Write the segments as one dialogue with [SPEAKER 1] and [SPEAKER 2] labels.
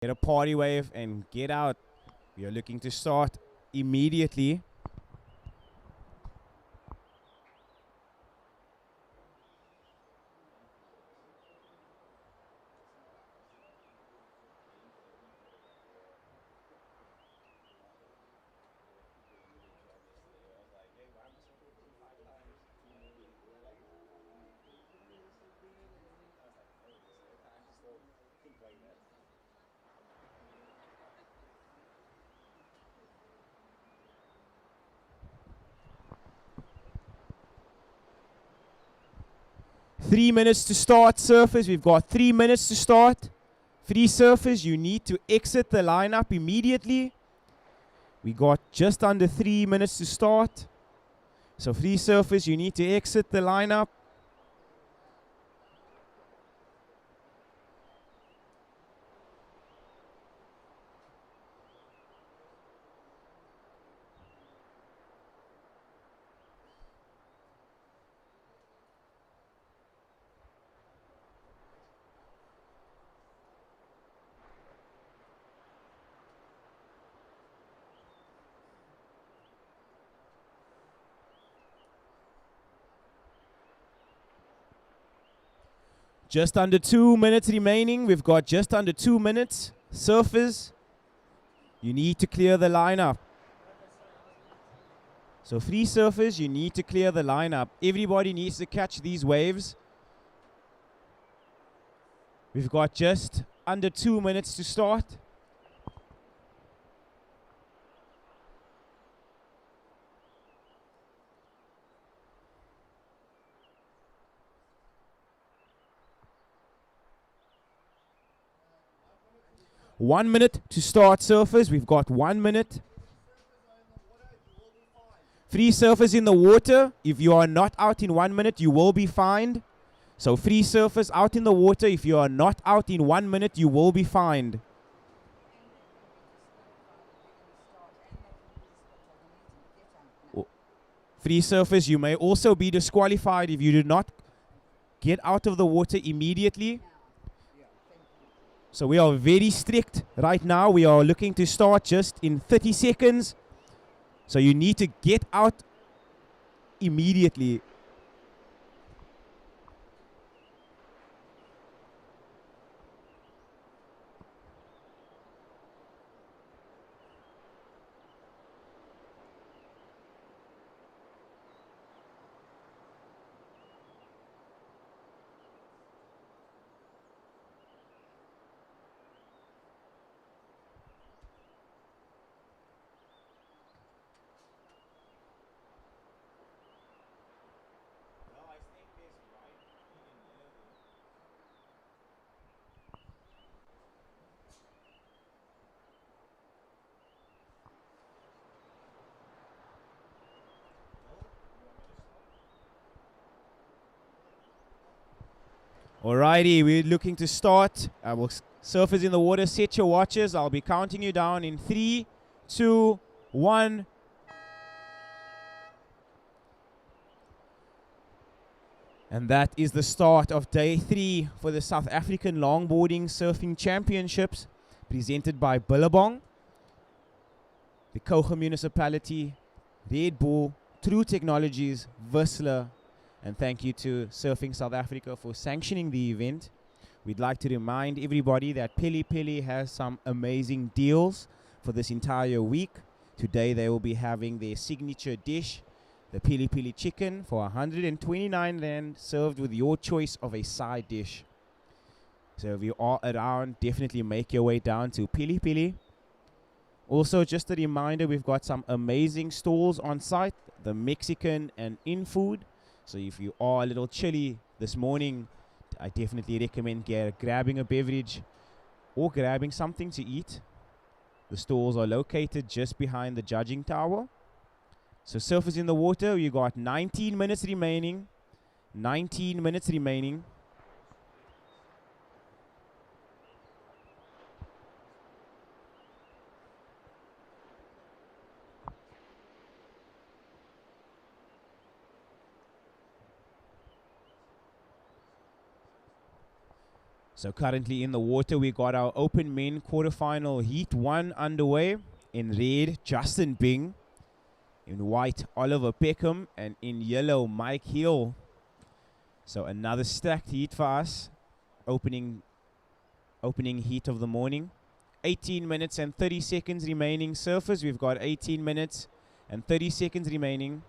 [SPEAKER 1] Get a party wave and get out. We are looking to start immediately. Three minutes to start, surfers. We've got 3 minutes to start. Free surfers, you need to exit the lineup immediately. We got just under 3 minutes to start. So free surfers, you need to exit the lineup. Just under 2 minutes remaining. We've got just under 2 minutes. Surfers, you need to clear the lineup. So free surfers, you need to clear the lineup. Everybody needs to catch these waves. We've got just under 2 minutes to start. One minute to start, surfers. We've got 1 minute. Free surfers in the water, if you are not out in 1 minute, you will be fined. So free surfers out in the water, if you are not out in 1 minute, you will be fined. Free surfers, you may also be disqualified if you do not get out of the water immediately. So we are very strict right now. We are looking to start just in 30 seconds. So you need to get out immediately. Alrighty, we're looking to start. Surfers in the water, set your watches. I'll be counting you down in 3, 2, 1. And that is the start of day 3 for the South African Longboarding Surfing Championships, presented by Billabong, the Kouga Municipality, Red Bull, True Technologies, VISSLA, and thank you to Surfing South Africa for sanctioning the event. We'd like to remind everybody that PILI-PILI has some amazing deals for this entire week. Today they will be having their signature dish, the PILI-PILI chicken, for 129 rand, served with your choice of a side dish. So if you are around, definitely make your way down to PILI-PILI. Also, just a reminder, we've got some amazing stalls on site, the Mexican and in food. So if you are a little chilly this morning, I definitely recommend grabbing a beverage or grabbing something to eat. The stalls are located just behind the judging tower. So surfers in the water, you got 19 minutes remaining. 19 minutes remaining. So currently in the water, we got our open men quarterfinal heat 1 underway. In red, Justin Bing. In white, Oliver Peckham. And in yellow, Mike Hill. So another stacked heat for us. Opening heat of the morning. 18 minutes and 30 seconds remaining. Surfers, we've got 18 minutes and 30 seconds remaining.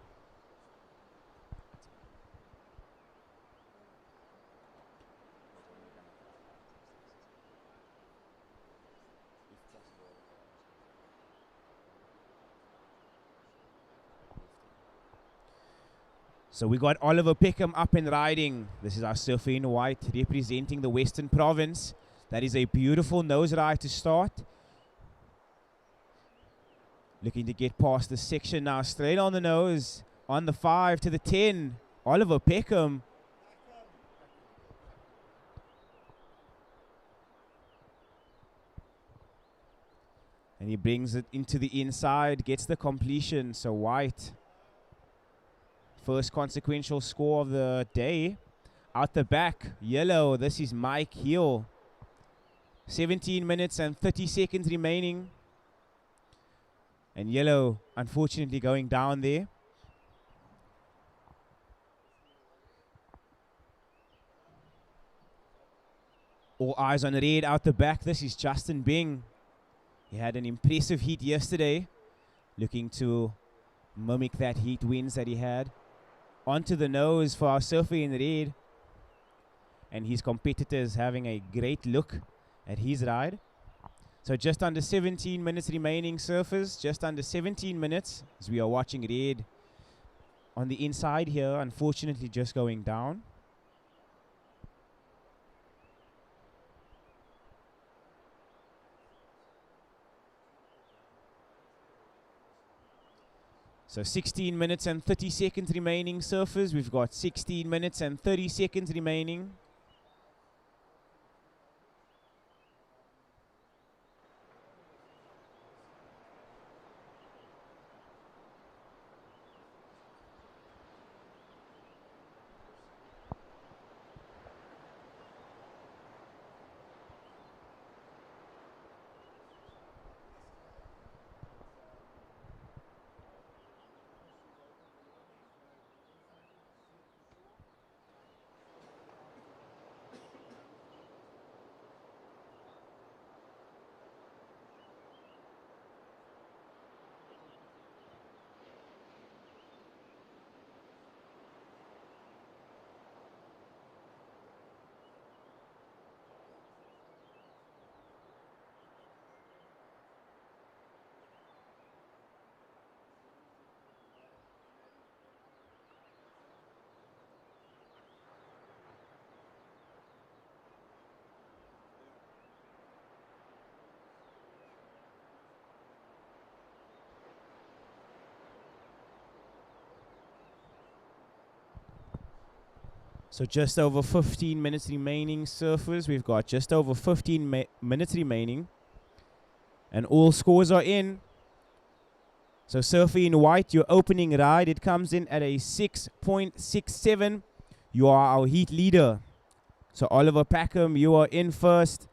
[SPEAKER 1] So we got Oliver Peckham up and riding. This is our surfer in white representing the Western Province. That is a beautiful nose ride to start. Looking to get past the section now. Straight on the nose. On the 5 to the 10. Oliver Peckham. And he brings it into the inside. Gets the completion. So white. First consequential score of the day. Out the back, yellow. This is Mike Hill. 17 minutes and 30 seconds remaining. And yellow, unfortunately, going down there. All eyes on red out the back. This is Justin Bing. He had an impressive heat yesterday. Looking to mimic that heat wins that he had. Onto the nose for our surfer in red. And his competitors having a great look at his ride. So just under 17 minutes remaining, surfers. Just under 17 minutes as we are watching red on the inside here. Unfortunately, just going down. So 16 minutes and 30 seconds remaining, surfers. We've got 16 minutes and 30 seconds remaining. So just over 15 minutes remaining, surfers. We've got just over 15 minutes remaining. And all scores are in. So surfer in white, your opening ride, it comes in at a 6.67. You are our heat leader. So Oliver Peckham, you are in first.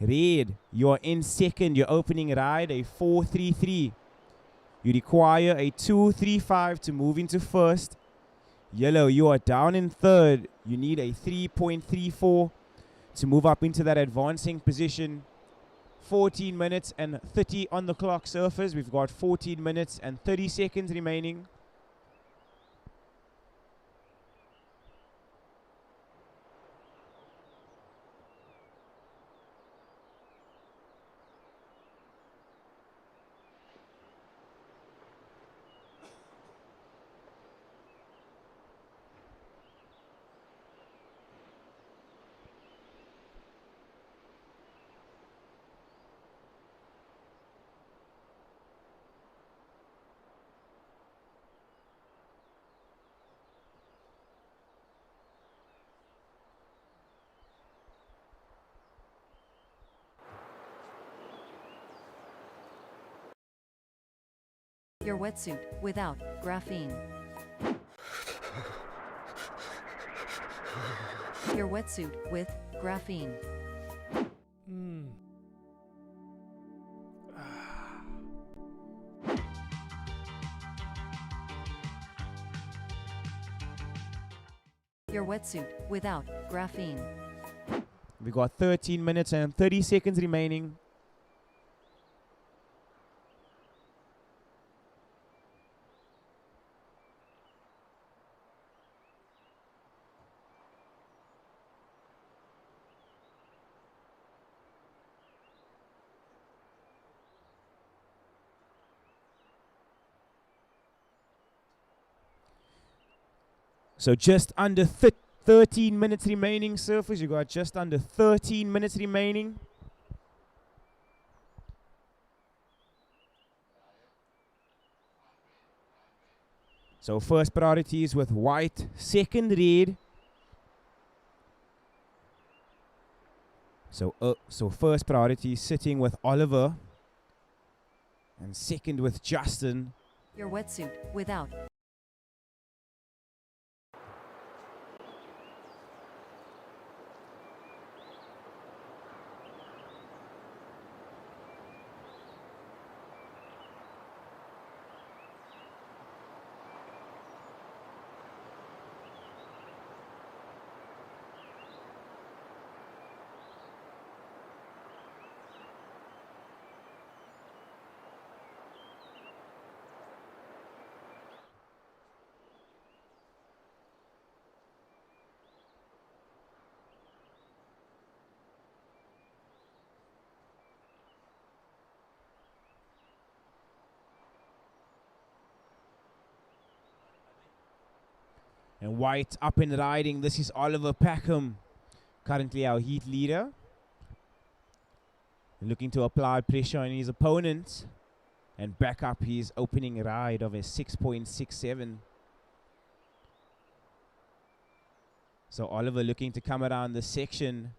[SPEAKER 1] Red, you are in second. Your opening ride, a 4.33. You require a 2.35 to move into first. Yellow, you are down in third. You need a 3.34 to move up into that advancing position. 14 minutes and 30 on the clock, surfers. We've got 14 minutes and 30 seconds remaining.
[SPEAKER 2] Your wetsuit without graphene. Your wetsuit with graphene. Your wetsuit without graphene.
[SPEAKER 1] We got 13 minutes and 30 seconds remaining. So just under 13 minutes remaining, surfers. You got just under 13 minutes remaining. So first priority is with white, second red. So first priority is sitting with Oliver, and second with Justin.
[SPEAKER 2] Your wetsuit without.
[SPEAKER 1] And white up and riding. This is Oliver Packham, currently our heat leader. Looking to apply pressure on his opponent and back up his opening ride of a 6.67. So Oliver looking to come around the section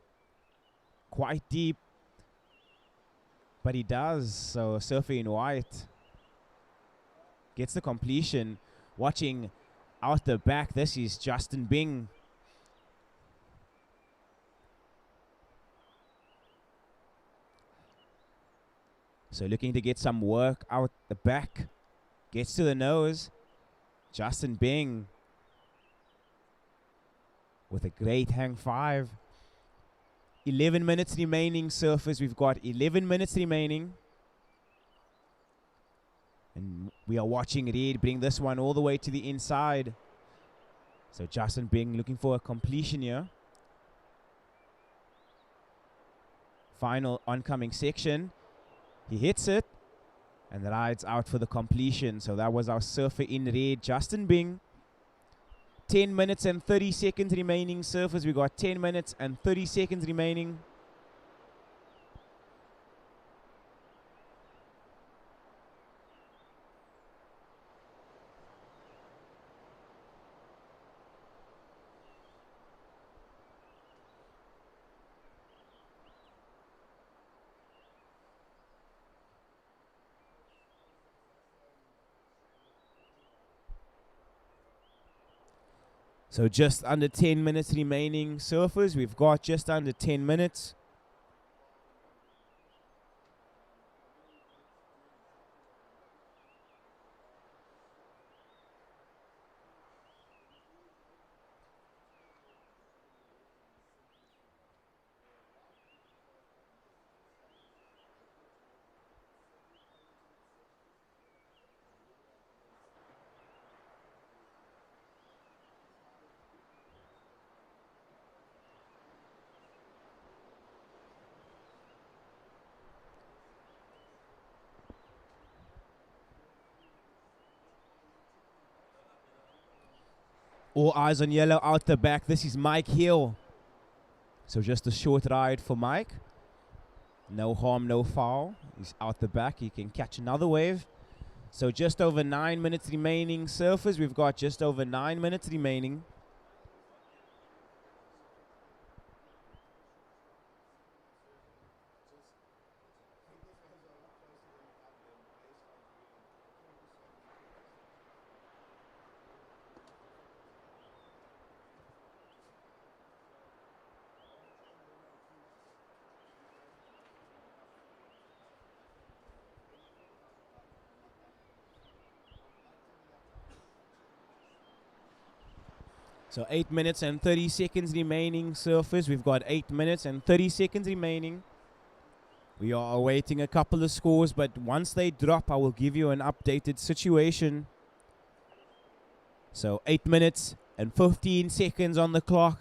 [SPEAKER 1] quite deep, but he does. So surfer in white gets the completion. Watching out the back, this is Justin Bing. So looking to get some work out the back. Gets to the nose. Justin Bing with a great hang five. 11 minutes remaining, surfers. We've got 11 minutes remaining. And we are watching Reed bring this one all the way to the inside. So Justin Bing looking for a completion here. Final oncoming section. He hits it and rides out for the completion. So that was our surfer in red, Justin Bing. 10 minutes and 30 seconds remaining, surfers. We got 10 minutes and 30 seconds remaining. So just under 10 minutes remaining, surfers. We've got just under 10 minutes. All eyes on yellow out the back. This is Mike Hill. So just a short ride for Mike. No harm, no foul. He's out the back. He can catch another wave. So just over 9 minutes remaining, surfers. We've got just over 9 minutes remaining. So 8 minutes and 30 seconds remaining, surfers. We've got 8 minutes and 30 seconds remaining. We are awaiting a couple of scores, but once they drop, I will give you an updated situation. So 8 minutes and 15 seconds on the clock.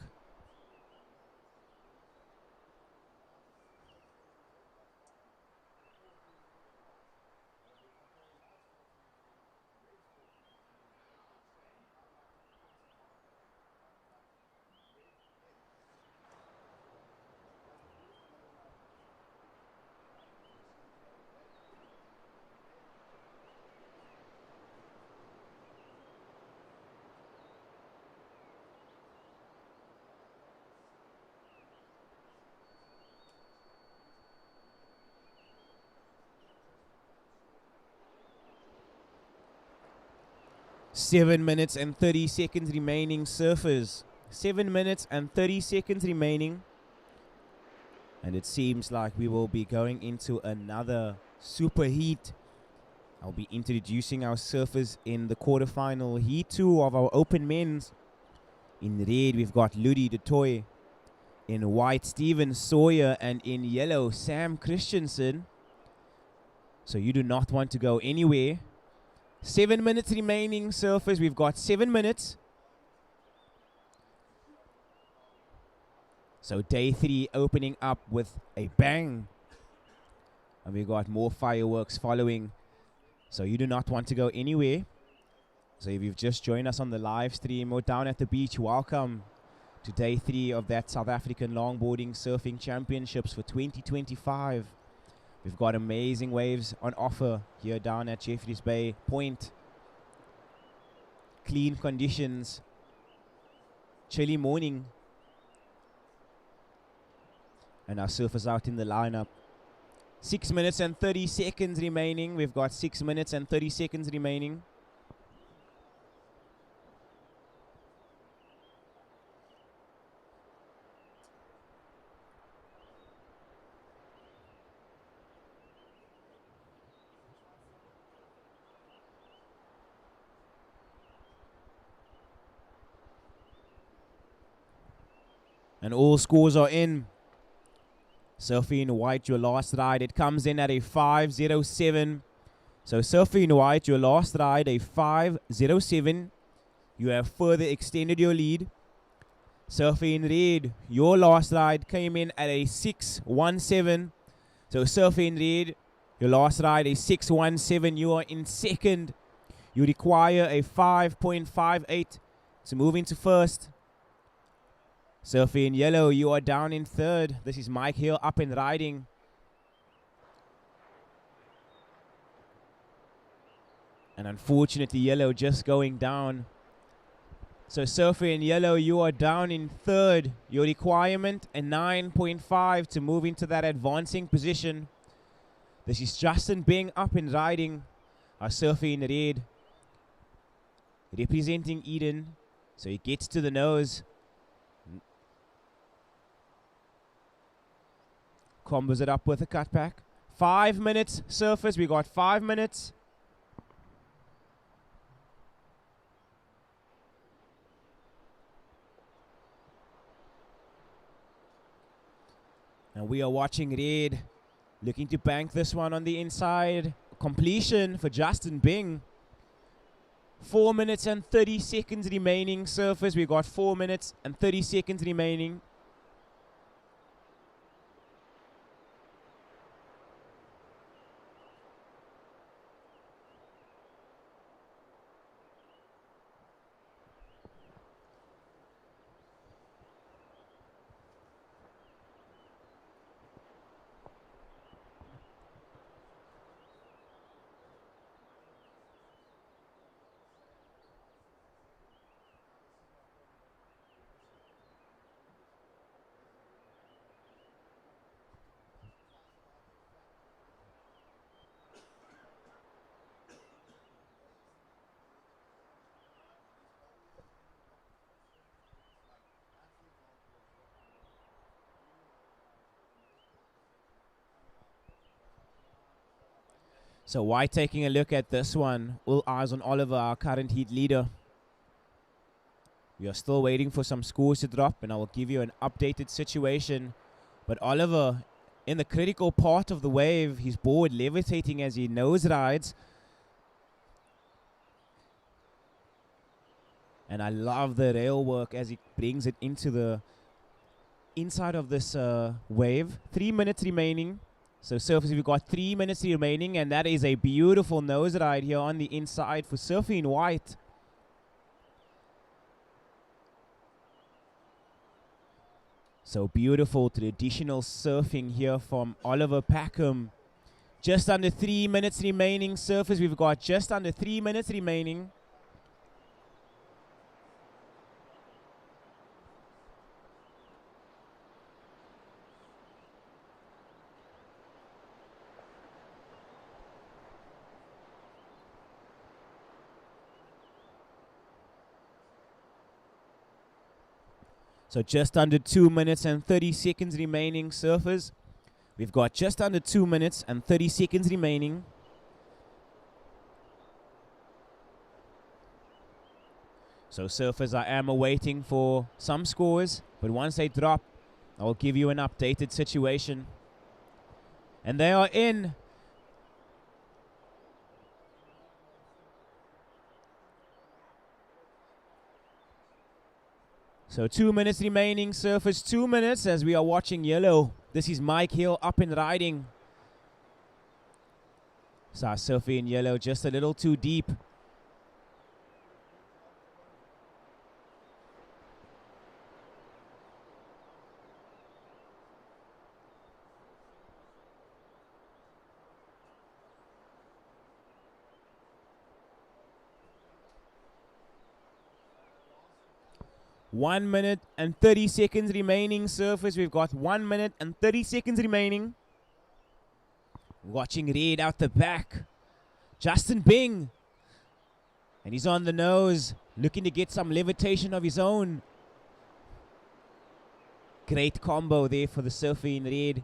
[SPEAKER 1] Seven minutes and 30 seconds remaining, surfers. 7 minutes and 30 seconds remaining. And it seems like we will be going into another super heat. I'll be introducing our surfers in the quarterfinal heat 2 of our open men's. In red, we've got Ludi de Toy. In white, Steven Sawyer. And in yellow, Sam Christensen. So you do not want to go anywhere. 7 minutes remaining, surfers. We've got 7 minutes. So day 3 opening up with a bang. And we've got more fireworks following. So you do not want to go anywhere. So if you've just joined us on the live stream or down at the beach, welcome to day 3 of that South African Longboarding Surfing Championships for 2025. We've got amazing waves on offer here down at Jeffreys Bay Point. Clean conditions. Chilly morning. And our surfers out in the lineup. 6 minutes and 30 seconds remaining. We've got 6 minutes and 30 seconds remaining. And all scores are in. Surfing in white, your last ride. It comes in at a 5:07. So Surfing in white, your last ride, a 5:07. You have further extended your lead. Surfing in red, your last ride came in at a 6:17. So Surfing in red, your last ride, a 6:17. You are in second. You require a 5.58 to move into first. Surfing in yellow, you are down in third. This is Mike Hill up and riding. And unfortunately, yellow just going down. So Surfing in yellow, you are down in third. Your requirement, a 9.5 to move into that advancing position. This is Justin Bing up and riding. Our Surfing in red, representing Eden. So he gets to the nose. Combos it up with a cutback. 5 minutes, surfers. We got 5 minutes. And we are watching red. Looking to bank this one on the inside. Completion for Justin Bing. 4 minutes and 30 seconds remaining, surfers. We got 4 minutes and 30 seconds remaining. So White taking a look at this one. All eyes on Oliver, our current heat leader. We are still waiting for some scores to drop, and I will give you an updated situation. But Oliver, in the critical part of the wave, his board levitating as he nose rides. And I love the rail work as he brings it into the inside of this wave. 3 minutes remaining. So surfers, we've got 3 minutes remaining, and that is a beautiful nose ride here on the inside for Surfing White. So beautiful traditional surfing here from Oliver Packham. Just under 3 minutes remaining, surfers. We've got just under 3 minutes remaining. So just under 2 minutes and 30 seconds remaining, surfers. We've got just under 2 minutes and 30 seconds remaining. So surfers, I am awaiting for some scores, but once they drop, I will give you an updated situation. And they are in. So 2 minutes remaining, surfers, 2 minutes as we are watching yellow. This is Mike Hill up and riding. So our surfer in yellow just a little too deep. One minute and 30 seconds remaining, surfers. We've got 1 minute and 30 seconds remaining. Watching Reed out the back. Justin Bing. And he's on the nose, looking to get some levitation of his own. Great combo there for the surfer in red.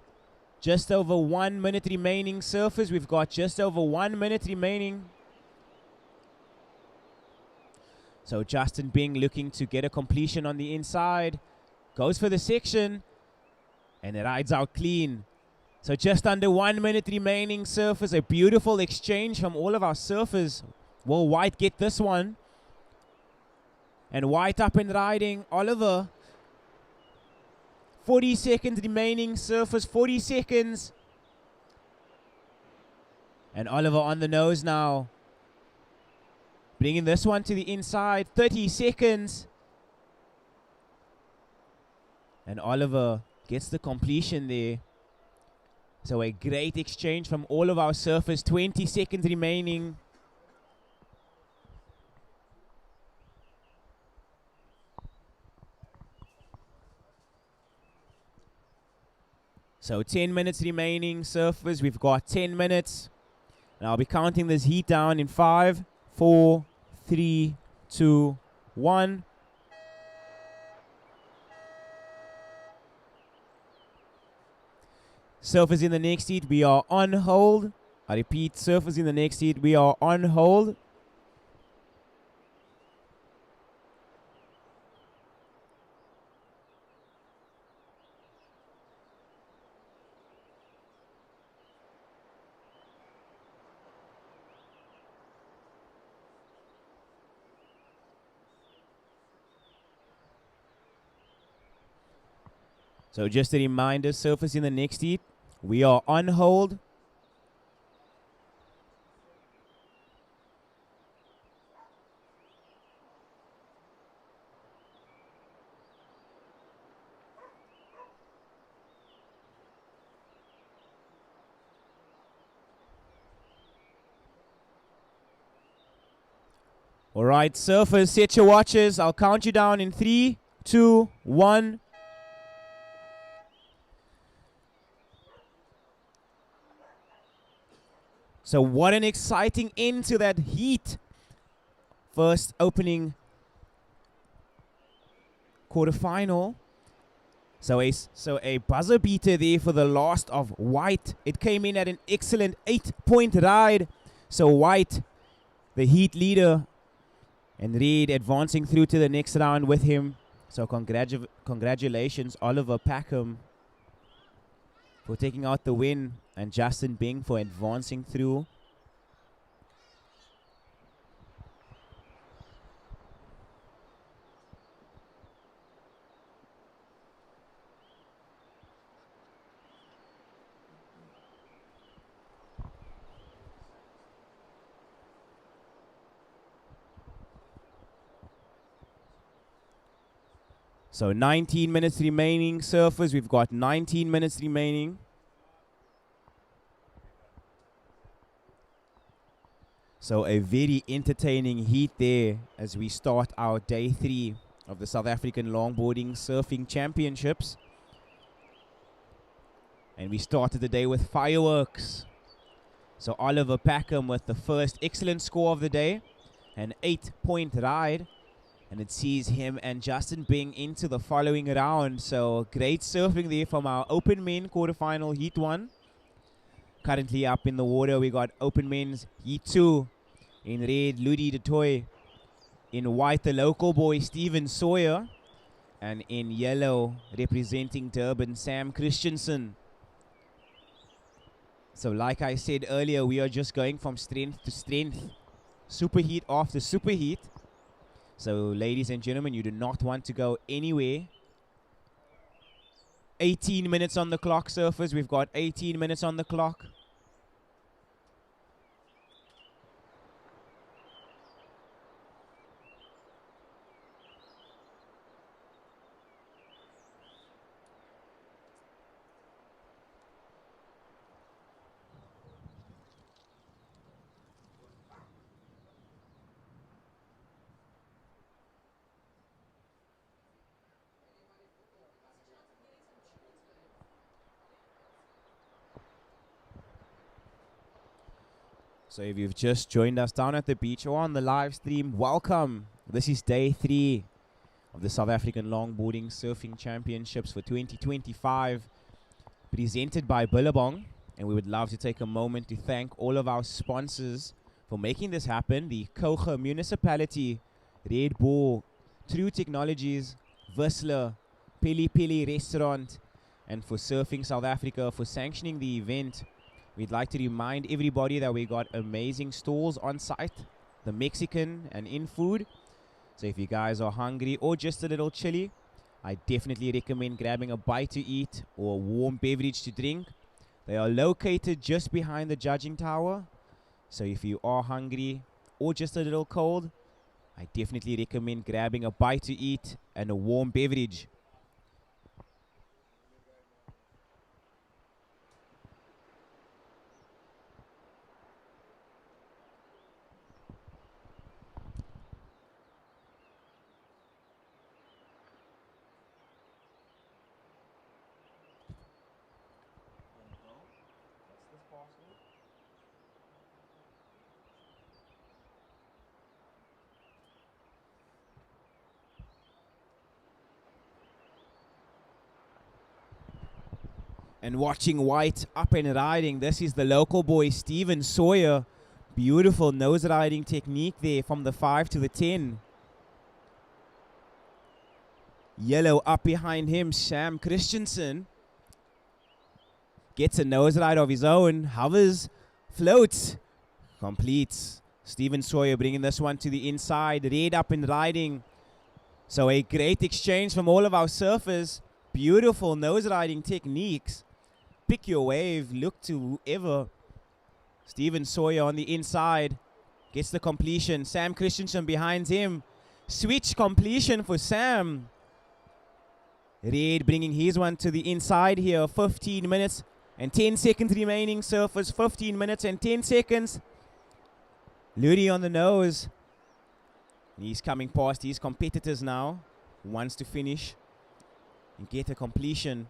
[SPEAKER 1] Just over 1 minute remaining, surfers. We've got just over 1 minute remaining. So Justin Bing looking to get a completion on the inside. Goes for the section. And it rides out clean. So just under 1 minute remaining, surfers. A beautiful exchange from all of our surfers. Will White get this one? And White up and riding. Oliver. 40 seconds remaining, surfers. 40 seconds. And Oliver on the nose now. Bringing this one to the inside. 30 seconds. And Oliver gets the completion there. So a great exchange from all of our surfers. 20 seconds remaining. So 10 minutes remaining, surfers. We've got 10 minutes. And I'll be counting this heat down in 5, 4, 3, 2, 1. Surfers in the next heat, we are on hold. I repeat, surfers in the next heat, we are on hold. So just a reminder, surfers in the next heat, we are on hold. All right, surfers, set your watches. I'll count you down in 3, 2, 1. So what an exciting end to that heat. First opening quarterfinal. So a buzzer beater there for the last of White. It came in at an excellent 8-point ride. So White, the heat leader. And Reed advancing through to the next round with him. So congratulations, Oliver Packham, for taking out the win, and Justin Bing for advancing through. So 19 minutes remaining, surfers. We've got 19 minutes remaining. So a very entertaining heat there as we start our day 3 of the South African Longboarding Surfing Championships. And we started the day with fireworks. So Oliver Packham with the first excellent score of the day, an 8-point ride. And it sees him and Justin Bing into the following round. So great surfing there from our Open Men quarterfinal Heat 1. Currently up in the water, we got Open Men's Heat 2. In red, Ludi de Toy. In white, the local boy, Stephen Sawyer. And in yellow, representing Durban, Sam Christensen. So like I said earlier, we are just going from strength to strength. Superheat after superheat. So, ladies and gentlemen, you do not want to go anywhere. 18 minutes on the clock, surfers. We've got 18 minutes on the clock. So if you've just joined us down at the beach or on the live stream, welcome. This is day 3 of the South African Longboarding Surfing Championships for 2025, presented by Billabong. And we would love to take a moment to thank all of our sponsors for making this happen. The Kouga Municipality, Red Bull, True Technologies, VISSLA, PILI-PILI Restaurant, and for Surfing South Africa for sanctioning the event. We'd like to remind everybody that we got amazing stalls on site, the Mexican and in food. So if you guys are hungry or just a little chilly, I definitely recommend grabbing a bite to eat or a warm beverage to drink. They are located just behind the judging tower. So if you are hungry or just a little cold, I definitely recommend grabbing a bite to eat and a warm beverage. And watching white up and riding, this is the local boy, Stephen Sawyer. Beautiful nose riding technique there from the 5 to the 10. Yellow up behind him, Sam Christensen. Gets a nose ride of his own, hovers, floats, completes. Stephen Sawyer bringing this one to the inside, red up and riding. So a great exchange from all of our surfers. Beautiful nose riding techniques. Pick your wave, look to whoever. Stephen Sawyer on the inside gets the completion. Sam Christensen behind him. Switch completion for Sam. Red bringing his one to the inside here. 15 minutes and 10 seconds remaining, surfers. 15 minutes and 10 seconds. Ludi on the nose. He's coming past his competitors now. Wants to finish and get a completion.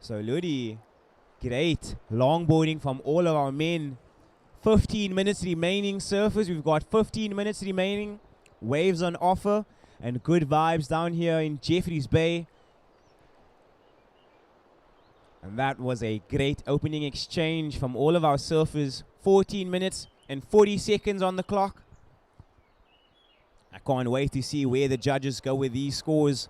[SPEAKER 1] So Ludi, great longboarding from all of our men. 15 minutes remaining, surfers. We've got 15 minutes remaining. Waves on offer and good vibes down here in Jeffreys Bay. And that was a great opening exchange from all of our surfers. 14 minutes and 40 seconds on the clock. I can't wait to see where the judges go with these scores.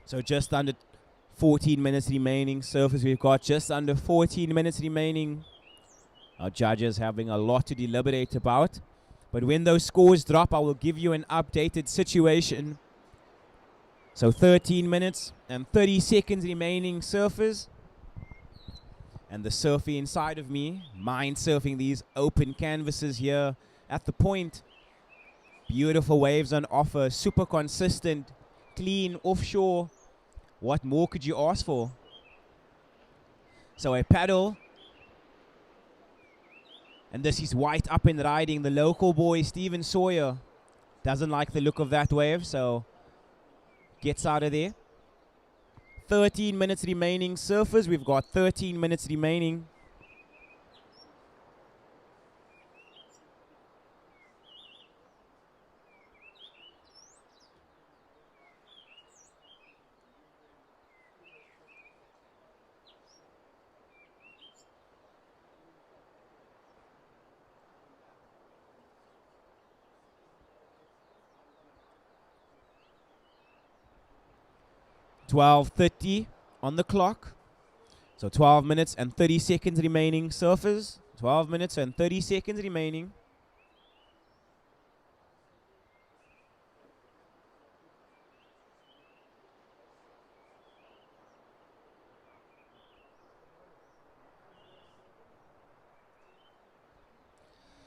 [SPEAKER 1] So just under 14 minutes remaining. Surface, we've got just under 14 minutes remaining. Our judges having a lot to deliberate about. But when those scores drop, I will give you an updated situation. So 13 minutes and 30 seconds remaining surfers. And the surfer inside of me, mind surfing these open canvases here at the point. Beautiful waves on offer, super consistent, clean, offshore. What more could you ask for? So a paddle. And this is white up and riding. The local boy, Stephen Sawyer, doesn't like the look of that wave, so gets out of there. 13 minutes remaining. Surfers, we've got 13 minutes remaining. .12:30 on the clock. So 12 minutes and 30 seconds remaining. Surfers, 12 minutes and 30 seconds remaining.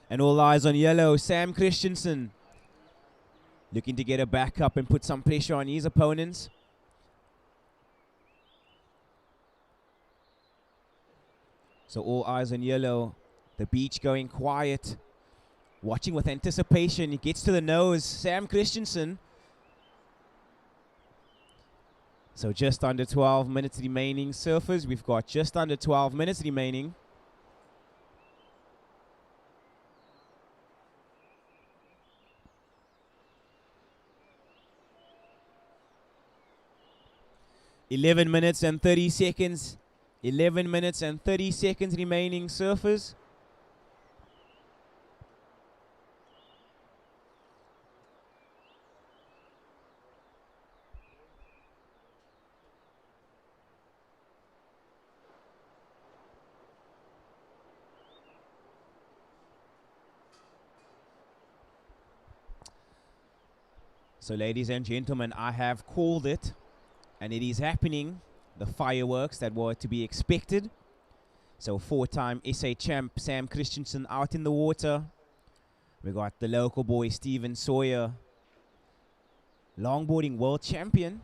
[SPEAKER 1] And all eyes on yellow. Sam Christensen looking to get a back up and put some pressure on his opponents. So all eyes on yellow. The beach going quiet. Watching with anticipation. He gets to the nose. Sam Christensen. So just under 12 minutes remaining. Surfers, we've got just under 12 minutes remaining. (11 minutes and 30 seconds). 11 minutes and 30 seconds remaining, surfers. So, ladies and gentlemen, I have called it, and it is happening. The fireworks that were to be expected. So 4-time SA champ Sam Christensen out in the water. We got the local boy Stephen Sawyer, longboarding world champion.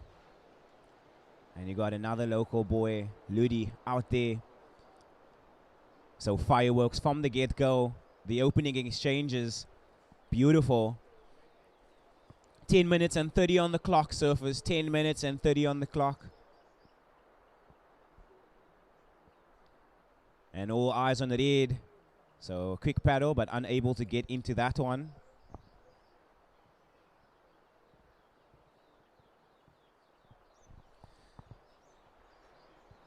[SPEAKER 1] And you got another local boy, Ludi, out there. So fireworks from the get-go. The opening exchanges, beautiful. 10 minutes and 30 on the clock, surfers. 10 minutes and 30 on the clock. And all eyes on the red. So quick paddle, but unable to get into that one.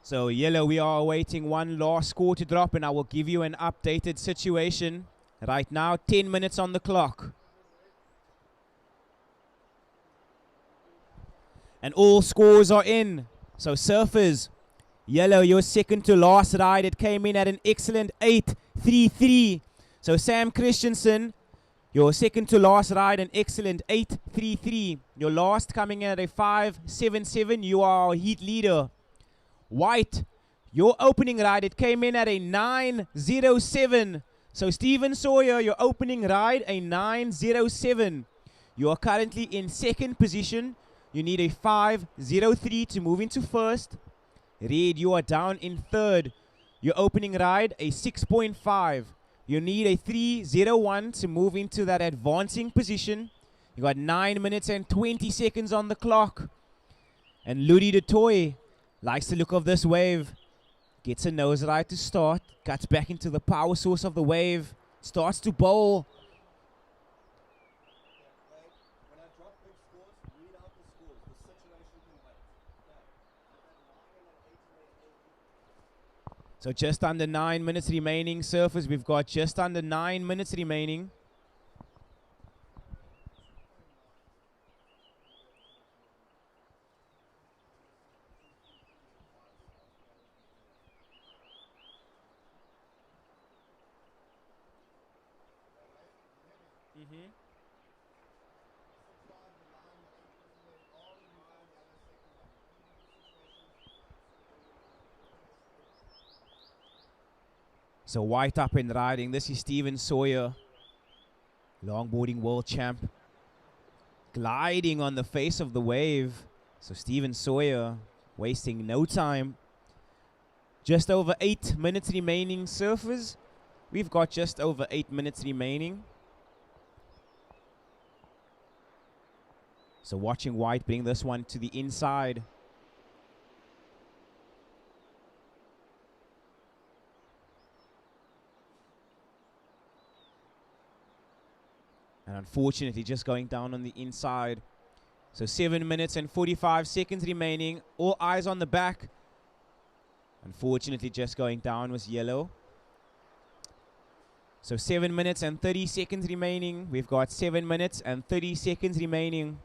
[SPEAKER 1] So yellow, we are awaiting one last score to drop, and I will give you an updated situation. Right now, 10 minutes on the clock. And all scores are in. So surfers, yellow, your second to last ride. It came in at an excellent 8.33. So Sam Christensen, your second to last ride, an excellent 8.33. Your last coming in at a 5.77. You are our heat leader. White, your opening ride, it came in at a 9.07. So Stephen Sawyer, your opening ride, a 9.07. You are currently in second position. You need a 5.03 to move into first. Red, you are down in third. Your opening ride, a 6.5. You need a 3.01 to move into that advancing position. You got 9 minutes and 20 seconds on the clock. And Ludi de Toy likes the look of this wave. Gets a nose ride to start. Cuts back into the power source of the wave. Starts to bowl.
[SPEAKER 3] When I drop big scores, read out the scores. The situation can wait. Okay.
[SPEAKER 1] So just under 9 minutes remaining. Surfers, we've got just under 9 minutes remaining. So white up and riding. This is Stephen Sawyer, longboarding world champ, gliding on the face of the wave. So Stephen Sawyer wasting no time. Just over 8 minutes remaining, surfers. We've got just over 8 minutes remaining. So watching white bring this one to the inside. And unfortunately just going down on the inside. So 7 minutes and 45 seconds remaining. All eyes on the back. Unfortunately just going down was yellow. So 7 minutes and 30 seconds remaining. We've got 7 minutes and 30 seconds remaining.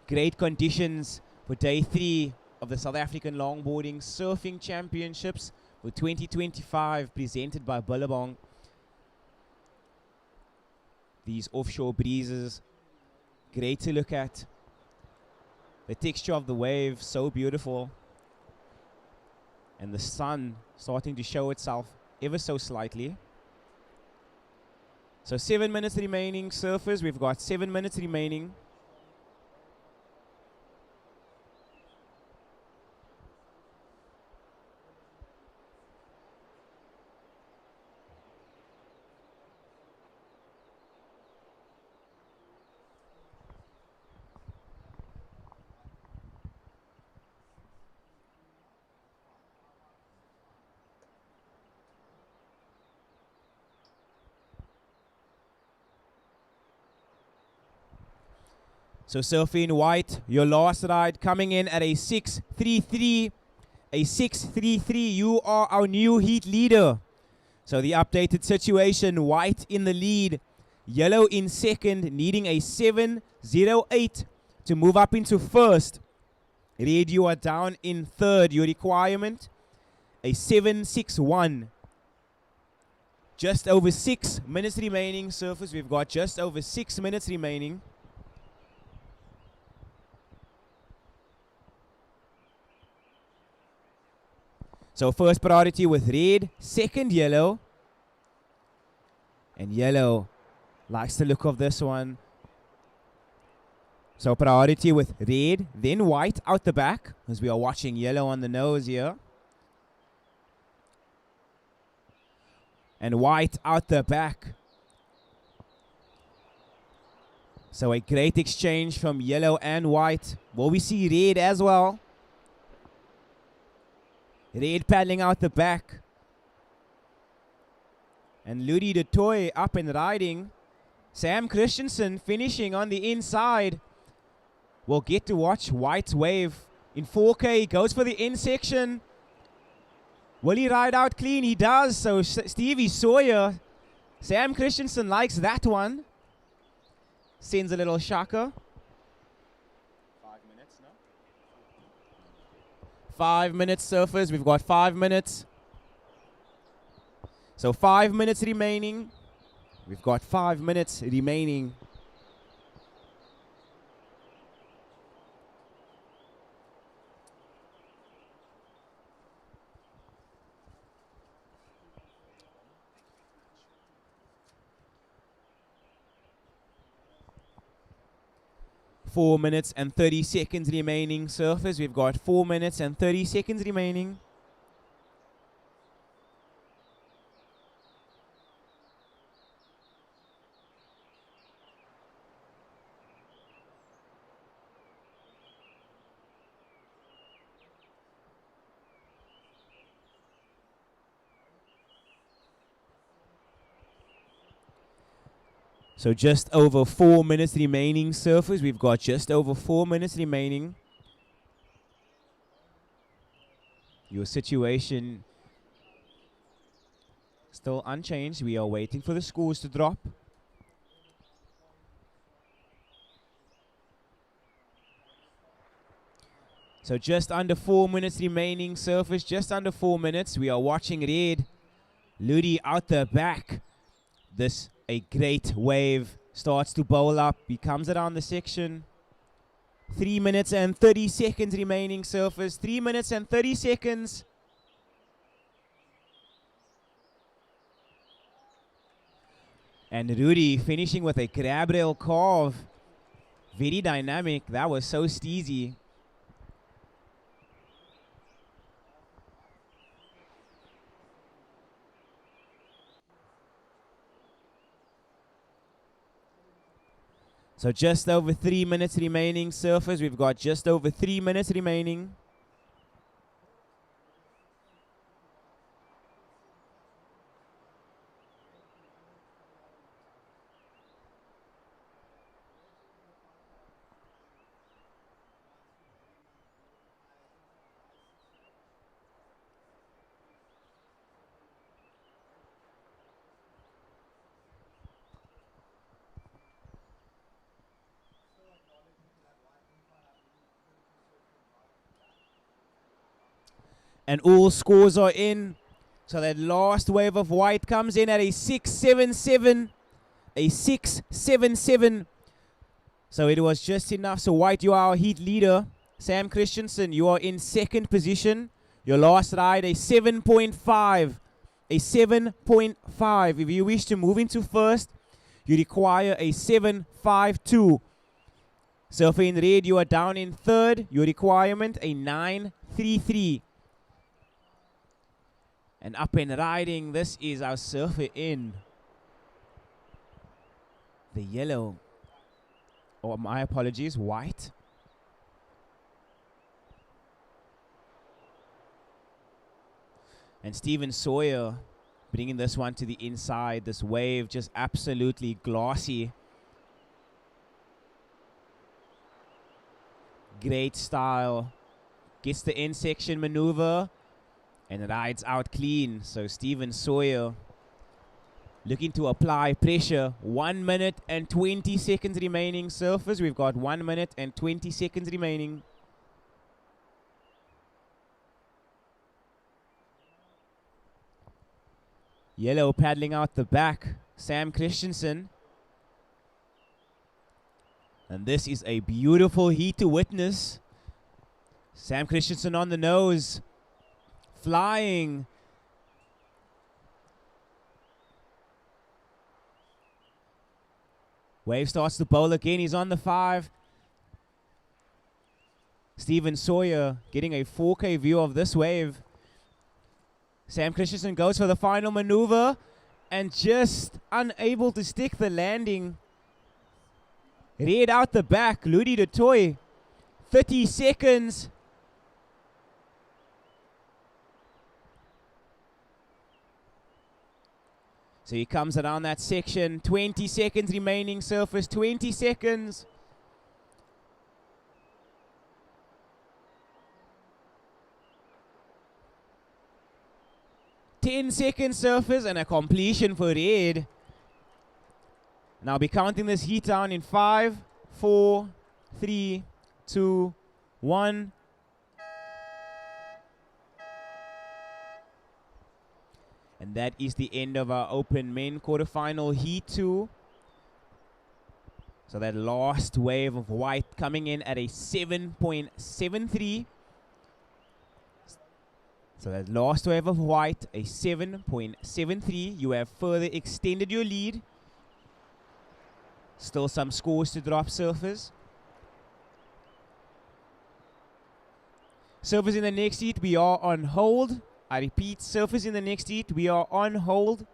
[SPEAKER 1] Great conditions for day 3 of the South African Longboarding Surfing Championships for 2025, presented by Billabong. These offshore breezes, great to look at. The texture of the wave, so beautiful. And the sun starting to show itself ever so slightly. So 7 minutes remaining, surfers. We've got 7 minutes remaining. So surfing white, your last ride coming in at a 6.33. A 6.33, you are our new heat leader. So the updated situation, white in the lead, yellow in second, needing a 7.08 to move up into first. Red, you are down in third. Your requirement, a 7.61. Just over 6 minutes remaining, surfers. We've got just over 6 minutes remaining. So first priority with red, second yellow. And yellow likes the look of this one. So priority with red, then white out the back, as we are watching yellow on the nose here. And white out the back. So a great exchange from yellow and white. Will we see red as well? Red paddling out the back. And Ludi de Toy up and riding. Sam Christensen finishing on the inside. We'll get to watch white's wave in 4K. He goes for the end section. Will he ride out clean? He does. So Stevie Sawyer, Sam Christensen likes that one. Sends a little shaka. 5 minutes now. 5 minutes, surfers. We've got 5 minutes. So 5 minutes remaining. We've got 5 minutes remaining. 4 minutes and 30 seconds remaining. Surfers, we've got 4 minutes and 30 seconds remaining. So just over 4 minutes remaining, surfers. We've got just over 4 minutes remaining. Your situation still unchanged. We are waiting for the scores to drop. So just under 4 minutes remaining, surfers. Just under 4 minutes. We are watching red. Ludi out the back. This a great wave, starts to bowl up, he comes around the section. 3 minutes and 30 seconds remaining, surfers. 3 minutes and 30 seconds. And Rudy finishing with a grab rail carve. Very dynamic, that was so steezy. So just over 3 minutes remaining, surfers. We've got just over 3 minutes remaining. And all scores are in. So that last wave of white comes in at a 6.77. A 6.77. So it was just enough. So white, you are our heat leader. Sam Christensen, you are in second position. Your last ride, a 7.5. A 7.5. If you wish to move into first, you require a 7.52. Surfer in red, you are down in third. Your requirement, a 9.33. And up and riding, this is our surfer in the yellow. Oh, my apologies, white. And Stephen Sawyer bringing this one to the inside. This wave just absolutely glossy. Great style. Gets the in section maneuver. And rides out clean. So Stephen Sawyer looking to apply pressure. 1 minute and 20 seconds remaining. Surfers, we've got 1 minute and 20 seconds remaining. Yellow paddling out the back. Sam Christensen. And this is a beautiful heat to witness. Sam Christensen on the nose. Flying. Wave starts to bowl again. He's on the 5. Stephen Sawyer getting a 4K view of this wave. Sam Christensen goes for the final maneuver and just unable to stick the landing. Red out the back. Ludi de Toy. 30 seconds. So he comes around that section. 20 seconds remaining, surface. 20 seconds. Ten seconds, surface, and a completion for red. And I'll be counting this heat down in 5, 4, 3, 2, 1. And that is the end of our open men quarterfinal heat 2. So that last wave of white coming in at a 7.73. So that last wave of white, a 7.73. You have further extended your lead. Still some scores to drop, surfers. Surfers in the next heat, we are on hold. I repeat, surfers in the next heat, we are on hold.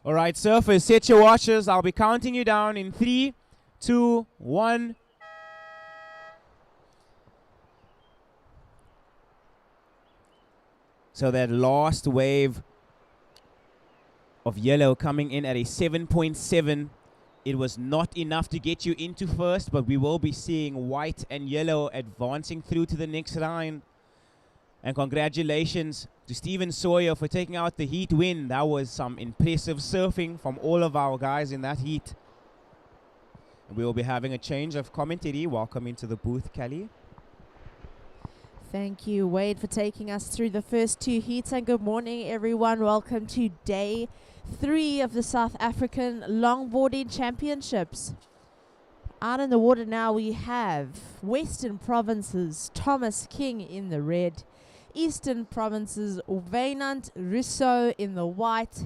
[SPEAKER 1] All right, surfers, set your watches. I'll be counting you down in 3, 2, 1. So that last wave of yellow coming in at a 7.7. It was not enough to get you into first, but we will be seeing white and yellow advancing through to the next round. And congratulations to Stephen Sawyer for taking out the heat win. That was some impressive surfing from all of our guys in that heat. And we will be having a change of commentary. Welcome into the booth, Kelly.
[SPEAKER 4] Thank you, Wade, for taking us through the first two heats. And good morning, everyone. Welcome to day 3 of the South African Longboarding Championships. Out in the water now, we have Western Province's Thomas King in the red, Eastern Province's Wynand Rousseau in the white,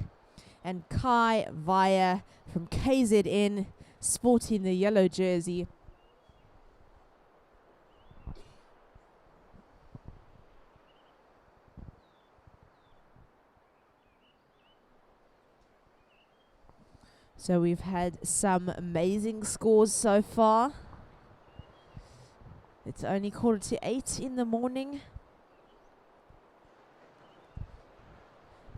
[SPEAKER 4] and Kai Vaya from KZN sporting the yellow jersey. So we've had some amazing scores so far. It's only 7:45 in the morning.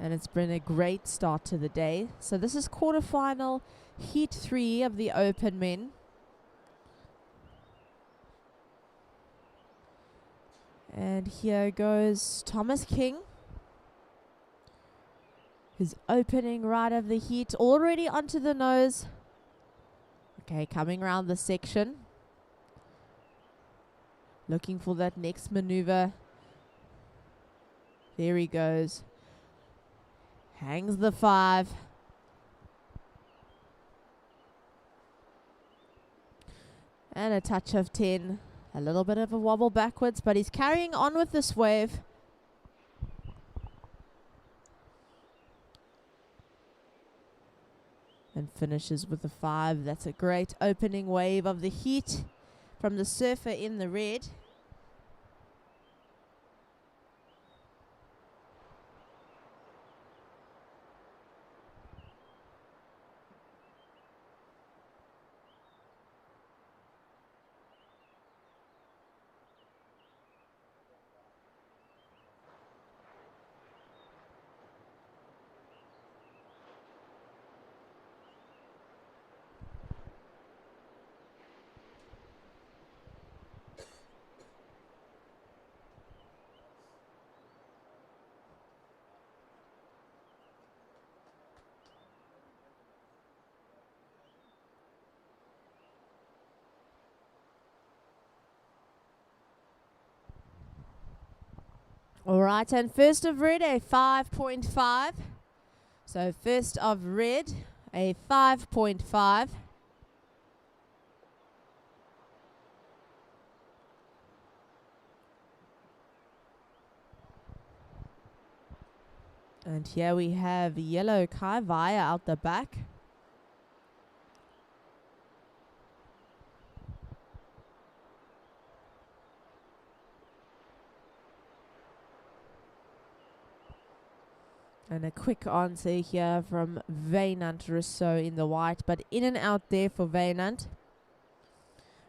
[SPEAKER 4] And it's been a great start to the day. So this is quarterfinal heat 3 of the open men. And here goes Thomas King. His opening right of the heat, already onto the nose. Okay, coming around the section. Looking for that next maneuver. There he goes. Hangs the 5. And a touch of 10. A little bit of a wobble backwards, but he's carrying on with this wave. And finishes with a 5. That's a great opening wave of the heat from the surfer in the red. All right, and first of red, a 5.5. So first of red, a 5.5. And here we have yellow Kai Vaya out the back. And a quick answer here from Wynand Rousseau in the white, but in and out there for Wynand.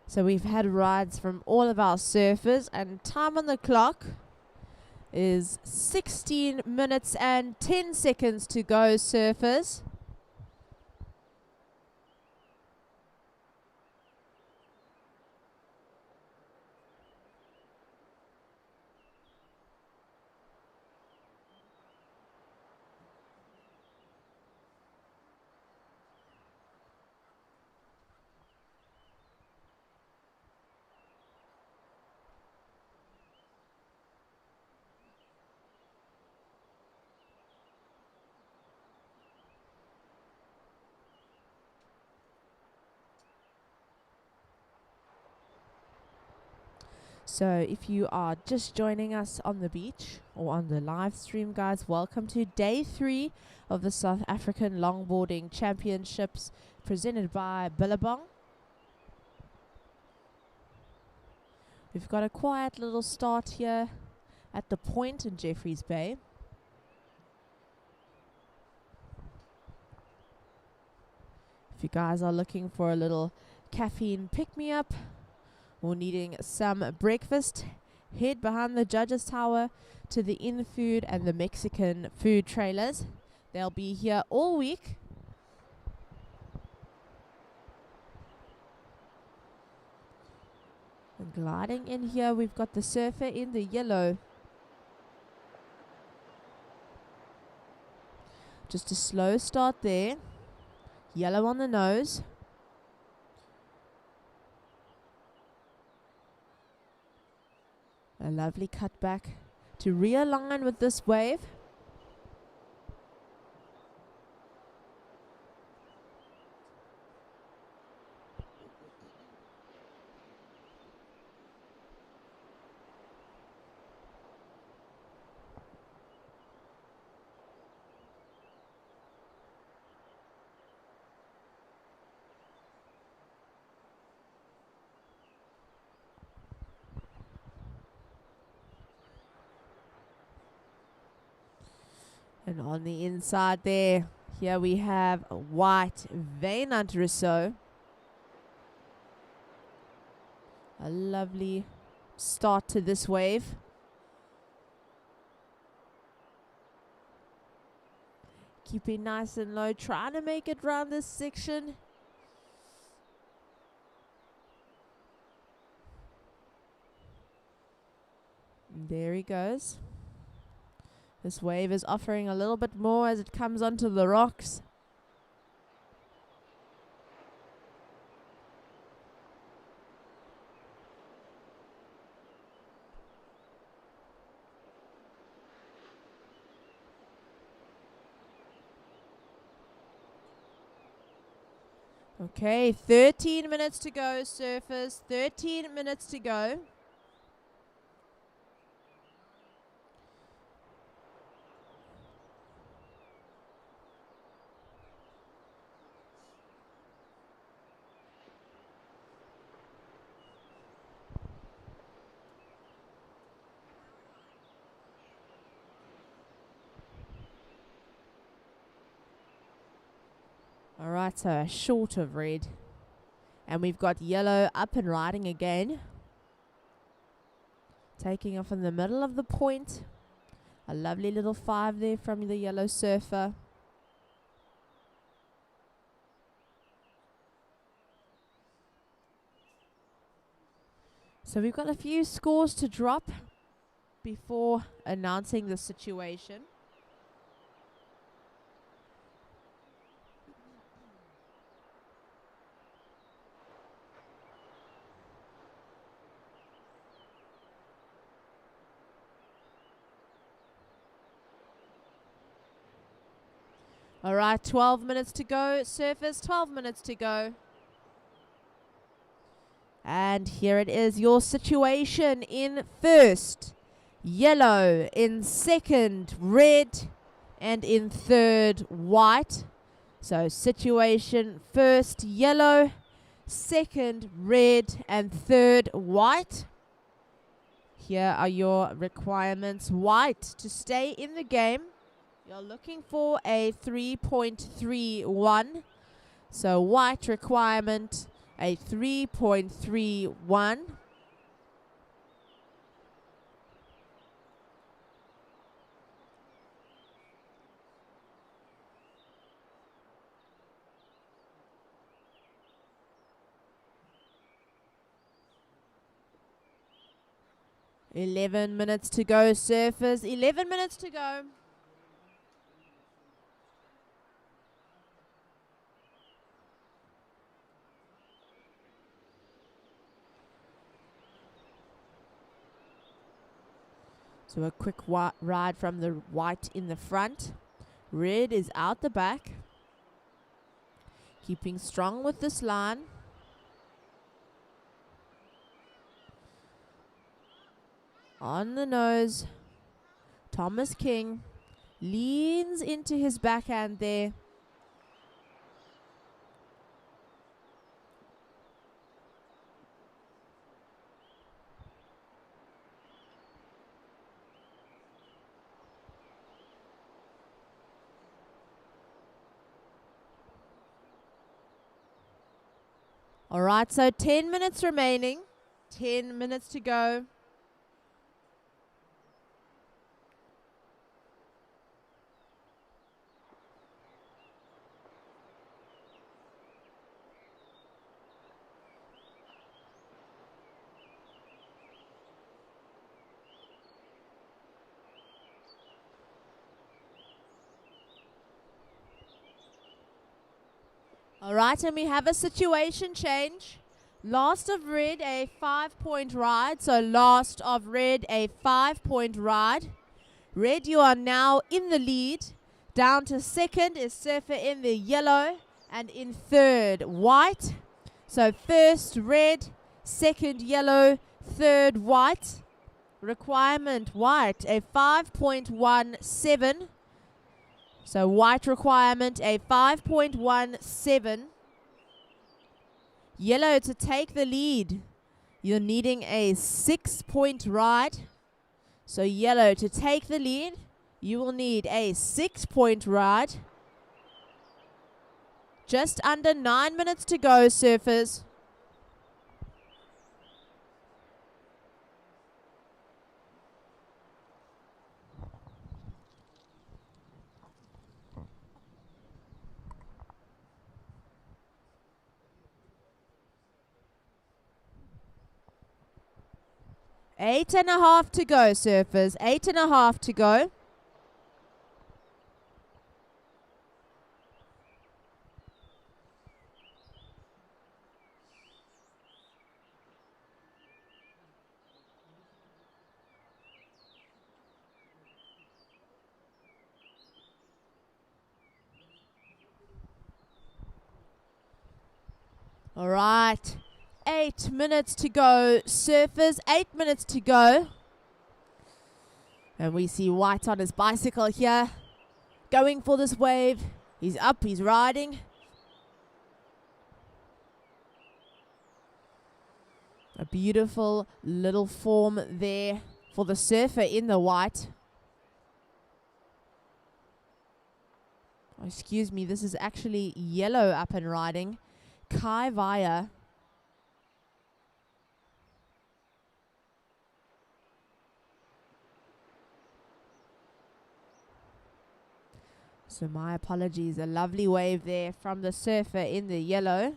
[SPEAKER 4] So we've had rides from all of our surfers, and time on the clock is 16 minutes and 10 seconds to go, surfers. So if you are just joining us on the beach or on the live stream, guys, welcome to day 3 of the South African Longboarding Championships presented by Billabong. We've got a quiet little start here at the point in Jeffreys Bay. If you guys are looking for a little caffeine pick-me-up or needing some breakfast, head behind the judges tower to the in-food and the Mexican food trailers. They'll be here all week. And gliding in here, we've got the surfer in the yellow. Just a slow start there. Yellow on the nose. A lovely cut back to realign with this wave. And on the inside there, here we have a white Vainant Rousseau. A lovely start to this wave. Keeping nice and low, trying to make it round this section. And there he goes. This wave is offering a little bit more as it comes onto the rocks. Okay, 13 minutes to go, surfers. 13 minutes to go. Alright, so a short of red. And we've got yellow up and riding again. Taking off in the middle of the point. A lovely little 5 there from the yellow surfer. So we've got a few scores to drop before announcing the situation. All right, 12 minutes to go. Surfers, 12 minutes to go. And here it is, your situation in first, yellow, in second, red, and in third, white. So situation first, yellow, second, red, and third, white. Here are your requirements. White, to stay in the game, you're looking for a 3.31. So white requirement, a 3.31. Minutes to go, surfers. 11 minutes to go. So a quick ride from the white in the front. Red is out the back. Keeping strong with this line. On the nose. Thomas King leans into his backhand there. All right, so 10 minutes remaining. 10 minutes to go. All right, and we have a situation change. Last of red, a 5-point ride. So last of red, a 5-point ride. Red, you are now in the lead. Down to second is Surfer in the yellow. And in third, white. So first red, second yellow, third white. Requirement white, a 5.17. So white requirement, a 5.17. Yellow to take the lead. You're needing a 6-point ride. So yellow to take the lead, you will need a 6-point ride. Just under 9 minutes to go, surfers. Eight and a half to go, surfers. 8.5 to go. All right. 8 minutes to go, surfers. 8 minutes to go. And we see White on his bicycle here, going for this wave. He's up, he's riding. A beautiful little form there for the surfer in the white. Oh, excuse me, this is actually yellow up and riding. Kai Vaya. So my apologies, a lovely wave there from the surfer in the yellow.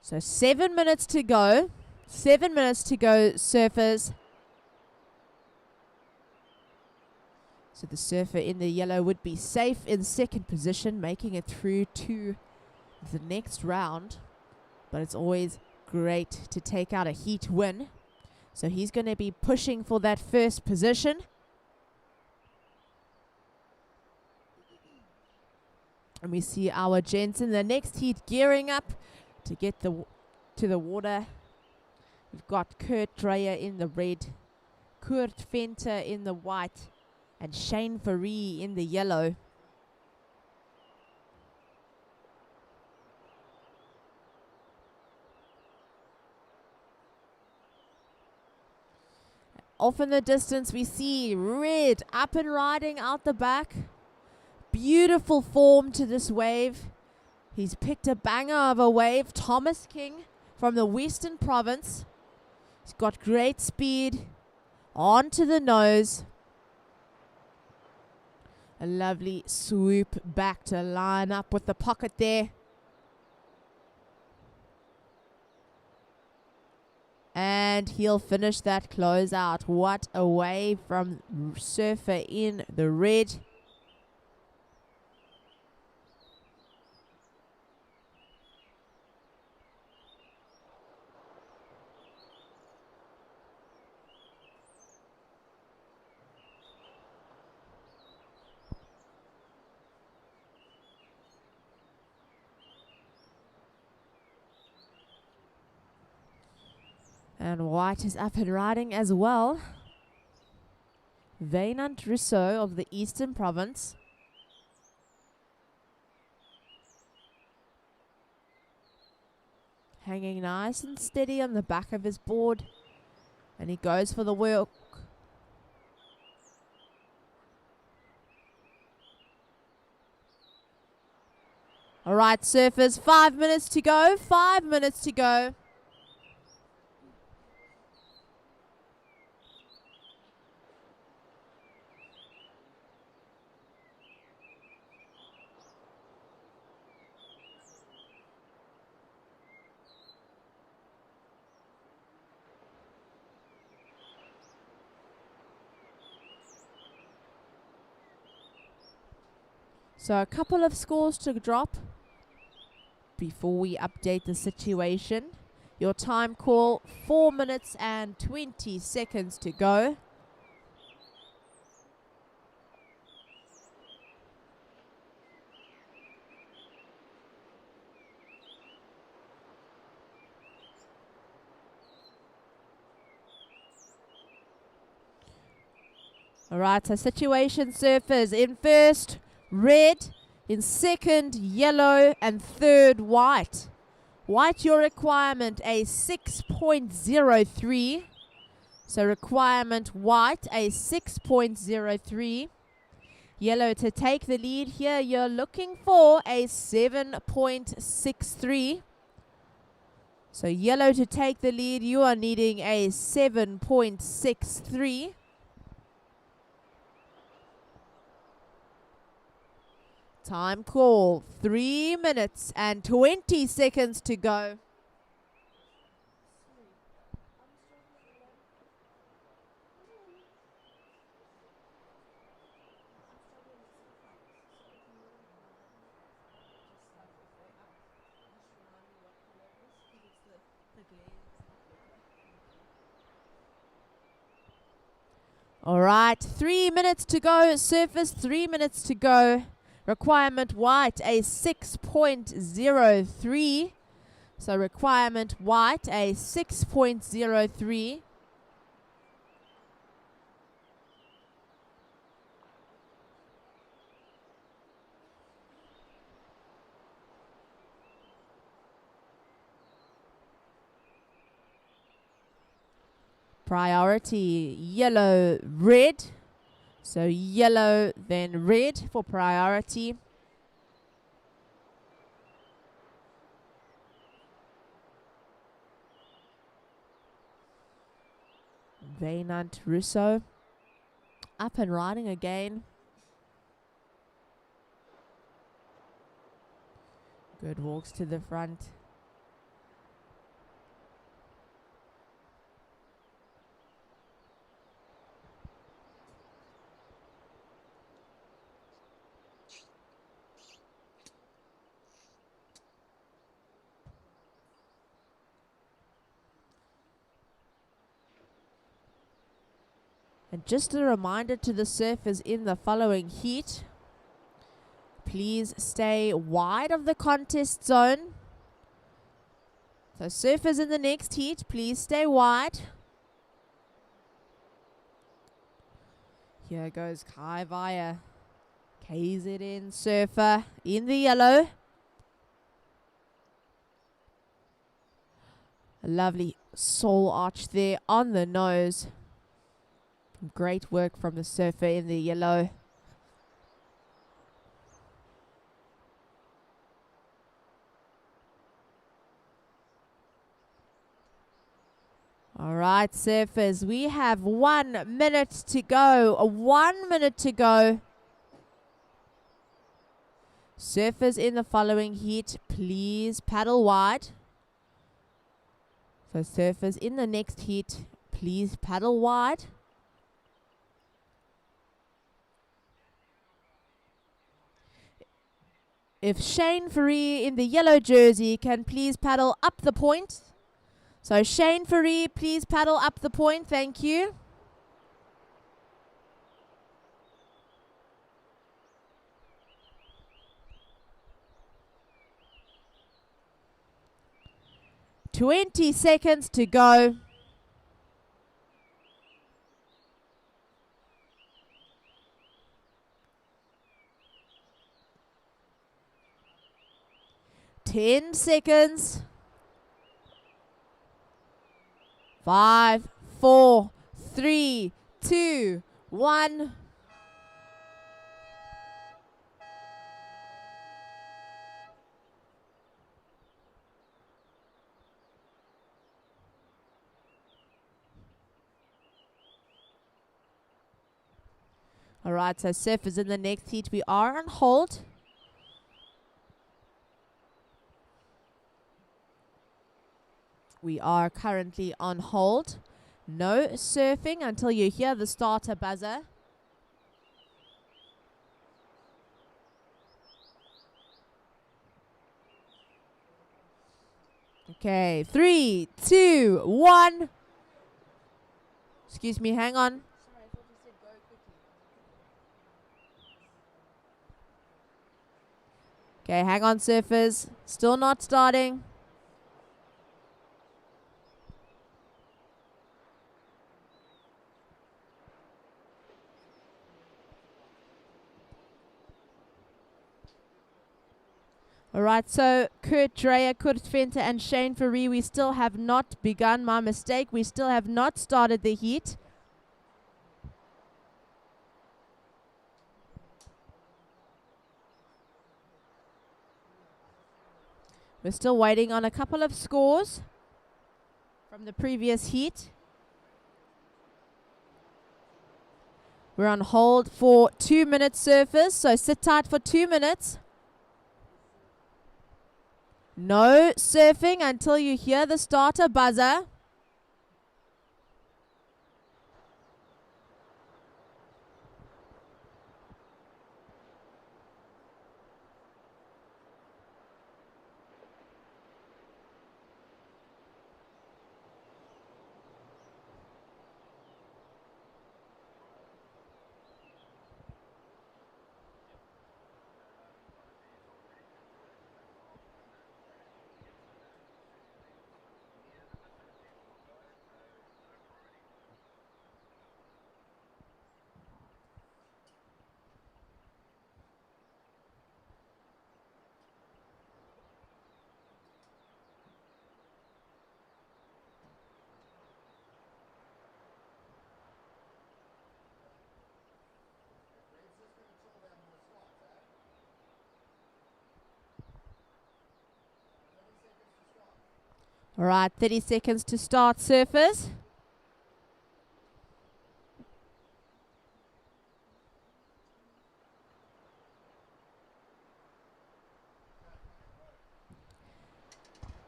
[SPEAKER 4] So 7 minutes to go. 7 minutes to go, surfers. So the surfer in the yellow would be safe in second position, making it through to the next round. But it's always great to take out a heat win. So he's going to be pushing for that first position. And we see our gents in the next heat gearing up to get to the water. We've got Kurt Dreyer in the red, Kurt Venter in the white, and Shane Faree in the yellow. Off in the distance we see Red up and riding out the back. Beautiful form to this wave. He's picked a banger of a wave. Thomas King from the Western Province. He's got great speed. Onto the nose. A lovely swoop back to line up with the pocket there. And he'll finish that closeout. What a wave from surfer in the red. And white is up and riding as well. Vainant Rousseau of the Eastern Province. Hanging nice and steady on the back of his board. And he goes for the work. All right, surfers, 5 minutes to go. 5 minutes to go. So a couple of scores to drop before we update the situation. Your time call, 4 minutes and 20 seconds to go. All right, so situation surfers in first, red. In second, yellow. And third, white. White, your requirement, a 6.03. So requirement white, a 6.03. Yellow to take the lead here, you're looking for a 7.63. So yellow to take the lead, you are needing a 7.63. Time call, 3 minutes and 20 seconds to go. All right, 3 minutes to go. Surfers, 3 minutes to go. Requirement white, a 6.03. So requirement white, a 6.03. Priority yellow, red. So yellow, then red for priority. Vainant Rousseau up and riding again. Good walks to the front. And just a reminder to the surfers in the following heat, please stay wide of the contest zone. So surfers in the next heat, please stay wide. Here goes Kai Vaya, KZN surfer in the yellow. A lovely soul arch there on the nose. Great work from the surfer in the yellow. All right, surfers, we have 1 minute to go. 1 minute to go. Surfers in the following heat, please paddle wide. So surfers in the next heat, please paddle wide. If Shane Faree in the yellow jersey can please paddle up the point. So Shane Faree, please paddle up the point. Thank you. "20 seconds to go. 10 seconds. 5, 4, 3, 2, 1. All right, so Surf is in the next heat. We are on hold. We are currently on hold. No surfing until you hear the starter buzzer. Okay, 3, 2, 1. Excuse me, hang on. Okay, hang on, surfers. Still not starting. All right, so Kurt Dreyer, Kurt Venter, and Shane Faree, we still have not begun. My mistake. We still have not started the heat. We're still waiting on a couple of scores from the previous heat. We're on hold for 2 minutes, surfers, so sit tight for 2 minutes. No surfing until you hear the starter buzzer. All right, 30 seconds to start, surfers.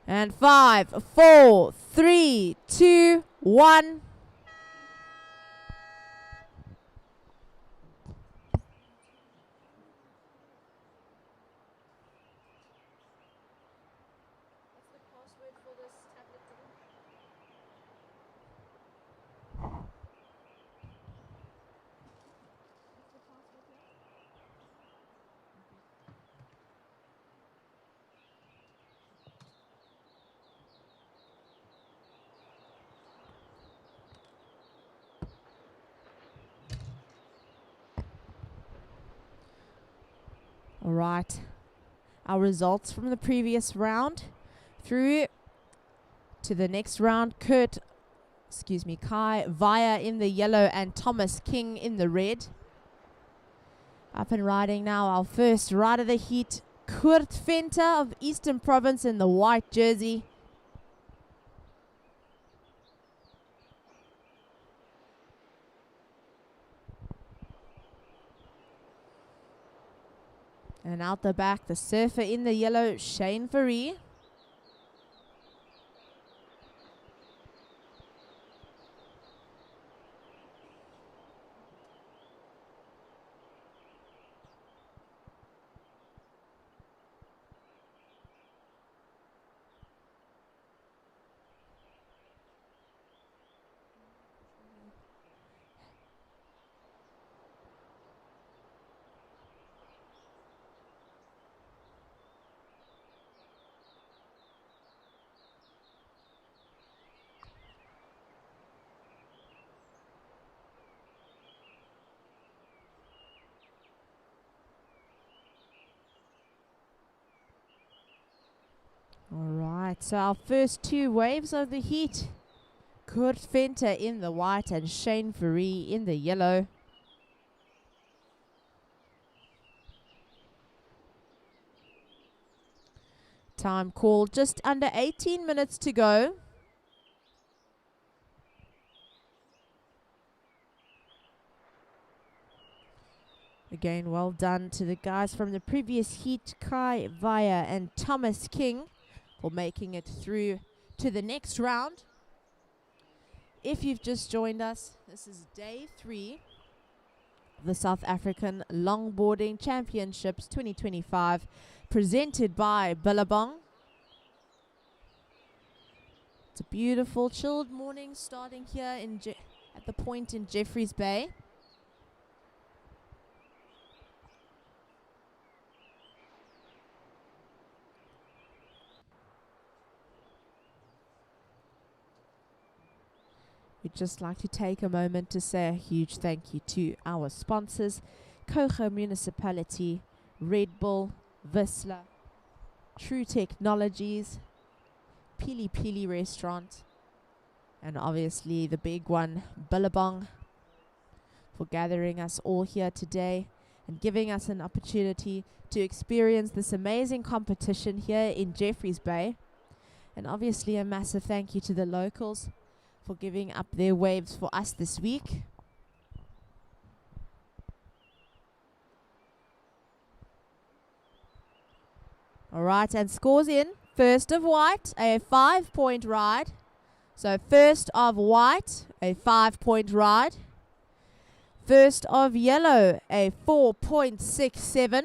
[SPEAKER 4] And 5, 4, 3, 2, 1. All right, our results from the previous round through to the next round. Kai Via in the yellow and Thomas King in the red. Up and riding now, our first ride of the heat, Kurt Venter of Eastern Province in the white jersey. And out the back, the surfer in the yellow, Shane Faree. Alright, so our first two waves of the heat. Kurt Venter in the white and Shane Fourie in the yellow. Time called just under 18 minutes to go. Again, well done to the guys from the previous heat, Kai Vaya and Thomas King, for making it through to the next round. If you've just joined us, this is day 3 of the South African Longboarding Championships 2025, presented by Billabong. It's a beautiful, chilled morning starting here at the point in Jeffreys Bay. We'd just like to take a moment to say a huge thank you to our sponsors, Kouga Municipality, Red Bull, VISSLA, True Technologies, PILI-PILI Restaurant, and obviously the big one, Billabong, for gathering us all here today and giving us an opportunity to experience this amazing competition here in Jeffreys Bay. And obviously a massive thank you to the locals for giving up their waves for us this week. Alright, and scores in. First of white, a 5-point ride. So first of white, a 5-point ride. First of yellow, a 4.67.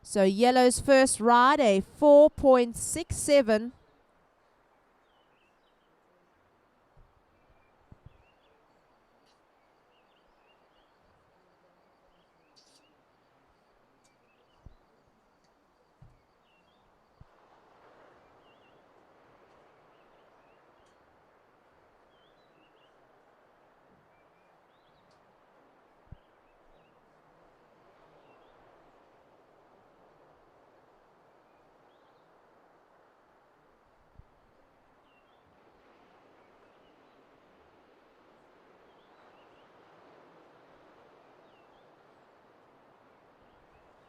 [SPEAKER 4] So yellow's first ride, a 4.67.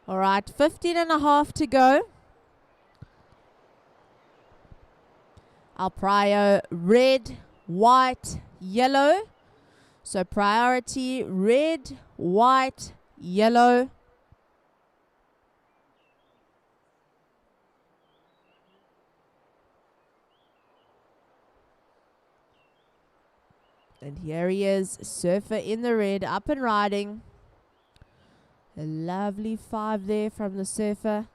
[SPEAKER 4] All right, 15.5 to go. Our prio, red, white, yellow. So priority, red, white, yellow. And here he is, surfer in the red, up and riding. A lovely 5 there from the surfer,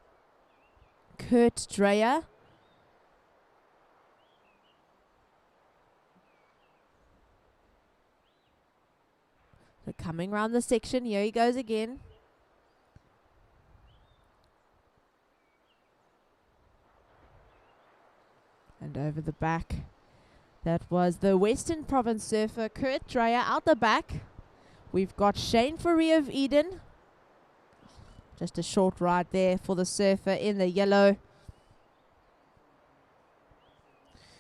[SPEAKER 4] Kurt Dreyer. So coming round the section, here he goes again. And over the back, that was the Western Province surfer, Kurt Dreyer, out the back. We've got Shane Fourie of Eden. Just a short ride there for the surfer in the yellow.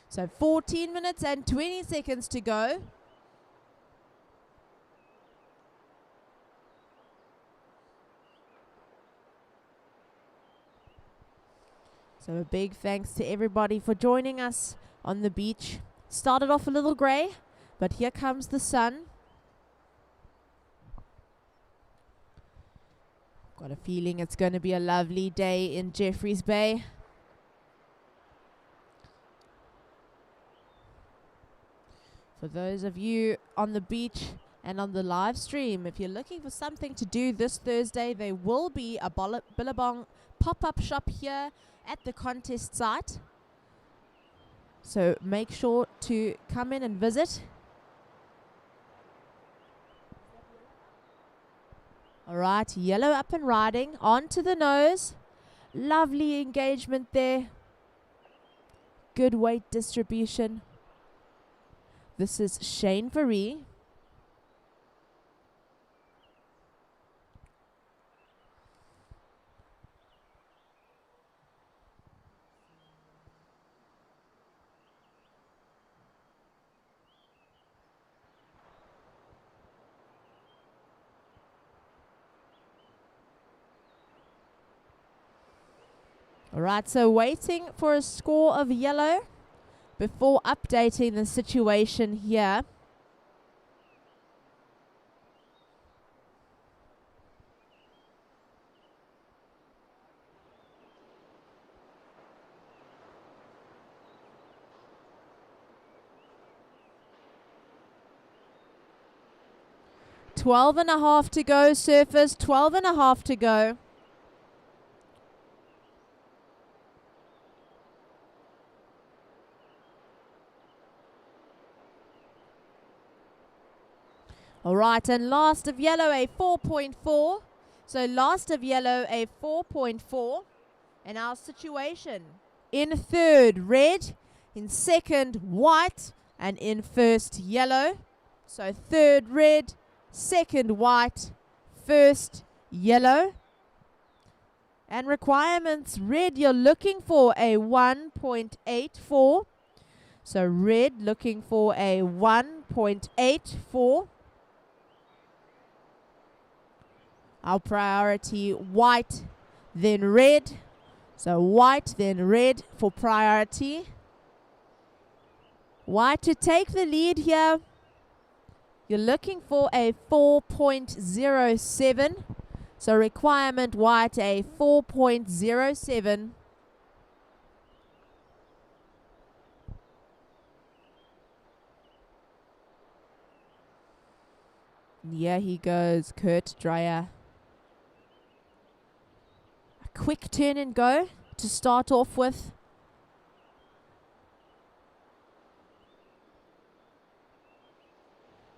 [SPEAKER 4] So 14 minutes and 20 seconds to go. So a big thanks to everybody for joining us on the beach. Started off a little grey, but here comes the sun. Got a feeling it's going to be a lovely day in Jeffreys Bay. For those of you on the beach and on the live stream, if you're looking for something to do this Thursday, there will be a Billabong pop-up shop here at the contest site. So make sure to come in and visit. Alright, yellow up and riding, onto the nose. Lovely engagement there. Good weight distribution. This is Shane Fourie. Alright, so waiting for a score of yellow before updating the situation here. Twelve and a half to go, surfers. 12 and a half to go. Alright, and last of yellow, a 4.4. So last of yellow, a 4.4. And our situation: in third, red. In second, white. And in first, yellow. So third, red. Second, white. First, yellow. And requirements: red, you're looking for a 1.84. So red looking for a 1.84. Our priority, white, then red. So white, then red for priority. White to take the lead here. You're looking for a 4.07. So requirement white, a 4.07. Here he goes, Kurt Dreyer. A quick turn and go to start off with.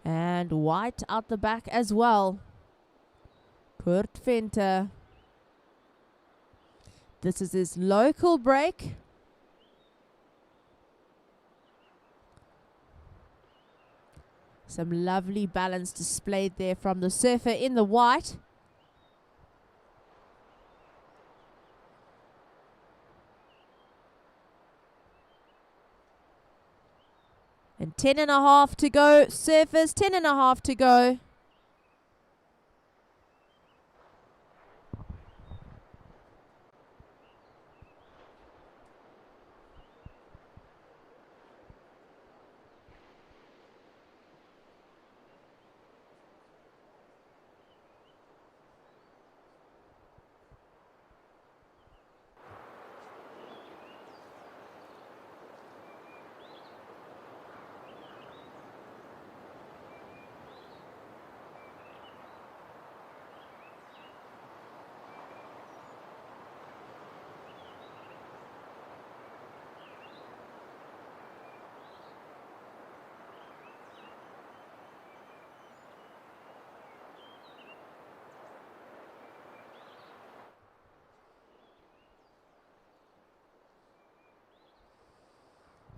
[SPEAKER 4] And white out the back as well. Kurt Venter. This is his local break. Some lovely balance displayed there from the surfer in the white. And 10 and a half to go, surfers, 10 and a half to go.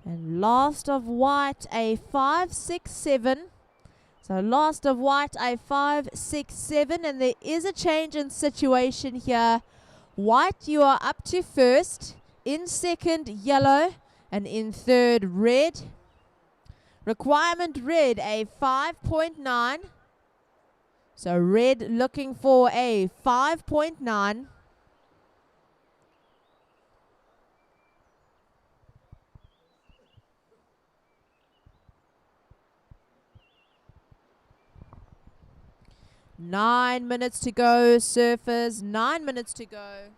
[SPEAKER 4] And last of white, a 5.67. So last of white, a 5.67. And there is a change in situation here. White, you are up to first. In second, yellow. And in third, red. Requirement red, a 5.9. So red looking for a 5.9. Nine minutes to go, surfers. 9 minutes to go.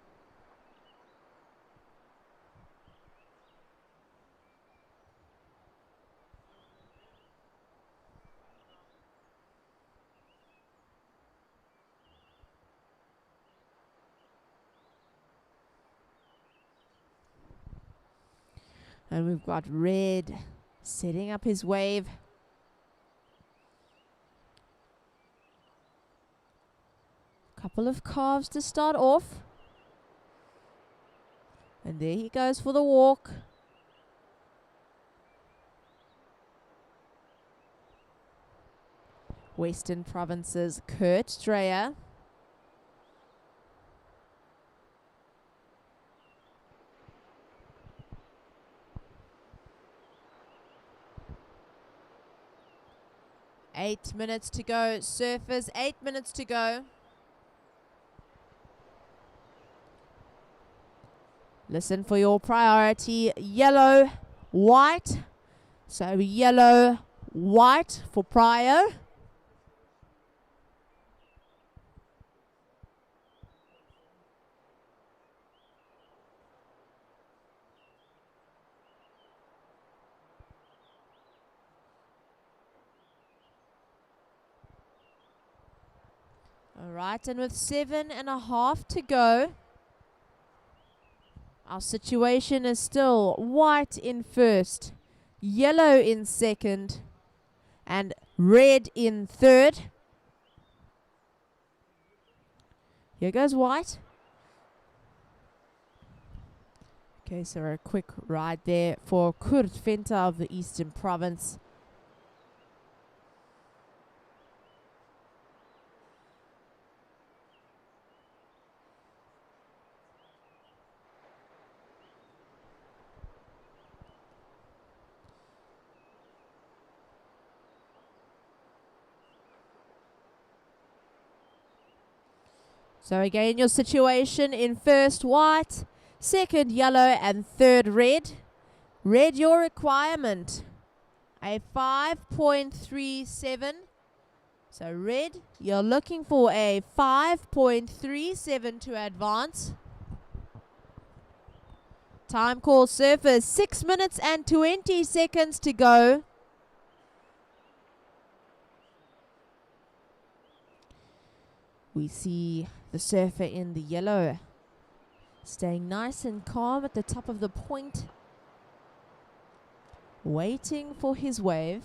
[SPEAKER 4] And we've got red setting up his wave. Couple of calves to start off. And there he goes for the walk. Western Province's Kurt Dreyer. Eight minutes to go, surfers. 8 minutes to go. Listen for your priority. Yellow, white. So yellow, white for prio. All right, and with 7.5 to go, our situation is still white in first, yellow in second, and red in third. Here goes white. Okay, so a quick ride there for Quarterfinal of the Eastern Province. So again, your situation in first white, second yellow, and third red. Red, your requirement, a 5.37. So red, you're looking for a 5.37 to advance. Time call surface, 6 minutes and 20 seconds to go. We see the surfer in the yellow, staying nice and calm at the top of the point, waiting for his wave.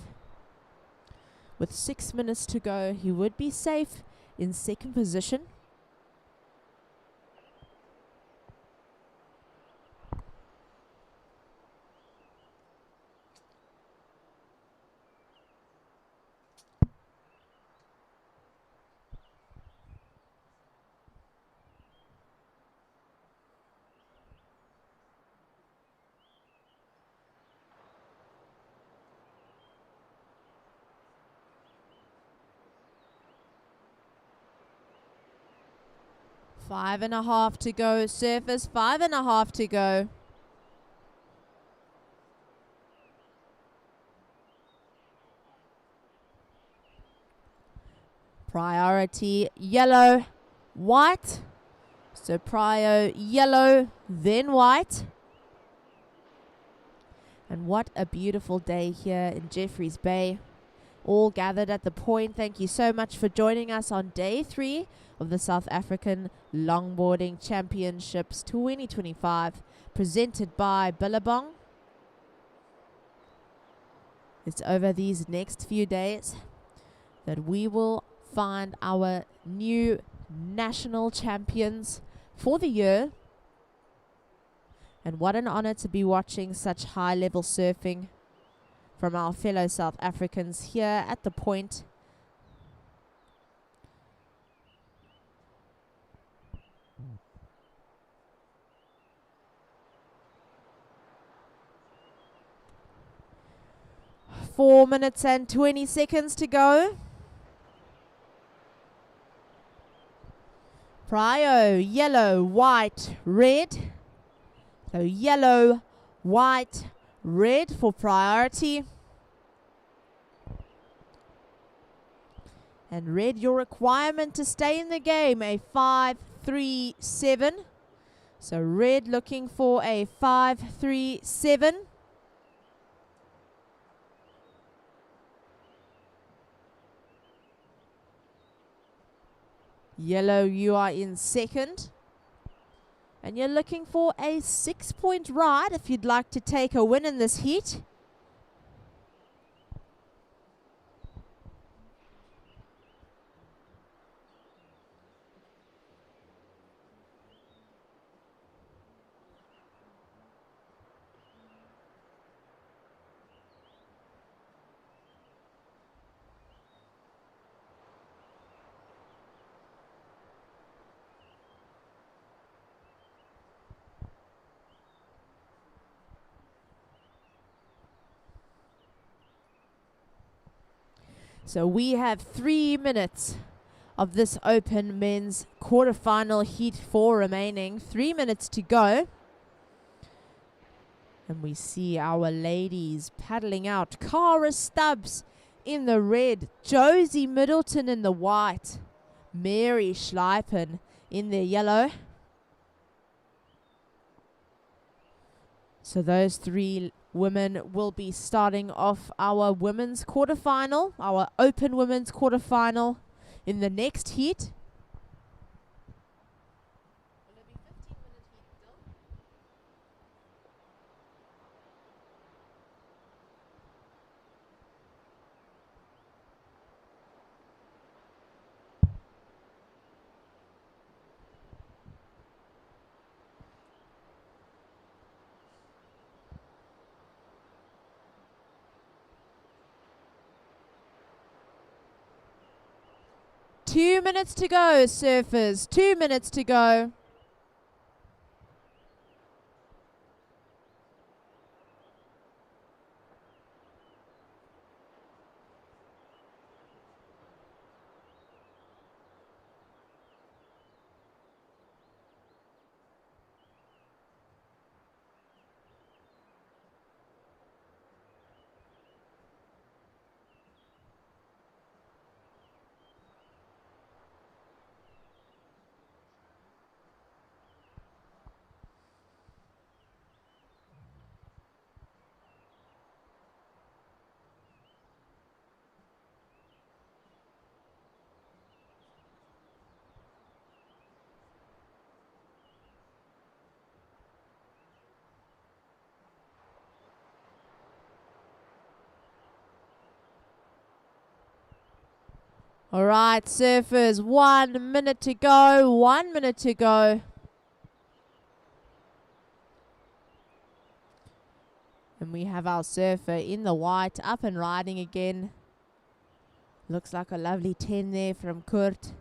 [SPEAKER 4] With 6 minutes to go, he would be safe in second position. Five and a half to go, surface, 5.5 to go. Priority, yellow, white. So prio, yellow, then white. And what a beautiful day here in Jeffreys Bay. All gathered at the point. Thank you so much for joining us on day 3 of the South African Longboarding Championships 2025, presented by Billabong. It's over these next few days that we will find our new national champions for the year. And what an honor to be watching such high-level surfing from our fellow South Africans here at the point. Four minutes and 20 seconds to go. Prio, yellow, white, red. So yellow, white, red for priority. And red, your requirement to stay in the game, a 5.37. So red looking for a 5.37. Yellow, you are in second. And you're looking for a 6-point ride if you'd like to take a win in this heat. So we have 3 minutes of this open men's quarterfinal heat 4 remaining. 3 minutes to go. And we see our ladies paddling out. Cara Stubbs in the red, Josie Middleton in the white, Mary Schleipen in the yellow. So those three women will be starting off our women's quarterfinal, our open women's quarterfinal in the next heat. 2 minutes to go, surfers. 2 minutes to go. All right, surfers, 1 minute to go. 1 minute to go. And we have our surfer in the white, up and riding again. Looks like a lovely 10 there from Kurt.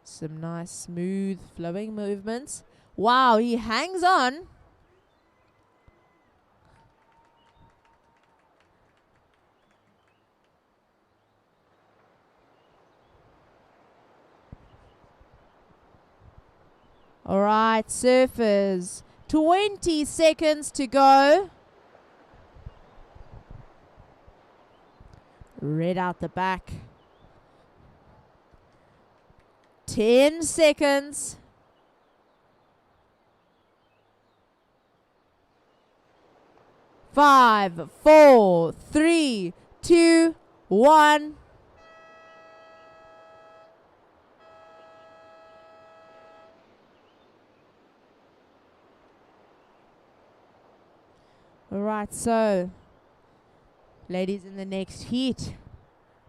[SPEAKER 4] Some nice, smooth, flowing movements. Wow, he hangs on. All right, surfers, 20 seconds to go. Red out the back. 10 seconds. 5, 4, 3, 2, 1. All right, so ladies, in the next heat,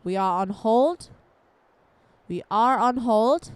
[SPEAKER 4] we are on hold. We are on hold.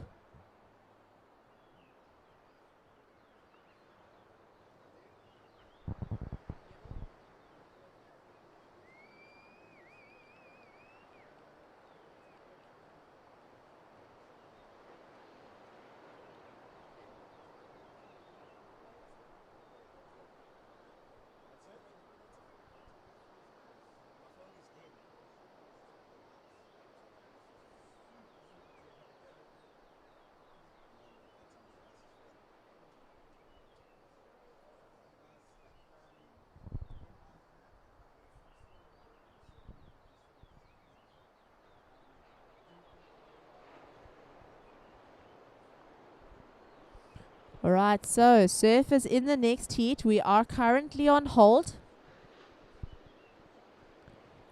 [SPEAKER 4] All right, so surfers in the next heat, we are currently on hold.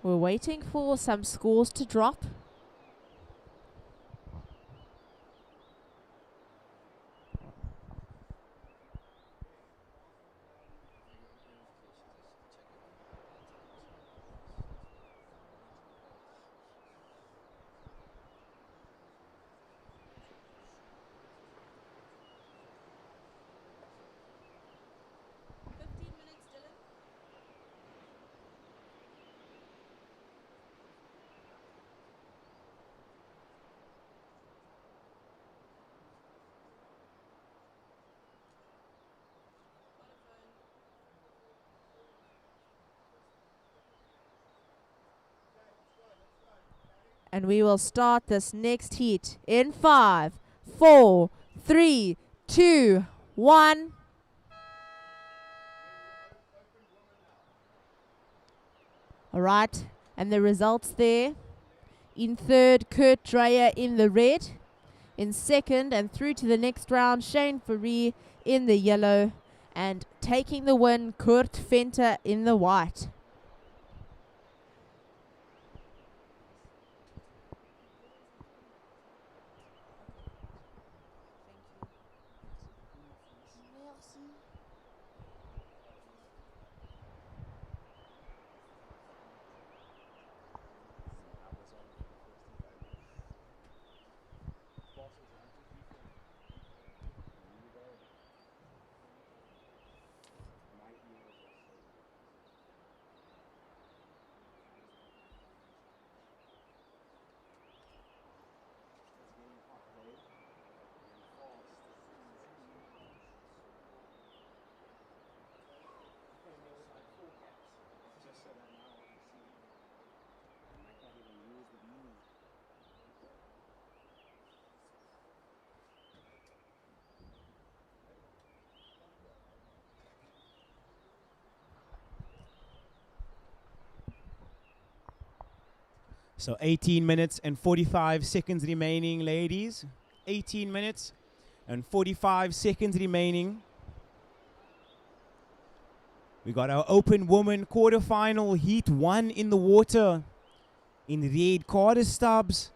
[SPEAKER 4] We're waiting for some scores to drop. And we will start this next heat in 5, 4, 3, 2, 1. All right, and the results there. In third, Kurt Dreyer in the red. In second and through to the next round, Shane Fourie in the yellow. And taking the win, Kurt Venter in the white.
[SPEAKER 1] So 18 minutes and 45 seconds remaining, ladies. 18 minutes and 45 seconds remaining. We got our open woman quarterfinal heat 1 in the water. In red, Carter Stubbs.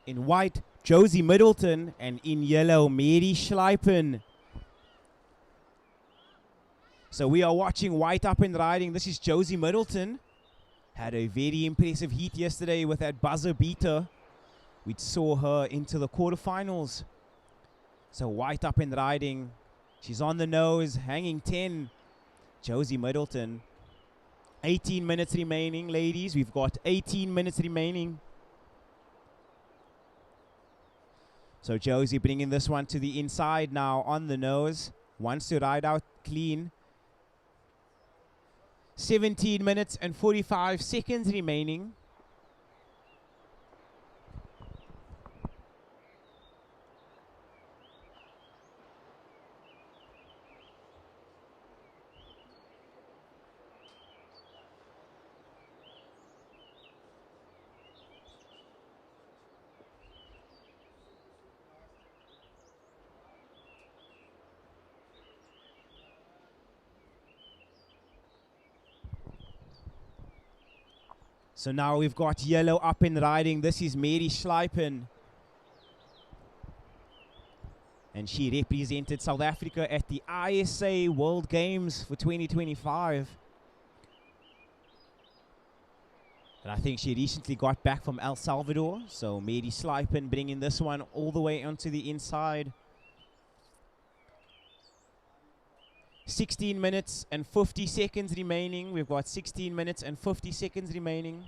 [SPEAKER 1] In white, Josie Middleton. And in yellow, Mary Schleipen. So we are watching white up and riding. This is Josie Middleton. Had a very impressive heat yesterday with that buzzer beater. We saw her into the quarterfinals. So white up and riding. She's on the nose, hanging 10. Josie Middleton. 18 minutes remaining, ladies. We've got 18 minutes remaining. So Josie bringing this one to the inside now on the nose. Wants to ride out clean. 17 minutes and 45 seconds remaining. So now we've got yellow up and riding. This is Mary Schleipen. And she represented South Africa at the ISA World Games for 2025. And I think she recently got back from El Salvador. So Mary Schleipen bringing this one all the way onto the inside. 16 minutes and 50 seconds remaining. We've got 16 minutes and 50 seconds remaining.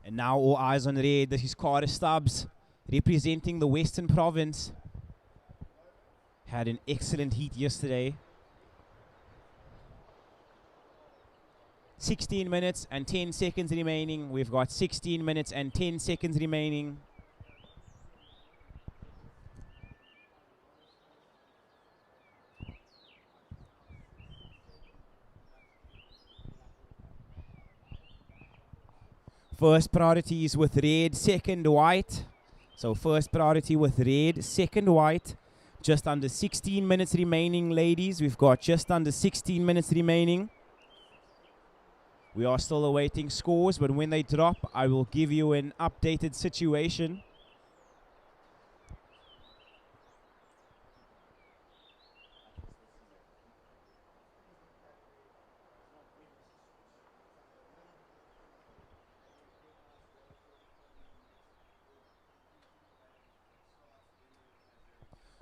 [SPEAKER 1] And now all eyes on red. This is Carter Stubbs representing the Western Province. Had an excellent heat yesterday. 16 minutes and 10 seconds remaining. We've got 16 minutes and 10 seconds remaining. First priority is with red, second white. So first priority with red, second white. Just under 16 minutes remaining, ladies. We've got just under 16 minutes remaining. We are still awaiting scores, but when they drop, I will give you an updated situation.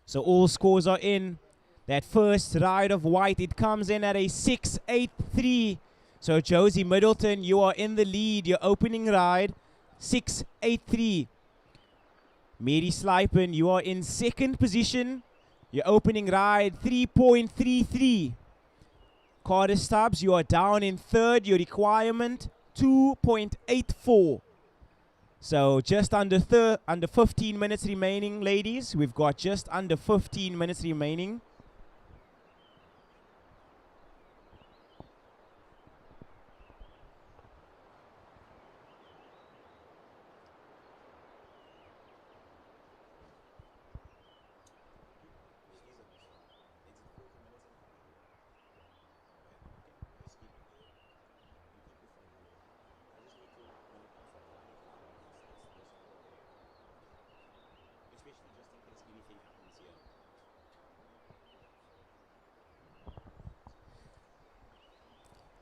[SPEAKER 1] So all scores are in. That first ride of white, it comes in at a 6.83. So Josie Middleton, you are in the lead. Your opening ride, 6.83. Mary Slipen, you are in second position. Your opening ride, 3.33. Carter Stubbs, you are down in third. Your requirement, 2.84. So just under 15 minutes remaining, ladies. We've got just under 15 minutes remaining.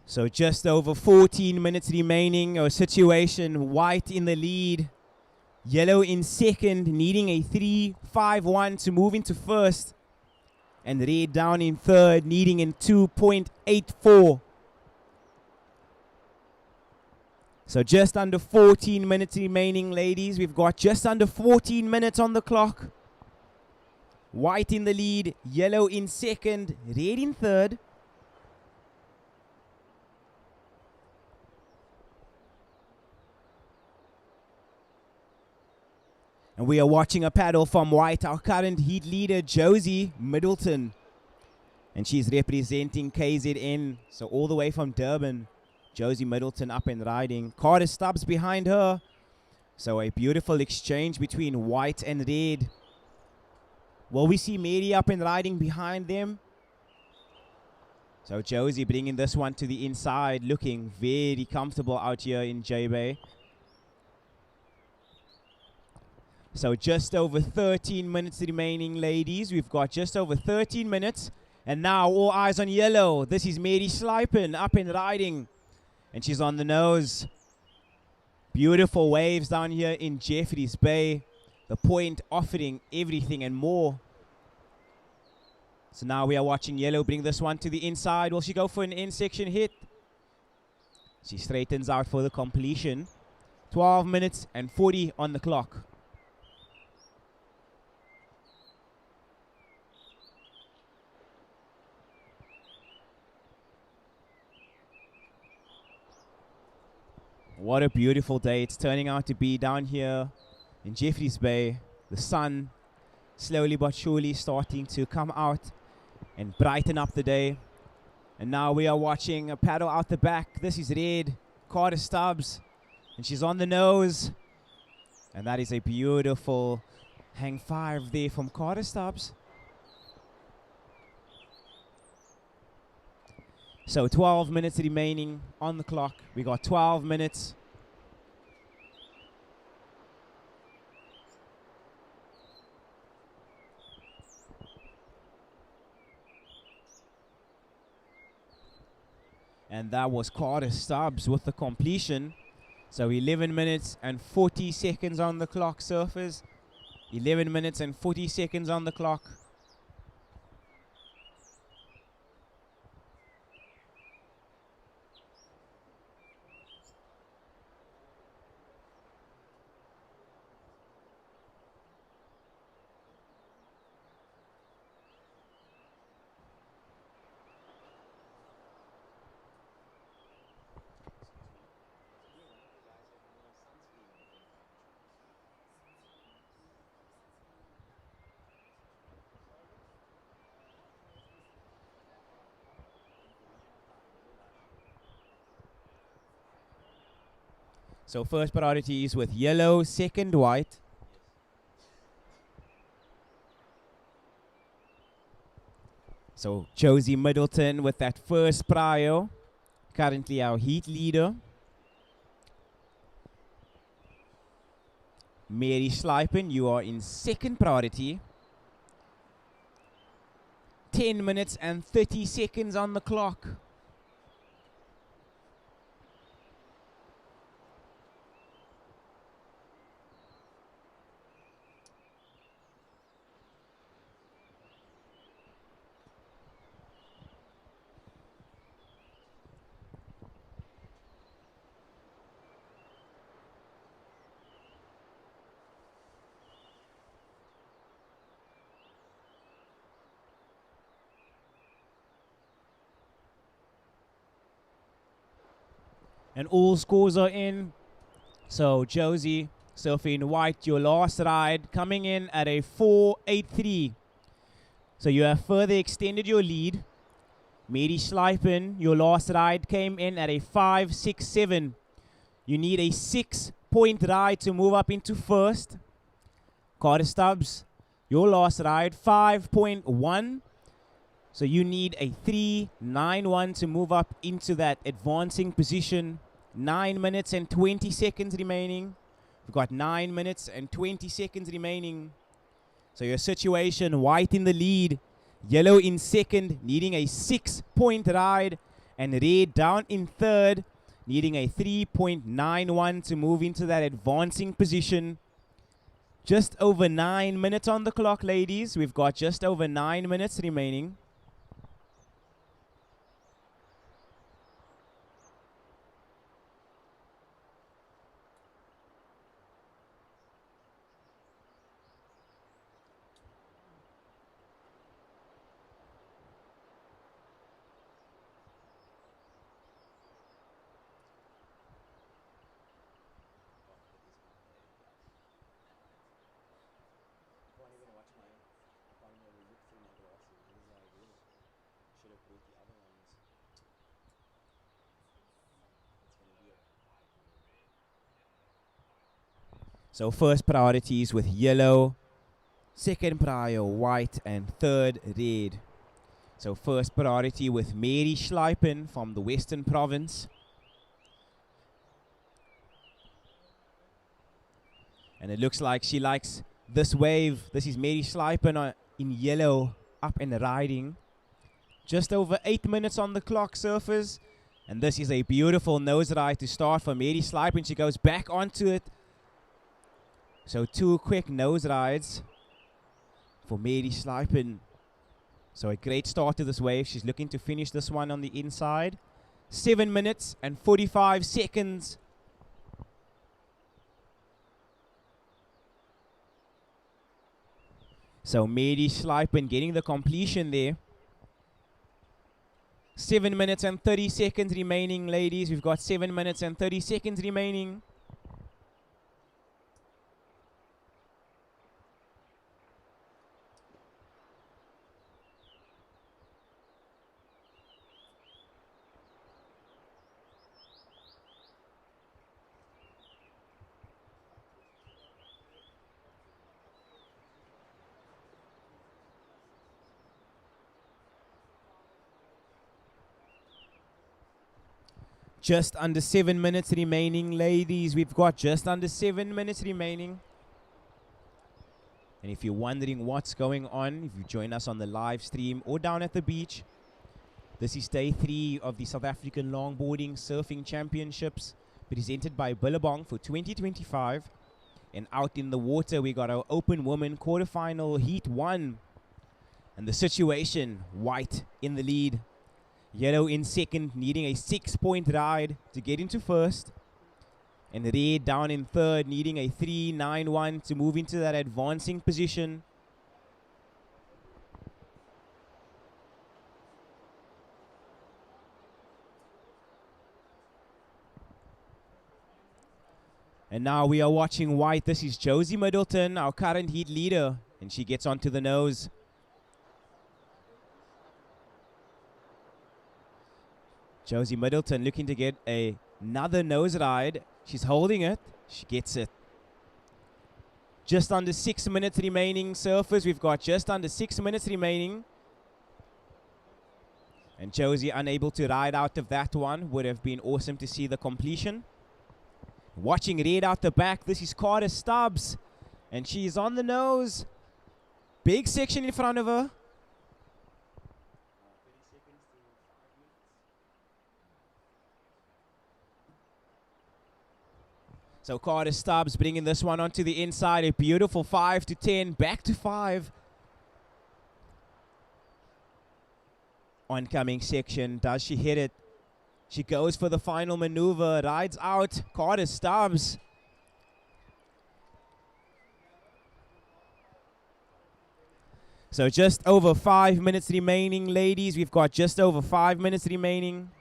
[SPEAKER 1] So just over 14 minutes remaining. Our situation, white in the lead. Yellow in second, needing a 3.51 to move into first. And red down in third, needing in 2.84. So just under 14 minutes remaining, ladies. We've got just under 14 minutes on the clock. White in the lead, yellow in second, red in third. And we are watching a paddle from white, our current heat leader, Josie Middleton. And she's representing KZN, so all the way from Durban. Josie Middleton up and riding. Carter Stubbs behind her. So a beautiful exchange between white and red. Will we see Mary up and riding behind them? So Josie bringing this one to the inside, looking very comfortable out here in J-Bay. So just over 13 minutes remaining, ladies. We've got just over 13 minutes. And now all eyes on yellow. This is Mary Slipen up and riding. And she's on the nose. Beautiful waves down here in Jeffreys Bay. The point offering everything and more. So now we are watching yellow bring this one to the inside. Will she go for an end section hit? She straightens out for the completion. 12 minutes and 40 on the clock. What a beautiful day it's turning out to be down here in Jeffreys Bay. The sun slowly but surely starting to come out and brighten up the day. And now we are watching a paddle out the back. This is red, Carter Stubbs, and she's on the nose. And that is a beautiful hang five there from Carter Stubbs. So 12 minutes remaining on the clock. We got 12 minutes. And that was Carter Stubbs with the completion. So 11 minutes and 40 seconds on the clock, surfers. 11 minutes and 40 seconds on the clock. So first priority is with yellow, second white. So Josie Middleton with that first prio. Currently our heat leader. Mary Slipen, you are in second priority. 10 minutes and 30 seconds on the clock. And all scores are in. So Josie surfing white, your last ride, coming in at a 4.83. So you have further extended your lead. Mary Schleipen, your last ride, came in at a 5.67. You need a 6-point ride to move up into first. Carter Stubbs, your last ride, 5.1. So you need a 3.91 to move up into that advancing position. 9 minutes and 20 seconds remaining. We've got 9 minutes and 20 seconds remaining. So your situation, white in the lead, yellow in second, needing a 6-point ride, and red down in third, needing a 3.91 to move into that advancing position. Just over 9 minutes on the clock, ladies. We've got just over 9 minutes remaining. So first priorities with yellow, second prior white, and third red. So first priority with Mary Schleipen from the Western Province. And it looks like she likes this wave. This is Mary Schleipen in yellow, up and riding. Just over 8 minutes on the clock, surfers. And this is a beautiful nose ride to start for Mary Schleipen. She goes back onto it. So 2 quick nose rides for Mary Schleipen. So a great start to this wave. She's looking to finish this one on the inside. 7 minutes and 45 seconds. So Mary Schleipen getting the completion there. 7 minutes and 30 seconds remaining, ladies. We've got 7 minutes and 30 seconds remaining. Just under 7 minutes remaining, ladies. We've got just under 7 minutes remaining. And if you're wondering what's going on, if you join us on the live stream or down at the beach, this is day 3 of the South African Longboarding Surfing Championships presented by Billabong for 2025. And out in the water, we got our open women quarterfinal heat 1. And the situation, white in the lead. Yellow in second, needing a 6-point ride to get into first. And red down in third, needing a 3.91 to move into that advancing position. And now we are watching white. This is Josie Middleton, our current heat leader. And she gets onto the nose. Josie Middleton looking to get another nose ride. She's holding it. She gets it. Just under 6 minutes remaining, surfers. We've got just under 6 minutes remaining. And Josie unable to ride out of that one. Would have been awesome to see the completion. Watching red out the back. This is Carter Stubbs. And she's on the nose. Big section in front of her. So Carter Stubbs bringing this one onto the inside. A beautiful 5 to 10. Back to 5. Oncoming section. Does she hit it? She goes for the final maneuver. Rides out. Carter Stubbs. So just over 5 minutes remaining, ladies. We've got just over 5 minutes remaining.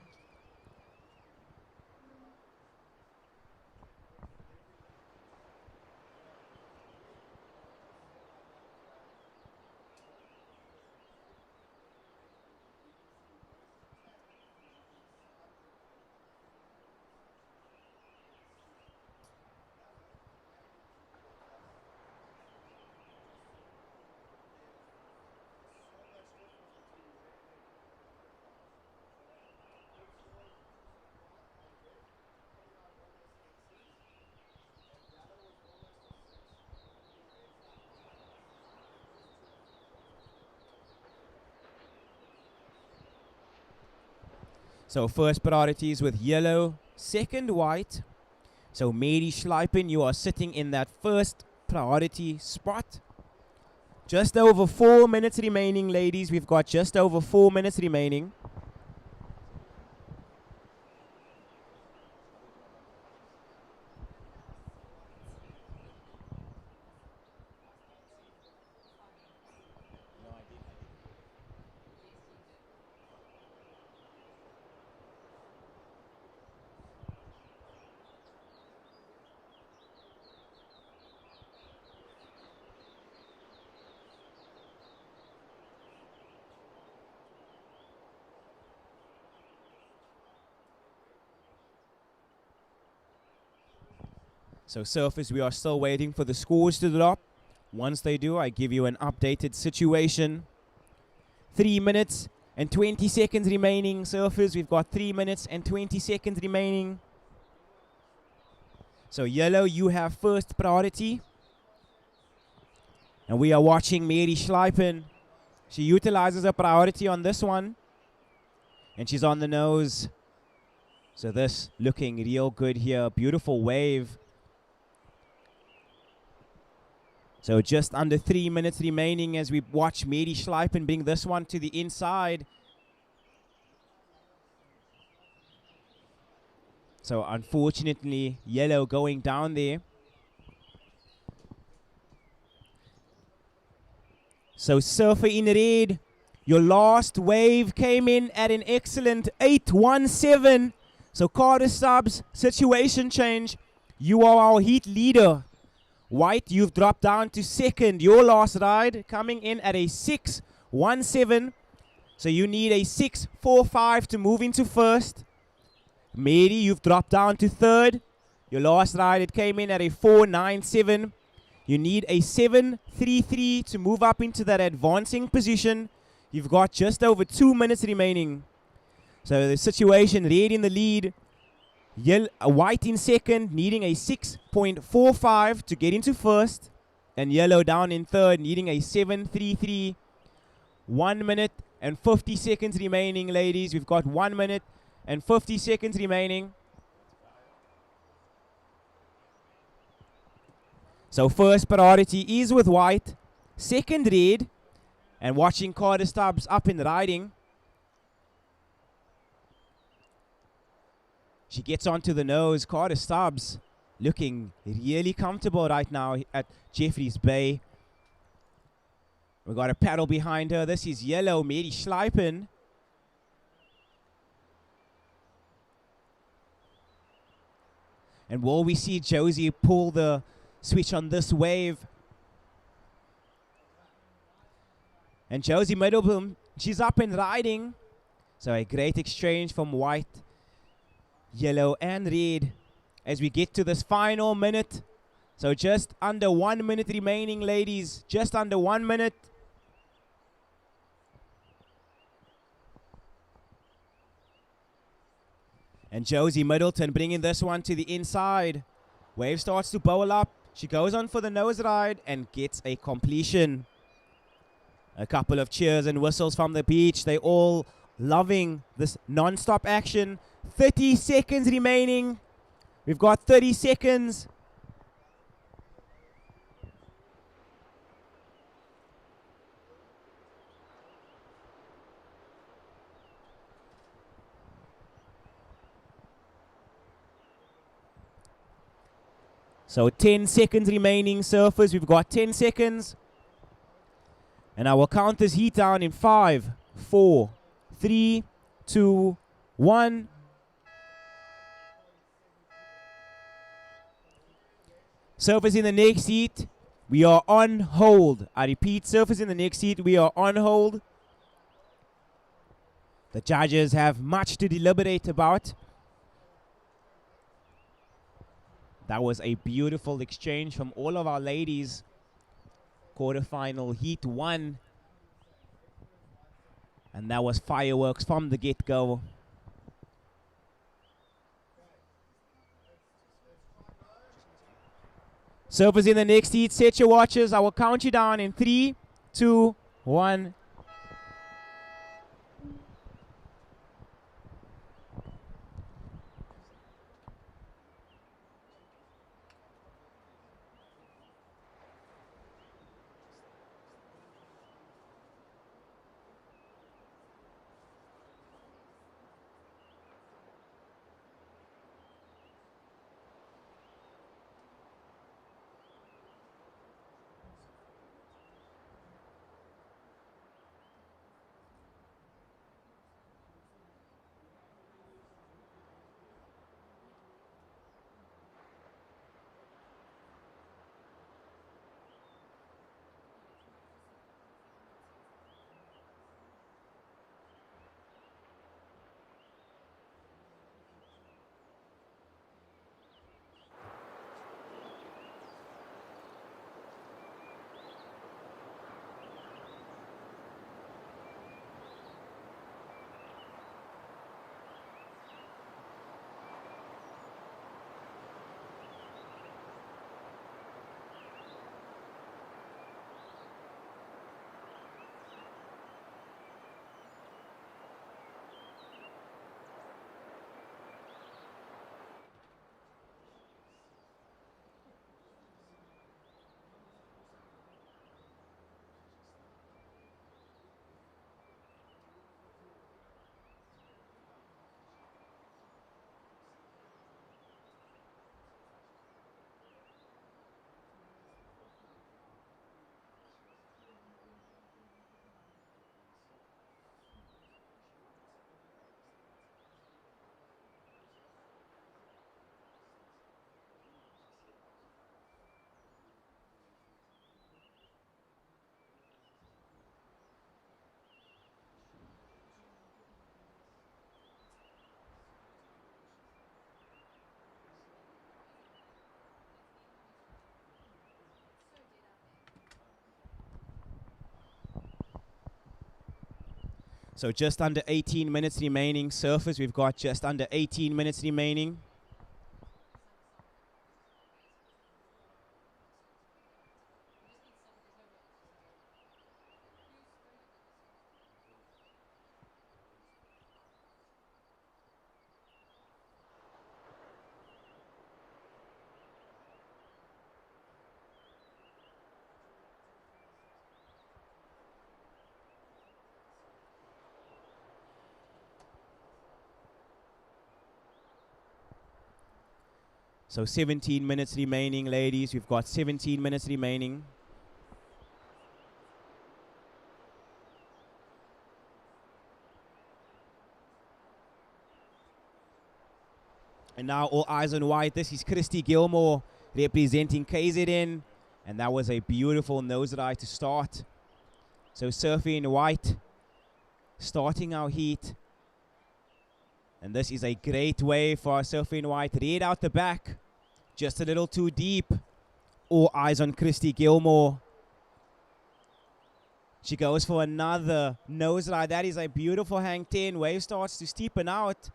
[SPEAKER 1] So first priority is with yellow, second white. So Mary Schleipen, you are sitting in that first priority spot. Just over 4 minutes remaining, ladies. We've got just over 4 minutes remaining. So surfers, we are still waiting for the scores to drop. Once they do, I give you an updated situation. 3 minutes and 20 seconds remaining, surfers. We've got 3 minutes and 20 seconds remaining. So yellow, you have first priority. And we are watching Mary Schleipen. She utilizes a priority on this one. And she's on the nose. So this looking real good here. Beautiful wave. So just under 3 minutes remaining as we watch Mary Schleipen bring this one to the inside. So unfortunately, yellow going down there. So surfer in red, your last wave came in at an excellent 817. So Carter subs, situation change. You are our heat leader. White, you've dropped down to second. Your last ride coming in at a 617. So you need a 645 to move into first. Mary, you've dropped down to third. Your last ride, it came in at a 497. You need a 733 to move up into that advancing position. You've got just over 2 minutes remaining. So the situation, red in the lead. White in second, needing a 6.45 to get into first. And yellow down in third, needing a 733. 1 minute and 50 seconds remaining, ladies. We've got 1 minute and 50 seconds remaining. So first priority is with white. Second red. And watching Carter Stubbs up in riding. She gets onto the nose. Carter Stubbs looking really comfortable right now at Jeffreys Bay. We've got a paddle behind her. This is yellow, Mary Schleipen. And will we see Josie pull the switch on this wave? And Josie Middlebloom, she's up and riding. So a great exchange from white, yellow and red as we get to this final minute. So just under 1 minute remaining, ladies. Just under 1 minute. And Josie Middleton bringing this one to the inside. Wave starts to bowl up. She goes on for the nose ride and gets a completion. A couple of cheers and whistles from the beach. They all loving this non-stop action. 30 seconds remaining. We've got 30 seconds. So 10 seconds remaining, surfers. We've got 10 seconds. And I will count this heat down in 5, 4, 3, 2, 1. Surfers in the next heat, we are on hold. I repeat, surfers in the next heat, we are on hold. The judges have much to deliberate about. That was a beautiful exchange from all of our ladies. Quarterfinal heat 1. And that was fireworks from the get-go. Surfers in the next heat, set your watches. I will count you down in 3, 2, 1. So just under 18 minutes remaining. Surfers, we've got just under 18 minutes remaining. So 17 minutes remaining, ladies. We've got 17 minutes remaining. And now all eyes on white. This is Christy Gilmore representing KZN. And that was a beautiful nose ride to start. So surfing in white, starting our heat. And this is a great wave for our surfing in white. Red out the back. Just a little too deep. All eyes on Christy Gilmore. She goes for another nose ride. That is a beautiful hang 10. Wave starts to steepen out.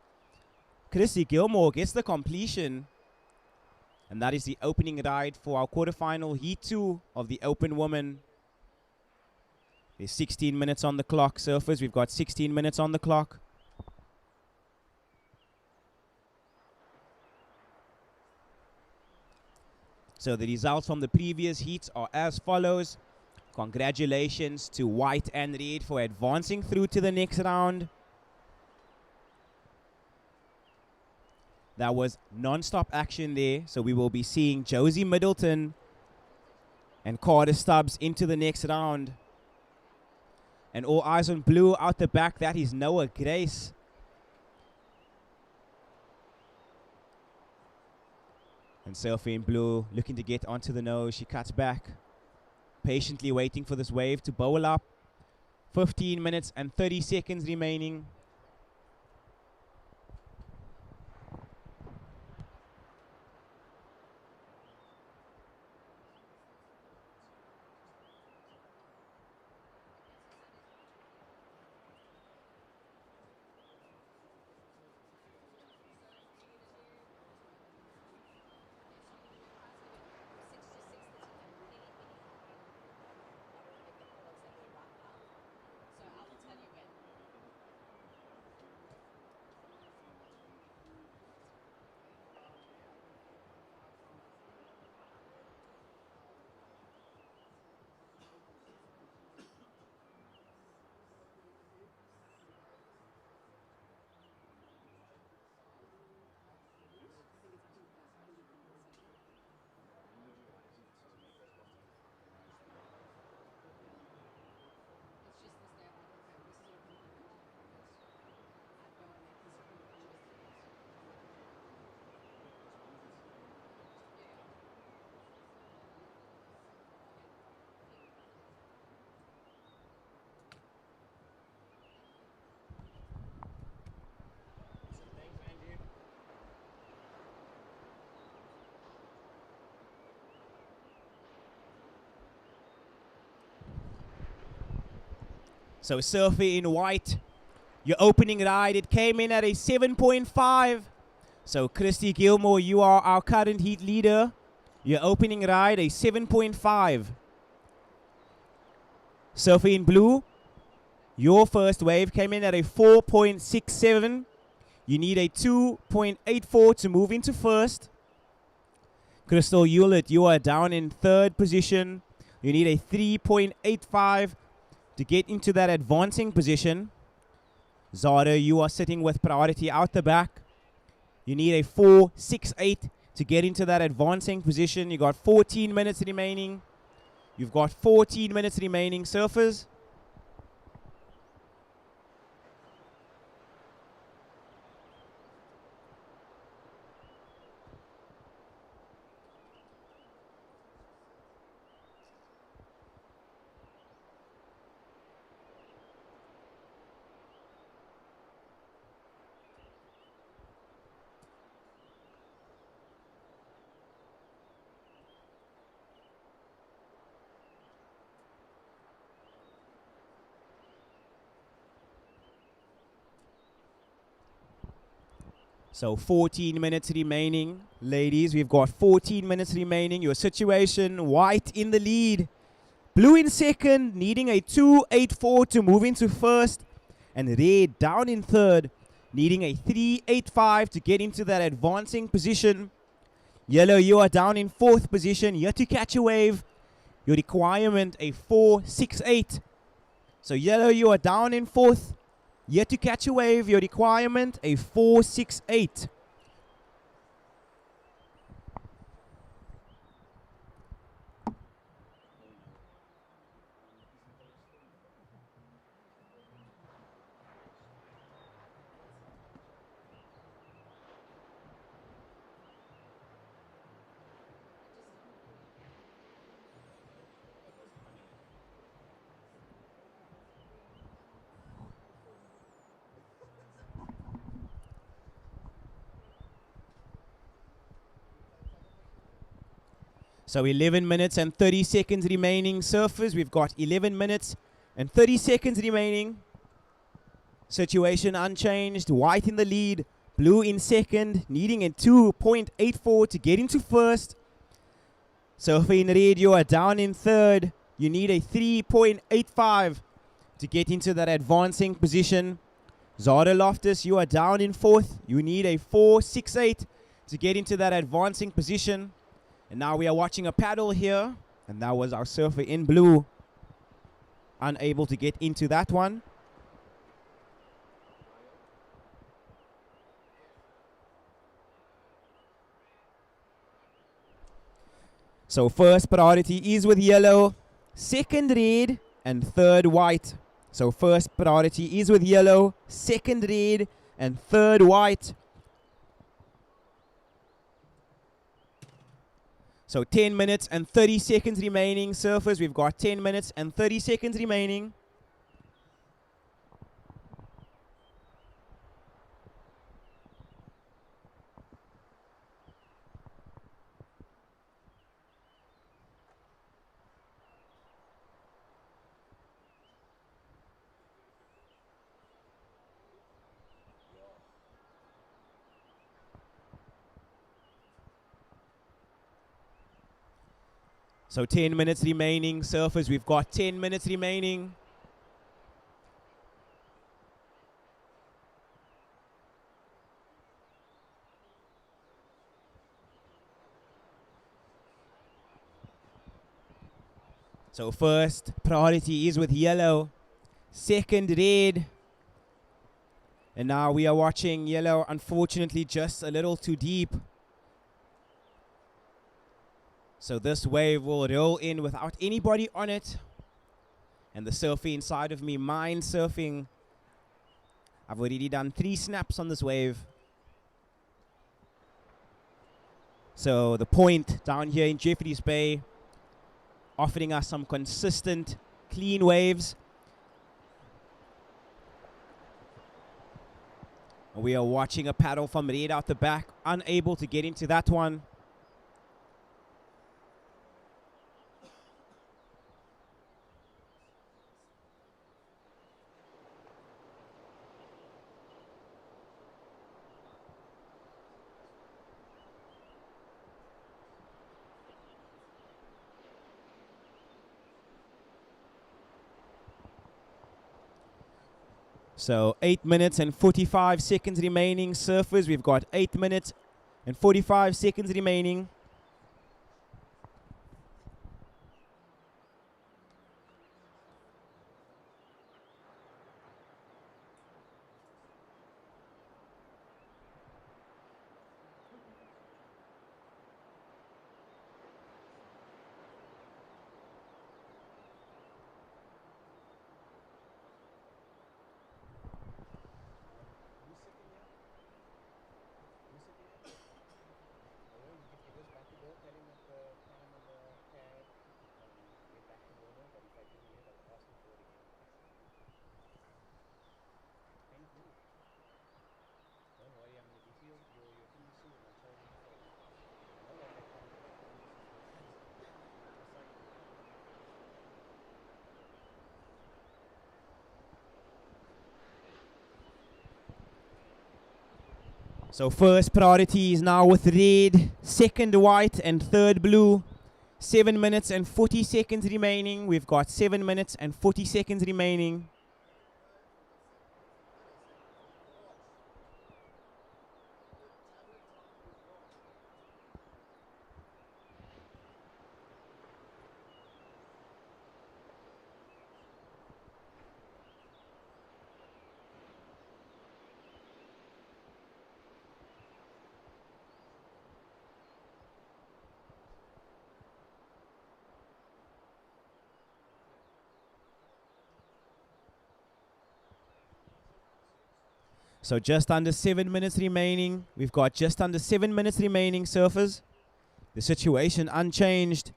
[SPEAKER 1] Christy Gilmore gets the completion. And that is the opening ride for our quarterfinal heat 2 of the open woman. There's 16 minutes on the clock. Surfers, we've got 16 minutes on the clock. So the results from the previous heats are as follows. Congratulations to white and red for advancing through to the next round. That was non-stop action there. So we will be seeing Josie Middleton and Carter Stubbs into the next round. And all eyes on blue out the back. That is Noah Grace. And Sophie in blue looking to get onto the nose. She cuts back. Patiently waiting for this wave to bowl up. 15 minutes and 30 seconds remaining. So Surfy in white, your opening ride, it came in at a 7.5. So Christy Gilmore, you are our current heat leader. Your opening ride, a 7.5. Surfy in blue, your first wave came in at a 4.67. You need a 2.84 to move into first. Crystal Hewlett, you are down in third position. You need a 3.85 to get into that advancing position. Zara, you are sitting with priority out the back. You need a 4.68 to get into that advancing position. You got 14 minutes remaining. You've got 14 minutes remaining, surfers. So 14 minutes remaining. Ladies, we've got 14 minutes remaining. Your situation, white in the lead. Blue in second, needing a 2.84 to move into first. And red down in third, needing a 3.85 to get into that advancing position. Yellow, you are down in fourth position. Here to catch a wave. Your requirement, a 4.68. So yellow, you are down in fourth. Yet to catch a wave, your requirement, a 4.68. So 11 minutes and 30 seconds remaining. Surfers, we've got 11 minutes and 30 seconds remaining. Situation unchanged. White in the lead. Blue in second. Needing a 2.84 to get into first. Surfer in red, you are down in third. You need a 3.85 to get into that advancing position. Zara Loftus, you are down in fourth. You need a 4.68 to get into that advancing position. And now we are watching a paddle here. And that was our surfer in blue. Unable to get into that one. So first priority is with yellow, second red, and third white. So first priority is with yellow, second red, and third white. So 10 minutes and 30 seconds remaining. Surfers, we've got 10 minutes and 30 seconds remaining. So 10 minutes remaining. Surfers, we've got 10 minutes remaining. So first priority is with yellow, second red. And now we are watching yellow, unfortunately just a little too deep. So this wave will roll in without anybody on it. And the surfer inside of me, mind surfing. I've already done 3 snaps on this wave. So the point down here in Jeffreys Bay, offering us some consistent, clean waves. We are watching a paddle from red out the back, unable to get into that one. So 8 minutes and 45 seconds remaining. Surfers, we've got 8 minutes and 45 seconds remaining. So first priority is now with red, second white, and third blue. 7 minutes and 40 seconds remaining. We've got 7 minutes and 40 seconds remaining. So just under 7 minutes remaining. We've got just under 7 minutes remaining, surfers. The situation unchanged.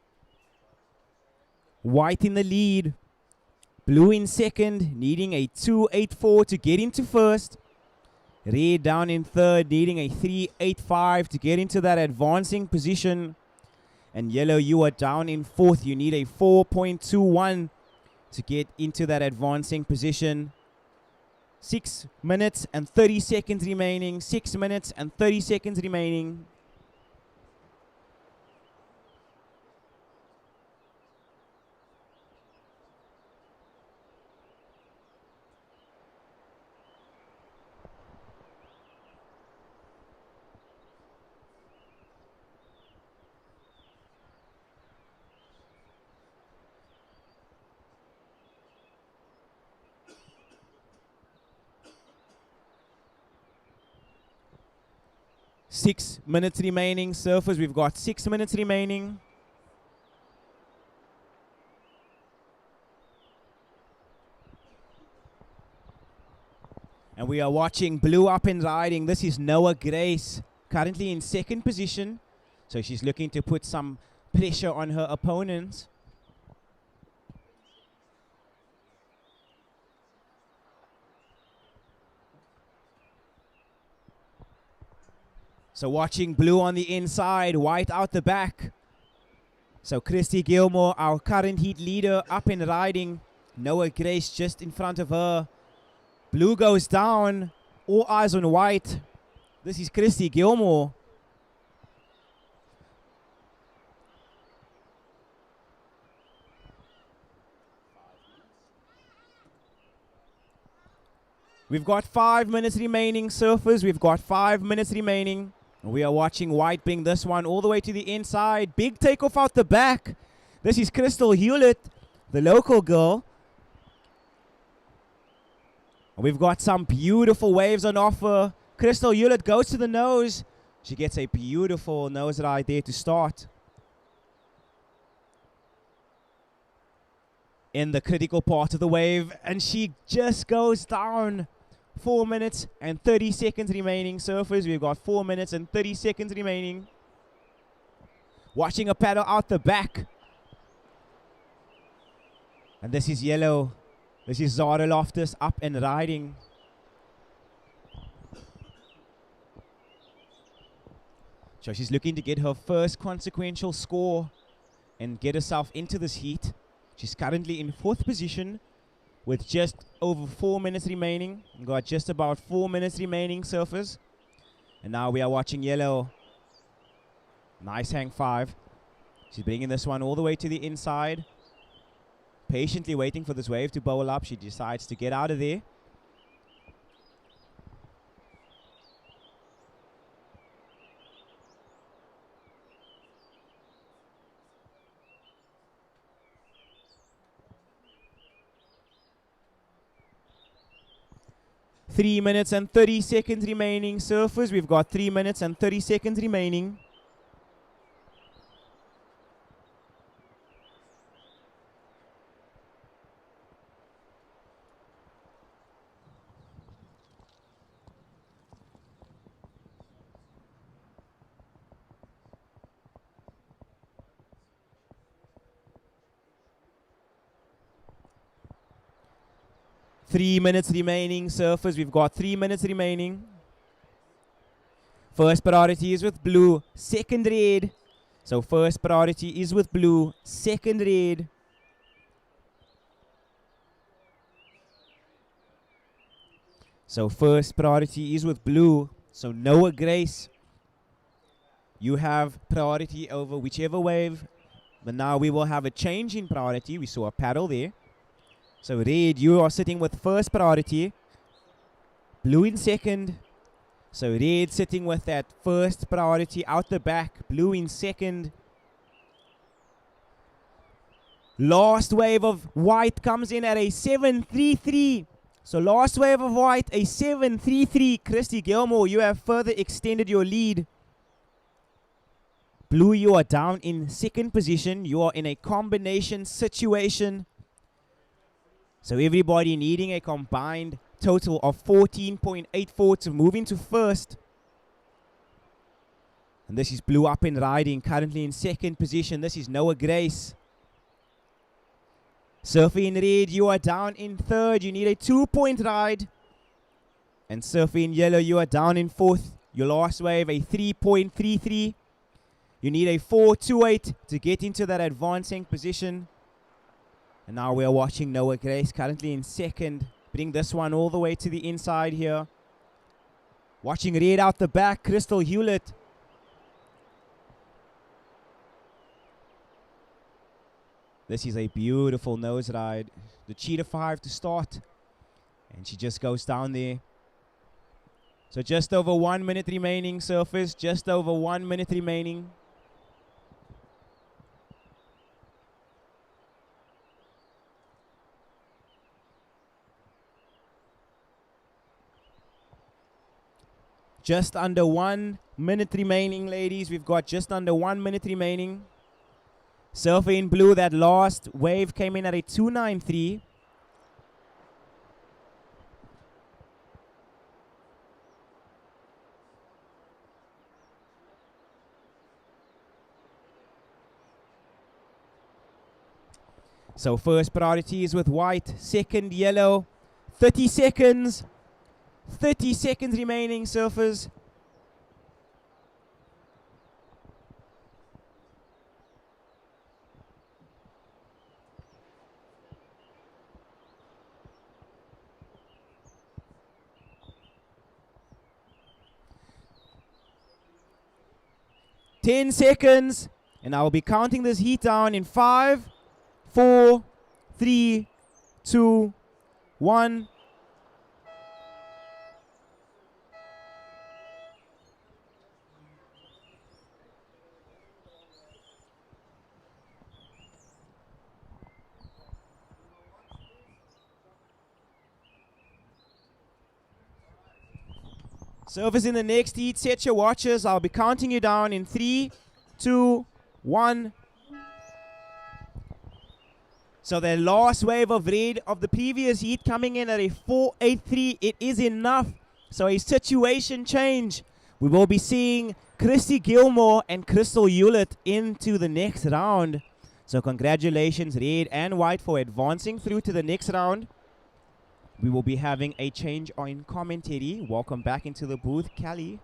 [SPEAKER 1] White in the lead. Blue in second, needing a 2.84 to get into first. Red down in third, needing a 3.85 to get into that advancing position. And yellow, you are down in fourth. You need a 4.21 to get into that advancing position. 6 minutes and 30 seconds remaining. 6 minutes and 30 seconds remaining. Six minutes remaining, surfers. We've got 6 minutes remaining. And we are watching blue up and riding. This is Noah Grace, currently in second position. So she's looking to put some pressure on her opponents. So watching blue on the inside, white out the back. So Christy Gilmore, our current heat leader, up and riding. Noah Grace just in front of her. Blue goes down. All eyes on white. This is Christy Gilmore. We've got 5 minutes remaining, surfers. We've got 5 minutes remaining. We are watching white bring this one all the way to the inside. Big takeoff out the back. This is Crystal Hewlett, the local girl. We've got some beautiful waves on offer. Crystal Hewlett goes to the nose. She gets a beautiful nose ride there to start. In the critical part of the wave, and she just goes down. 4 minutes and 30 seconds remaining, surfers. We've got 4 minutes and 30 seconds remaining. Watching a paddle out the back. And this is yellow. This is Zara Loftus up and riding. So she's looking to get her first consequential score and get herself into this heat. She's currently in fourth position with just over 4 minutes remaining. We've got just about 4 minutes remaining, surfers. And now we are watching yellow. Nice hang five. She's bringing this one all the way to the inside. Patiently waiting for this wave to bowl up. She decides to get out of there. Three minutes and 30 seconds remaining, surfers. We've got 3 minutes and 30 seconds remaining. Three minutes remaining, surfers. We've got 3 minutes remaining. First priority is with blue, second red. So first priority is with blue, second red. So first priority is with blue, So Noah Grace, you have priority over whichever wave. But now we will have a change in priority. We saw a paddle there. So red, you are sitting with first priority. Blue in second. So red sitting with that first priority out the back. Blue in second. Last wave of white comes in at a 7.33. So last wave of white, a 7.33. Christy Gilmore, you have further extended your lead. Blue, you are down in second position. You are in a combination situation. So everybody needing a combined total of 14.84 to move into first. And this is Blue up and riding, currently in second position. This is Noah Grace. Surfing in red, you are down in third. You need a 2-point ride. And surfing in yellow, you are down in fourth. Your last wave, a 3.33. You need a 4.28 to get into that advancing position. And now we are watching Noah Grace currently in second. Bring this one all the way to the inside here. Watching red out the back, Crystal Hewlett. This is a beautiful nose ride. The Cheetah 5 to start. And she just goes down there. So just over 1 minute remaining, surfers. Just over 1 minute remaining. Just under 1 minute remaining, ladies. We've got just under 1 minute remaining. Surfer in blue, that last wave came in at a 2.93. So first priority is with white, second yellow. 30 seconds. 30 seconds remaining, surfers. Ten seconds, and I will be counting this heat down in 5, 4, 3, 2, 1. Surfers in the next heat, set your watches. I'll be counting you down in 3, 2, 1. So the last wave of red of the previous heat coming in at a 4.83. It is enough. So a situation change. We will be seeing Christy Gilmore and Crystal Hewlett into the next round. So congratulations, red and white, for advancing through to the next round. We will be having a change on commentary. Welcome back into the booth, Callie.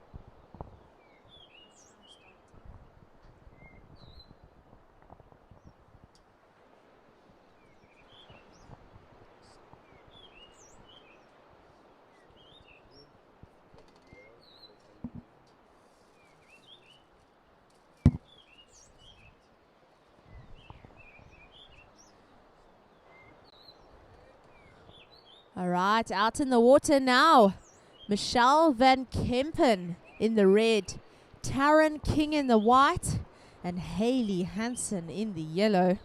[SPEAKER 4] All right, out in the water now. Michelle Van Kempen in the red, Taryn King in the white, and Hayley Hansen in the yellow.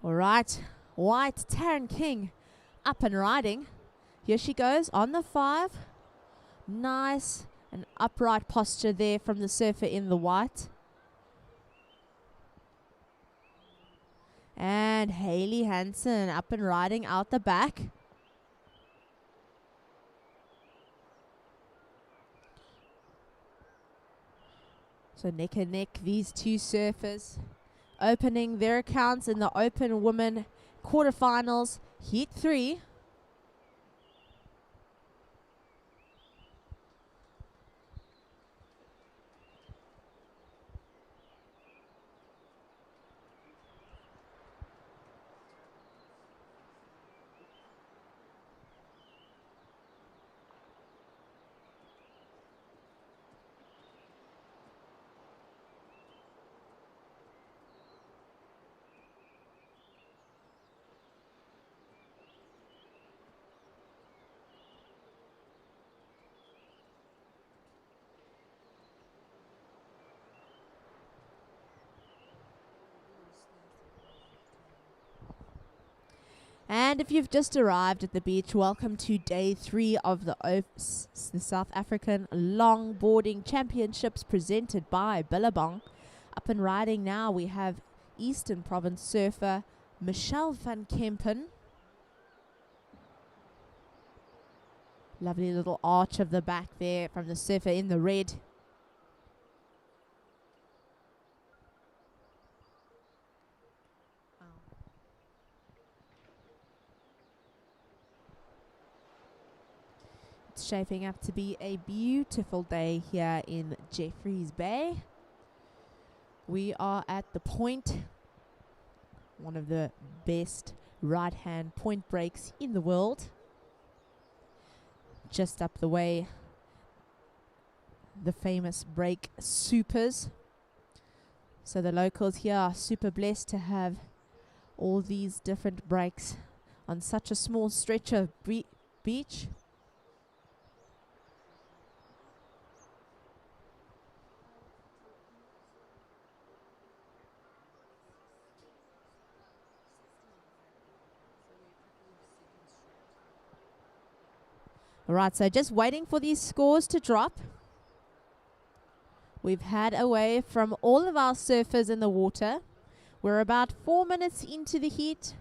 [SPEAKER 4] All right, white, Taryn King up and riding. Here she goes on the 5. Nice and upright posture there from the surfer in the white. And Hayley Hansen up and riding out the back. So neck and neck, these two surfers opening their accounts in the Open Women Quarterfinals, Heat 3. And if you've just arrived at the beach, welcome to day 3 of the South African Longboarding Championships presented by Billabong. Up and riding now, we have Eastern Province surfer Michelle van Kempen. Lovely little arch of the back there from the surfer in the red. Shaping up to be a beautiful day here in Jeffreys Bay. We are at the point, one of the best right-hand point breaks in the world. Just up the way, the famous break supers. So the locals here are super blessed to have all these different breaks on such a small stretch of beach. Alright, so just waiting for these scores to drop. We've had away from all of our surfers in the water. We're about 4 minutes into the heat.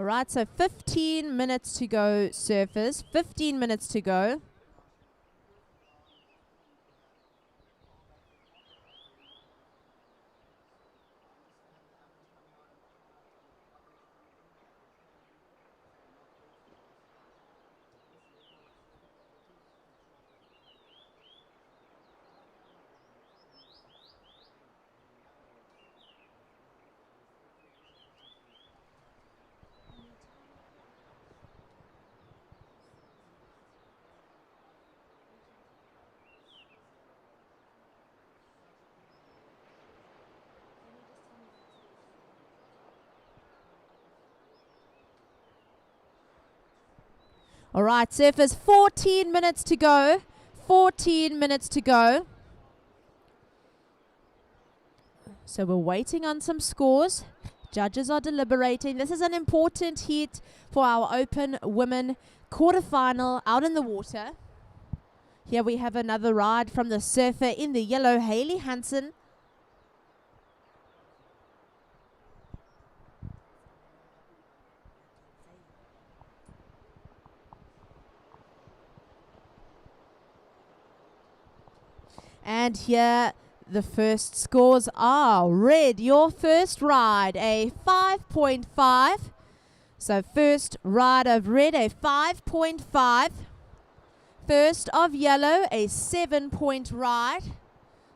[SPEAKER 4] All right, so 15 minutes to go, surfers. 15 minutes to go. All right, surfers, 14 minutes to go. 14 minutes to go. So we're waiting on some scores. Judges are deliberating. This is an important heat for our Open Women quarterfinal out in the water. Here we have another ride from the surfer in the yellow, Hayley Hansen. And here the first scores are red. Your first ride, a 5.5. So first ride of red, a 5.5. First of yellow, a 7-point ride.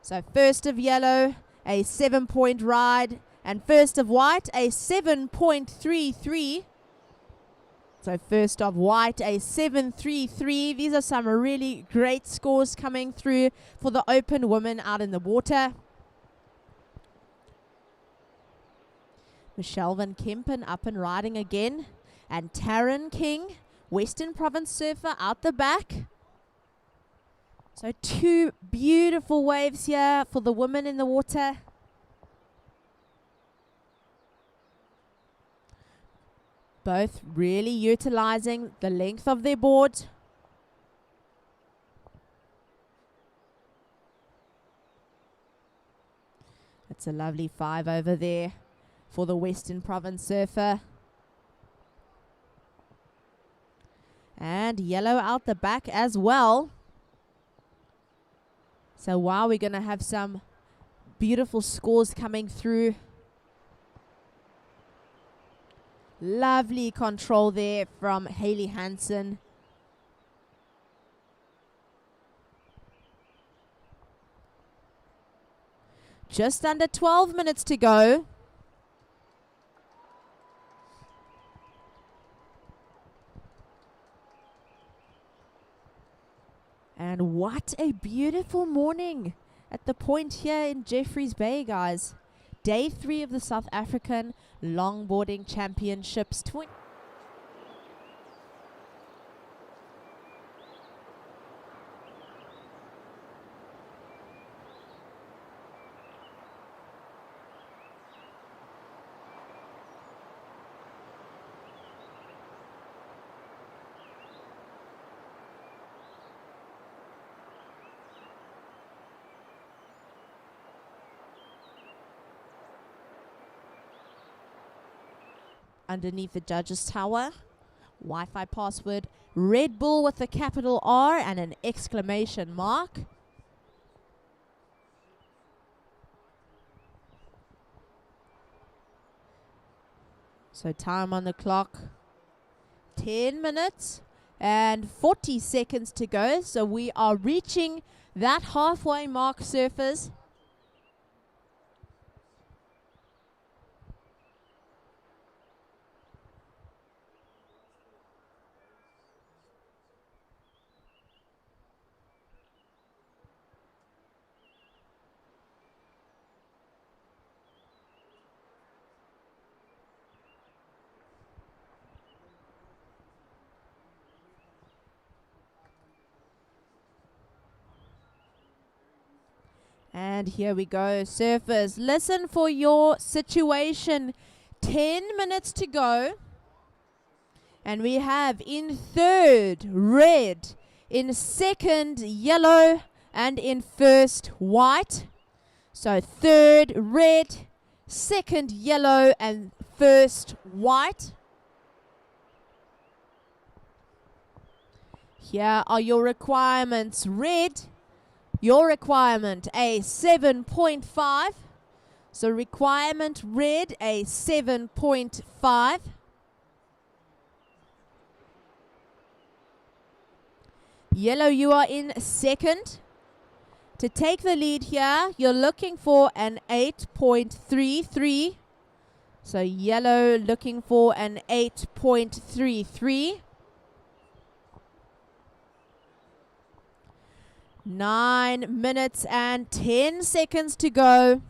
[SPEAKER 4] So first of yellow, a 7-point ride. And first of white, a 7.33. So first of white, a 7.33. These are some really great scores coming through for the open women out in the water. Michelle Van Kempen up and riding again. And Taryn King, Western Province surfer, out the back. So 2 beautiful waves here for the women in the water. Both really utilizing the length of their board. It's a lovely 5 over there for the Western Province surfer. And yellow out the back as well. So wow, we're going to have some beautiful scores coming through. Lovely control there from Hayley Hansen. Just under 12 minutes to go. And what a beautiful morning at the point here in Jeffreys Bay, guys. Day 3 of the South African Longboarding Championships. Underneath the judges' tower, Wi-Fi password, Red Bull with a capital R and an exclamation mark. So time on the clock, 10 minutes and 40 seconds to go. So we are reaching that halfway mark, surfers. And here we go, surfers. Listen for your situation. 10 minutes to go. And we have in third, red. In second, yellow. And in first, white. So third, red. Second, yellow. And first, white. Here are your requirements. Red. Your requirement, a 7.5. So requirement red, a 7.5. Yellow, you are in second. To take the lead here, you're looking for an 8.33. So yellow looking for an 8.33. 9 minutes and 10 seconds to go.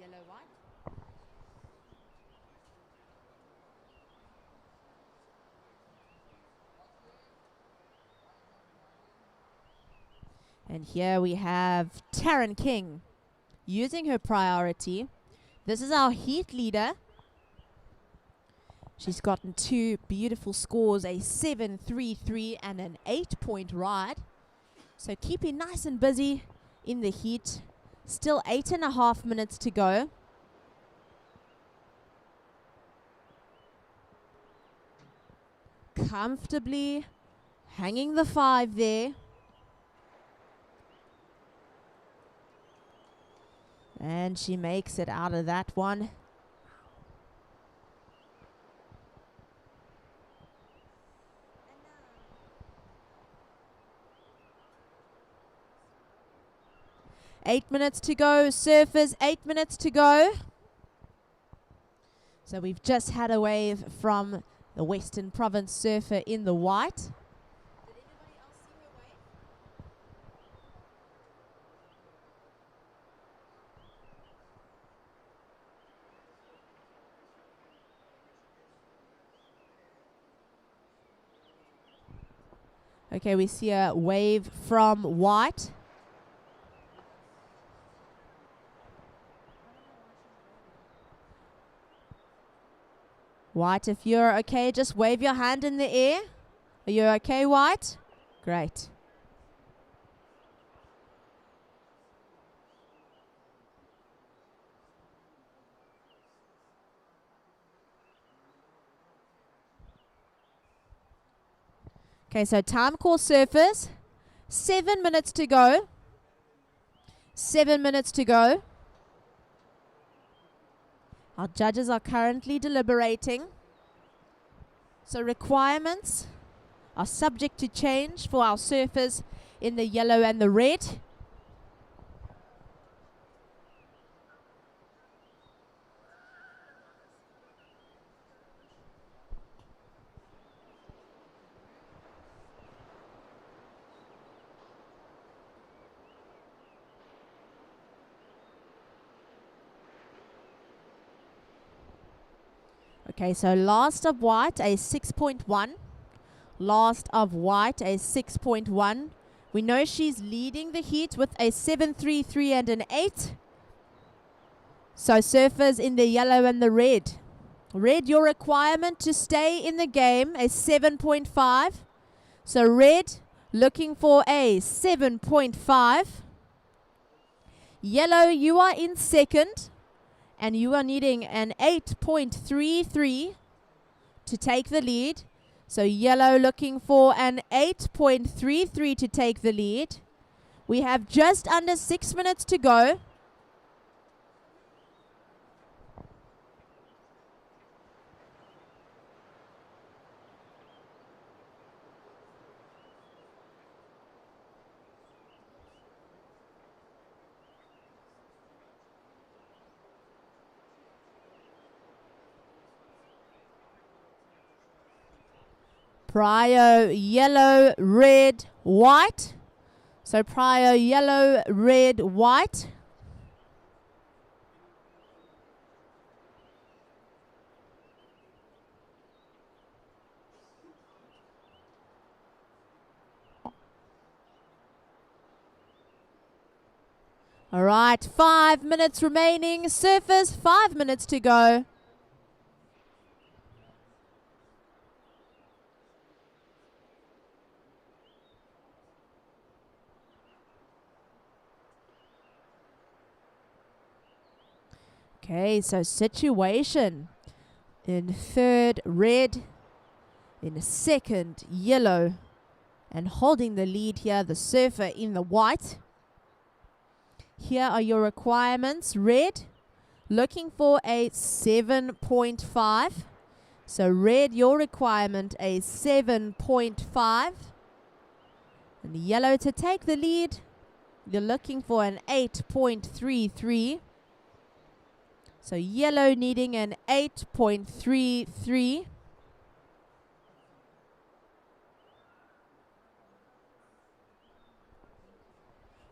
[SPEAKER 4] Yellow, white. And here we have Taryn King using her priority. This is our heat leader. She's gotten 2 beautiful scores, a 7.33 and an 8-point ride. So keeping nice and busy in the heat. Still 8.5 minutes to go. Comfortably hanging the 5 there. And she makes it out of that one. 8 minutes to go. Surfers, 8 minutes to go. So we've just had a wave from the Western Province surfer in the white. Okay, we see a wave from white. White, if you're okay, just wave your hand in the air. Are you okay, White? Great. Okay, so time call surfers. 7 minutes to go. 7 minutes to go. Our judges are currently deliberating. So requirements are subject to change for our surfers in the yellow and the red. Okay, so last of white, a 6.1. Last of white, a 6.1. We know she's leading the heat with a 7.33 and an 8. So surfers in the yellow and the red. Red, your requirement to stay in the game, a 7.5. So red, looking for a 7.5. Yellow, you are in second. And you are needing an 8.33 to take the lead. So yellow looking for an 8.33 to take the lead. We have just under 6 minutes to go. Prio, yellow, red, white. So prio, yellow, red, white. All right, 5 minutes remaining. Surfers, 5 minutes to go. Okay, so situation. In third, red. In second, yellow. And holding the lead here, the surfer in the white. Here are your requirements. Red, looking for a 7.5. So red, your requirement, a 7.5. And yellow to take the lead, you're looking for an 8.33. So yellow needing an 8.33.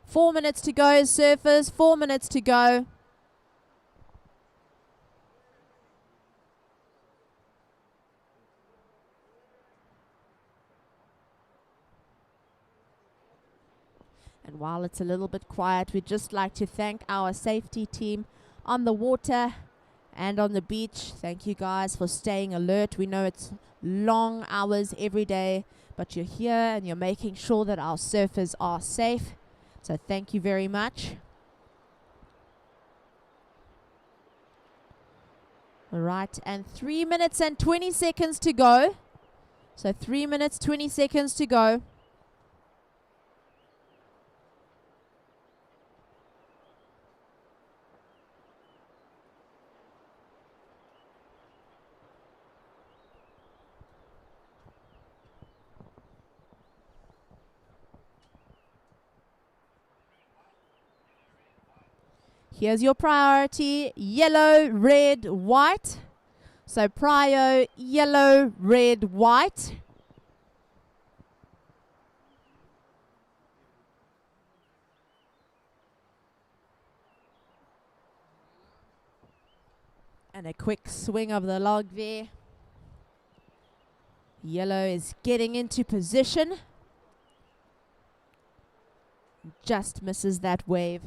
[SPEAKER 4] Four minutes to go, surfers. 4 minutes to go. And while it's a little bit quiet, we'd just like to thank our safety team on the water and on the beach. Thank you guys for staying alert. We know it's long hours every day, but you're here and you're making sure that our surfers are safe. So thank you very much. All right, and 3 minutes and 20 seconds to go. So 3 minutes, 20 seconds to go. Here's your priority, yellow, red, white. So prio, yellow, red, white. And a quick swing of the log there. Yellow is getting into position. Just misses that wave.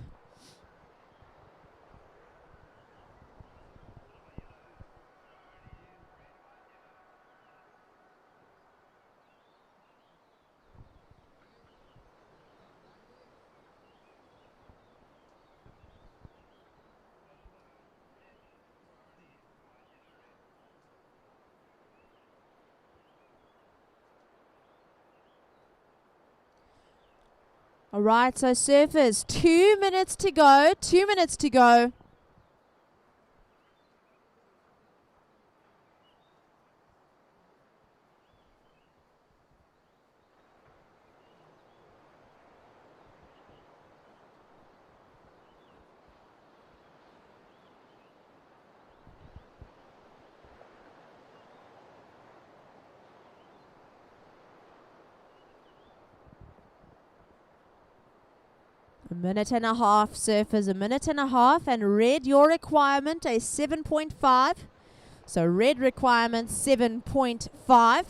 [SPEAKER 4] All right, so surfers, 2 minutes to go, 2 minutes to go. A minute and a half, surfers, a minute and a half. And red, your requirement, a 7.5. So red requirement, 7.5.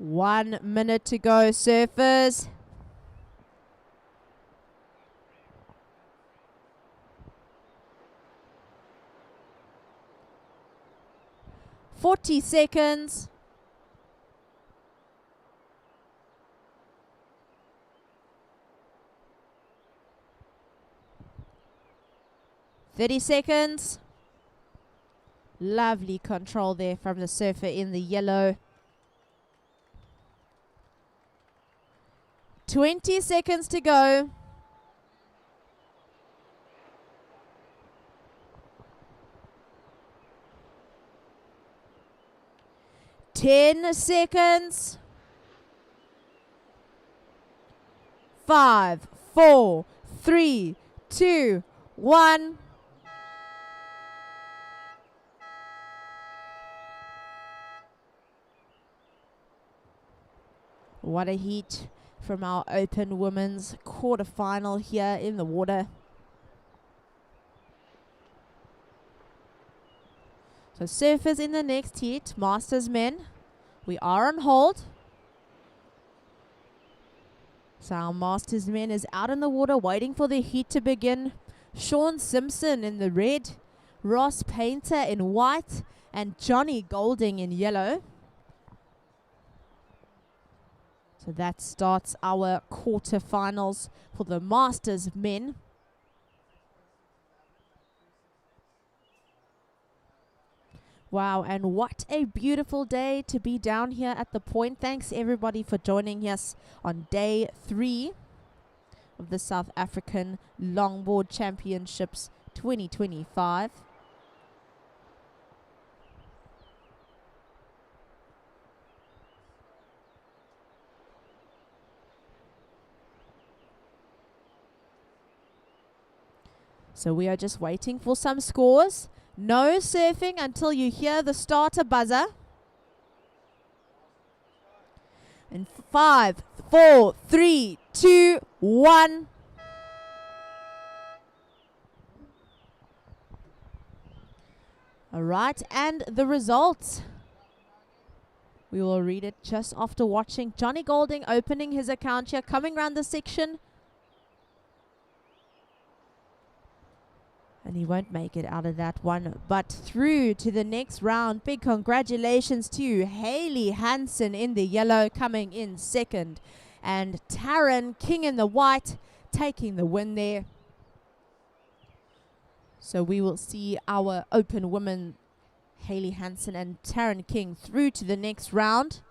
[SPEAKER 4] One minute to go, surfers. $40. 30 seconds. Lovely control there from the surfer in the yellow. 20 seconds to go. Ten seconds. 5, 4, 3, 2, 1. What a heat from our open women's quarterfinal here in the water. So surfers in the next heat, Masters men. We are on hold. So our Masters men is out in the water waiting for the heat to begin. Sean Simpson in the red, Ross Painter in white, and Johnny Golding in yellow. So that starts our quarterfinals for the Masters men. Wow, and what a beautiful day to be down here at the point. Thanks everybody for joining us on day 3 of the South African Longboard Championships 2025. So we are just waiting for some scores. No surfing until you hear the starter buzzer. In 5, 4, 3, 2, 1. All right, and the results. We will read it just after watching. Johnny Golding opening his account here, coming around the section. And he won't make it out of that one, but through to the next round. Big congratulations to Haley Hansen in the yellow, coming in second. And Taryn King in the white, taking the win there. So we will see our open women Kaylee Hansen and Taryn King through to the next round.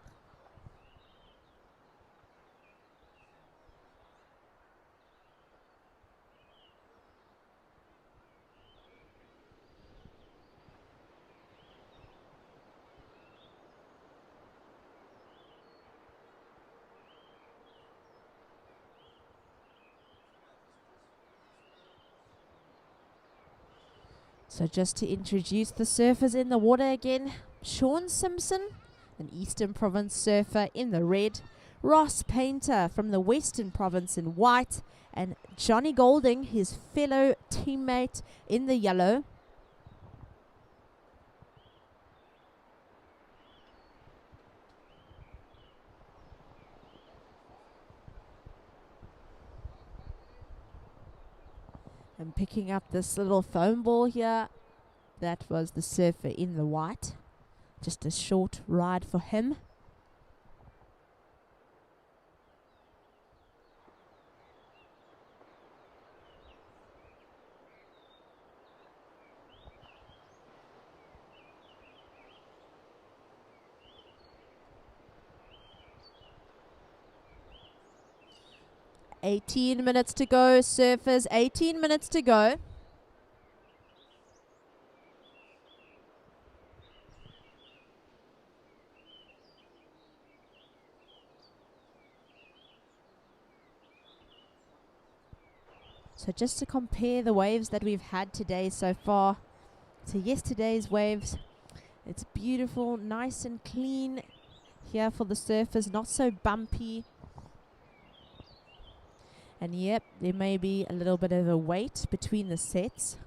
[SPEAKER 4] So just to introduce the surfers in the water again, Sean Simpson, an Eastern Province surfer, in the red, Ross Painter from the Western Province in white, and Johnny Golding, his fellow teammate, in the yellow. And picking up this little foam ball here, that was the surfer in the white. Just a short ride for him. "18 minutes to go, surfers, 18 minutes to go." So just to compare the waves that we've had today so far to yesterday's waves, it's beautiful, nice and clean here for the surfers, not so bumpy. And yep, there may be a little bit of a wait between the sets.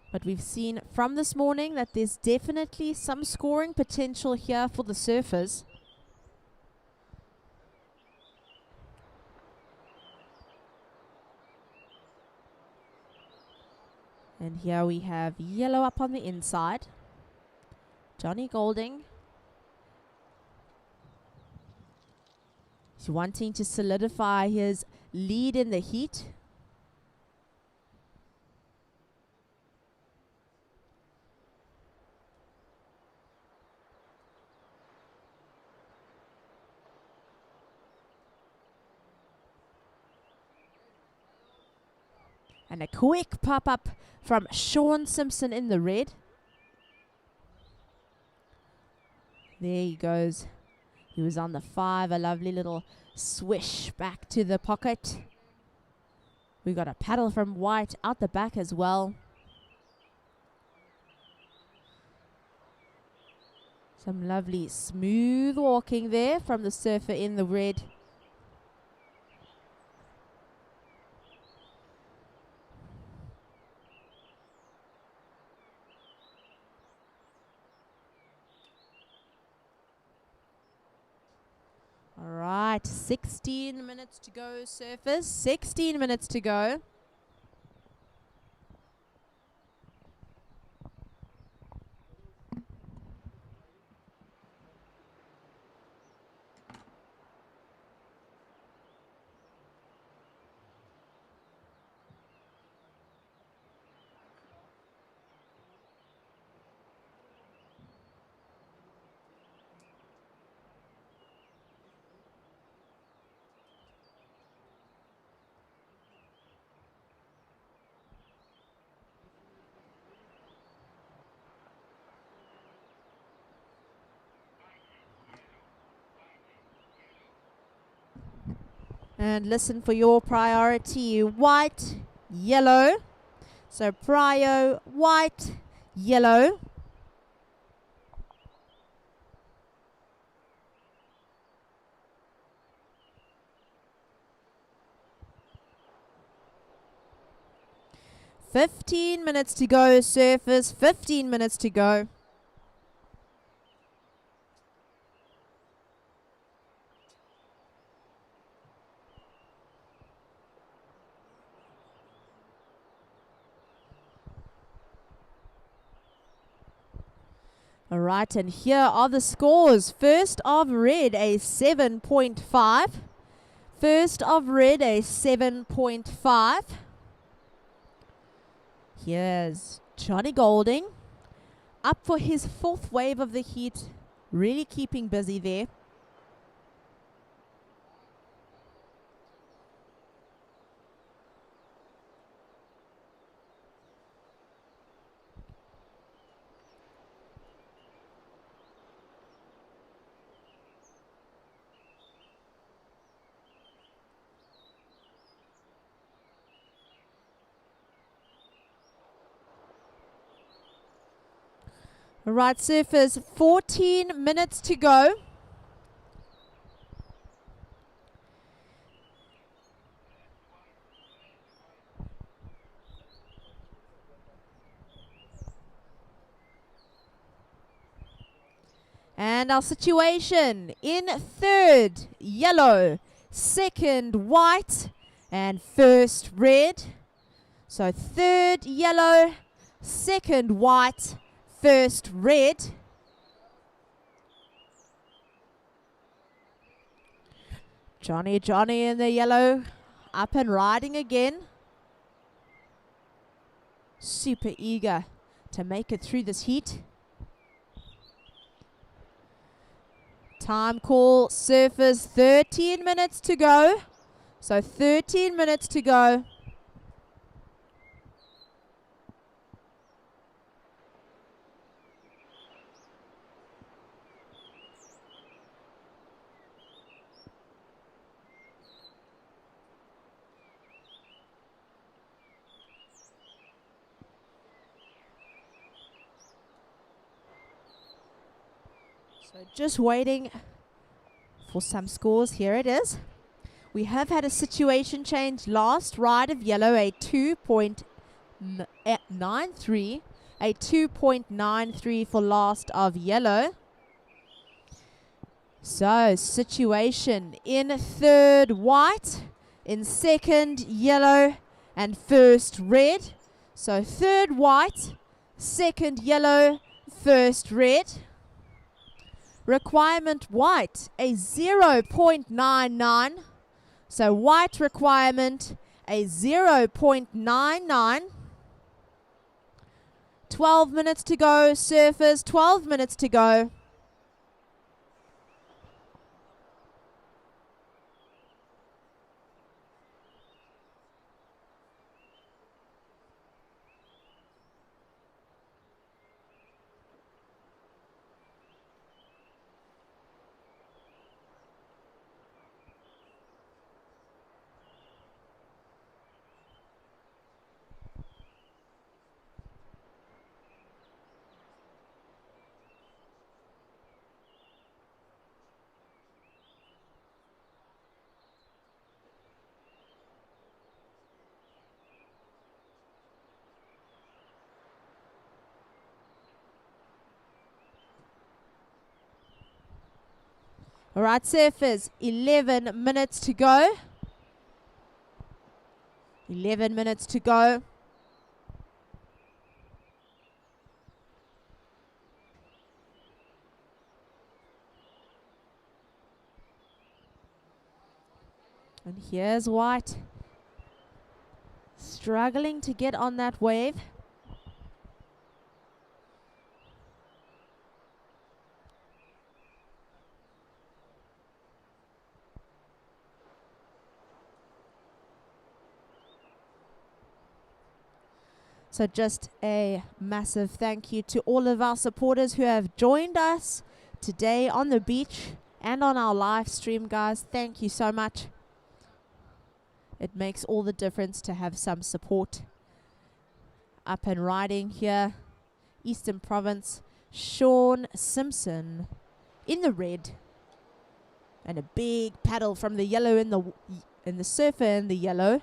[SPEAKER 4] But we've seen from this morning that there's definitely some scoring potential here for the surfers. And here we have yellow up on the inside. Johnny Golding. He's wanting to solidify his lead in the heat. And a quick pop-up from Sean Simpson in the red. There he goes. He was on the 5, a lovely little swish back to the pocket. We got a paddle from white out the back as well. Some lovely smooth walking there from the surfer in the red. All right, 16 minutes to go, surfers. 16 minutes to go. And listen for your priority, white, yellow. So prio, white, yellow. "15 minutes to go, surfers, 15 minutes to go." All right, and here are the scores. First of red, a 7.5. First of red, a 7.5. Here's Johnny Golding up for his 4th wave of the heat. Really keeping busy there. Right, surfers, 14 minutes to go. And our situation: in 3rd, yellow, 2nd, white, and 1st, red. So 3rd, yellow, 2nd, white, 1st, red. Johnny in the yellow, up and riding again. Super eager to make it through this heat. Time call, surfers, 13 minutes to go. So 13 minutes to go. So just waiting for some scores. Here it is. We have had a situation change. Last ride of yellow, a 2.93. A 2.93 for last of yellow. So situation: in 3rd, white, in 2nd, yellow, and 1st, red. So 3rd, white, 2nd, yellow, 1st, red. Requirement white, a 0.99. So white requirement, a 0.99. 12 minutes to go, surfers, 12 minutes to go. All right, surfers, 11 minutes to go. 11 minutes to go. And here's white, struggling to get on that wave. So just a massive thank you to all of our supporters who have joined us today on the beach and on our live stream, guys. Thank you so much. It makes all the difference to have some support. Up and riding here, Eastern Province, Sean Simpson in the red. And a big paddle from the yellow in the surfer in the yellow.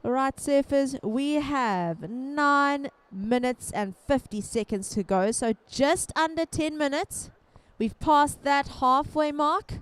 [SPEAKER 4] Alright, surfers, we have 9 minutes and 50 seconds to go. So just under 10 minutes. We've passed that halfway mark.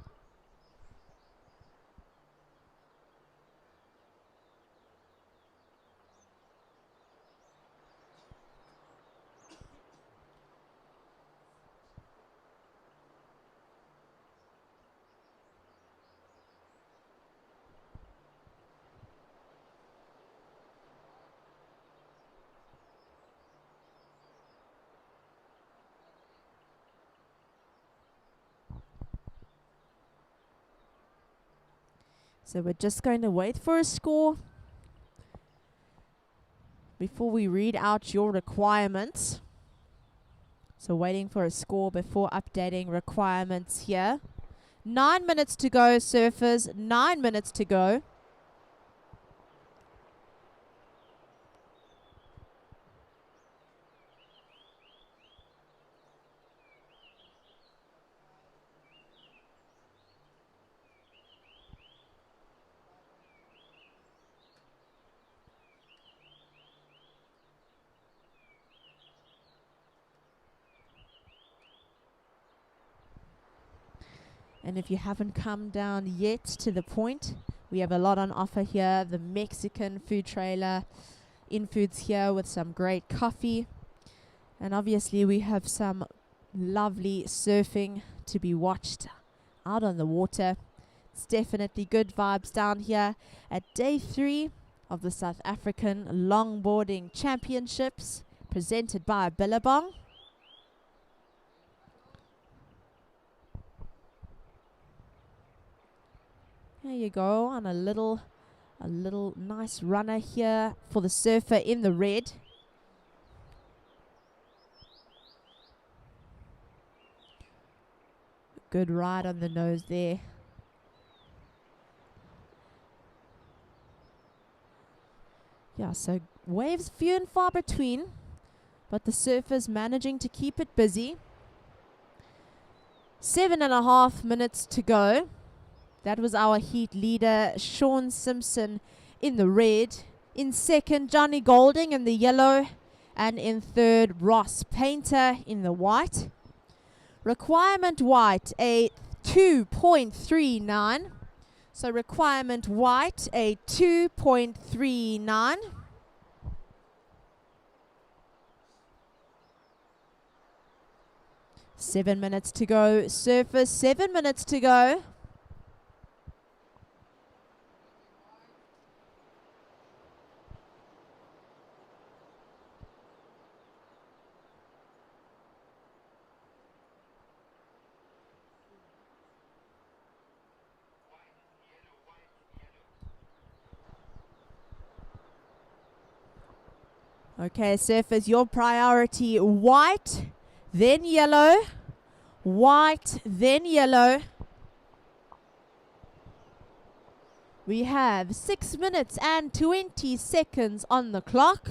[SPEAKER 4] So we're just going to wait for a score before we read out your requirements. So waiting for a score before updating requirements here. 9 minutes to go, surfers. 9 minutes to go. And if you haven't come down yet to the point, we have a lot on offer here. The Mexican food trailer, in foods here with some great coffee. And obviously we have some lovely surfing to be watched out on the water. It's definitely good vibes down here at day 3 of the South African Longboarding Championships presented by Billabong. There you go, on a little nice runner here for the surfer in the red. Good ride on the nose there. Yeah, so waves few and far between, but the surfers managing to keep it busy. 7.5 minutes to go. That was our heat leader, Sean Simpson, in the red. In second, Johnny Golding in the yellow. And in third, Ross Painter in the white. Requirement white, a 2.39. So requirement white, a 2.39. Seven minutes to go. Surfers, 7 minutes to go. Okay, surfers, your priority, white, then yellow, white, then yellow. We have 6 minutes and 20 seconds on the clock.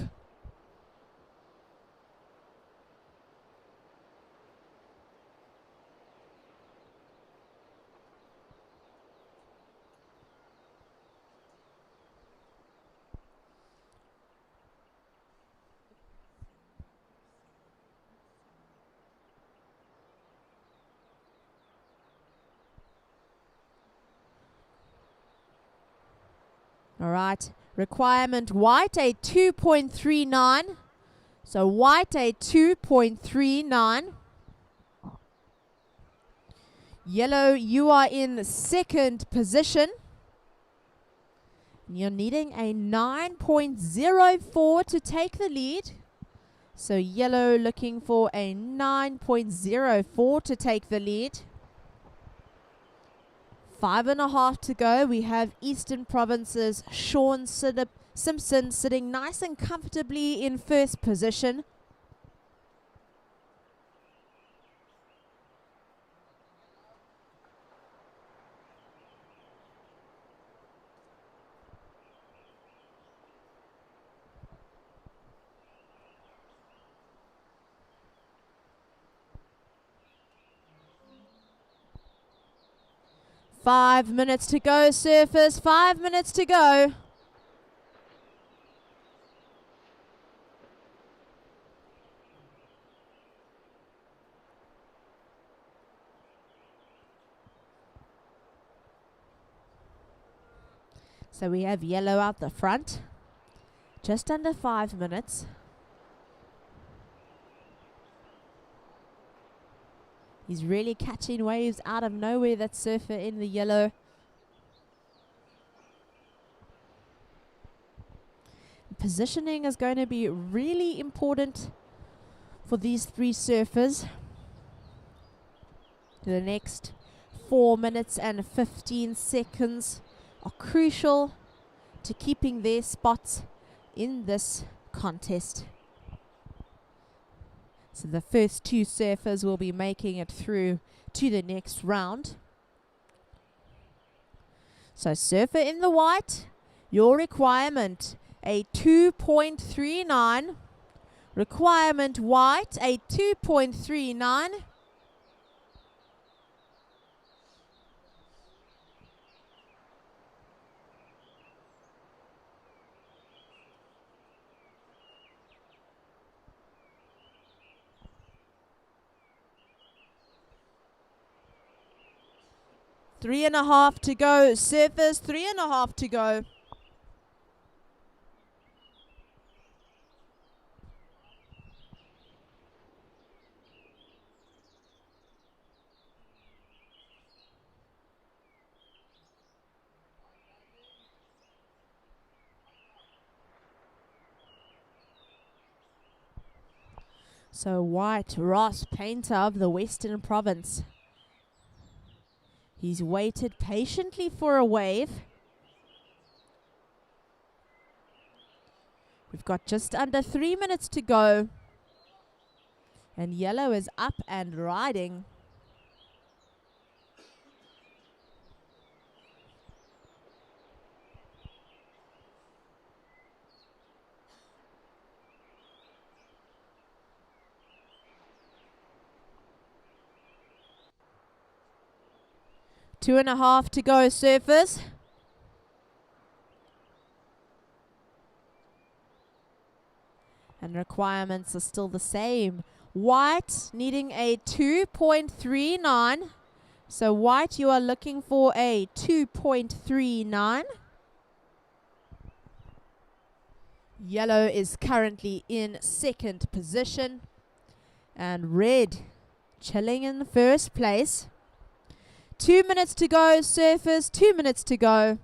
[SPEAKER 4] All right, requirement white, a 2.39. So white, a 2.39. Yellow, you are in second position. You're needing a 9.04 to take the lead. So yellow looking for a 9.04 to take the lead. 5.5 to go. We have Eastern Province's Sean Simpson sitting nice and comfortably in first position. Five minutes to go, surfers. 5 minutes to go. So we have yellow out the front. Just under 5 minutes. He's really catching waves out of nowhere, that surfer in the yellow. Positioning is going to be really important for these three surfers. The next 4 minutes and 15 seconds are crucial to keeping their spots in this contest. So the first two surfers will be making it through to the next round. So surfer in the white, your requirement a 2.39. Requirement white a 2.39. Three and a half to go. Surfers, 3.5 to go. So White Ross, painter of the Western Province. He's waited patiently for a wave. We've got just under 3 minutes to go. And Yellow is up and riding. Two and a half to go, surfers. And requirements are still the same. White needing a 2.39. So White, you are looking for a 2.39. Yellow is currently in second position. And Red chilling in the first place. 2 minutes to go, surfers, 2 minutes to go.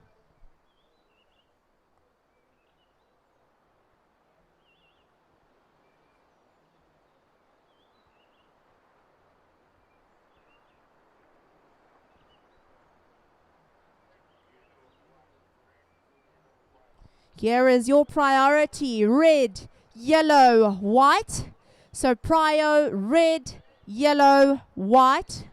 [SPEAKER 4] Here is your priority, red, yellow, white. So prio, red, yellow, white.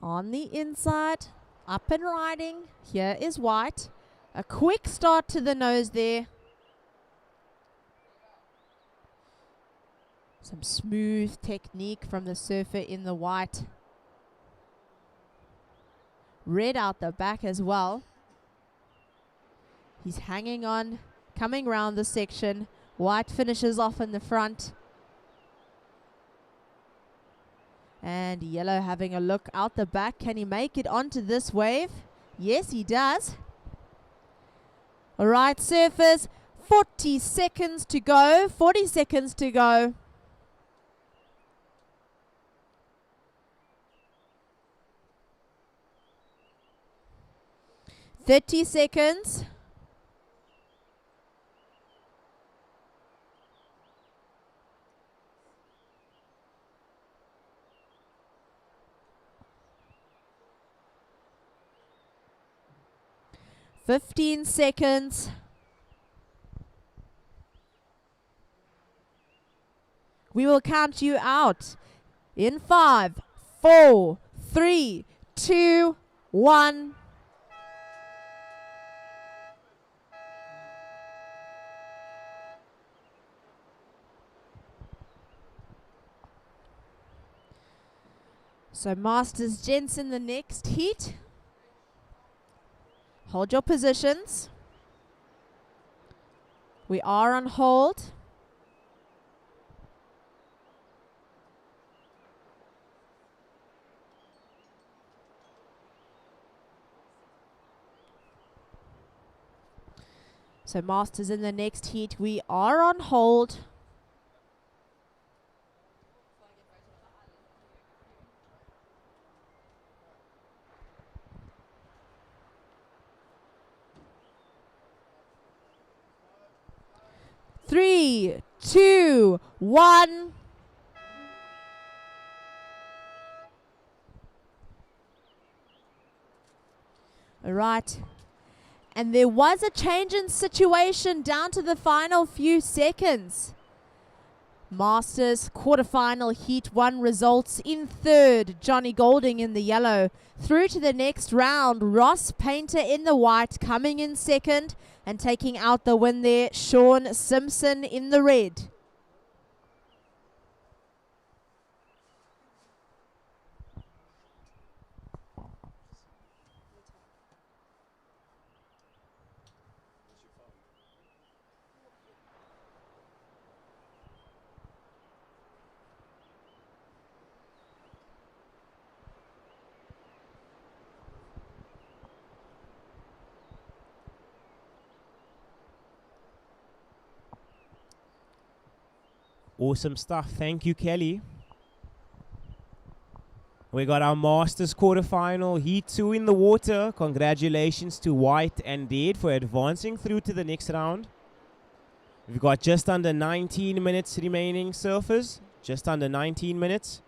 [SPEAKER 4] On the inside, up and riding. Here is White. A quick start to the nose there. Some smooth technique from the surfer in the white. Red out the back as well. He's hanging on, coming round the section. White finishes off in the front. And Yellow having a look out the back. Can he make it onto this wave? Yes, he does. All right, surfers, 40 seconds to go. 40 seconds to go. Thirty seconds. Fifteen seconds. We will count you out in 5, 4, 3, 2, 1. So Masters gents in the next heat. Hold your positions. We are on hold. So Masters in the next heat. We are on hold. 3, 2, 1. All right. And there was a change in situation down to the final few seconds. Masters quarterfinal Heat 1 results in third, Johnny Golding in the yellow. Through to the next round, Ross Painter in the white coming in second, and taking out the win there, Sean Simpson in the red.
[SPEAKER 1] Awesome stuff. Thank you, Kelly. We got our Masters quarterfinal Heat 2 in the water. Congratulations to White and Dead for advancing through to the next round. We've got just under 19 minutes remaining, surfers. Just under 19 minutes.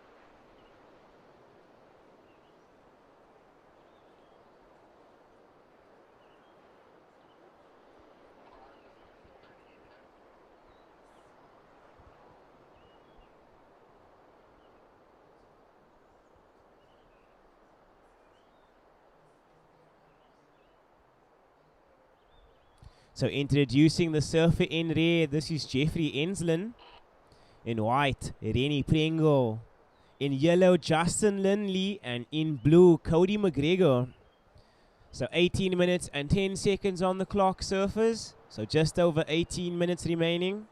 [SPEAKER 1] So introducing the surfer in red, this is Jeffrey Enslin. In white, Rennie Pringle. In yellow, Justin Linley. And in blue, Cody McGregor. So 18 minutes and 10 seconds on the clock, surfers. So just over 18 minutes remaining.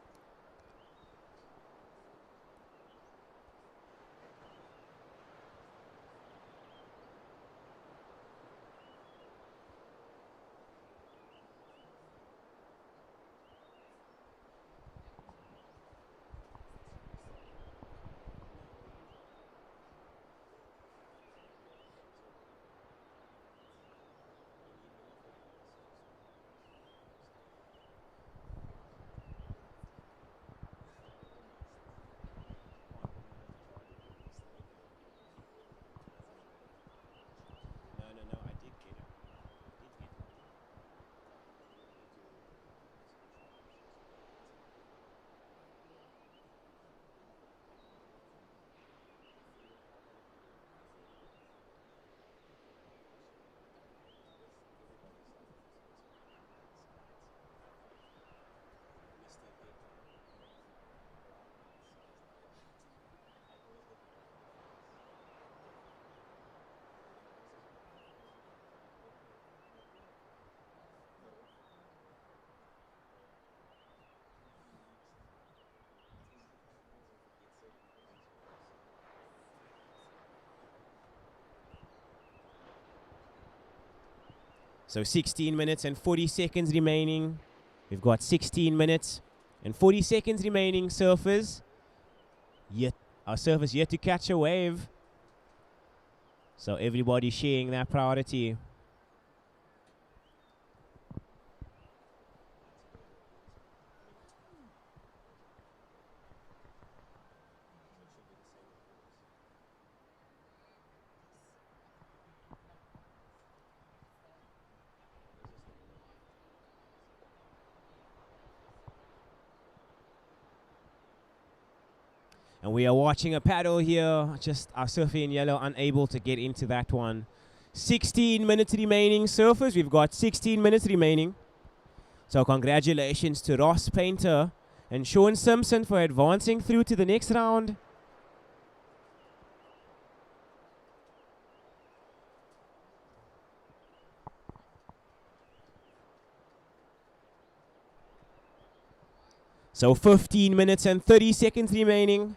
[SPEAKER 1] So 16 minutes and 40 seconds remaining. We've got 16 minutes and 40 seconds remaining, surfers. Yet our surfers yet to catch a wave. So everybody sharing that priority. And we are watching a paddle here. Just our surfer in yellow unable to get into that one. 16 minutes remaining, surfers. We've got 16 minutes remaining. So congratulations to Ross Painter and Sean Simpson for advancing through to the next round. So 15 minutes and 30 seconds remaining.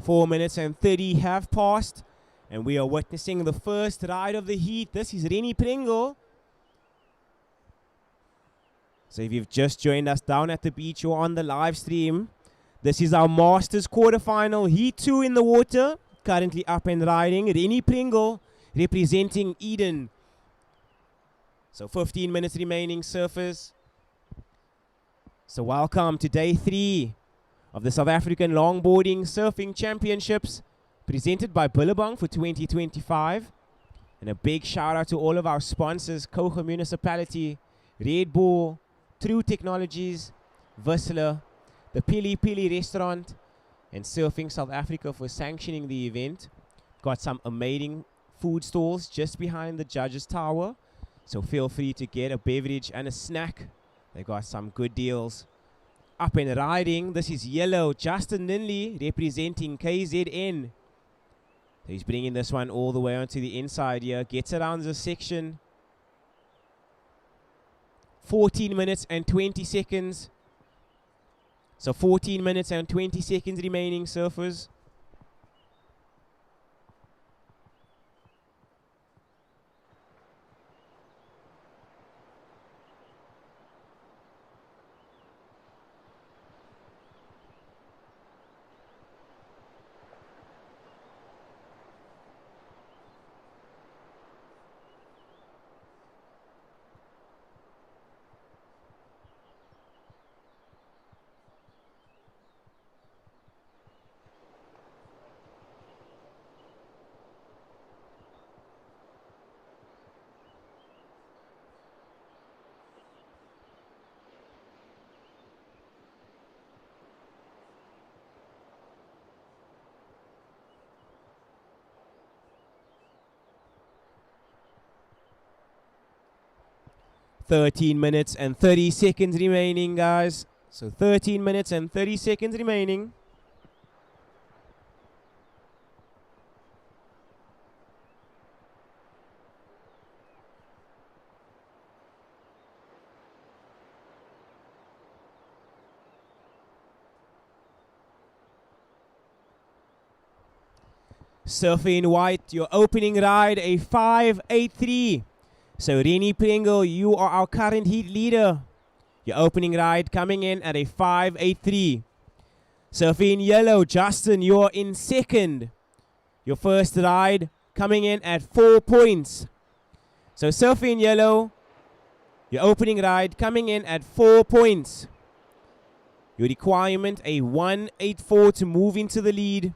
[SPEAKER 1] 4 minutes and 30 have passed. And we are witnessing the first ride of the heat. This is Rennie Pringle. So if you've just joined us down at the beach or on the live stream, this is our Masters quarterfinal Heat 2 in the water. Currently up and riding. Rennie Pringle representing Eden. So 15 minutes remaining, surfers. So welcome to day 3 of the South African Longboarding Surfing Championships, presented by Billabong for 2025. And a big shout out to all of our sponsors, Kouga Municipality, Red Bull, True Technologies, VISSLA, the PILI-PILI restaurant, and Surfing South Africa for sanctioning the event. Got some amazing food stalls just behind the judges tower, so feel free to get a beverage and a snack. They got some good deals. Up and riding, this is yellow, Justin Ninley representing KZN. He's bringing this one all the way onto the inside here, gets around the section. 14 minutes and 20 seconds. So 14 minutes and 20 seconds remaining, surfers. $13 minutes and 30 seconds remaining, guys. So 13 minutes and 30 seconds remaining. Surfing white, your opening ride, a 5.83. So Rennie Pringle, you are our current heat leader. Your opening ride coming in at a 5.83. Surfing yellow, Justin, you're in second. Your first ride coming in at 4 points. So surfing yellow, your opening ride coming in at 4 points. Your requirement, a 1.84 to move into the lead.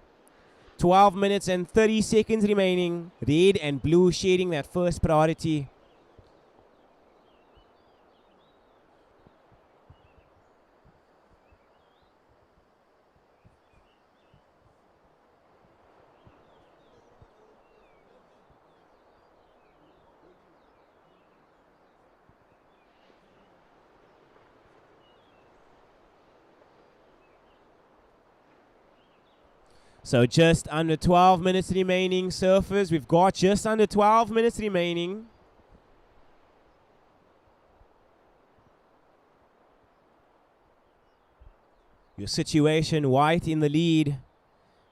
[SPEAKER 1] 12 minutes and 30 seconds remaining. Red and blue sharing that first priority. So just under 12 minutes remaining, surfers. We've got just under 12 minutes remaining. Your situation, white in the lead.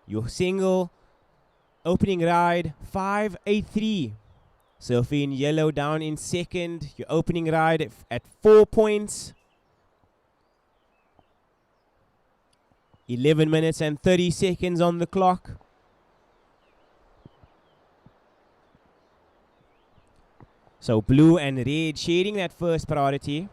[SPEAKER 1] Your single opening ride, 5.83. Surfing yellow down in second. Your opening ride at 4 points. 11 minutes and 30 seconds on the clock. So blue and red sharing that first priority.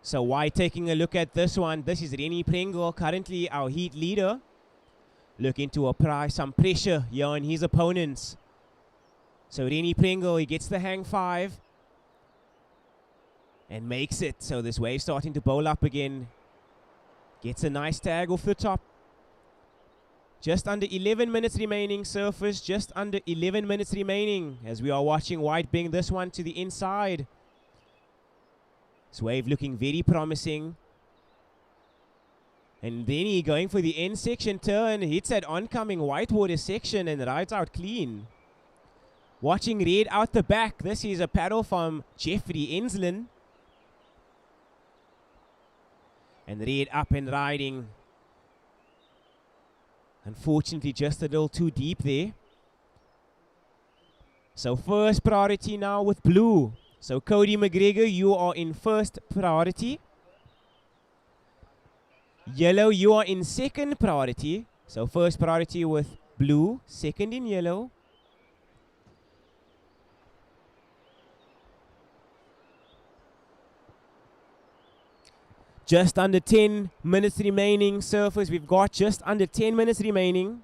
[SPEAKER 1] So white taking a look at this one. This is Rennie Pringle, currently our heat leader. Looking to apply some pressure here on his opponents. So Rennie Pringle, he gets the hang 5. And makes it. So this wave starting to bowl up again. Gets a nice tag off the top. Just under 11 minutes remaining, surfers. Just under 11 minutes remaining as we are watching white bring this one to the inside. This wave looking very promising. And then he going for the end section turn. Hits that oncoming whitewater section and rides out clean. Watching red out the back. This is a paddle from Jeffrey Enslin. And red up and riding. Unfortunately, just a little too deep there. So first priority now with blue. So Cody McGregor, you are in first priority. Yellow, you are in second priority. So first priority with blue, second in yellow. just under 10 minutes remaining. Surfers, we've got just under 10 minutes remaining.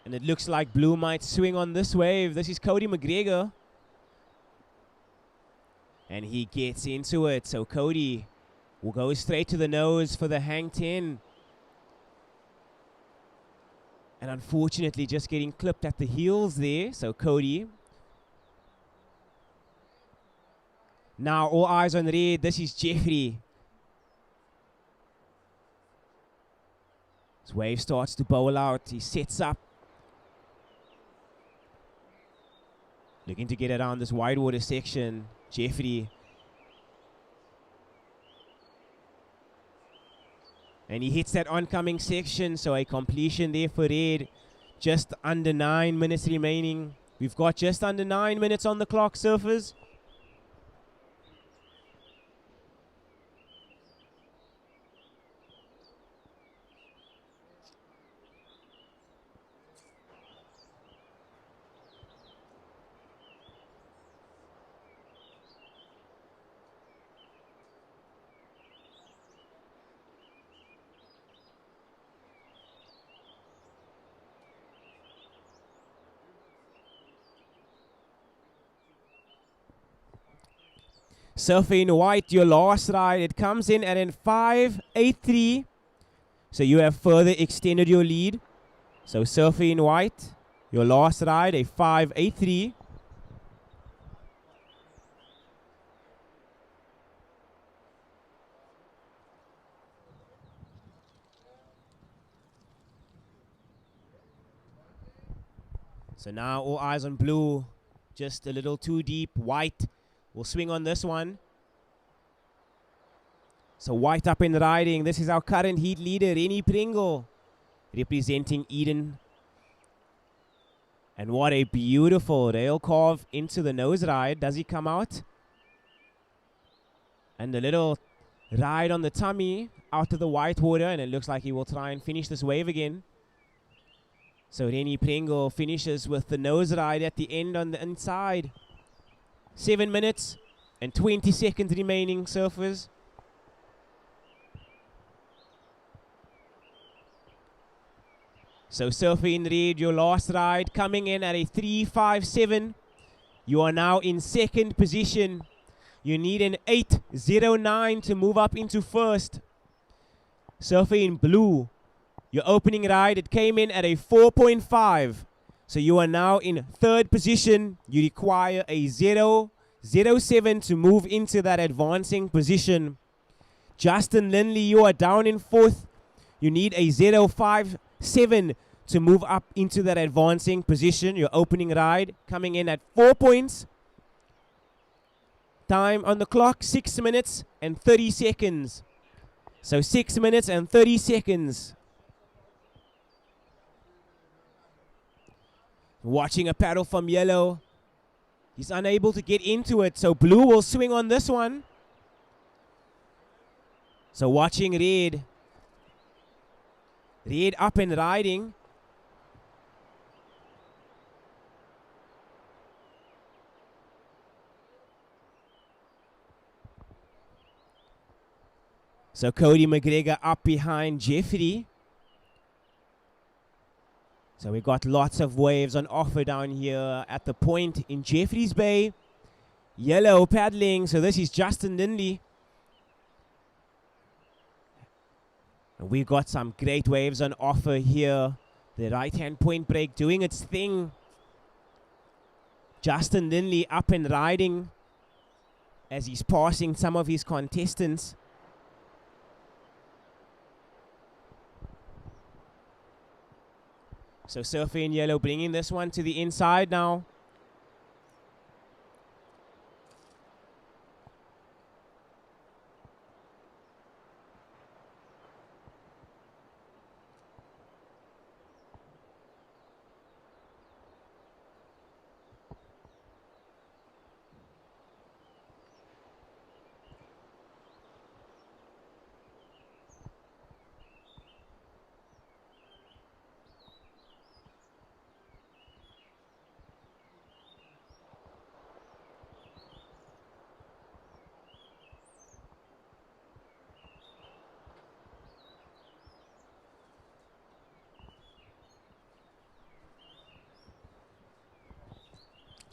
[SPEAKER 1] And it looks like blue might swing on this wave. This is Cody McGregor. And he gets into it. So Cody will go straight to the nose for the hang 10. And unfortunately just getting clipped at the heels there. So Cody. Now all eyes on red. This is Jeffrey. His wave starts to bowl out. He sets up. Looking to get around this wide water section. Jeffrey. And he hits that oncoming section. So a completion there for red. Just under 9 minutes remaining. We've got just under 9 minutes on the clock, surfers. Surfer in white, your last ride. It comes in at an 5.83. So you have further extended your lead. So Surfer in white, your last ride, a 5.83. So now all eyes on blue. Just a little too deep. White will swing on this one. So white up in riding. This is our current heat leader, Rennie Pringle, representing Eden. And what a beautiful rail carve into the nose ride. Does he come out? And a little ride on the tummy out of the white water. And it looks like he will try and finish this wave again. So Rennie Pringle finishes with the nose ride at the end on the inside. 7 minutes and 20 seconds remaining, surfers. So Surfer in red, your last ride, coming in at a 3.57. You are now in second position. You need an 8.09 to move up into first. Surfer in blue, your opening ride, it came in at a 4.5. So you are now in third position. You require a 0.07 to move into that advancing position. Justin Lindley, you are down in fourth. You need a 0.57 to move up into that advancing position. Your opening ride coming in at 4 points. Time on the clock, 6 minutes and 30 seconds. So 6 minutes and 30 seconds. Watching a paddle from yellow. He's unable to get into it, so blue will swing on this one. So watching red. Red up and riding. So Cody McGregor up behind Jeffrey. So we've got lots of waves on offer down here at the point in Jeffreys Bay. Yellow paddling, so this is Justin Lindley. And we've got some great waves on offer here. The right-hand point break doing its thing. Justin Lindley up and riding as he's passing some of his contestants. So Surfer in yellow bringing this one to the inside now.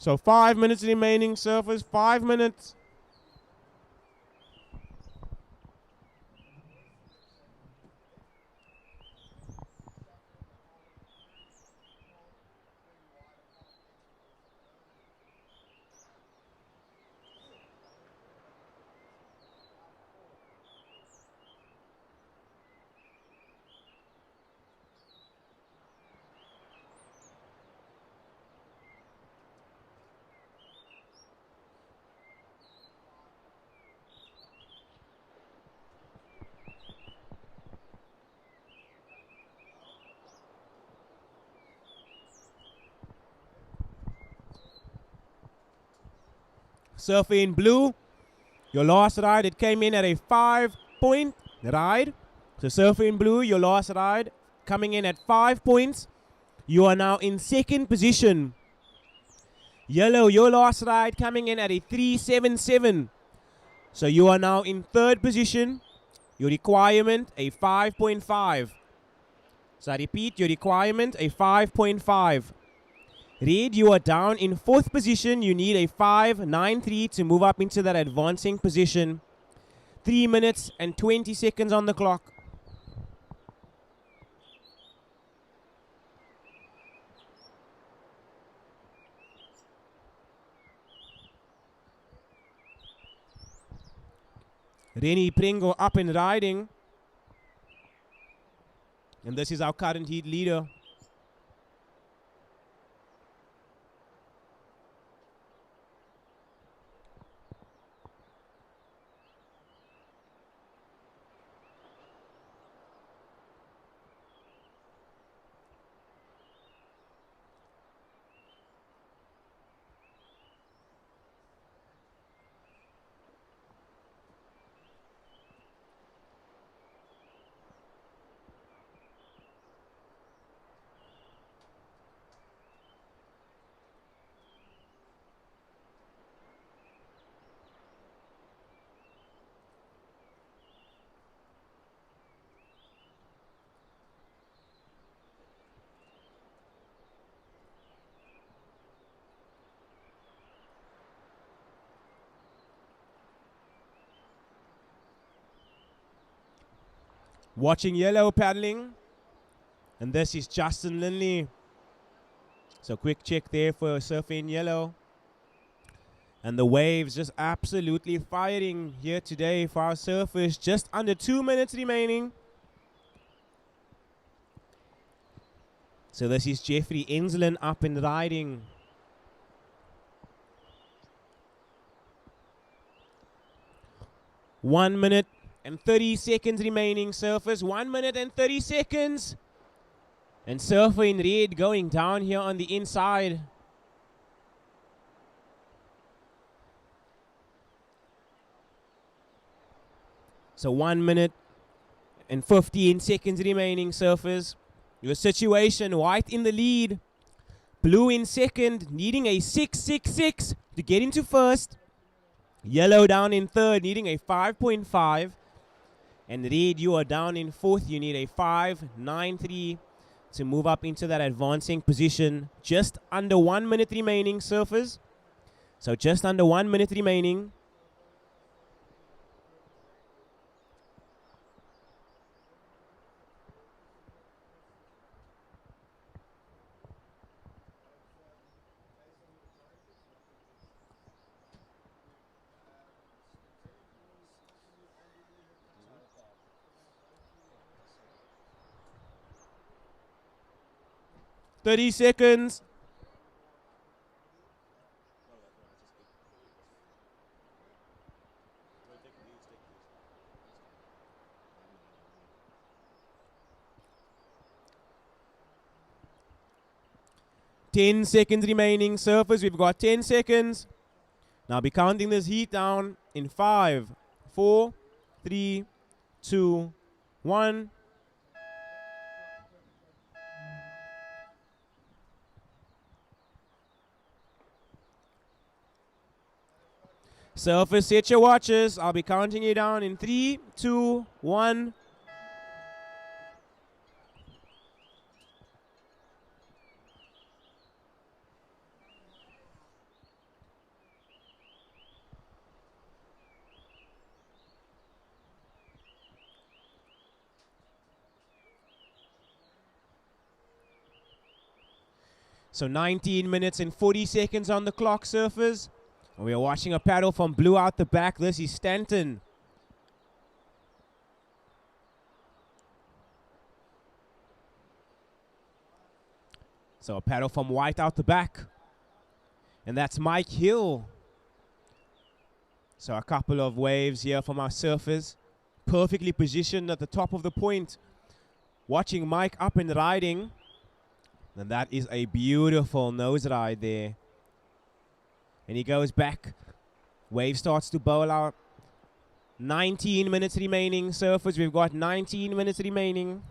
[SPEAKER 1] So 5 minutes remaining, surfers, 5 minutes. Surfer in blue, your last ride, it came in at a 5-point ride. So surfer in blue, your last ride, coming in at 5 points. You are now in second position. Yellow, your last ride, coming in at a 3.77. So you are now in third position. Your requirement, a 5.5. So I repeat, your requirement, a 5.5. Red, you are down in fourth position. You need a 5.93 to move up into that advancing position. 3 minutes and 20 seconds on the clock. Rennie Pringle up and riding. And this is our current heat leader. Watching yellow paddling. And this is Justin Linley. So quick check there for surfing yellow. And the waves just absolutely firing here today for our surfers. Just under 2 minutes remaining. So this is Jeffrey Enslin up and riding. One minute and 30 seconds remaining, surfers. 1 minute and 30 seconds. And surfer in red going down here on the inside. So 1 minute and 15 seconds remaining, surfers. Your situation, white in the lead. Blue in second, needing a 6.66 to get into first. Yellow down in third, needing a 5.5. And red, you are down in fourth. You need a 5.93 to move up into that advancing position. Just under 1 minute remaining, surfers. So just under 1 minute remaining. Thirty seconds. Ten seconds remaining, surfers. We've got 10 seconds. Now be counting this heat down in 5, 4, 3, 2, 1. Surfers, set your watches. I'll be counting you down in 3, 2, 1. So 19 minutes and 40 seconds on the clock, surfers. And we are watching a paddle from blue out the back. This is Stanton. So a paddle from white out the back. And that's Mike Hill. So a couple of waves here from our surfers. Perfectly positioned at the top of the point. Watching Mike up and riding. And that is a beautiful nose ride there. And he goes back. Wave starts to bowl out. 19 minutes remaining, surfers. We've got 19 minutes remaining.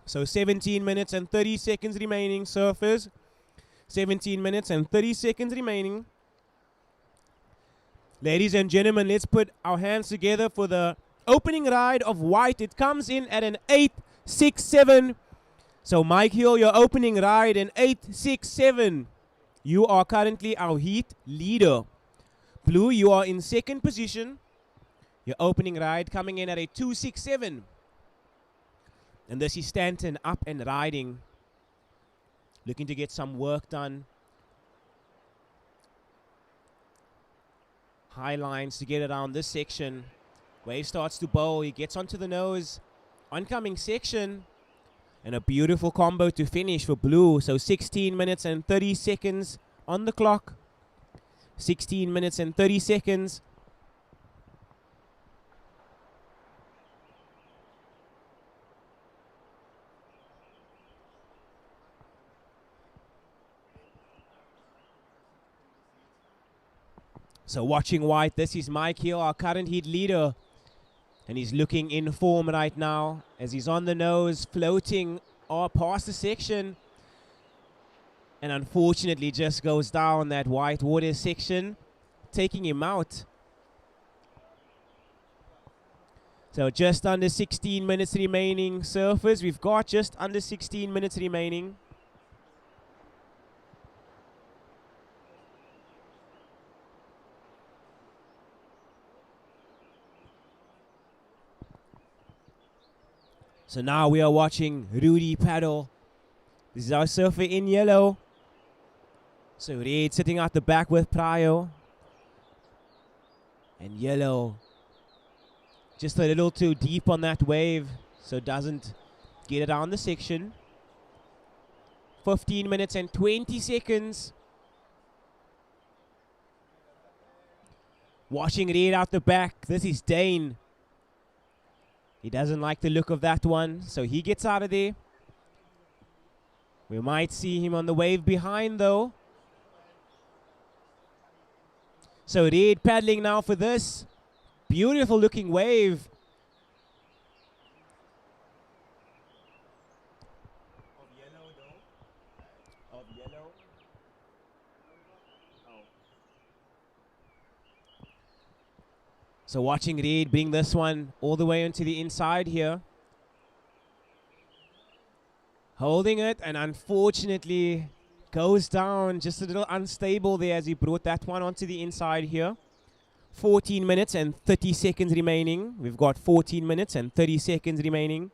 [SPEAKER 1] So 17 minutes and 30 seconds remaining, surfers. 17 minutes and 30 seconds remaining. Ladies and gentlemen, let's put our hands together for the opening ride of white. It comes in at an 8.67. So Mike Hill, your opening ride, an 8.67. You are currently our heat leader. Blue, you are in second position. Your opening ride coming in at a 2.67. And this is Stanton up and riding. Looking to get some work done. High lines to get around this section. Wave starts to bowl. He gets onto the nose. Oncoming section. And a beautiful combo to finish for blue. So 16 minutes and 30 seconds on the clock. 16 minutes and 30 seconds. So watching white, this is Mike here, our current heat leader. And he's looking in form right now as he's on the nose, floating past the section. And unfortunately just goes down that white water section, taking him out. So just under 16 minutes remaining, surfers. We've got just under 16 minutes remaining. So now we are watching Rudy paddle. This is our surfer in yellow. So red sitting out the back with Prio. And yellow just a little too deep on that wave, so doesn't get it on the section. 15 minutes and 20 seconds. Watching red out the back. This is Dane. He doesn't like the look of that one, so he gets out of there. We might see him on the wave behind, though. So red paddling now for this. Beautiful looking wave. Of yellow, though. Of yellow. Oh. So watching Reed bring this one all the way into the inside here. Holding it, and unfortunately goes down, just a little unstable there as he brought that one onto the inside here. 14 minutes and 30 seconds remaining. We've got 14 minutes and 30 seconds remaining.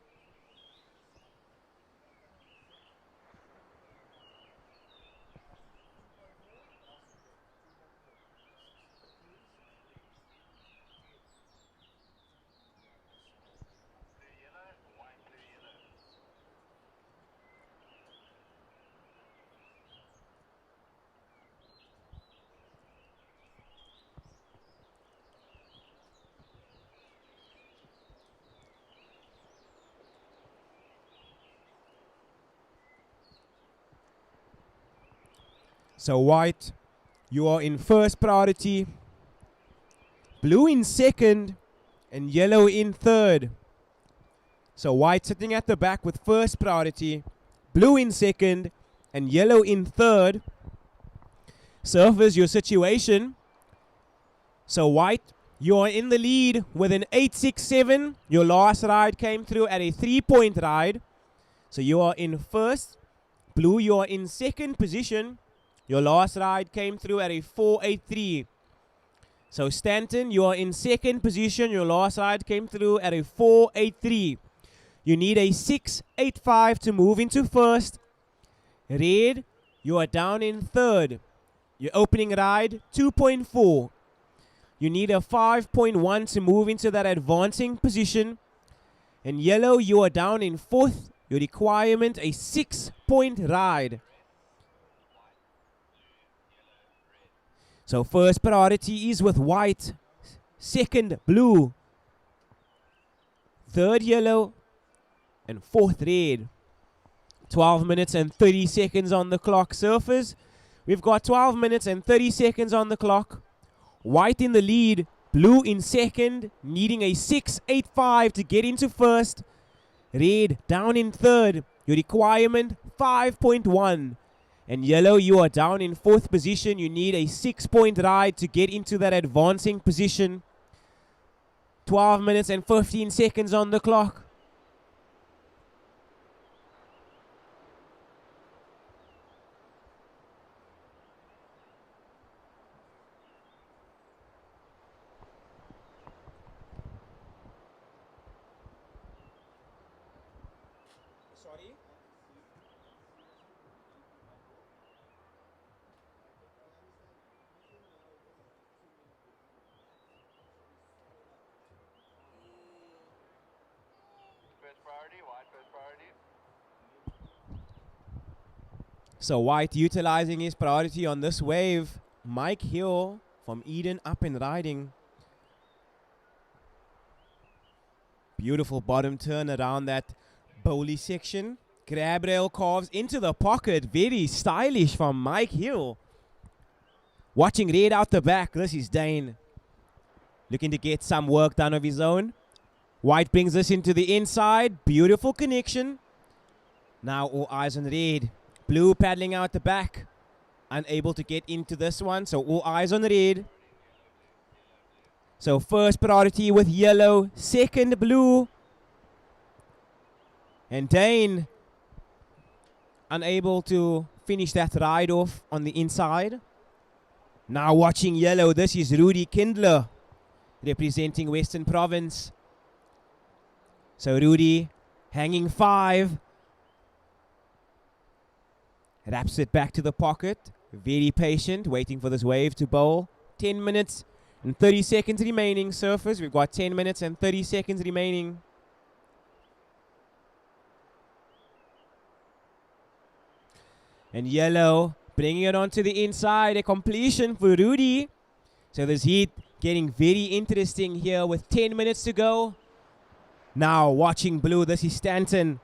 [SPEAKER 1] So white, you are in first priority, blue in second, and yellow in third. So white sitting at the back with first priority, blue in second, and yellow in third. Surfers, your situation. So white, you are in the lead with an 8.67. Your last ride came through at a 3-point ride. So you are in first. Blue, you are in second position. Your last ride came through at a 4.83. So Stanton, you are in second position. Your last ride came through at a 4.83. You need a 6.85 to move into first. Red, you are down in third. Your opening ride, 2.4. You need a 5.1 to move into that advancing position. And yellow, you are down in fourth. Your requirement, a 6-point ride. So first priority is with white, second blue, third yellow, and fourth red. 12 minutes and 30 seconds on the clock. Surfers, we've got 12 minutes and 30 seconds on the clock. White in the lead, blue in second, needing a 6.85 to get into first. Red down in third, your requirement 5.1. And yellow, you are down in fourth position. You need a 6-point ride to get into that advancing position. 12 minutes and 15 seconds on the clock. Sorry? So White utilizing his priority on this wave. Mike Hill from Eden up and riding. Beautiful bottom turn around that bowley section. Grab rail carves into the pocket. Very stylish from Mike Hill. Watching Red out the back. This is Dane. Looking to get some work done of his own. White brings this into the inside. Beautiful connection. Now all eyes on Red. Blue paddling out the back. Unable to get into this one. So all eyes on Red. So first priority with yellow. Second blue. And Dane unable to finish that ride off on the inside. Now watching yellow. This is Rudy Kindler representing Western Province. So Rudy hanging 5. Wraps it back to the pocket. Very patient, waiting for this wave to bowl. 10 minutes and 30 seconds remaining, surfers. We've got 10 minutes and 30 seconds remaining. And yellow bringing it onto the inside. A completion for Rudy. So this heat getting very interesting here with 10 minutes to go. Now watching blue. This is Stanton.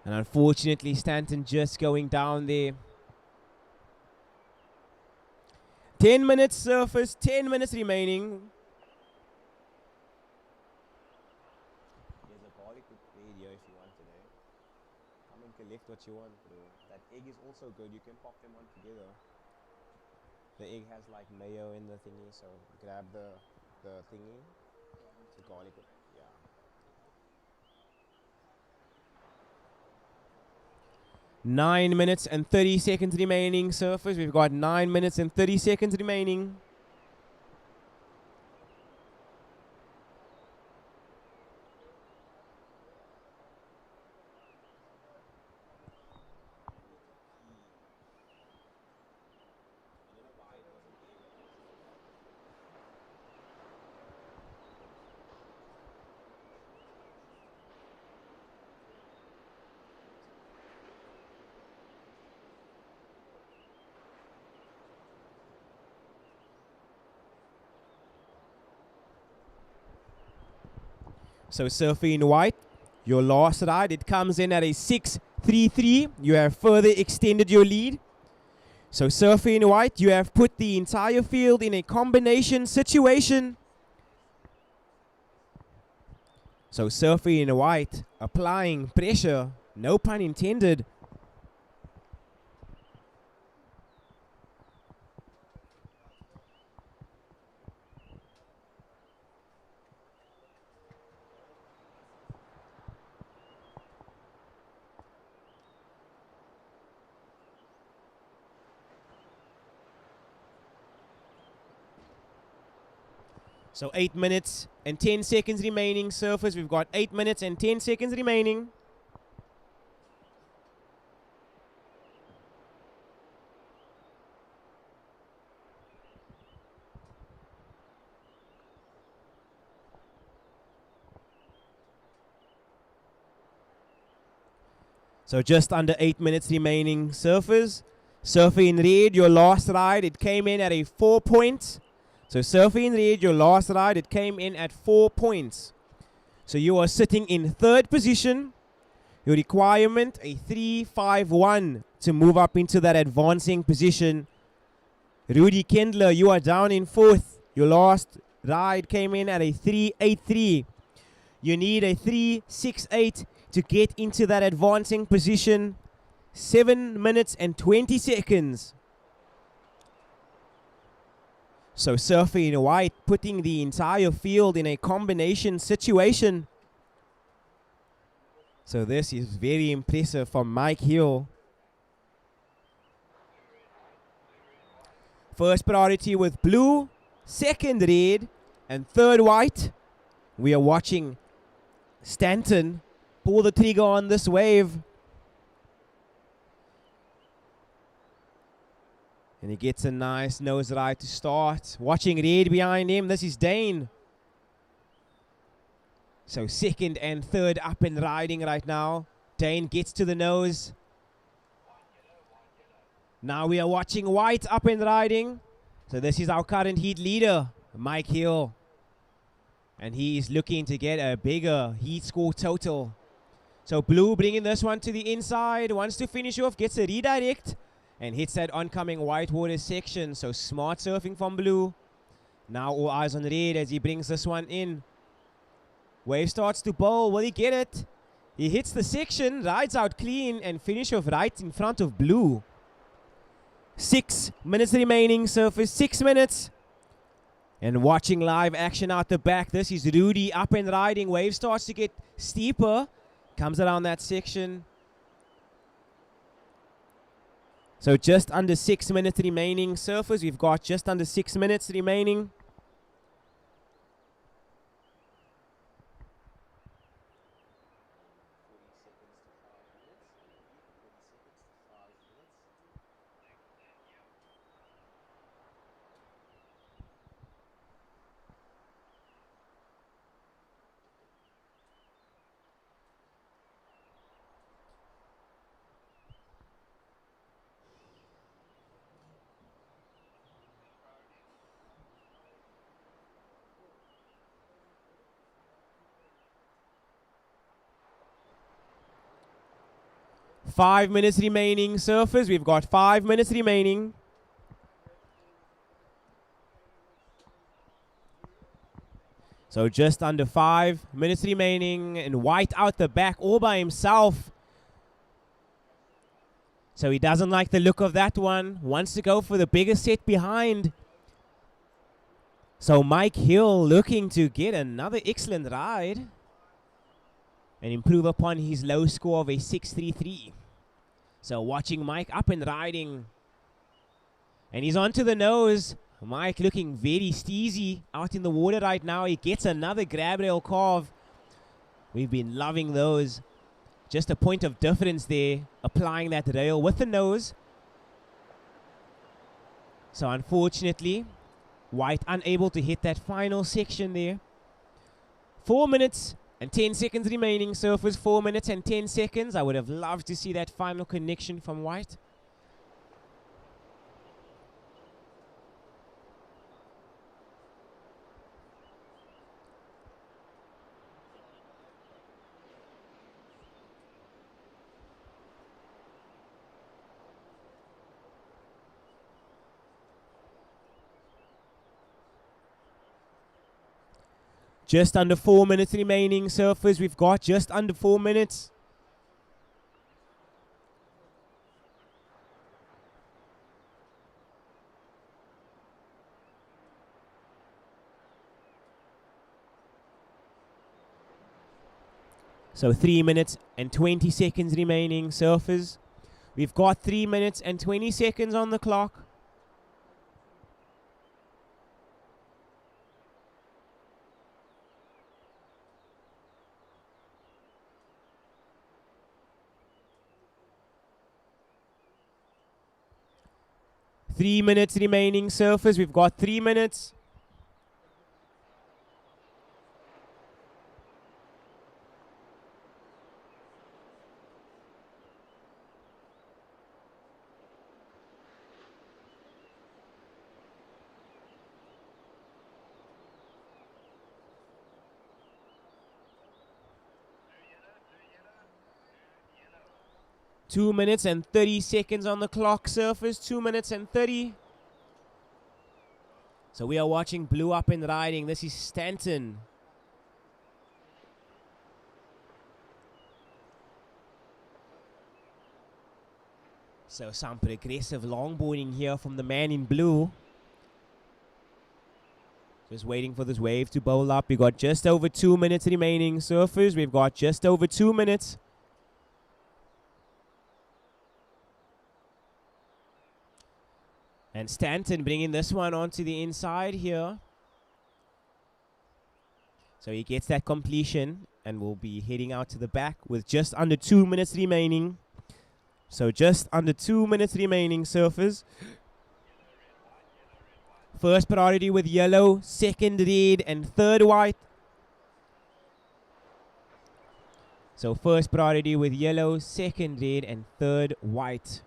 [SPEAKER 1] And unfortunately, Stanton just going down there. 10 minutes surface, 10 minutes remaining. There's a garlic radio if you want today. Come and collect what you want, bro. That egg is also good. You can pop them on together. The egg has like mayo in the thingy, so grab the the thingy, the garlic. Yeah. 9 minutes and 30 seconds remaining, surfers. We've got 9 minutes and 30 seconds remaining. So surfing in white, your last ride, it comes in at a 6.33. You have further extended your lead. So surfing in white, you have put the entire field in a combination situation. So surfing in white, applying pressure, no pun intended. So 8 minutes and 10 seconds remaining, surfers. We've got 8 minutes and 10 seconds remaining. So just under 8 minutes remaining, surfers. Surfer in red, your last ride, it came in at a 4 points. So surfing in red, your last ride, it came in at 4 points. So you are sitting in third position. Your requirement, a 3-5-1 to move up into that advancing position. Rudy Kendler, you are down in fourth. Your last ride came in at a 3-8-3. You need a 3-6-8 to get into that advancing position. 7 minutes and 20 seconds. So surfing in white, putting the entire field in a combination situation. So this is very impressive from Mike Hill. First priority with blue, second red, and third white. We are watching Stanton pull the trigger on this wave. And he gets a nice nose ride to start. Watching red behind him, this is Dane. So second and third up and riding right now. Dane gets to the nose. Now we are watching white up and riding. So this is our current heat leader, Mike Hill. And he is looking to get a bigger heat score total. So blue bringing this one to the inside. Wants to finish off, gets a redirect. And hits that oncoming whitewater section. So smart surfing from blue. Now all eyes on red as he brings this one in. Wave starts to bowl. Will he get it? He hits the section, rides out clean, and finish off right in front of blue. 6 minutes remaining, surface 6 minutes. And watching live action out the back. This is Rudy up and riding. Wave starts to get steeper. Comes around that section. So just under 6 minutes remaining, surfers. We've got just under 6 minutes remaining. Five minutes remaining, surfers. We've got 5 minutes remaining. So just under 5 minutes remaining, and white out the back all by himself. So he doesn't like the look of that one. Wants to go for the bigger set behind. So Mike Hill looking to get another excellent ride and improve upon his low score of a 6.33. So watching Mike up and riding. And he's onto the nose. Mike looking very steezy out in the water right now. He gets another grab rail carve. We've been loving those. Just a point of difference there, applying that rail with the nose. So unfortunately, White unable to hit that final section there. 4 minutes and 10 seconds remaining. Surfers, 4 minutes and 10 seconds. I would have loved to see that final connection from White. Just under 4 minutes remaining, surfers. We've got just under 4 minutes. So 3 minutes and 20 seconds remaining, surfers. We've got 3 minutes and 20 seconds on the clock. Three minutes remaining, surfers. We've got 3 minutes. Two minutes and 30 seconds on the clock, surfers. 2 minutes and 30. So we are watching Blue up and riding. This is Stanton. So some progressive longboarding here from the man in blue. Just waiting for this wave to bowl up. We've got just over 2 minutes remaining, surfers. We've got just over 2 minutes. And Stanton bringing this one onto the inside here. So he gets that completion and will be heading out to the back with just under 2 minutes remaining. So just under 2 minutes remaining, surfers. First priority with yellow, second red, and third white. So first priority with yellow, second red, and third white.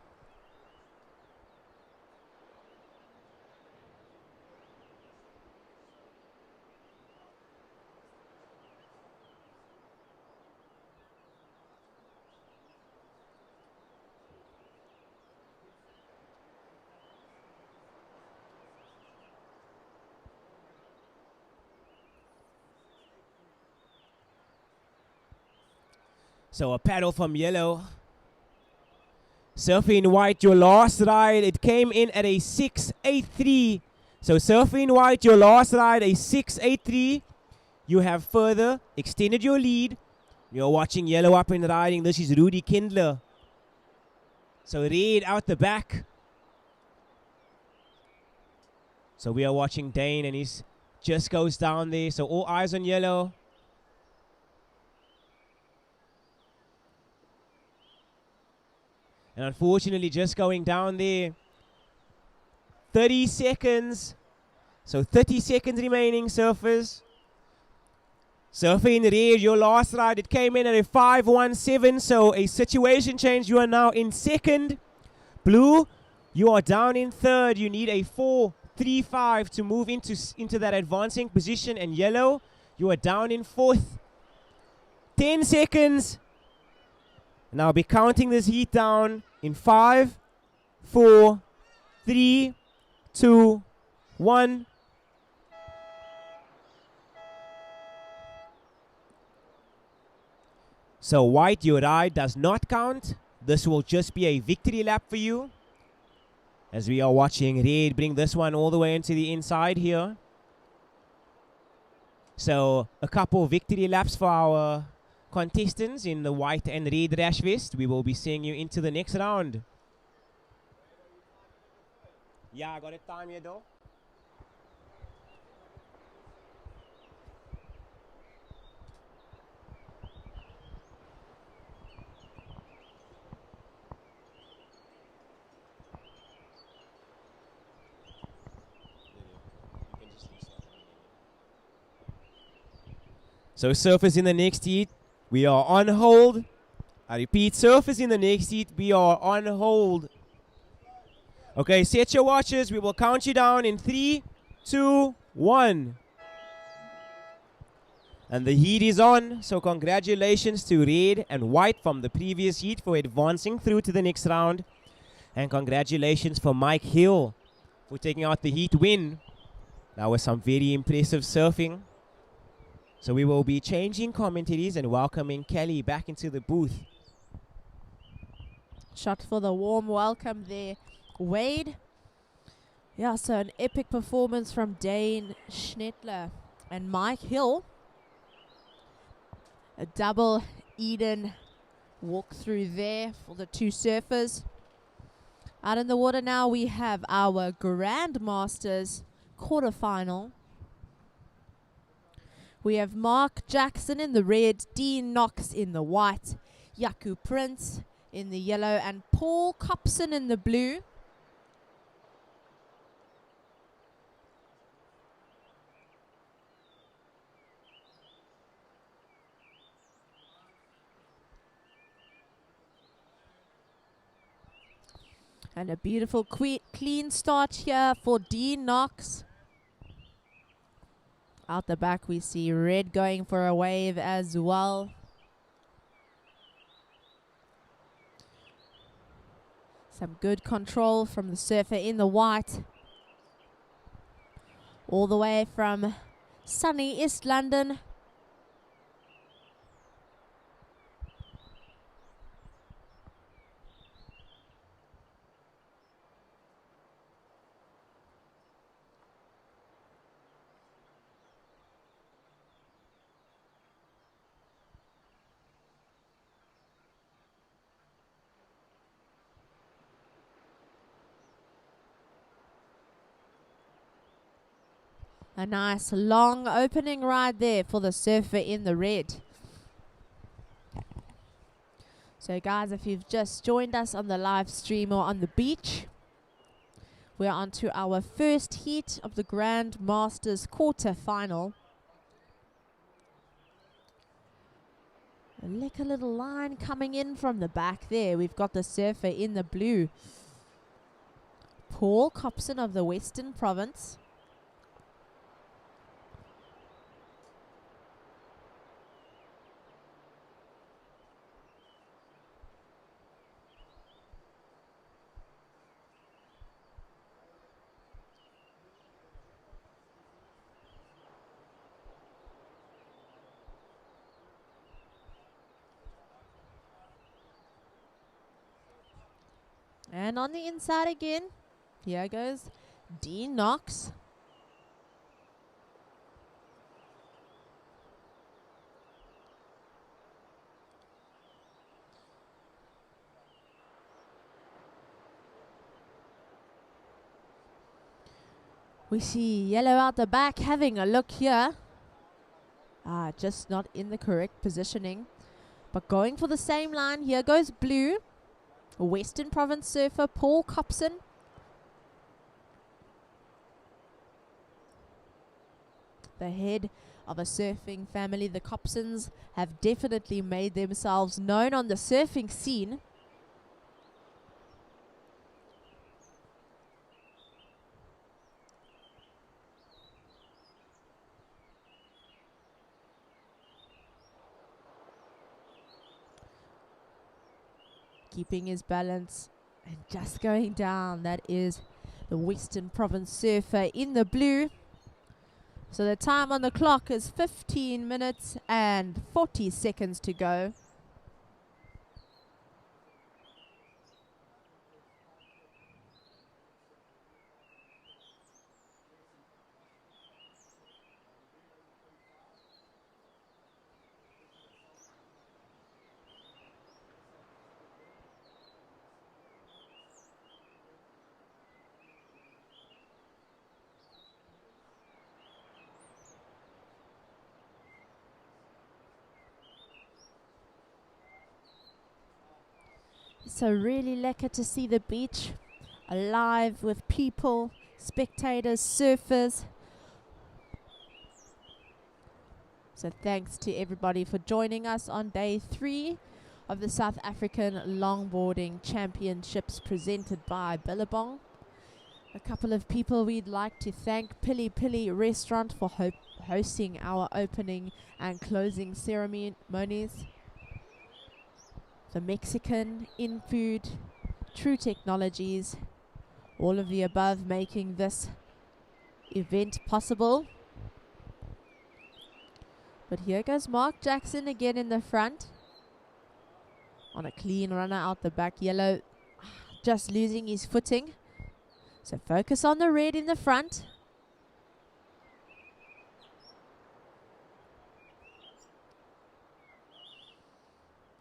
[SPEAKER 1] So a paddle from yellow. Surfing White, your last ride, it came in at a 6.83. So Surfing White, your last ride, a 6.83. You have further extended your lead. You're watching yellow up and riding. This is Rudy Kindler. So red out the back. So we are watching Dane and he's just goes down there. So all eyes on yellow. And unfortunately just going down there. 30 seconds. So 30 seconds remaining, surfers. Surfing red, your last ride, it came in at a 5.17. So a situation change. You are now in second. Blue, you are down in third. You need a 4.35 to move into that advancing position. And yellow, you are down in fourth. 10 seconds. And I'll be counting this heat down in 5, 4, 3, 2, 1. So White, your ride does not count. This will just be a victory lap for you. As we are watching Red bring this one all the way into the inside here. So a couple victory laps for our contestants in the white and red rash vest. We will be seeing you into the next round. Yeah, I got it time here though. So surfers in the next heat, we are on hold. I repeat, surfers in the next heat, we are on hold. Okay, set your watches. We will count you down in 3, 2, 1. And the heat is on. So congratulations to red and white from the previous heat for advancing through to the next round. And congratulations for Mike Hill for taking out the heat win. That was some very impressive surfing. So we will be changing commentaries and welcoming Kelly back into the booth.
[SPEAKER 4] Shot for the warm welcome there, Wade. Yeah, so an epic performance from Dane Schnettler and Mike Hill. A double Eden walk through there for the two surfers. Out in the water now we have our Grandmasters quarterfinal. We have Mark Jackson in the red, Dean Knox in the white, Yaku Prince in the yellow, and Paul Copson in the blue. And a beautiful clean start here for Dean Knox. Out the back we see red going for a wave as well. Some good control from the surfer in the white. All the way from sunny East London. A nice long opening ride there for the surfer in the red. So guys, if you've just joined us on the live stream or on the beach, we're on to our first heat of the Grandmasters quarterfinal. A lick little line coming in from the back there. We've got the surfer in the blue, Paul Copson of the Western Province. And on the inside again, here goes Dean Knox. We see yellow out the back having a look here. Just not in the correct positioning. But going for the same line, here goes blue. Western Province surfer Paul Copson. The head of a surfing family, the Copsons, have definitely made themselves known on the surfing scene. Keeping his balance and just going down. That is the Western Province surfer in the blue. So the time on the clock is 15 minutes and 40 seconds to go. So really lekker to see the beach alive with people, spectators, surfers. So thanks to everybody for joining us on day 3 of the South African Longboarding Championships presented by Billabong. A couple of people we'd like to thank: PILI-PILI Restaurant for hosting our opening and closing ceremonies, the Mexican In Food, True Technologies, all of the above making this event possible. But here goes Mark Jackson again in the front on a clean runner out the back. Yellow just losing his footing. So focus on the red in the front.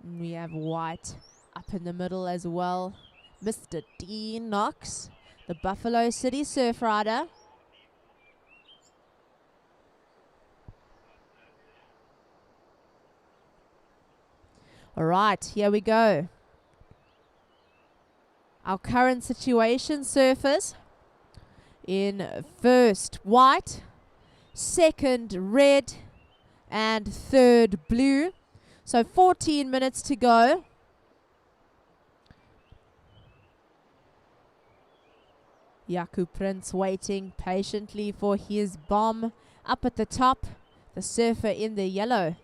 [SPEAKER 4] And we have white up in the middle as well. Mr. Dean Knox, the Buffalo City surf rider. All right, here we go. Our current situation: surfers in first white, second red, and third blue. So 14 minutes to go. Yaku Prince waiting patiently for his bomb up at the top. The surfer in the yellow.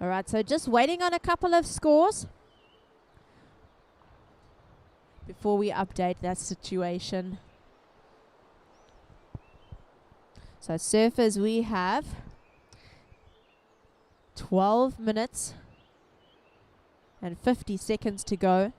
[SPEAKER 4] All right, so just waiting on a couple of scores before we update that situation. So surfers, we have 12 minutes and 50 seconds to go.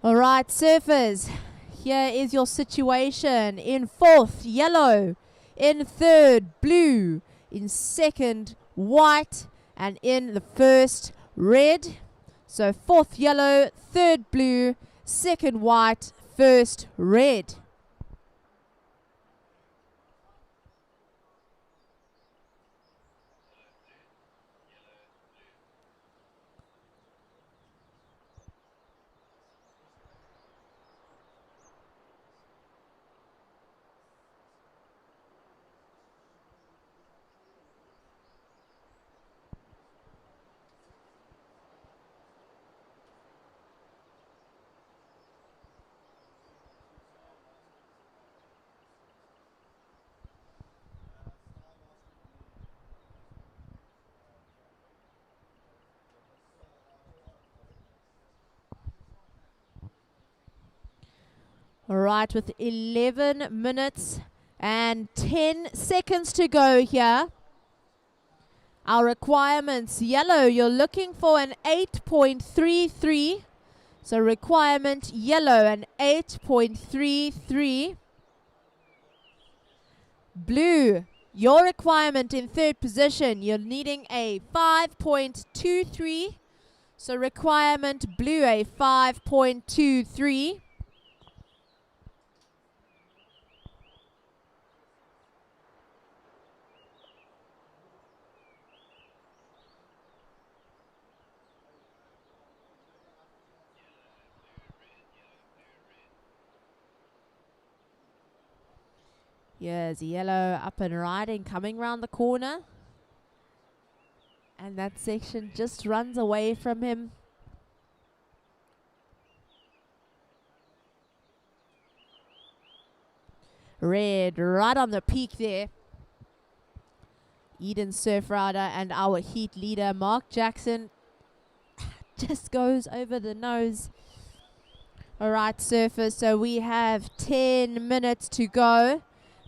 [SPEAKER 4] All right, surfers, here is your situation. In fourth, yellow. In third, blue. In second, white. And in the first, red. So fourth, yellow. Third, blue. Second, white. First, red. All right, with 11 minutes and 10 seconds to go here. Our requirements: yellow, you're looking for an 8.33. So requirement yellow, an 8.33. Blue, your requirement in third position, you're needing a 5.23. So requirement blue, a 5.23. Here's yellow up and riding, coming round the corner. And that section just runs away from him. Red right on the peak there. Eden Surf Rider and our heat leader Mark Jackson just goes over the nose. Alright, surfers, so we have 10 minutes to go.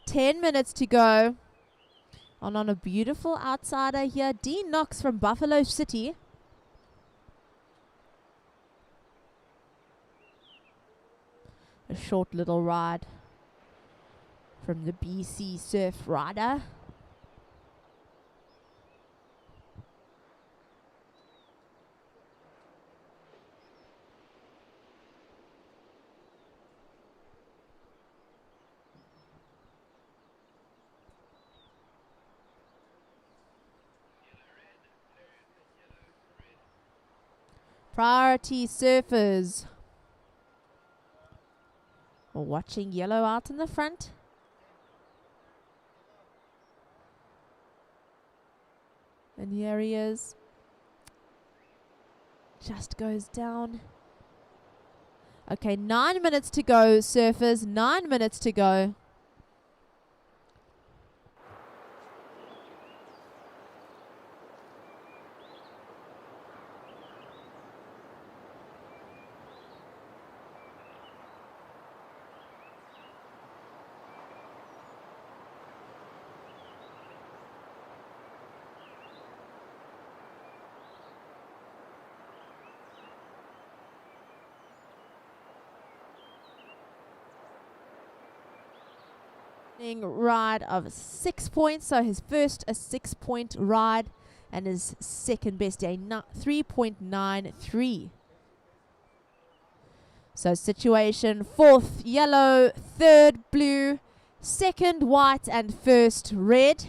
[SPEAKER 4] 10 minutes to go. And on a beautiful outsider here, Dean Knox from Buffalo City. A short little ride from the BC Surf Rider. Priority surfers. We're watching yellow out in the front. And here he is. Just goes down. Okay, 9 minutes to go, surfers. 9 minutes to go. Ride of 6 points, so his first a 6-point ride and his second best day 3.93. So situation: fourth yellow, third blue, second white and first red.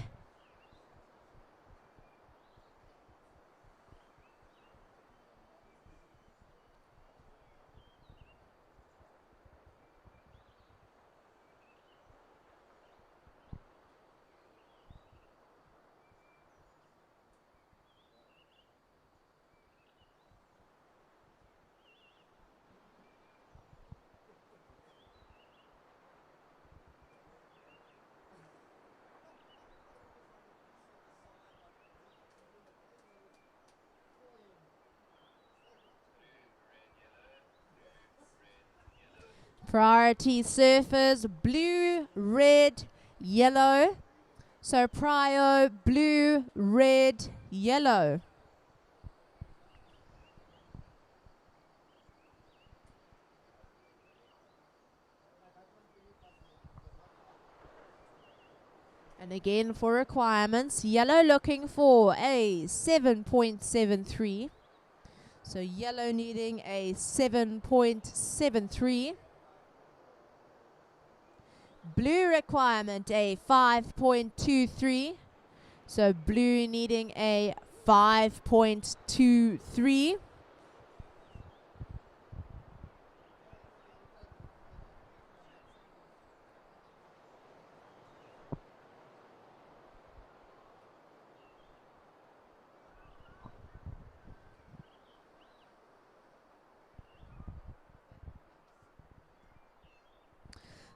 [SPEAKER 4] Priority surfers, blue, red, yellow. So prio, blue, red, yellow. And again for requirements, yellow looking for a 7.73. So yellow needing a 7.73. Blue requirement a 5.23. So blue needing a 5.23.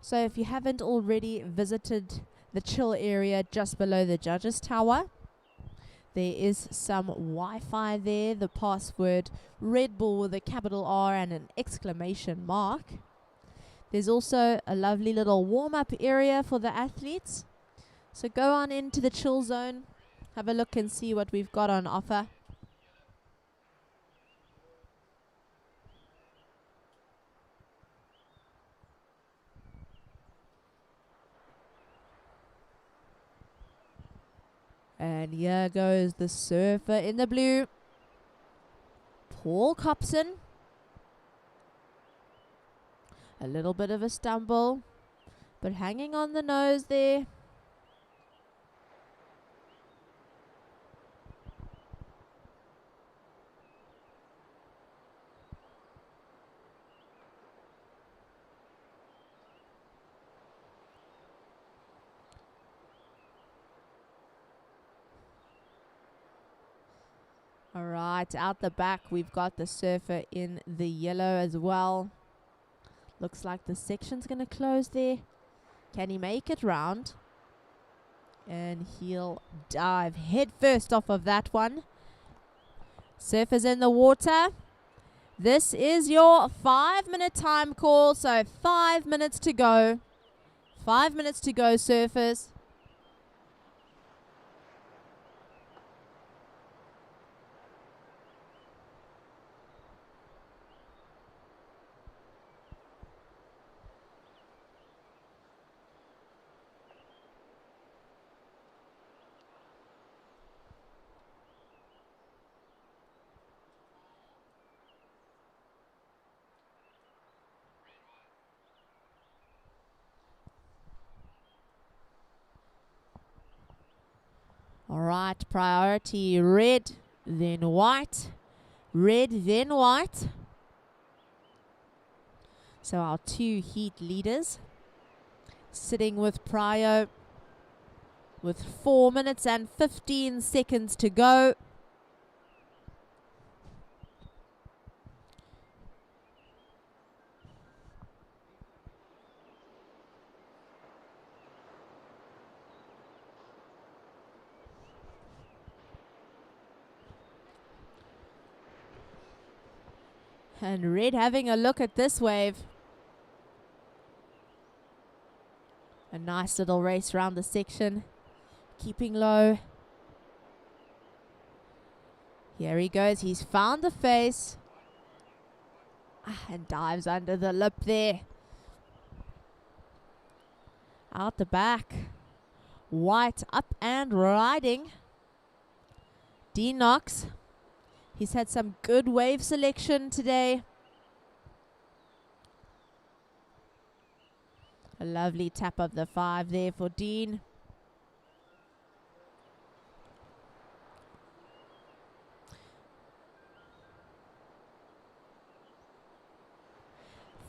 [SPEAKER 4] So if you haven't already visited the chill area just below the judges tower, there is some Wi-Fi there. The password Red Bull with a capital R and an exclamation mark. There's also a lovely little warm-up area for the athletes. So go on into the chill zone, have a look and see what we've got on offer. And here goes the surfer in the blue, Paul Copson. A little bit of a stumble, but hanging on the nose there. All right, out the back, we've got the surfer in the yellow as well. Looks like the section's going to close there. Can he make it round? And he'll dive head first off of that one. Surfers in the water. This is your 5-minute time call, so 5 minutes to go. 5 minutes to go, surfers. All right, priority red, then white. Red, then white. So our 2 heat leaders sitting with prio with 4 minutes and 15 seconds to go. And red having a look at this wave. A nice little race around the section. Keeping low. Here he goes. He's found the face. And dives under the lip there. Out the back. White up and riding. D Knox. He's had some good wave selection today. A lovely tap of the 5 there for Dean.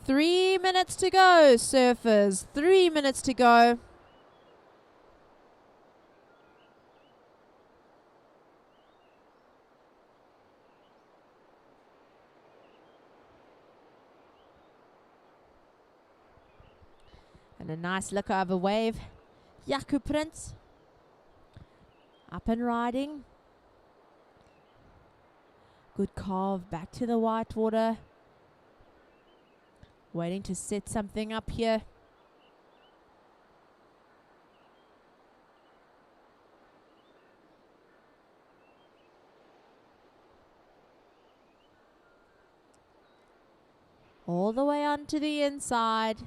[SPEAKER 4] Three minutes to go, surfers. 3 minutes to go. And a nice look of a wave. Yaku Prince. Up and riding. Good carve back to the white water. Waiting to set something up here. All the way onto the inside.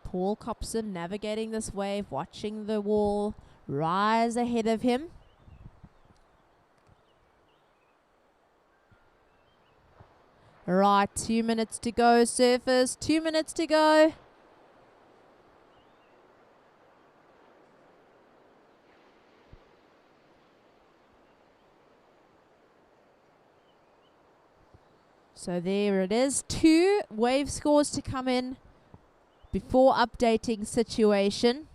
[SPEAKER 4] Paul Copson navigating this wave, watching the wall rise ahead of him. Right, 2 minutes to go, surfers. 2 minutes to go. So there it is. 2 wave scores to come in before updating situation.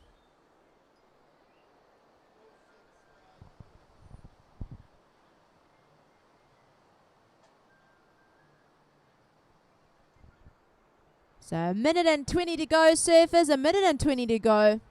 [SPEAKER 4] So 1 minute and 20 to go, surfers. 1 minute and 20 to go.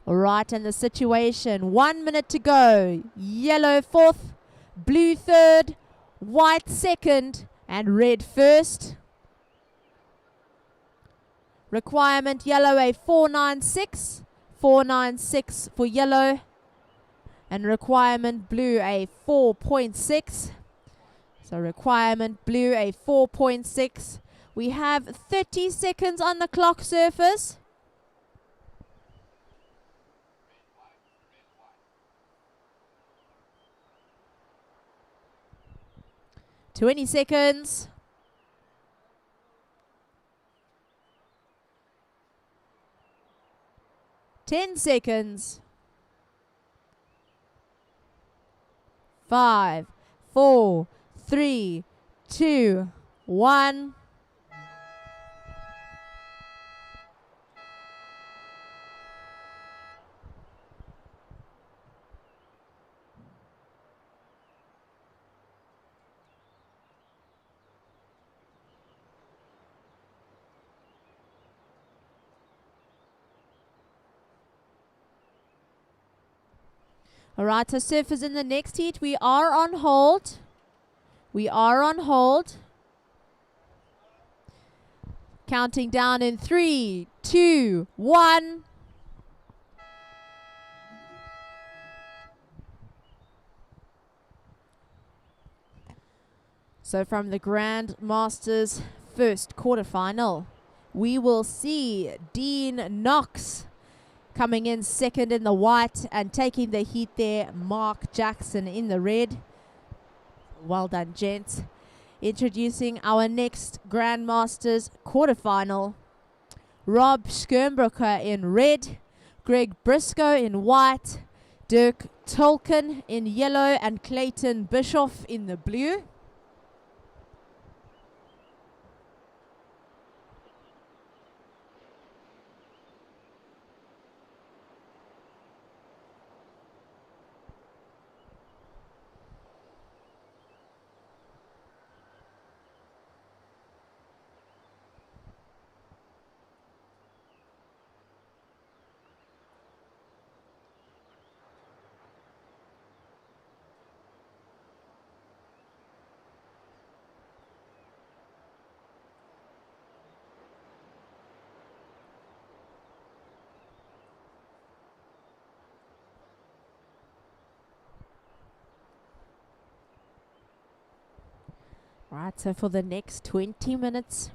[SPEAKER 4] All right, and the situation. 1 minute to go. Yellow 4th, blue 3rd, white 2nd, and red 1st. Requirement yellow a 496. 496 for yellow. And requirement blue a 4.6. So requirement blue a 4.6. We have 30 seconds on the clock, surfers. 20 seconds. 10 seconds. 5, 4, 3, 2, 1. All right, so surfers in the next heat, we are on hold. We are on hold. Counting down in 3, 2, 1. So from the Grandmasters first quarterfinal, we will see Dean Knox coming in second in the white and taking the heat there, Mark Jackson in the red. Well done, gents. Introducing our next Grandmasters quarterfinal. Rob Schernbrucker in red, Greg Briscoe in white, Dirk Tolkien in yellow, and Clayton Bischoff in the blue. Right, so for the next 20 minutes,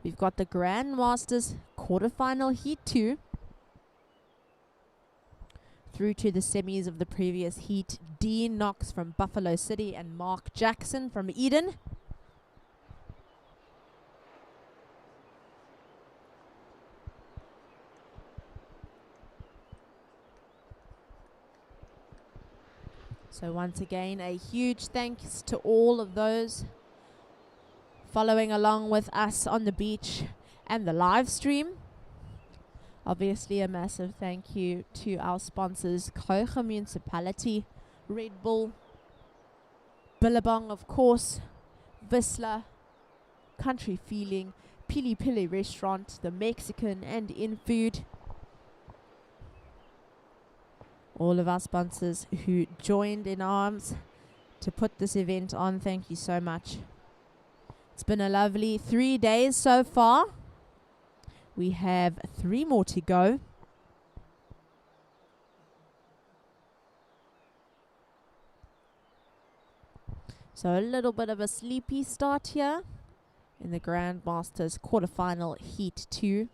[SPEAKER 4] we've got the Grandmasters quarterfinal heat 2. Through to the semis of the previous heat, Dean Knox from Buffalo City and Mark Jackson from Eden. So once again, a huge thanks to all of those following along with us on the beach and the live stream. Obviously a massive thank you to our sponsors, Kouga Municipality, Red Bull, Billabong of course, VISSLA, Country Feeling, PILI-PILI Restaurant, the Mexican and In Food. All of our sponsors who joined in arms to put this event on, thank you so much. It's been a lovely 3 days so far. We have 3 more to go. So a little bit of a sleepy start here in the Grandmasters quarterfinal heat 2.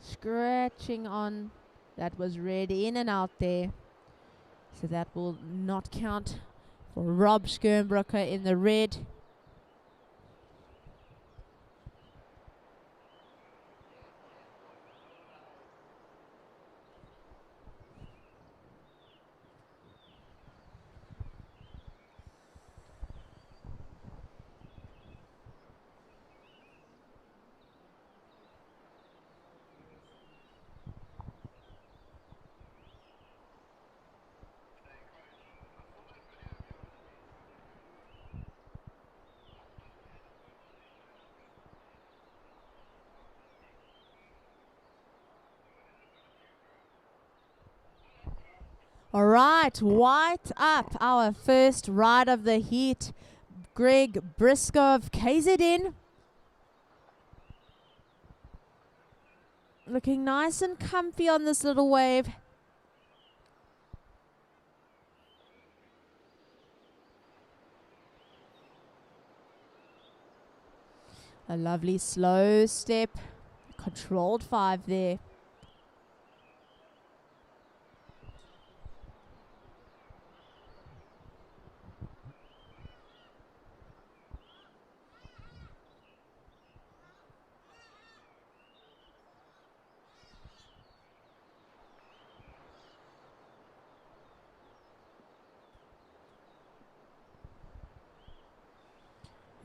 [SPEAKER 4] Scratching on, that was red in and out there, so that will not count for Rob Schernbrucker in the red. All right, white up, our first ride of the heat, Greg Briscoe of KZN. Looking nice and comfy on this little wave. A lovely slow step. Controlled 5 there.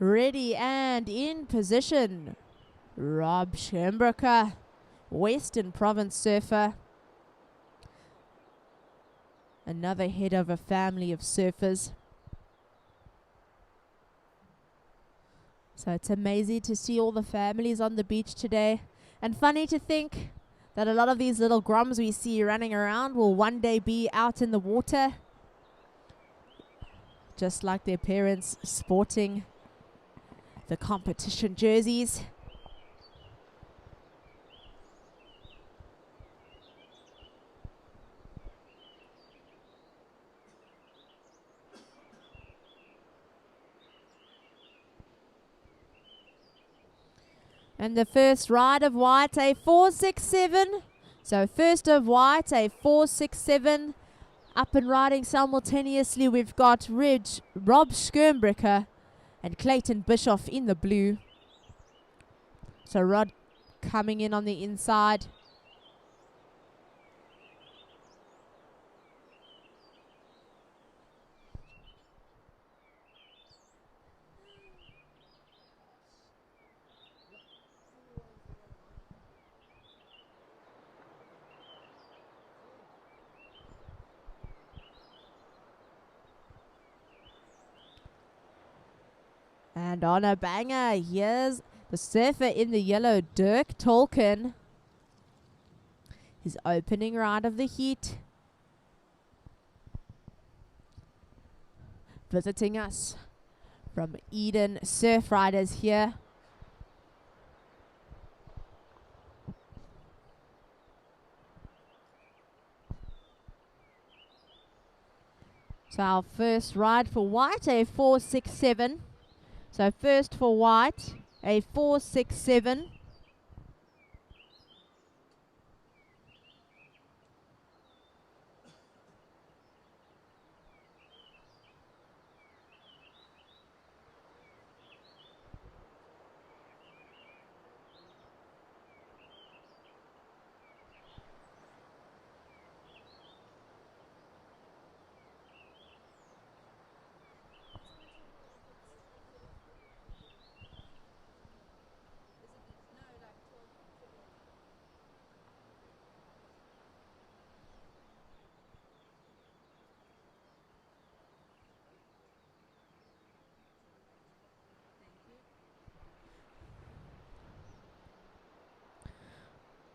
[SPEAKER 4] Ready and in position. Rob Schembrucker, Western Province surfer. Another head of a family of surfers. So it's amazing to see all the families on the beach today. And funny to think that a lot of these little groms we see running around will one day be out in the water. Just like their parents sporting the competition jerseys. And the first ride of white, a 467. So first of white, a 467. Up and riding simultaneously, we've got Rob Schembrucker and Clayton Bischoff in the blue. So Rod coming in on the inside. And on a banger, here's the surfer in the yellow, Dirk Tolkien. His opening ride of the heat. Visiting us from Eden Surf Riders here. So our first ride for white, a 467. So first for white, a 467.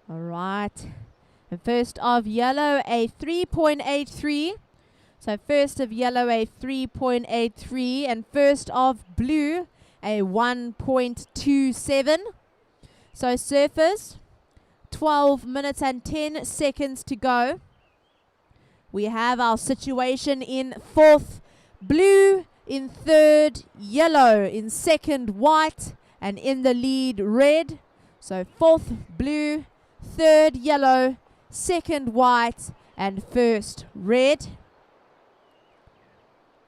[SPEAKER 4] All right. And first of yellow, a 3.83. So first of yellow, a 3.83. And first of blue, a 1.27. So surfers, 12 minutes and 10 seconds to go. We have our situation in fourth, blue, in third, yellow, in second, white, and in the lead, red. So fourth, blue, third, yellow, second, white, and first, red.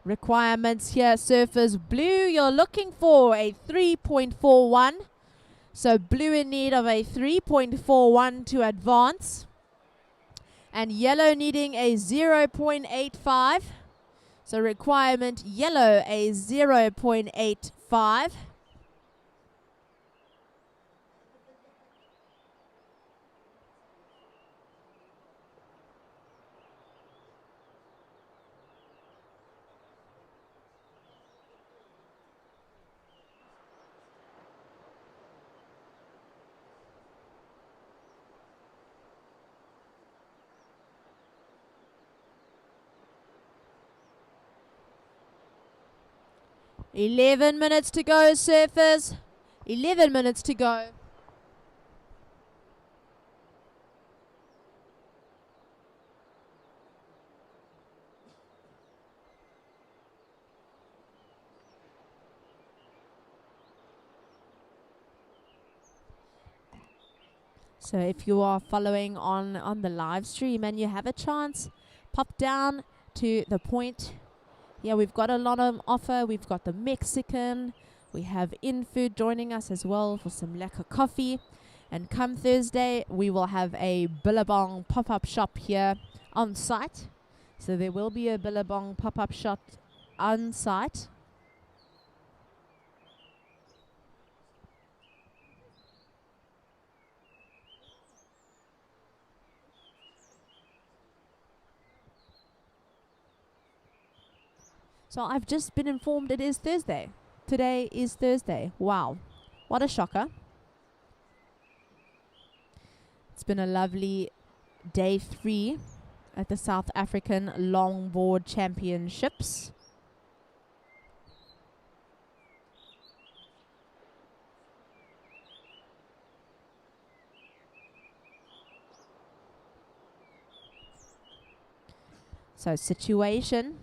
[SPEAKER 4] Requirements here, surfers, blue, you're looking for a 3.41. So blue in need of a 3.41 to advance. And yellow needing a 0.85. So requirement yellow a 0.85. $11 minutes to go, surfers. 11 minutes to go. So if you are following on the live stream and you have a chance, pop down to the point. Yeah, we've got a lot on offer. We've got the Mexican. We have InFood joining us as well for some lekker coffee. And come Thursday, we will have a Billabong pop-up shop here on site. So there will be a Billabong pop-up shop on site. So I've just been informed it is Thursday. Today is Thursday. Wow. What a shocker. It's been a lovely day 3 at the South African Longboard Championships. So situation,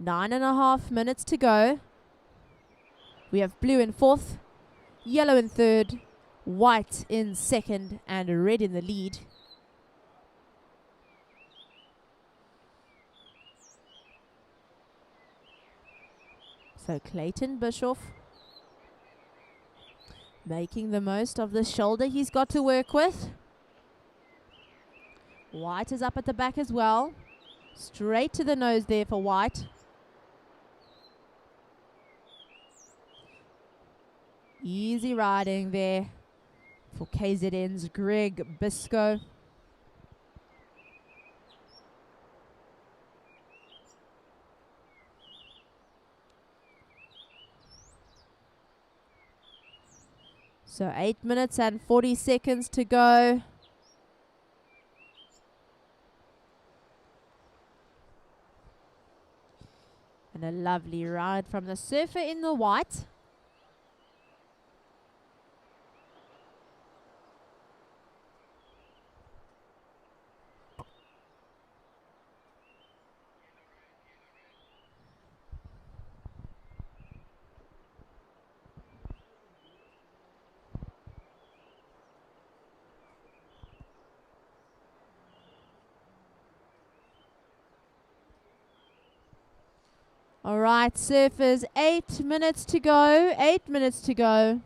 [SPEAKER 4] 9.5 minutes to go. We have blue in 4th, yellow in 3rd, white in 2nd, and red in the lead. So Clayton Bischoff making the most of the shoulder he's got to work with. White is up at the back as well. Straight to the nose there for White. Easy riding there for KZN's Greg Bisco. So 8 minutes and 40 seconds to go. And a lovely ride from the surfer in the white. All right, surfers, 8 minutes to go. 8 minutes to go.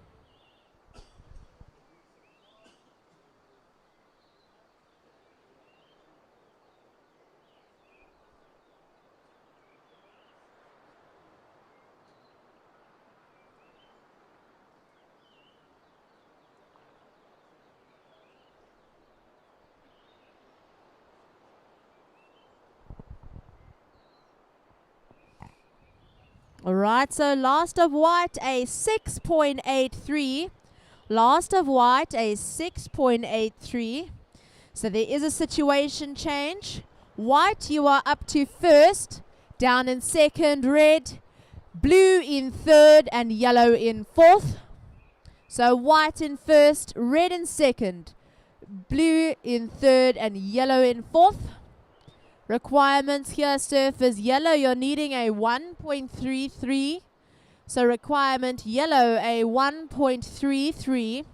[SPEAKER 4] All right, so last of white, a 6.83. Last of white, a 6.83. So there is a situation change. White, you are up to 1st. Down in 2nd, red. Blue in 3rd and yellow in 4th. So white in 1st, red in 2nd. Blue in 3rd and yellow in 4th. Requirements here, surfers. Yellow, you're needing a 1.33. So requirement yellow, a 1.33.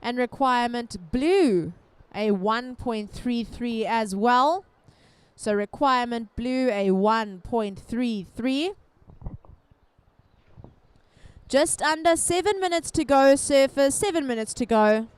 [SPEAKER 4] And requirement blue, a 1.33 as well. So requirement blue, a 1.33. Just under 7 minutes to go, surfers. 7 minutes to go.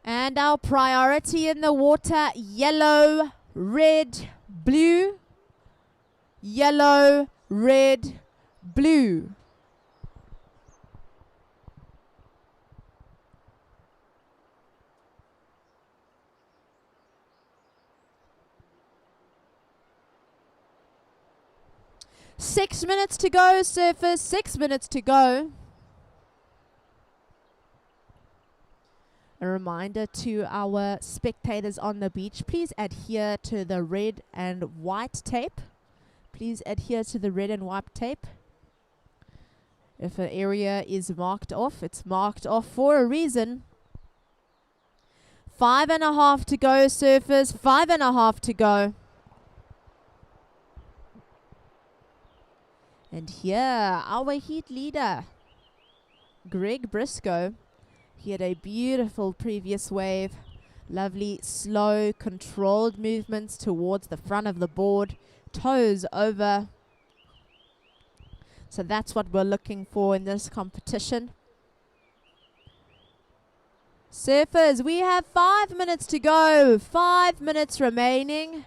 [SPEAKER 4] And our priority in the water, yellow, red, blue. Yellow, red, blue. Six minutes to go, surfers. 6 minutes to go. A reminder to our spectators on the beach, please adhere to the red and white tape. Please adhere to the red and white tape. If an area is marked off, it's marked off for a reason. 5.5 to go, surfers. 5.5 to go. And here, our heat leader, Greg Briscoe. He had a beautiful previous wave. Lovely, slow, controlled movements towards the front of the board. Toes over. So that's what we're looking for in this competition. Surfers, we have 5 minutes to go. 5 minutes remaining.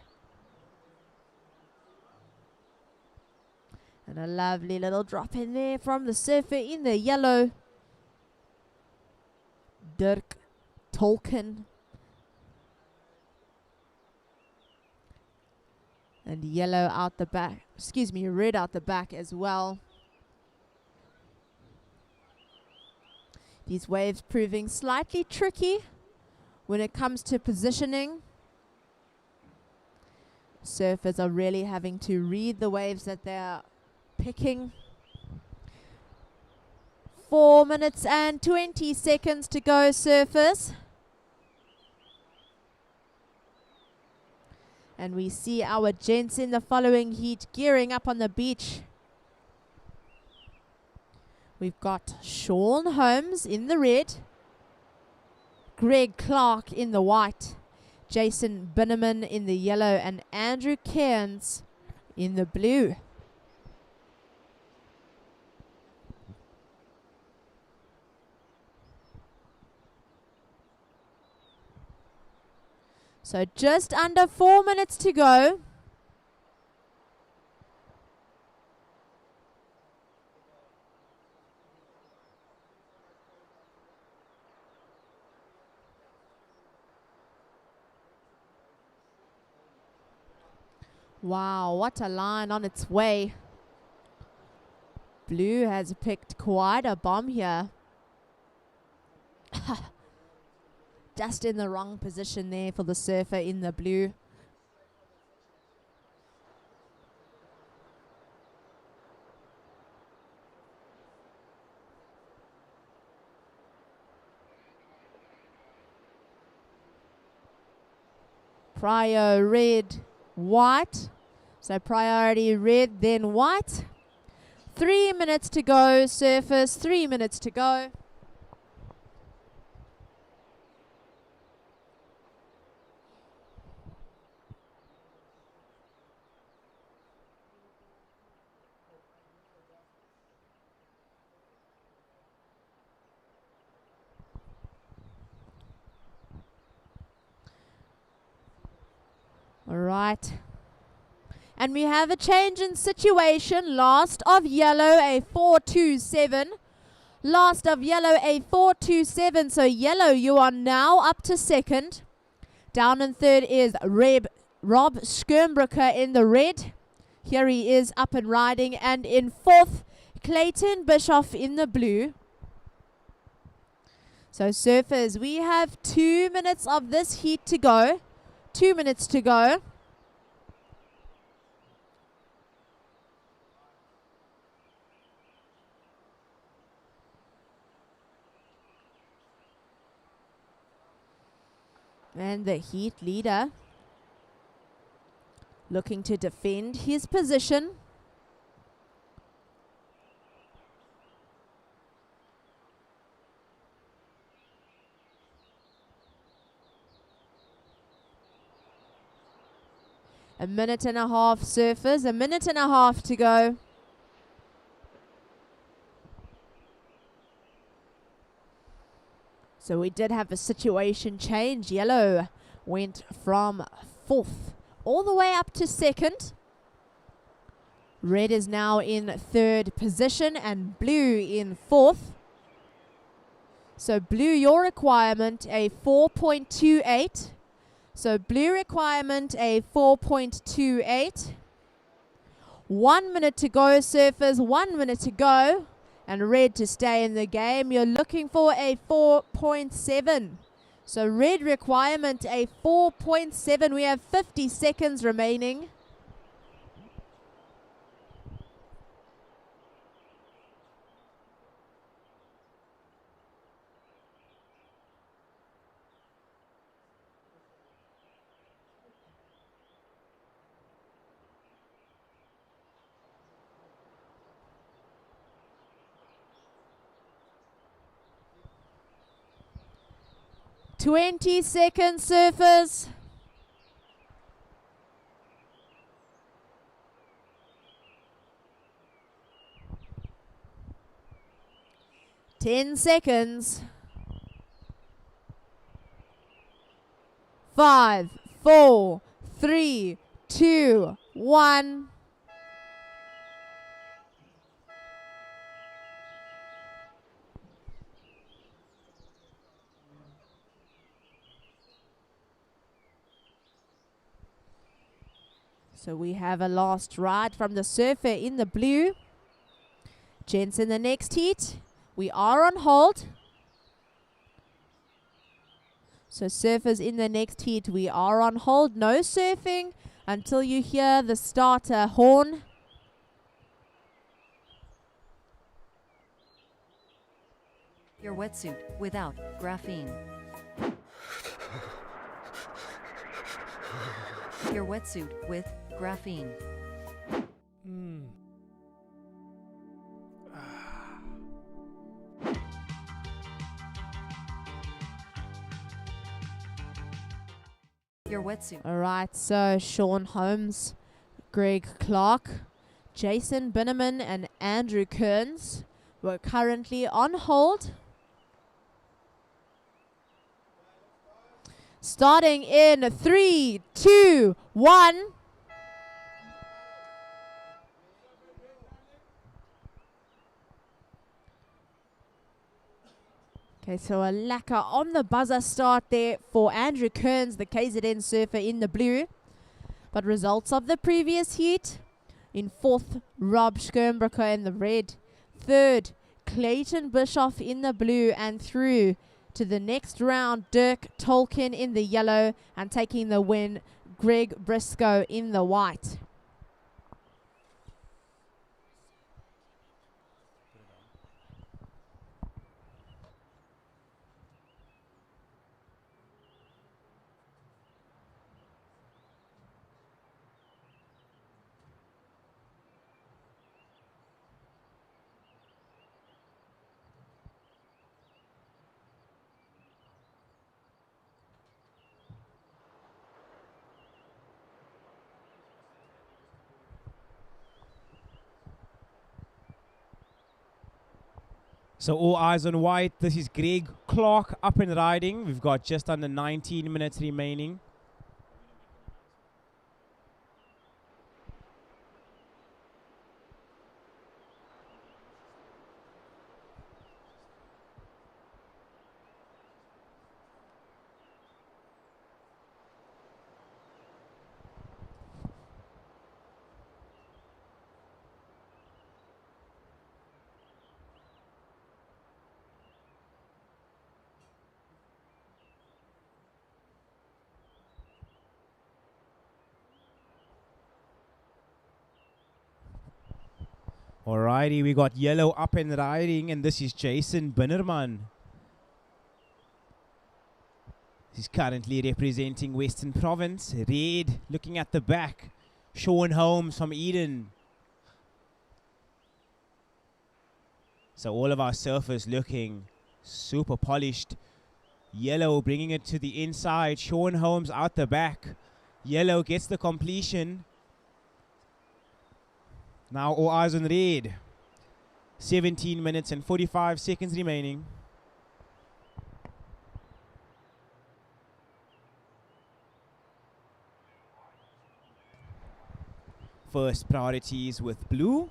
[SPEAKER 4] And a lovely little drop in there from the surfer in the yellow. Dirk Tolkien. And yellow out the back. Excuse me, red out the back as well. These waves proving slightly tricky when it comes to positioning. Surfers are really having to read the waves that they're picking. 4 minutes and 20 seconds to go, surfers. And we see our gents in the following heat gearing up on the beach. We've got Sean Holmes in the red, Greg Clark in the white, Jason Binneman in the yellow, and Andrew Cairns in the blue. So just under 4 minutes to go. Wow, what a line on its way. Blue has picked quite a bomb here. Just in the wrong position there for the surfer in the blue. Prio red, white. So priority red, then white. 3 minutes to go, surfers. 3 minutes to go. All right. And we have a change in situation. Last of yellow, a 4-2-7. Last of yellow, a 4-2-7. So yellow, you are now up to second. Down in third is Rob Skirmbrucker in the red. Here he is up and riding. And in fourth, Clayton Bischoff in the blue. So surfers, we have 2 minutes of this heat to go. 2 minutes to go. And the heat leader looking to defend his position. A minute and a half, surfers. A minute and a half to go. So we did have a situation change. Yellow went from fourth all the way up to second. Red is now in third position and blue in fourth. So blue, your requirement, a 4.28. So blue requirement, a 4.28. 1 minute to go, surfers. 1 minute to go. And red to stay in the game. You're looking for a 4.7. So red requirement, a 4.7. We have 50 seconds remaining. 20 seconds, surfers. Ten seconds. 5, 4, 3, 2, 1. So we have a last ride from the surfer in the blue. Gents in the next heat. We are on hold. So surfers in the next heat, we are on hold. No surfing until you hear the starter horn.
[SPEAKER 2] Your wetsuit without graphene. Your wetsuit with graphene. Your wetsuit.
[SPEAKER 4] All right, so Sean Holmes, Greg Clark, Jason Binneman, and Andrew Kearns were currently on hold. Starting in 3, 2, 1. Okay, so a lacquer on the buzzer start there for Andrew Kearns, the KZN surfer in the blue. But results of the previous heat: in fourth, Rob Schernbrucker in the red. Third, Clayton Bischoff in the blue, and through to the next round, Dirk Tolkien in the yellow, and taking the win, Greg Briscoe in the white.
[SPEAKER 1] So all eyes on white. This is Greg Clark up and riding. We've got just under 19 minutes remaining. Alrighty, we got yellow up and riding, and this is Jason Binnerman. He's currently representing Western Province. Red, looking at the back, Sean Holmes from Eden. So all of our surfers looking super polished. Yellow bringing it to the inside. Sean Holmes out the back. Yellow gets the completion. Now all eyes on red. 17 minutes and 45 seconds remaining. First priorities with blue.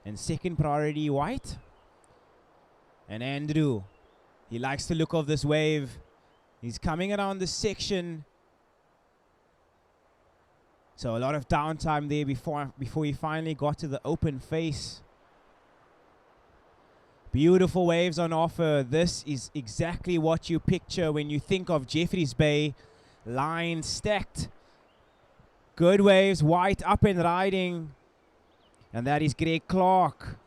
[SPEAKER 1] And second priority white. And Andrew, he likes the look of this wave. He's coming around this section. So a lot of downtime there before he finally got to the open face. Beautiful waves on offer. This is exactly what you picture when you think of Jeffreys Bay. Line stacked. Good waves, white up and riding. And that is Greg Clark.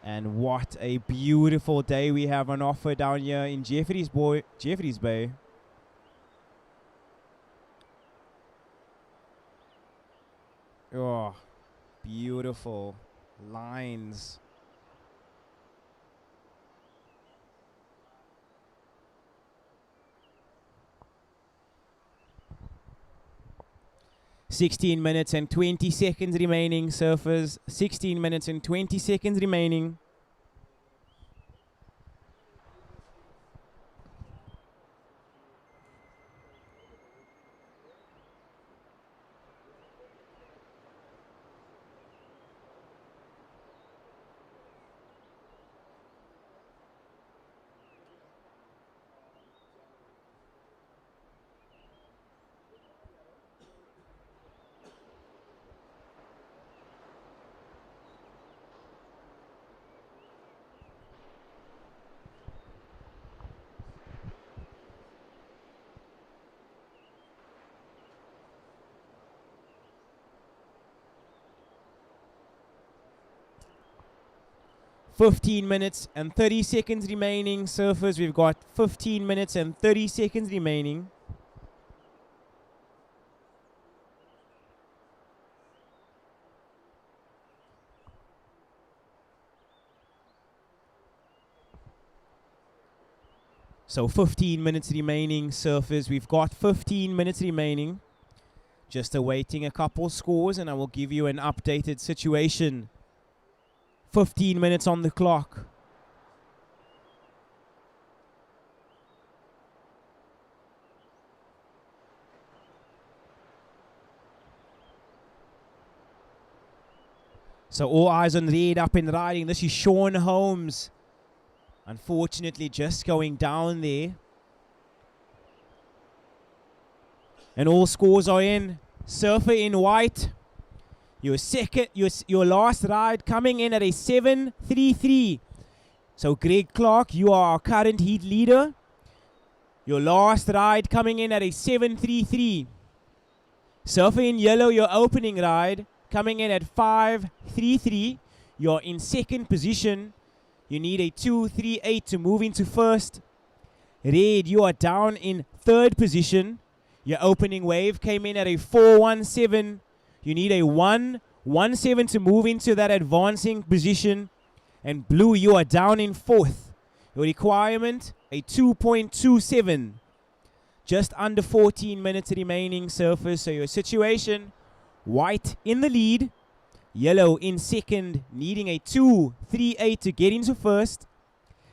[SPEAKER 1] And what a beautiful day we have on offer down here in Jeffreys Bay. Oh, beautiful lines. "16 minutes and 20 seconds remaining, surfers. 16 minutes and 20 seconds remaining. "15 minutes and 30 seconds remaining, surfers. We've got 15 minutes and 30 seconds remaining. So 15 minutes remaining, surfers. We've got 15 minutes remaining. Just awaiting a couple scores and I will give you an updated situation. 15 minutes on the clock. So all eyes on red, up and riding. This is Sean Holmes. Unfortunately, just going down there. And all scores are in. Surfer in white. Your last ride coming in at a 7.33. So Greg Clark, you are our current heat leader. Your last ride coming in at a 7.33. Surfer in yellow, your opening ride coming in at 5.33. You're in second position. You need a 2.38 to move into first. Red, you are down in third position. Your opening wave came in at a 4.17. You need a 1.17 to move into that advancing position. And blue, you are down in fourth. Your requirement, a 2.27. Just under 14 minutes remaining, surfers. So your situation, white in the lead. Yellow in second, needing a 2.38 to get into first.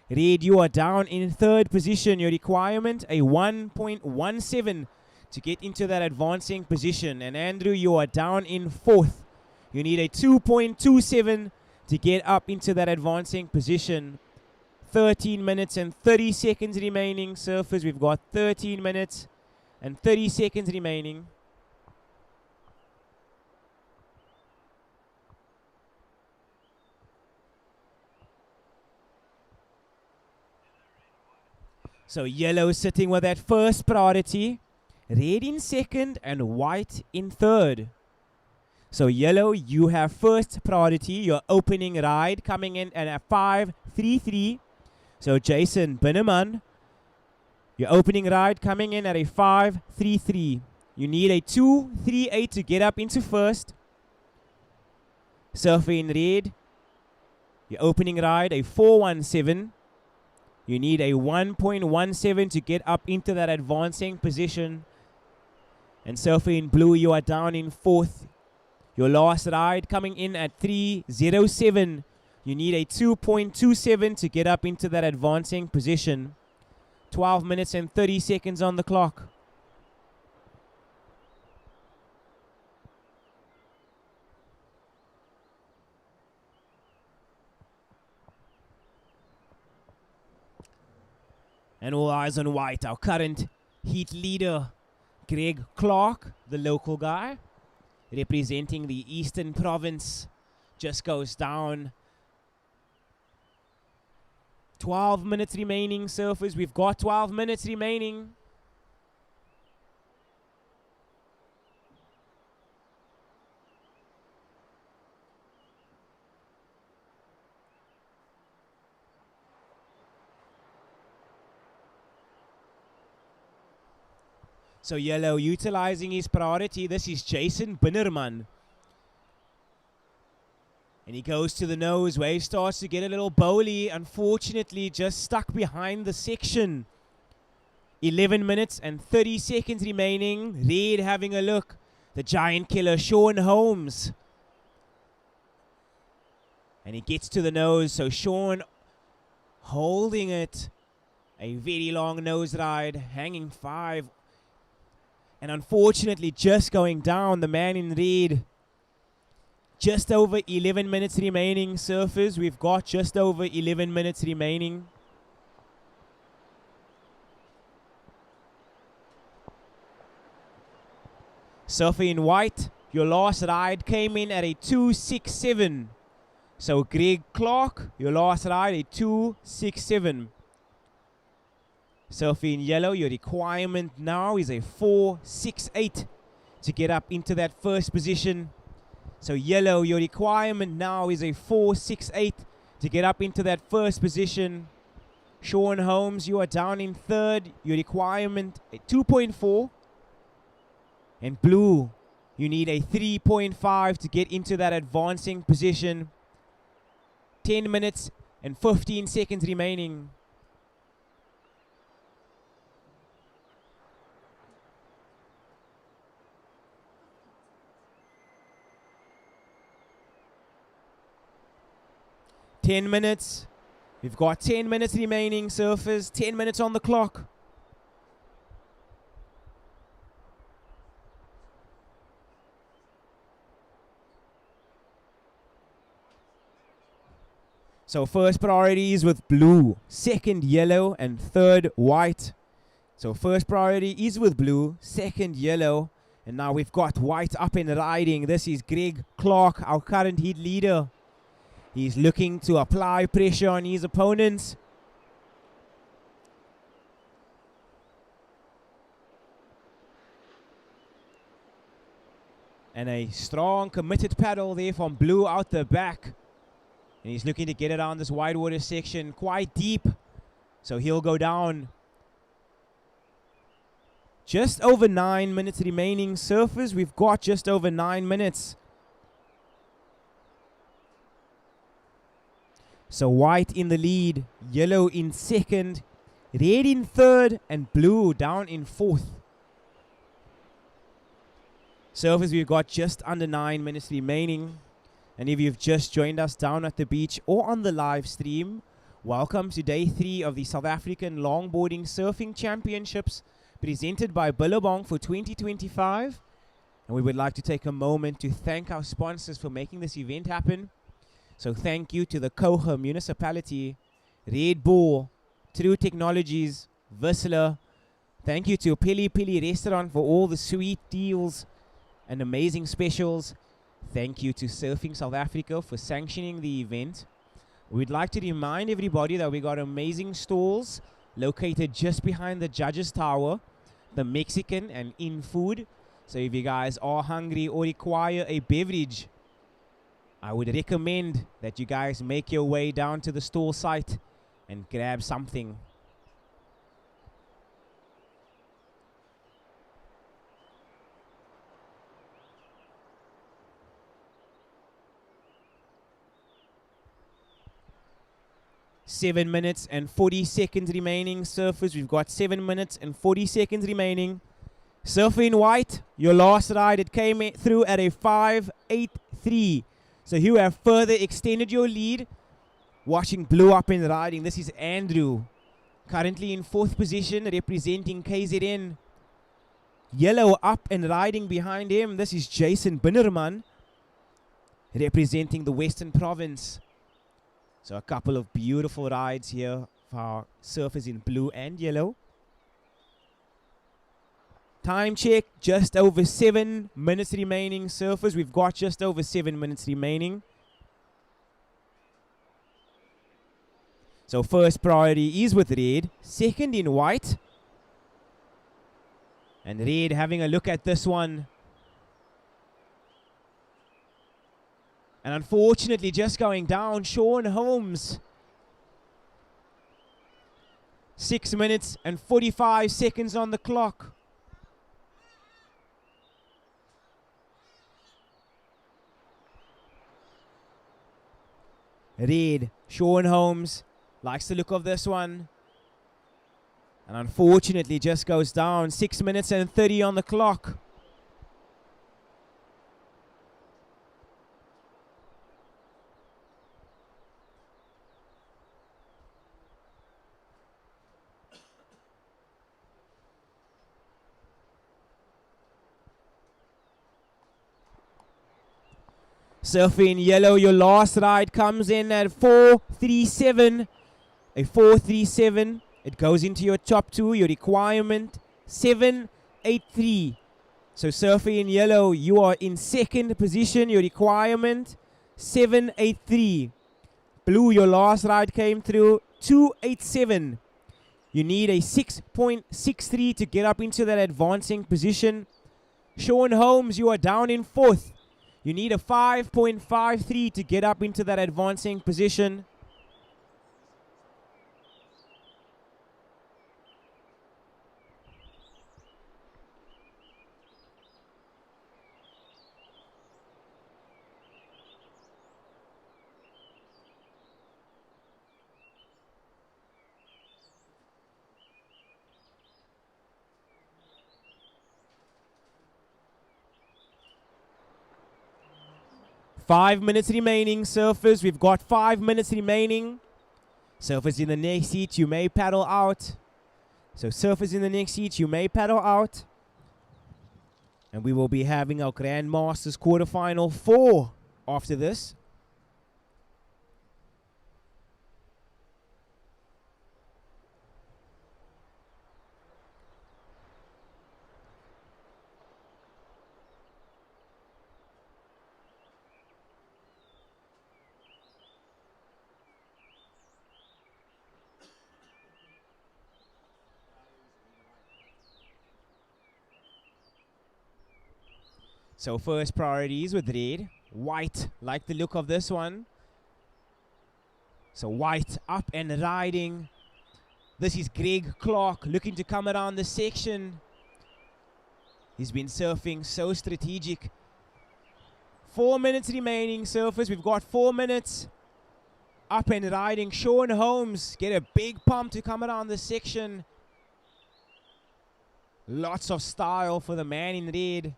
[SPEAKER 1] Red, you are down in third position. Your requirement, a 1.17 to get into that advancing position. And Andrew, you are down in fourth. You need a 2.27 to get up into that advancing position. 13 minutes and 30 seconds remaining, surfers. We've got 13 minutes and 30 seconds remaining. So yellow sitting with that first priority. Red in second and white in third. So yellow, you have first priority. Your opening ride coming in at a 5.33. So Jason Binneman, your opening ride coming in at a 5.33. You need a 2.38 to get up into first. Surfer in red, your opening ride a 4.17. You need a 1.17 to get up into that advancing position. And Surfer in blue, you are down in fourth. Your last ride coming in at 3.07. You need a 2.27 to get up into that advancing position. 12 minutes and 30 seconds on the clock. And all eyes on white, our current heat leader, Greg Clark, the local guy, representing the Eastern Province, just goes down. 12 minutes remaining, surfers. We've got 12 minutes remaining. So yellow utilizing his priority. This is Jason Binnerman. And he goes to the nose. Wave starts to get a little bowly. Unfortunately, just stuck behind the section. 11 minutes and 30 seconds remaining. Reed having a look. The giant killer, Sean Holmes. And he gets to the nose. So Sean holding it. A very long nose ride. Hanging 5. And unfortunately, just going down. The man in red. Just over 11 minutes remaining, surfers. We've got just over 11 minutes remaining. Surfer in white, your last ride came in at a 2.67. So Greg Clark, your last ride, a 2.67. Surfer in yellow, your requirement now is a 4.68 to get up into that first position. So yellow, your requirement now is a 4.68 to get up into that first position. Sean Holmes, you are down in third. Your requirement, a 2.4. And blue, you need a 3.5 to get into that advancing position. 10 minutes and 15 seconds remaining. Ten minutes. We've got 10 minutes remaining, surfers. 10 minutes on the clock. So first priority is with blue, second yellow, and third white. So first priority is with blue, second yellow, and now we've got white up and riding. This is Greg Clark, our current heat leader. He's looking to apply pressure on his opponents. And a strong, committed paddle there from blue out the back. And he's looking to get it on this wide water section quite deep. So he'll go down. Just over 9 minutes remaining, surfers. We've got just over 9 minutes. So white in the lead, yellow in second, red in third, and blue down in fourth. Surfers, we've got just under 9 minutes remaining. And if you've just joined us down at the beach or on the live stream, welcome to day 3 of the South African Longboarding Surfing Championships presented by Billabong for 2025. And we would like to take a moment to thank our sponsors for making this event happen. So thank you to the Kouga Municipality, Red Bull, True Technologies, VISSLA. Thank you to PILI-PILI Restaurant for all the sweet deals and amazing specials. Thank you to Surfing South Africa for sanctioning the event. We'd like to remind everybody that we got amazing stalls located just behind the Judges Tower, the Mexican and in food. So if you guys are hungry or require a beverage, I would recommend that you guys make your way down to the store site and grab something. Seven minutes and 40 seconds remaining, surfers. We've got 7 minutes and 40 seconds remaining. Surfer in white, your last ride, it came through at a 5.83. So you have further extended your lead. Watching blue up and riding. This is Andrew, currently in 4th position, representing KZN. Yellow up and riding behind him. This is Jason Binnerman, representing the Western Province. So a couple of beautiful rides here for our surfers in blue and yellow. Time check, just over 7 minutes remaining, surfers. We've got just over 7 minutes remaining. So first priority is with red, second in white. And red having a look at this one. And unfortunately just going down, Sean Holmes. 6 minutes and 45 seconds on the clock. red. Sean Holmes likes the look of this one. And unfortunately just goes down. 6 minutes and 30 on the clock. Surfer in yellow, your last ride comes in at 4.37. A 4.37. It goes into your top two, your requirement 7.83. So Surfer in yellow, you are in second position, your requirement 7.83. Blue, your last ride came through 2.87. You need a 6.63 to get up into that advancing position. Sean Holmes, you are down in fourth. You need a 5.53 to get up into that advancing position. Five minutes remaining, surfers. We've got 5 minutes remaining. Surfers in the next seat, you may paddle out. So surfers in the next seat, you may paddle out. And we will be having our Grandmasters Quarterfinal 4 after this. So first priorities with red. White, like the look of this one. So white up and riding. This is Greg Clark looking to come around the section. He's been surfing so strategic. 4 minutes remaining, surfers. We've got 4 minutes. Up and riding. Sean Holmes get a big pump to come around the section. Lots of style for the man in red.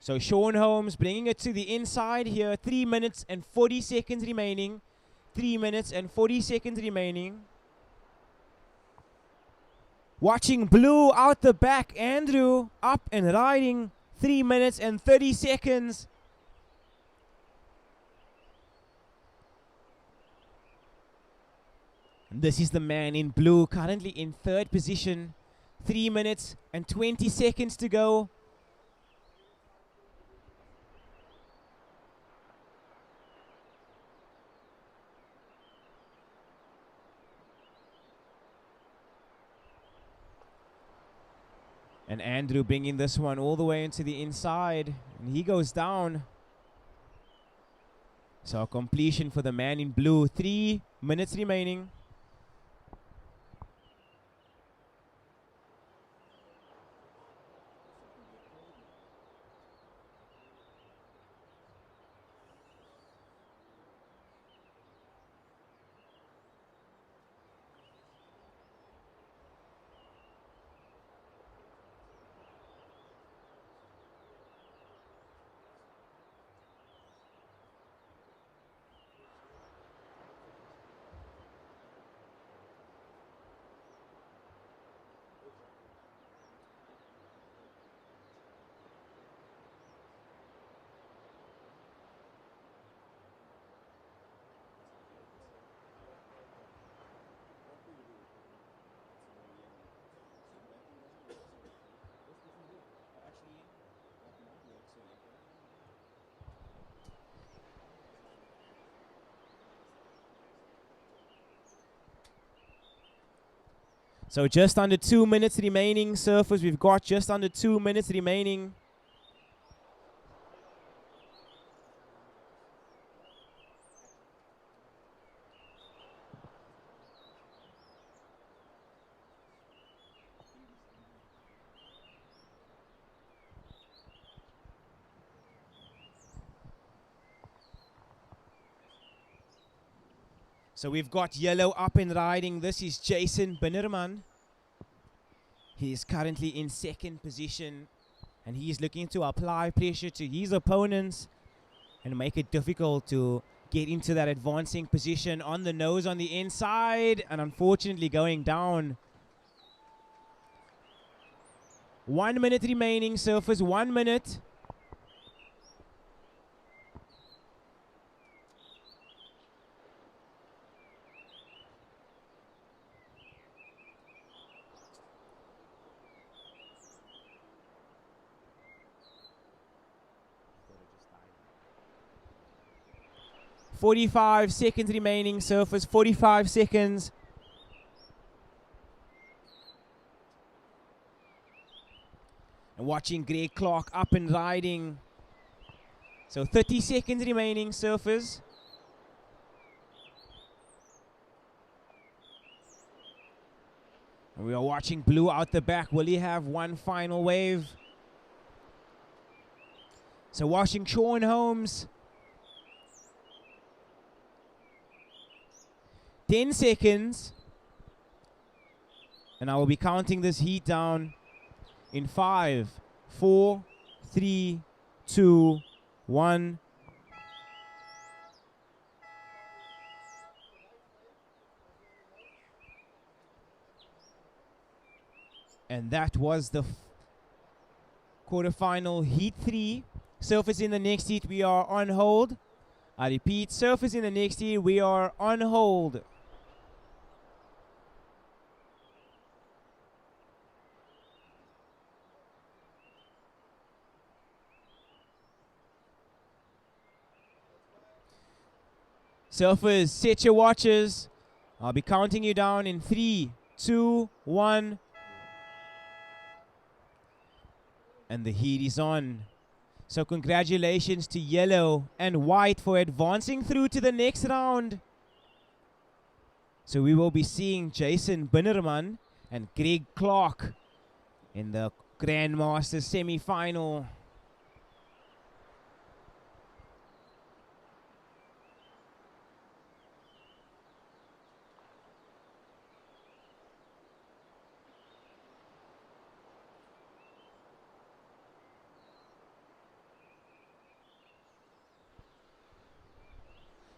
[SPEAKER 1] So Sean Holmes bringing it to the inside here. 3 minutes and 40 seconds remaining. 3 minutes and 40 seconds remaining. Watching blue out the back. Andrew up and riding. 3 minutes and 30 seconds. And this is the man in blue currently in third position. 3 minutes and 20 seconds to go. And Andrew bringing this one all the way into the inside. And he goes down. So a completion for the man in blue. 3 minutes remaining. So just under 2 minutes remaining, surfers. We've got just under 2 minutes remaining. So we've got yellow up and riding. This is Jason Binnerman. He is currently in second position, and he is looking to apply pressure to his opponents and make it difficult to get into that advancing position. On the nose on the inside, and unfortunately going down. 1 minute remaining, surfers, 1 minute. "45 seconds remaining, surfers, 45 seconds. And watching Greg Clark up and riding. So 30 seconds remaining, surfers. And we are watching blue out the back. Will he have one final wave? So watching Sean Holmes. 10 seconds. And I will be counting this heat down in 5, 4, 3, 2, 1. And that was the quarterfinal heat 3. Surfers in the next heat, we are on hold. I repeat, surfers in the next heat, we are on hold. Surfers, set your watches. I'll be counting you down in 3, 2, 1. And the heat is on. So congratulations to yellow and white for advancing through to the next round. So we will be seeing Jason Binnerman and Greg Clark in the Grandmasters semi-final.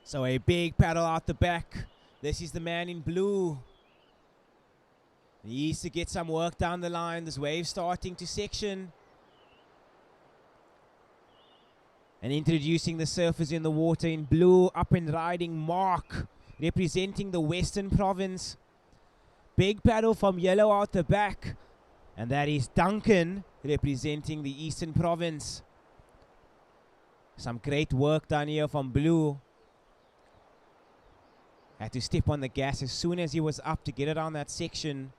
[SPEAKER 1] So a big paddle out the back. This is the man in blue. He needs to get some work down the line. This wave starting to section. And introducing the surfers in the water in blue. Up and riding Mark, representing the Western Province. Big paddle from yellow out the back. And that is Duncan, representing the Eastern Province. Some great work done here from blue. Had to step on the gas as soon as he was up to get it on that section.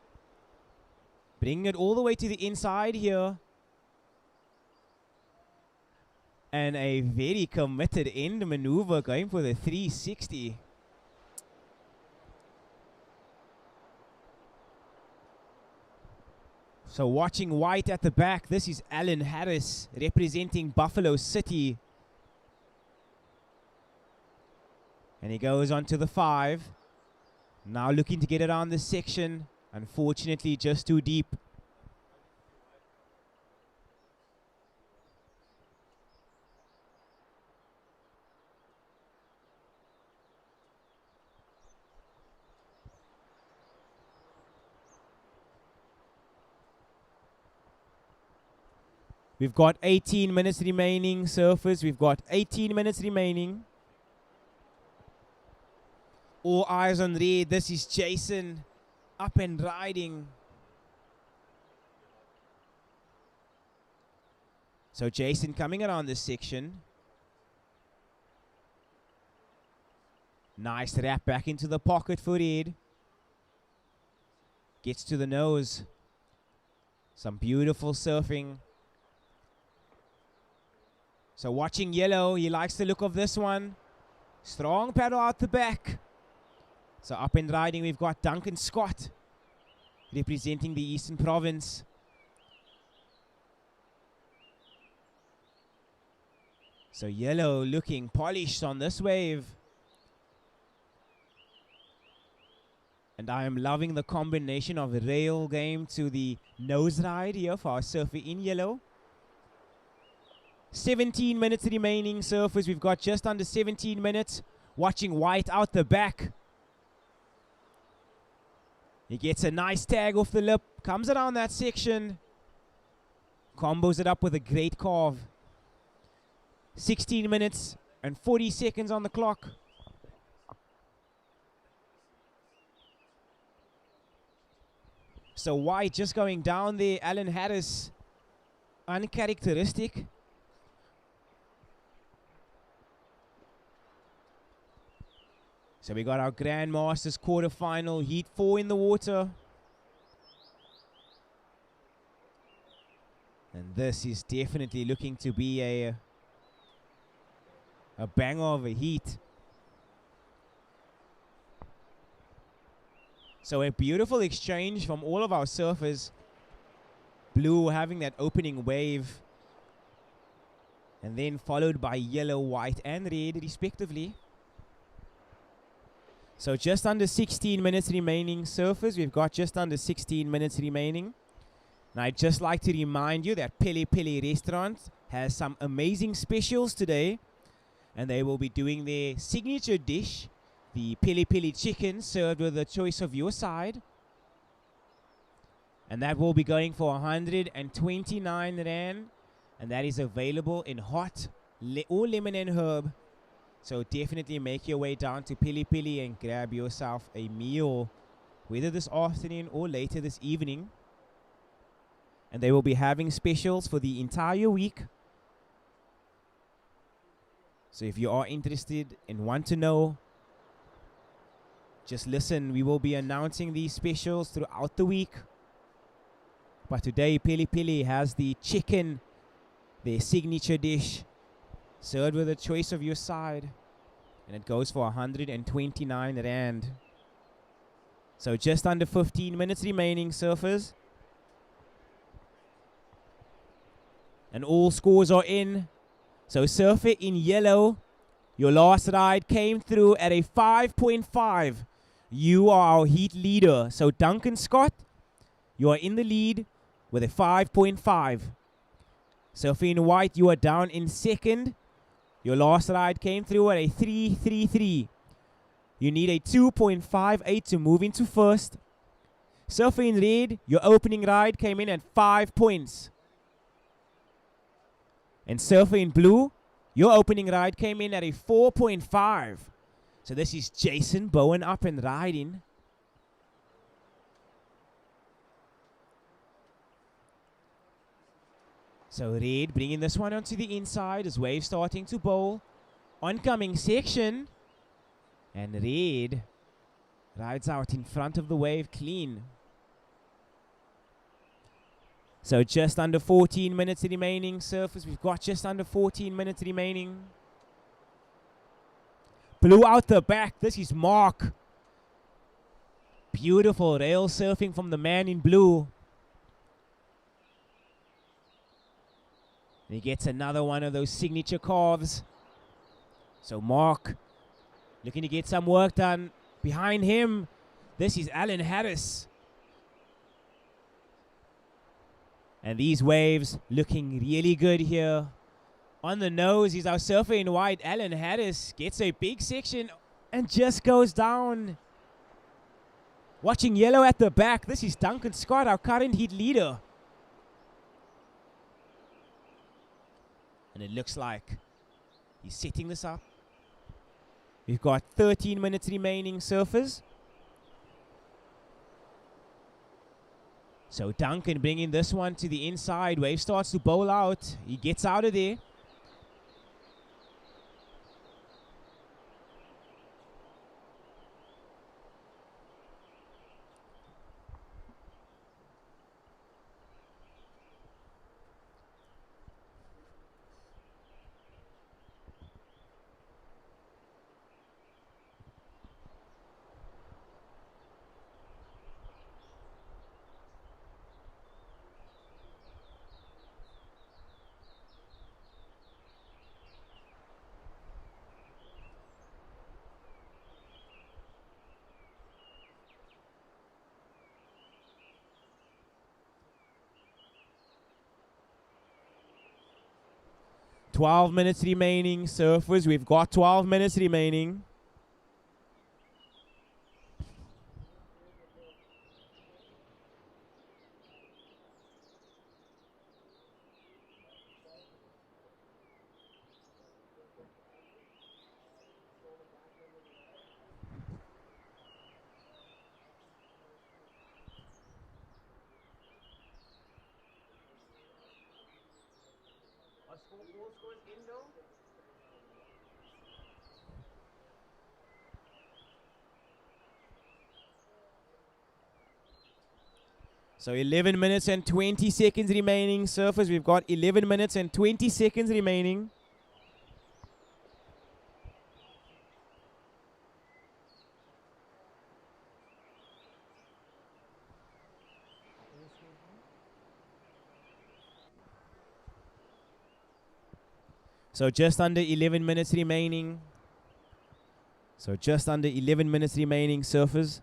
[SPEAKER 1] Bringing it all the way to the inside here. And a very committed end maneuver going for the 360. So watching white at the back, this is Alan Harris representing Buffalo City. And he goes on to the 5. Now looking to get it on this section. Unfortunately, just too deep. We've got 18 minutes remaining, surfers. We've got 18 minutes remaining. All eyes on red. This is Jason up and riding. So Jason coming around this section. Nice wrap back into the pocket for red. Gets to the nose. Some beautiful surfing. So watching yellow, he likes the look of this one. Strong paddle out the back. So up and riding, we've got Duncan Scott representing the Eastern Province. So yellow looking polished on this wave. And I am loving the combination of rail game to the nose ride here for our surfer in yellow. 17 minutes remaining, surfers. We've got just under 17 minutes. Watching White out the back. He gets a nice tag off the lip. Comes around that section. Combos it up with a great carve. 16 minutes and 40 seconds on the clock. So White just going down there. Alan Harris, uncharacteristic. So we got our Grandmasters quarterfinal, heat 4 in the water. And this is definitely looking to be a banger of a heat. So a beautiful exchange from all of our surfers. Blue having that opening wave. And then followed by yellow, white and red respectively. So just under 16 minutes remaining, surfers. We've got just under 16 minutes remaining. And I'd just like to remind you that PILI-PILI restaurant has some amazing specials today. And they will be doing their signature dish, the PILI-PILI chicken, served with a choice of your side. And that will be going for 129 Rand. And that is available in hot or lemon and herb. So definitely make your way down to PILI-PILI and grab yourself a meal, whether this afternoon or later this evening. And they will be having specials for the entire week. So if you are interested and want to know, just listen. We will be announcing these specials throughout the week. But today, PILI-PILI has the chicken, their signature dish, served with a choice of your side. And it goes for 129 Rand. So just under 15 minutes remaining, surfers. And all scores are in. So surfer in yellow, your last ride came through at a 5.5. You are our heat leader. So Duncan Scott, you are in the lead with a 5.5. Surfer in white, you are down in second. Your last ride came through at a 3.33. You need a 2.58 to move into first. Surfer in red, your opening ride came in at 5 points. And surfer in blue, your opening ride came in at a 4.5. So this is Jason Bowen up and riding. So red bringing this one onto the inside as wave starting to bowl. Oncoming section. And red rides out in front of the wave clean. So just under 14 minutes remaining, surfers. We've got just under 14 minutes remaining. Blue out the back. This is Mark. Beautiful rail surfing from the man in blue. And he gets another one of those signature carves. So Mark looking to get some work done. Behind him, this is Alan Harris. And these waves looking really good here. On the nose is our surfer in white, Alan Harris. Gets a big section and just goes down. Watching yellow at the back, this is Duncan Scott, our current heat leader. And it looks like he's setting this up. We've got 13 minutes remaining, surfers. So Duncan bringing this one to the inside. Wave starts to bowl out. He gets out of there. 12 minutes remaining. Surfers, we've got 12 minutes remaining. So 11 minutes and 20 seconds remaining. Surfers, we've got 11 minutes and 20 seconds remaining. So just under 11 minutes remaining. So just under 11 minutes remaining, surfers.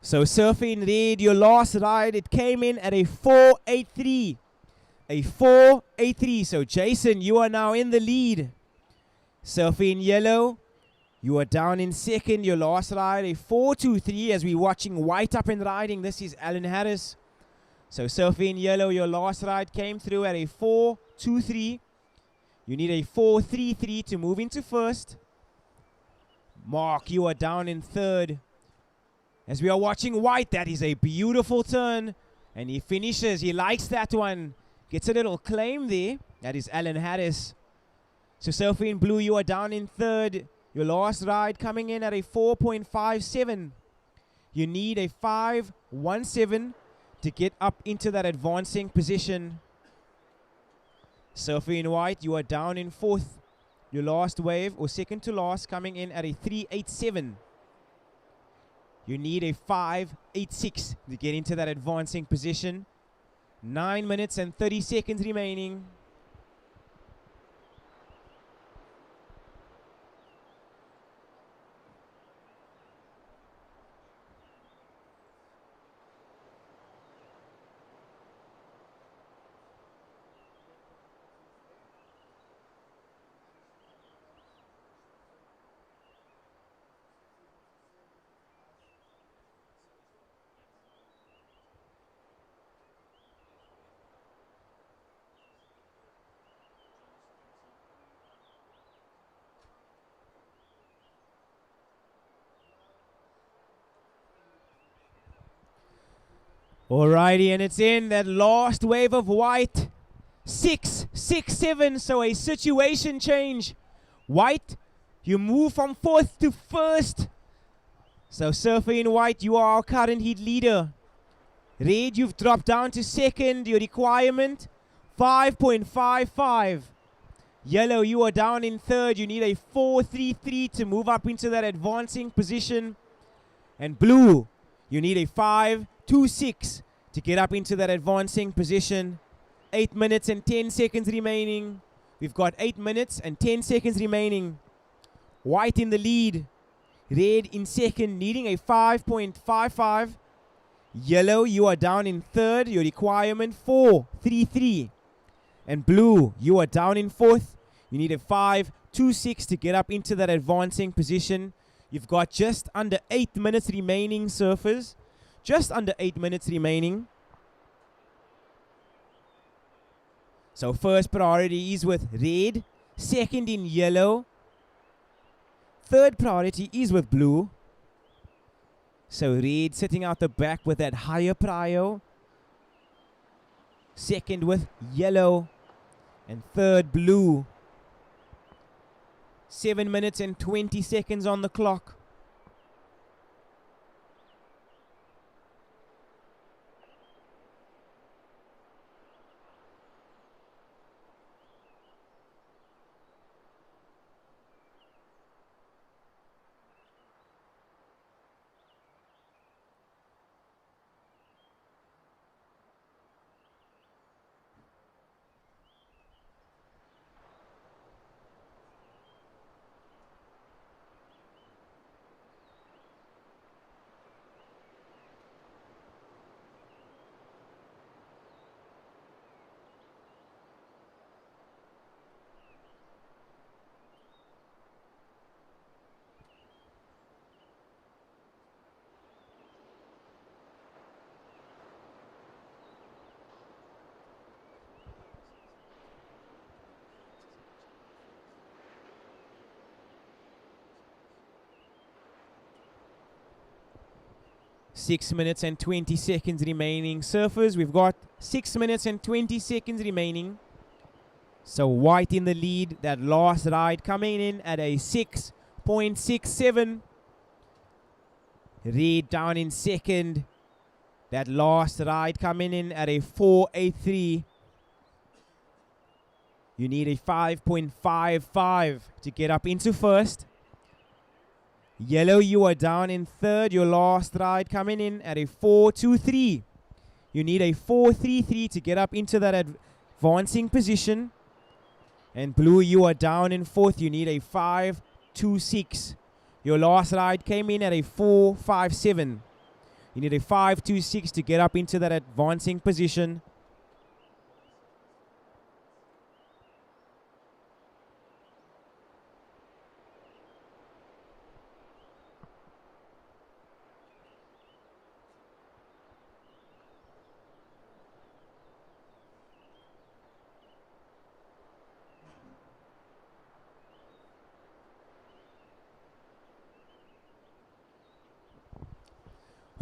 [SPEAKER 1] So surfing red, your last ride, it came in at a 4.83. A 4.83. So Jason, you are now in the lead. Surfing yellow, you are down in second. Your last ride, a 4.23. As we're watching white up and riding, this is Alan Harris. So surfing yellow, your last ride came through at a 4.23. You need a 4.33 to move into first. Mark, you are down in third. As we are watching white, that is a beautiful turn. And he finishes. He likes that one. Gets a little claim there. That is Alan Harris. So surfing blue, you are down in third. Your last ride coming in at a 4.57. You need a 5.17 to get up into that advancing position. Surfing white, you are down in fourth. Your last wave, or second to last, coming in at a 3.87. You need a 5.86 to get into that advancing position. 9 minutes and 30 seconds remaining. Alrighty, and it's in that last wave of white. 6, 6, 7, so a situation change. White, you move from fourth to first. So surfer in white, you are our current heat leader. Red, you've dropped down to second. Your requirement, 5.55. Yellow, you are down in third. You need a 4.33 to move up into that advancing position. And blue, you need a 5.26 to get up into that advancing position. 8 minutes and 10 seconds remaining. We've got 8 minutes and 10 seconds remaining. White in the lead. Red in second, needing a 5.55. Yellow, you are down in third. Your requirement, 4.33. And blue, you are down in fourth. You need a 5.26 to get up into that advancing position. You've got just under 8 minutes remaining, surfers. Just under 8 minutes remaining. So first priority is with red. Second in yellow. Third priority is with blue. So red sitting out the back with that higher prio. Second with yellow. And third blue. 7 minutes and 20 seconds on the clock. 6 minutes and 20 seconds remaining. Surfers, we've got 6 minutes and 20 seconds remaining. So white in the lead. That last ride coming in at a 6.67. Red down in second. That last ride coming in at a 4.83. You need a 5.55 to get up into first. Yellow, you are down in third. Your last ride coming in at a 4.23. You need a 4.33 to get up into that advancing position. And blue, you are down in fourth. You need a 5.26. Your last ride came in at a 4.57. You need a 5.26 to get up into that advancing position.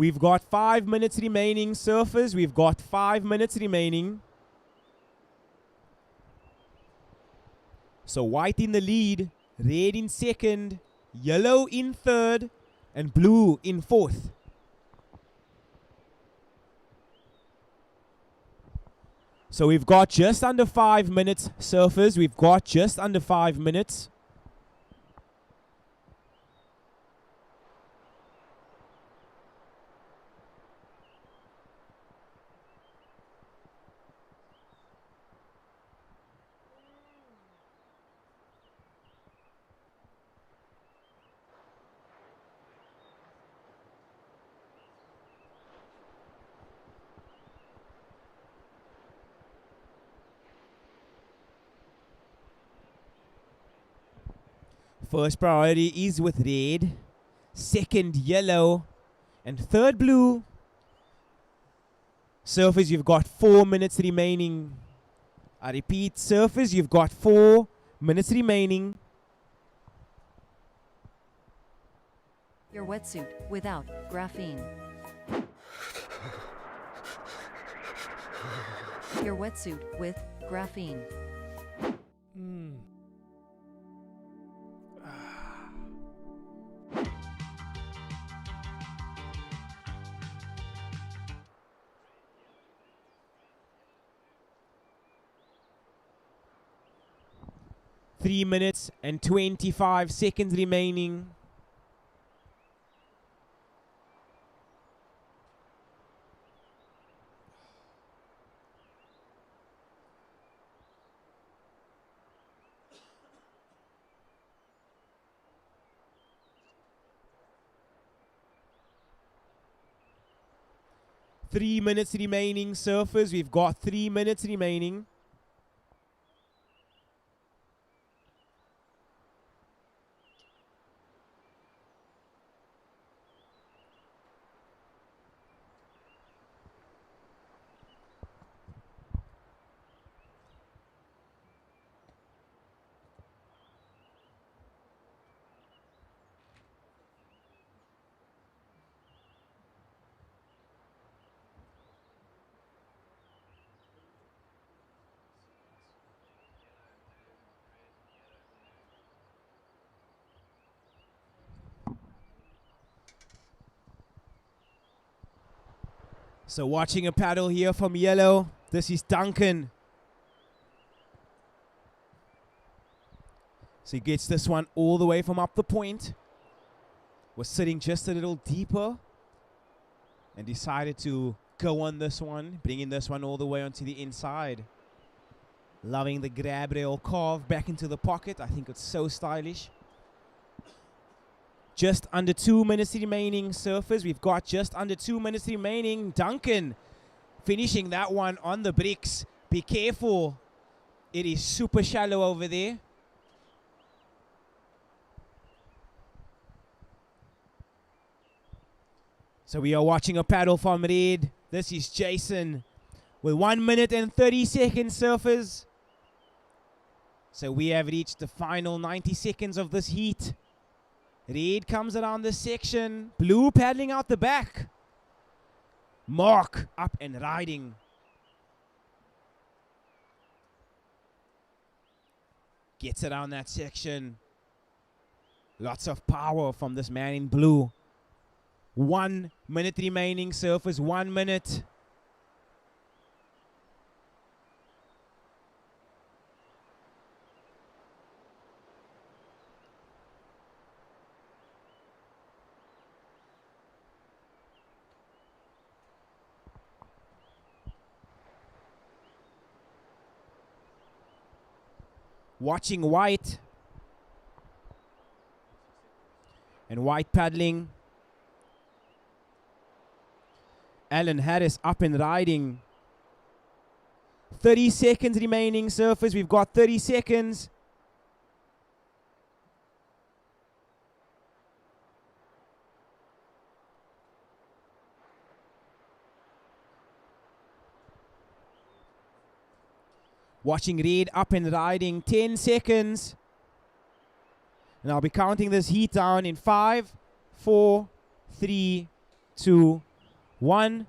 [SPEAKER 1] We've got 5 minutes remaining, surfers. We've got 5 minutes remaining. So white in the lead, red in second, yellow in third, and blue in fourth. So we've got just under 5 minutes, surfers. We've got just under 5 minutes. First priority is with red, second yellow, and third blue. Surfers, you've got 4 minutes remaining. I repeat, surfers, you've got 4 minutes remaining.
[SPEAKER 2] Your wetsuit without graphene. Your wetsuit with graphene.
[SPEAKER 1] 3 minutes and 25 seconds remaining. Three minutes remaining, surfers. We've got 3 minutes remaining. So watching a paddle here from yellow. This is Duncan. So he gets this one all the way from up the point. Was sitting just a little deeper. And decided to go on this one. Bringing this one all the way onto the inside. Loving the grab rail carve back into the pocket. I think it's so stylish. Just under 2 minutes remaining, surfers. We've got just under 2 minutes remaining. Duncan finishing that one on the bricks. Be careful. It is super shallow over there. So we are watching a paddle from red. This is Jason with 1 minute and 30 seconds, surfers. So we have reached the final 90 seconds of this heat. Red comes around this section. Blue paddling out the back. Mark up and riding. Gets around that section. Lots of power from this man in blue. 1 minute remaining. Surfers 1 minute. Watching White. And White paddling. Alan Harris up and riding. 30 seconds remaining, surfers. We've got 30 seconds. Watching Reed up and riding. 10 seconds. And I'll be counting this heat down in 5, 4, 3, 2, 1.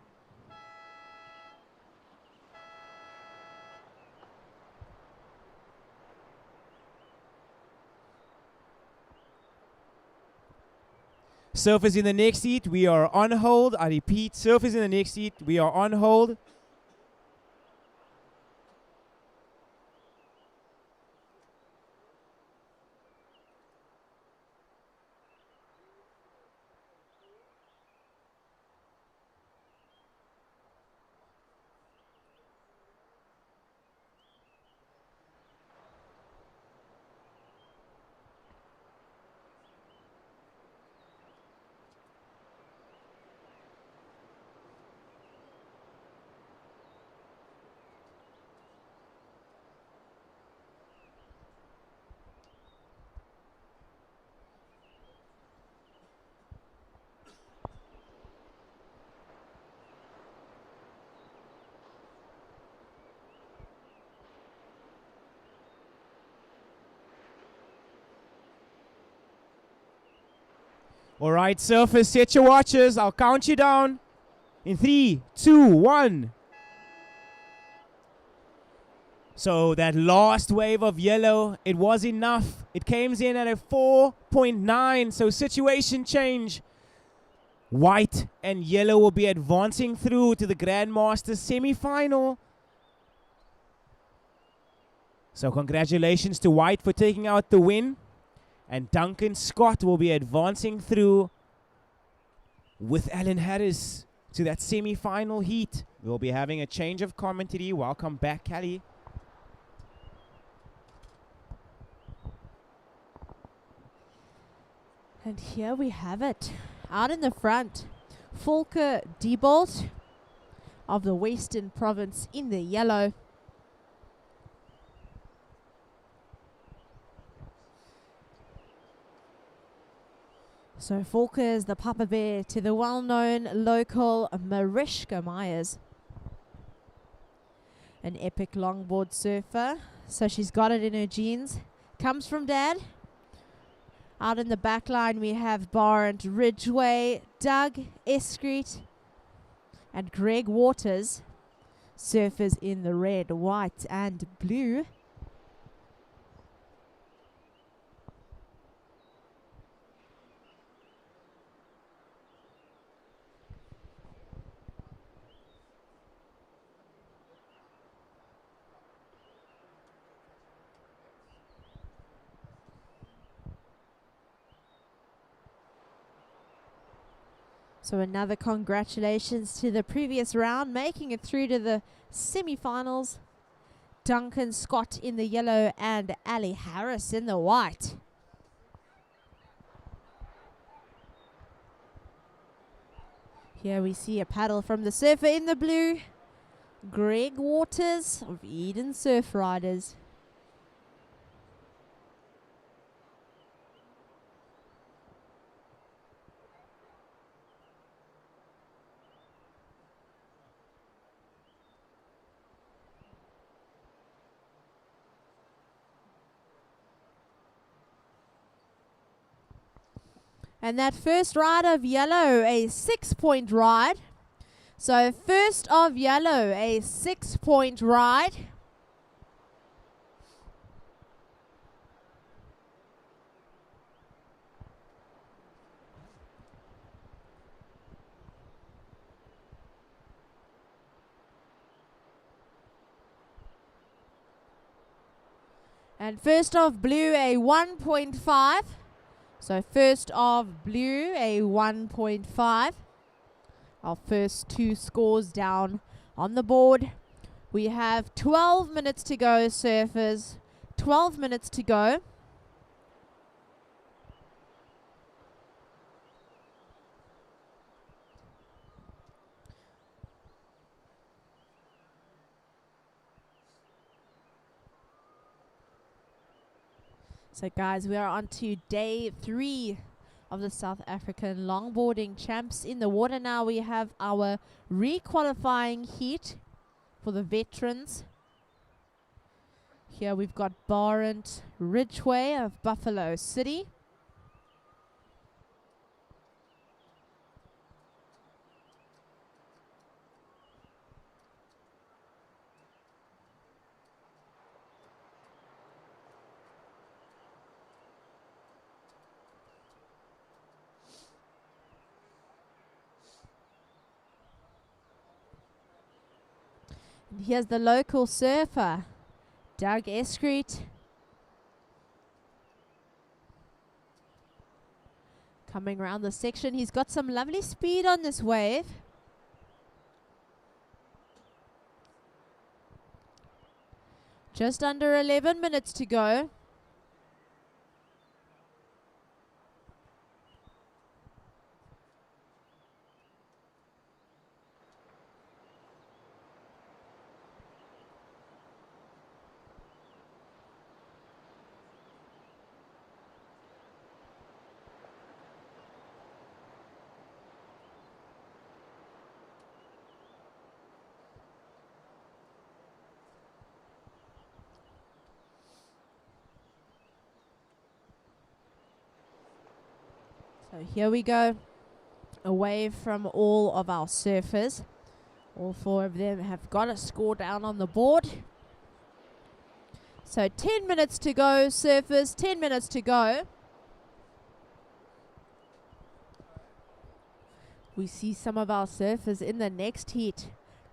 [SPEAKER 1] Surfers in the next heat, we are on hold. I repeat, surfers in the next heat, we are on hold. All right, surfers, set your watches. I'll count you down in 3, 2, 1. So that last wave of yellow, it was enough. It came in at a 4.9. So situation change. White and yellow will be advancing through to the Grandmasters semi-final. So congratulations to White for taking out the win. And Duncan Scott will be advancing through with Alan Harris to that semi-final heat. We'll be having a change of commentary. Welcome back, Callie.
[SPEAKER 4] And here we have it. Out in the front, Volker Diebold of the Western Province in the yellow. So Volker is the Papa Bear to the well-known local Mariska Myers. An epic longboard surfer. So she's got it in her genes. Comes from Dad. Out in the back line we have Barent Ridgway, Doug Eskreet, and Greg Waters. Surfers in the red, white, and blue. So another congratulations to the previous round, making it through to the semi-finals. Duncan Scott in the yellow and Ali Harris in the white. Here we see a paddle from the surfer in the blue, Greg Waters of Eden Surf Riders. And that first ride of yellow, a 6-point ride. So first of yellow, a 6-point ride. And first of blue, a 1.5. So first of blue, a 1.5. Our first two scores down on the board. We have 12 minutes to go, surfers. 12 minutes to go. So guys, we are on to day 3 of the South African longboarding champs. In the water now, we have our re-qualifying heat for the veterans. Here we've got Barent Ridgway of Buffalo City. And here's the local surfer, Doug Eskreet. Coming around the section. He's got some lovely speed on this wave. Just under 11 minutes to go. So here we go, away from all of our surfers. All 4 of them have got a score down on the board. So 10 minutes to go, surfers, 10 minutes to go. We see some of our surfers in the next heat.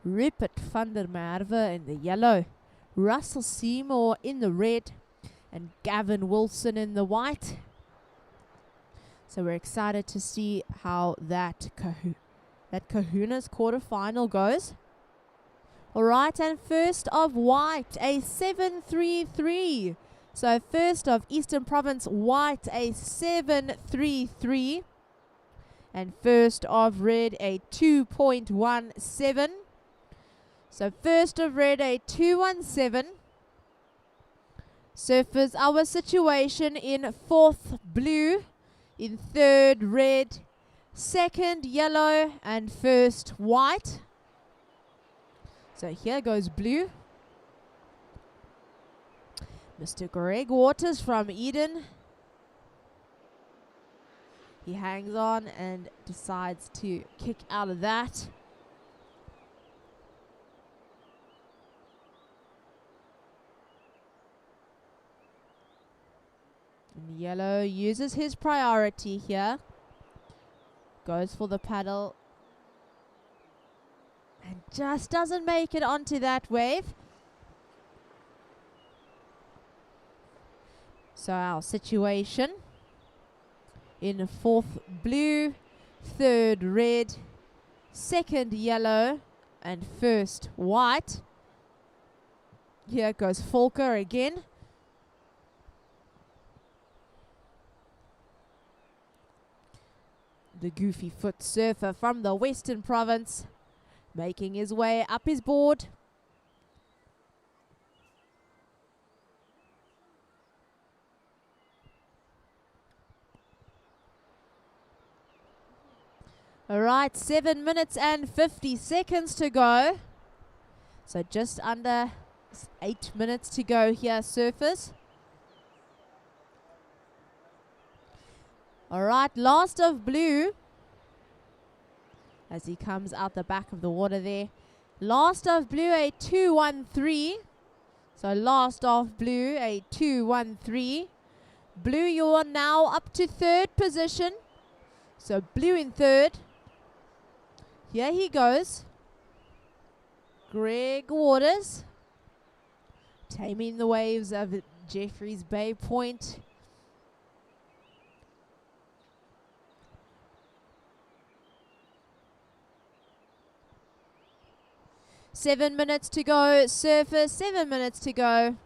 [SPEAKER 4] Rupert van der Merwe in the yellow, Russell Seymour in the red, and Gavin Wilson in the white. So we're excited to see how that Kahunas quarterfinal goes. Alright, and first of white, a 7.33. So first of Eastern Province white, a 7.33. And first of red, a 2.17. So first of red, a 2.17. Surfers, our situation in 4th blue, in 3rd red, 2nd yellow, and 1st white. So here goes blue. Mr. Greg Waters from Eden. He hangs on and decides to kick out of that. And yellow uses his priority here. Goes for the paddle. And just doesn't make it onto that wave. So our situation in 4th blue, 3rd red, 2nd yellow, and 1st white. Here goes Volker again. The goofy foot surfer from the Western Province, making his way up his board. Alright, 7 minutes and 50 seconds to go. So just under 8 minutes to go here, surfers. Alright, last of blue. as he comes out the back of the water there. Last of blue, a 2-1-3. So last of blue, a 2-1-3. Blue, you are now up to third position. So blue in third. Here he goes. Greg Waters taming the waves of Jeffreys Bay Point. Seven minutes to go, surface, 7 minutes to go.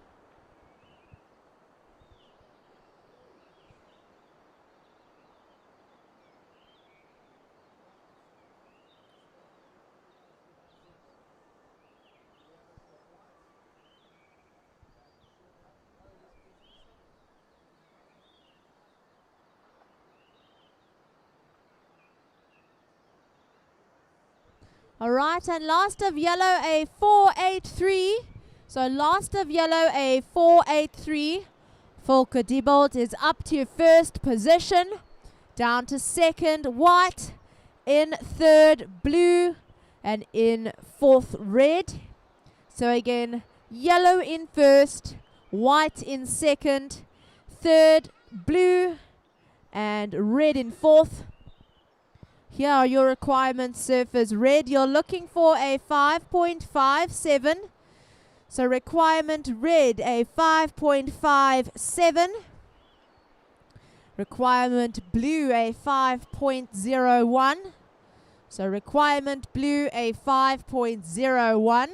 [SPEAKER 4] All right, and last of yellow, a 4-8-3. So last of yellow, a 4-8-3. Volker Diebold is up to first position. Down to second, white. In third, blue. And in fourth, red. So again, yellow in first, white in second, third, blue, and red in fourth. Here are your requirements, surfers. Red, you're looking for a 5.57. So requirement red, a 5.57. Requirement blue, a 5.01. So requirement blue, a 5.01.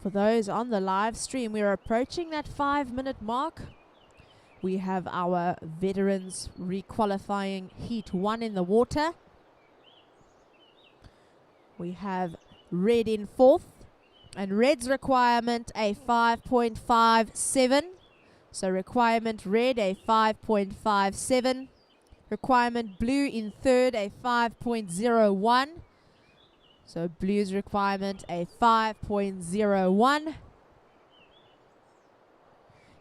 [SPEAKER 4] For those on the live stream, we're approaching that 5-minute mark. We have our veterans requalifying Heat 1 in the water. We have red in fourth, and red's requirement a 5.57. So requirement red a 5.57. Requirement blue in third a 5.01. So blue's requirement a 5.01.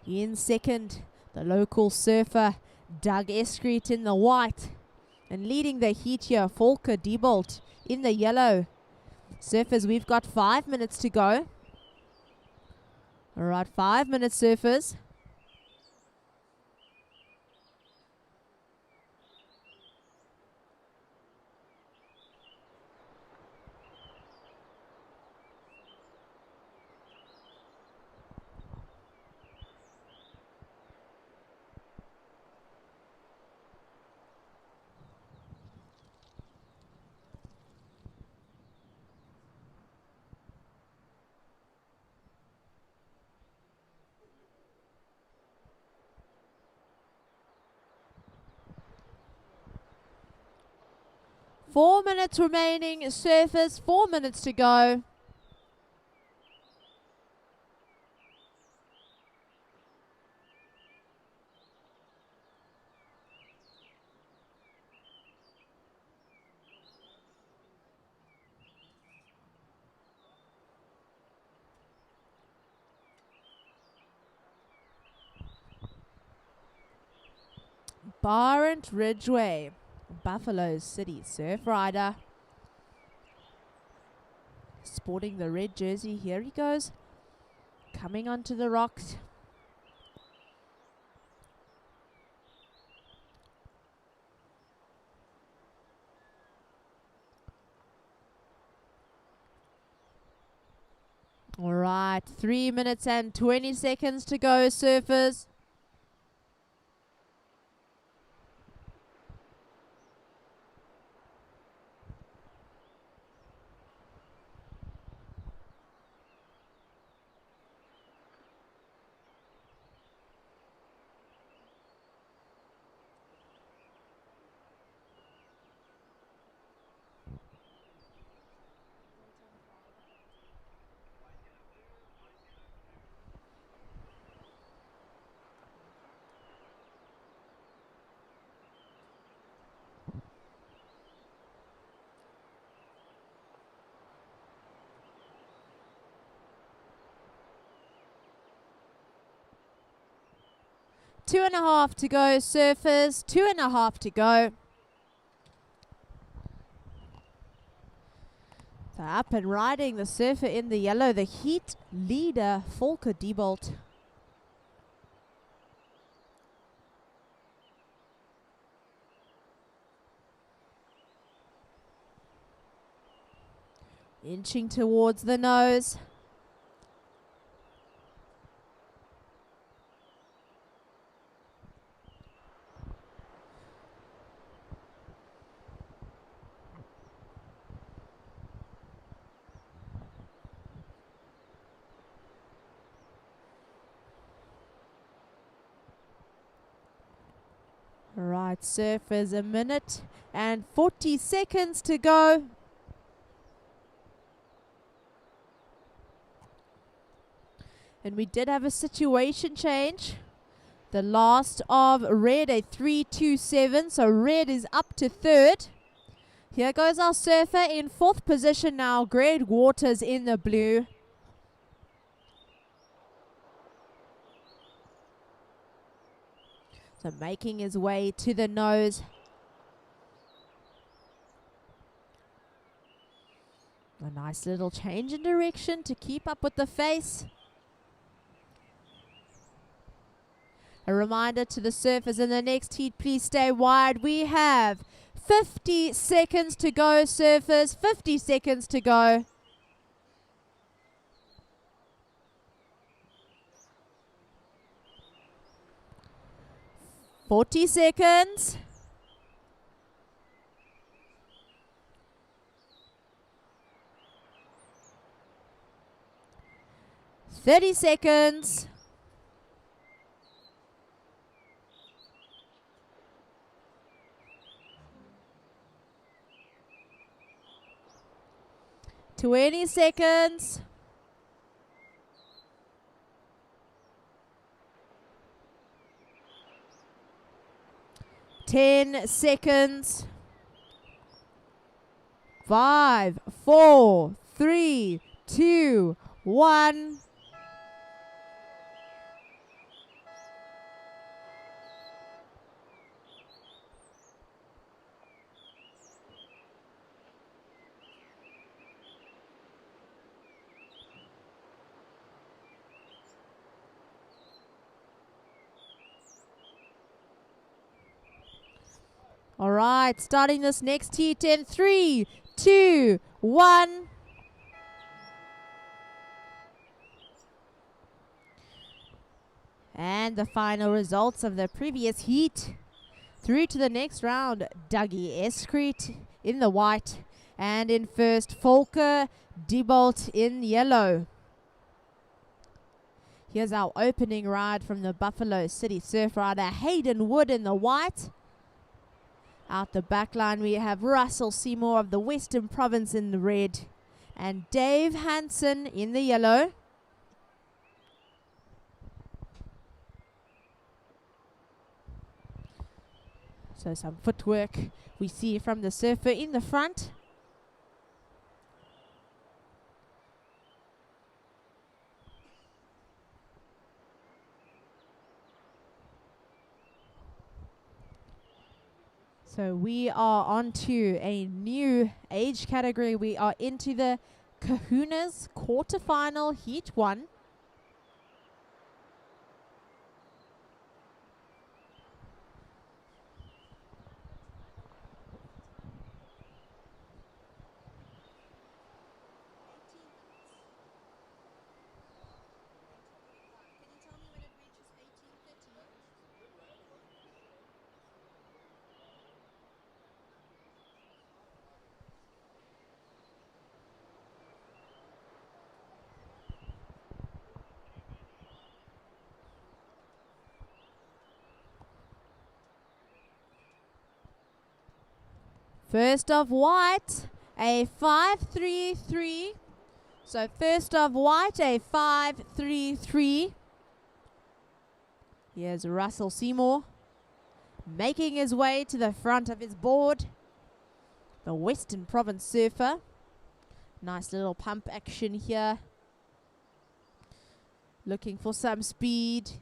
[SPEAKER 4] In second, the local surfer Doug Eskreet in the white. And leading the heat here, Volker Diebold in the yellow. Surfers, we've got 5 minutes to go. All right, 5 minutes, surfers. Four minutes remaining, surfers, 4 minutes to go. Barrent Ridgeway, Buffalo City surf rider. Sporting the red jersey, here he goes. Coming onto the rocks. All right, 3 minutes and 20 seconds to go, surfers. 2.5 to go, surfers. 2.5 to go. So up and riding the surfer in the yellow, the heat leader, Volker Diebold. Inching towards the nose. Right, surfers, a minute and 40 seconds to go. And we did have a situation change. The last of red, a 3-2-7. So red is up to third. Here goes our surfer in fourth position now. Greg Waters in the blue. So making his way to the nose. A nice little change in direction to keep up with the face. A reminder to the surfers in the next heat, please stay wide. We have 50 seconds to go, surfers. 50 seconds to go. Forty seconds. Thirty seconds. 20 seconds. 10 seconds. 5, 4, 3, 2, 1. All right, starting this next heat in 3, 2, 1. And the final results of the previous heat. Through to the next round, Dougie Eskreet in the white. And in first, Volker Diebold in yellow. Here's our opening ride from the Buffalo City surf rider, Hayden Wood in the white. Out the back line, we have Russell Seymour of the Western Province in the red and Dave Hansen in the yellow. So some footwork we see from the surfer in the front. So we are on to a new age category. We are into the Kahunas Quarterfinal Heat 1. First of white, a 5-3-3. So first of white, a 5-3-3. Here's Russell Seymour making his way to the front of his board. The Western Province surfer. Nice little pump action here. Looking for some speed.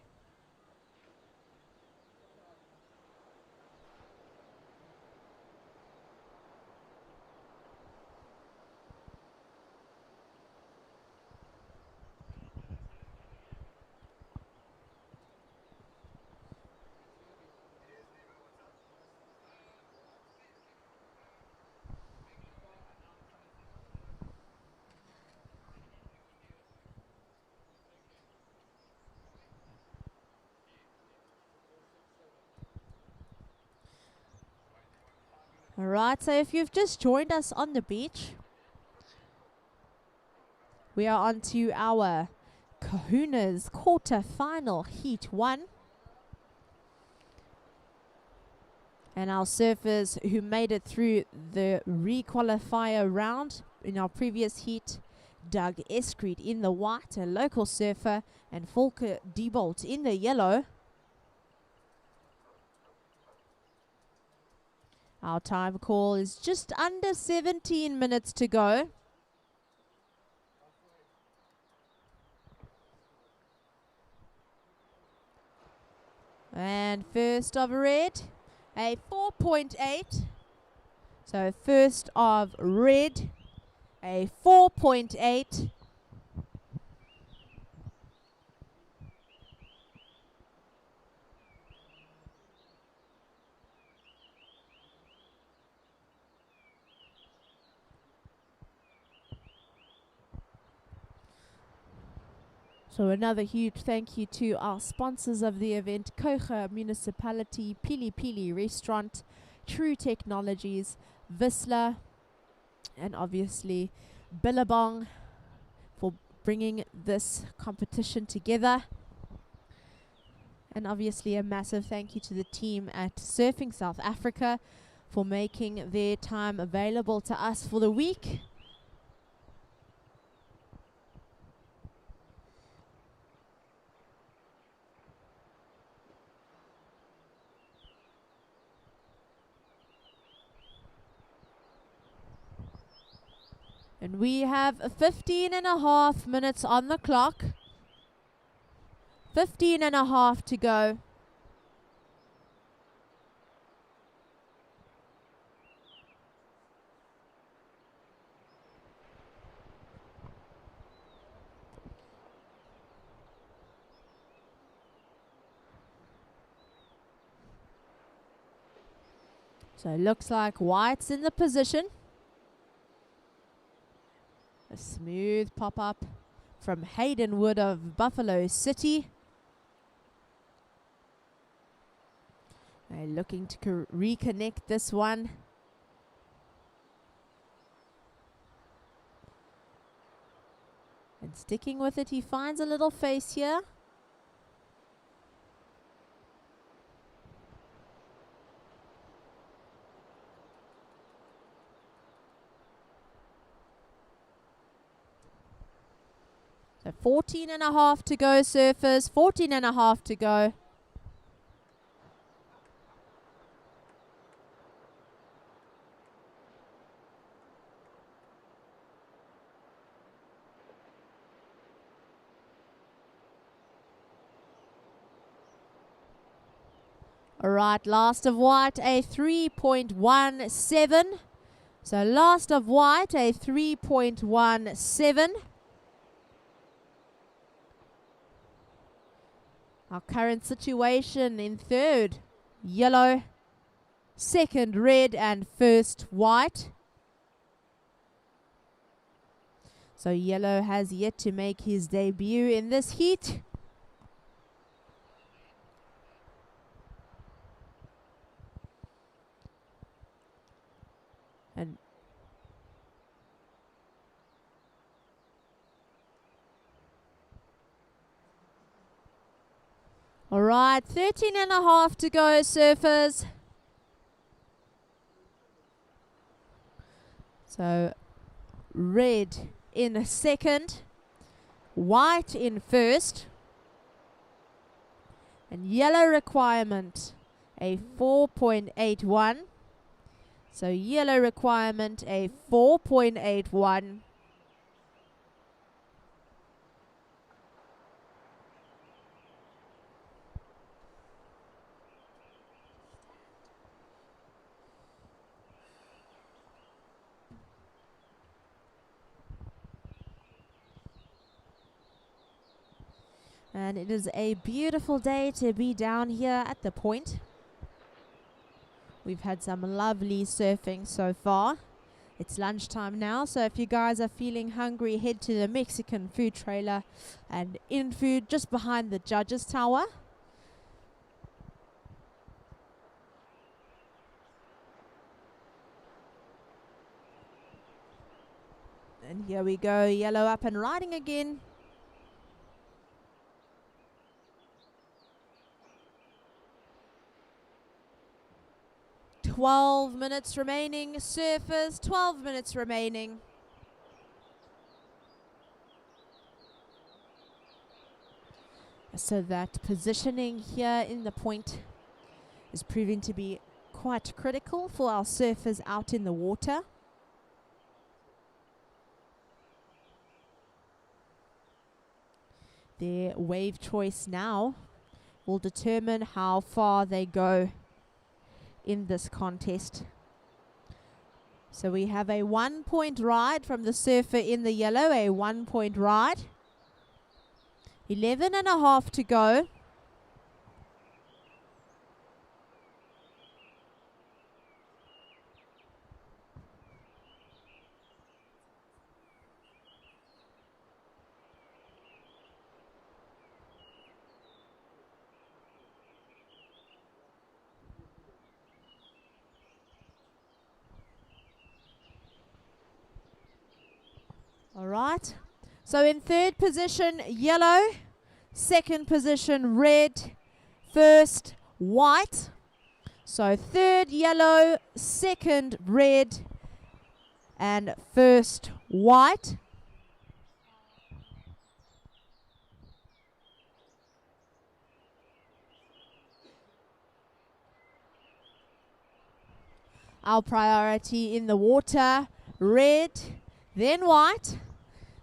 [SPEAKER 4] Alright, so if you've just joined us on the beach, we are on to our Kahunas Quarterfinal Heat 1. And our surfers who made it through the re-qualifier round in our previous heat, Doug Eskreed in the white, a local surfer, and Volker Diebold in the yellow. Our time call is just under 17 minutes to go. And first of red, a 4.8. So first of red, a 4.8. So another huge thank you to our sponsors of the event, Kouga Municipality, PILI-PILI Restaurant, True Technologies, VISSLA, and obviously Billabong for bringing this competition together. And obviously a massive thank you to the team at Surfing South Africa for making their time available to us for the week. And we have 15 and a half minutes on the clock. 15 and a half to go. So it looks like white's in the position. A smooth pop-up from Hayden Wood of Buffalo City. They're looking to reconnect this one. And sticking with it, he finds a little face here. So 14 and a half to go, surfers. 14 and a half to go. All right, last of white, a 3.17. So last of white, a 3.17. Our current situation in third, yellow, second red, and first white. So yellow has yet to make his debut in this heat. And all right, 13 and a half to go, surfers. So red in second, white in first, and yellow requirement a 4.81. So yellow requirement a 4.81. And it is a beautiful day to be down here at the point. We've had some lovely surfing so far. It's lunchtime now, so if you guys are feeling hungry, head to the Mexican food trailer and in food just behind the judges tower. And here we go, yellow up and riding again. "12 minutes remaining, surfers, 12 minutes remaining." So that positioning here in the point is proving to be quite critical for our surfers out in the water. Their wave choice now will determine how far they go in this contest. So we have a 1-point ride from the surfer in the yellow, a 1-point ride. 11 and a half to go. All right. So in third position, yellow. Second position, red. First, white. So third, yellow. Second, red. And first, white. Our priority in the water, red, then white.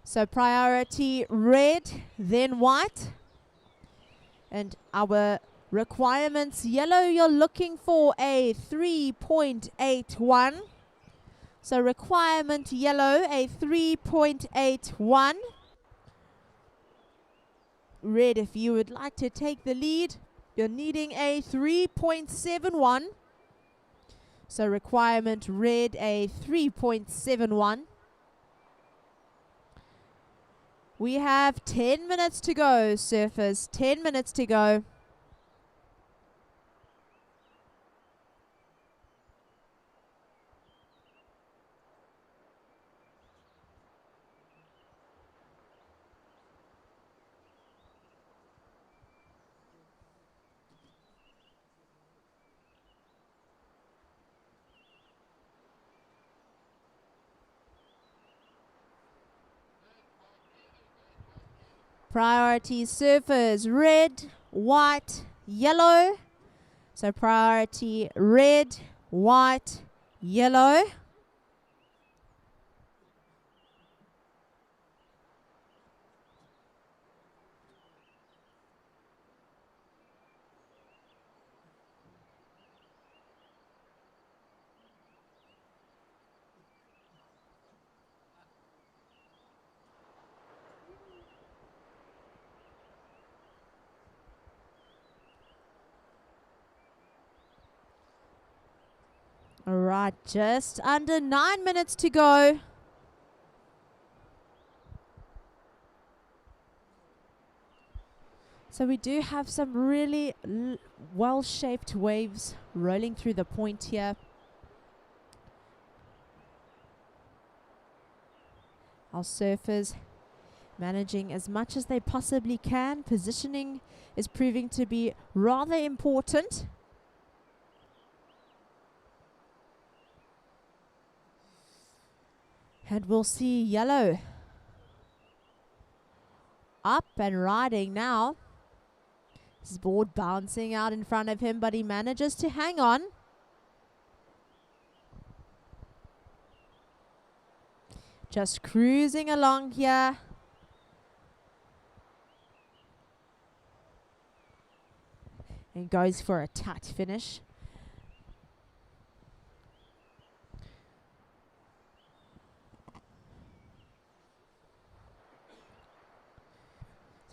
[SPEAKER 4] So priority red, then white. And our requirements, yellow, you're looking for a 3.81. So requirement yellow, a 3.81. Red, if you would like to take the lead, you're needing a 3.71. So requirement red, a 3.71. We have 10 minutes to go, surfers. 10 minutes to go. Priority surfers, red, white, yellow. So priority red, white, yellow. All right, just under 9 minutes to go. So we do have some really well-shaped waves rolling through the point here. Our surfers managing as much as they possibly can. Positioning is proving to be rather important. And we'll see yellow up and riding now. His board bouncing out in front of him, but he manages to hang on. Just cruising along here. And goes for a tight finish.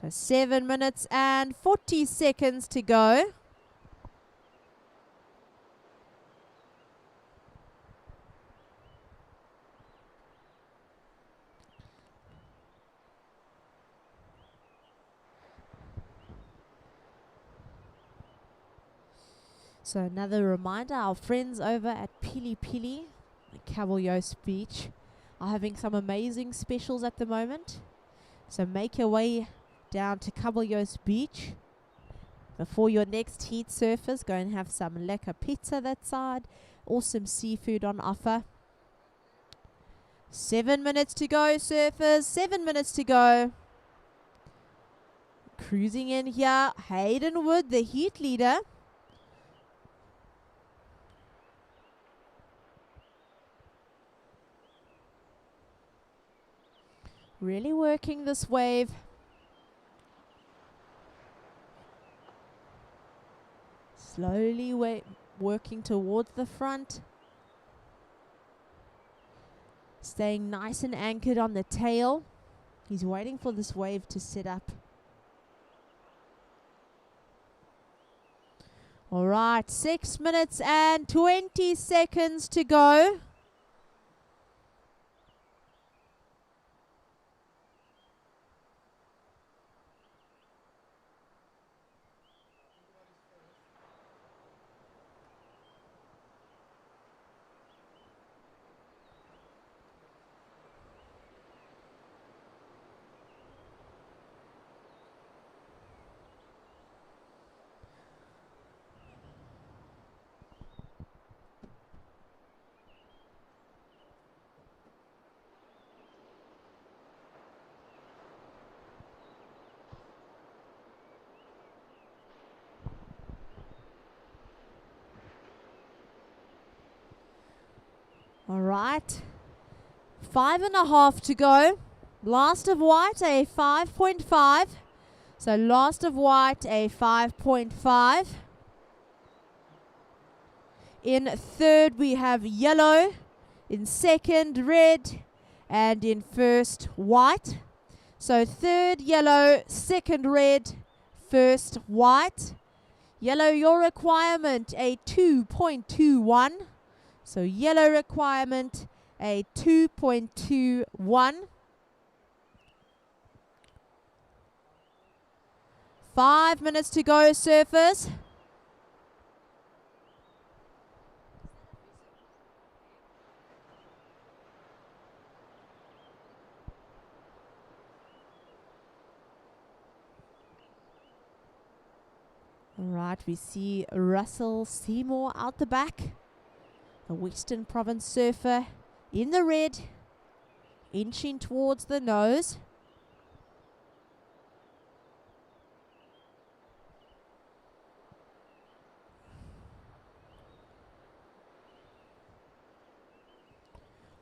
[SPEAKER 4] So 7 minutes and 40 seconds to go. So another reminder, our friends over at PILI-PILI, Kahunas Beach, are having some amazing specials at the moment. So make your way down to Kahunas Beach before your next heat, surfers. Go and have some lekker pizza that side. Awesome seafood on offer. 7 minutes to go, surfers. 7 minutes to go. Cruising in here, Hayden Wood, the heat leader. Really working this wave. Slowly working towards the front. Staying nice and anchored on the tail. He's waiting for this wave to set up. All right, 6 minutes and 20 seconds to go. All right, 5.5 to go. Last of white, a 5.5. So last of white, a 5.5. In third, we have yellow. In second, red. And in first, white. So third, yellow. Second, red. First, white. Yellow, your requirement, a 2.21. So yellow requirement, a 2.21. 5 minutes to go, surfers. All right, we see Russell Seymour out the back. The Western Province surfer in the red, inching towards the nose.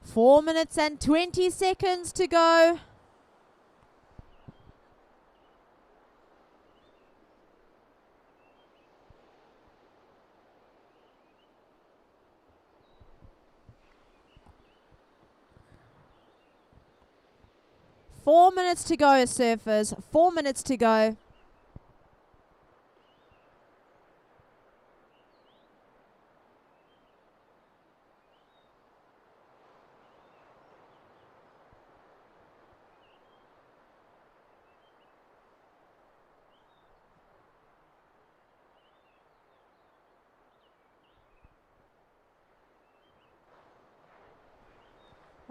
[SPEAKER 4] Four minutes and 20 seconds to go. Four minutes to go, surfers. 4 minutes to go.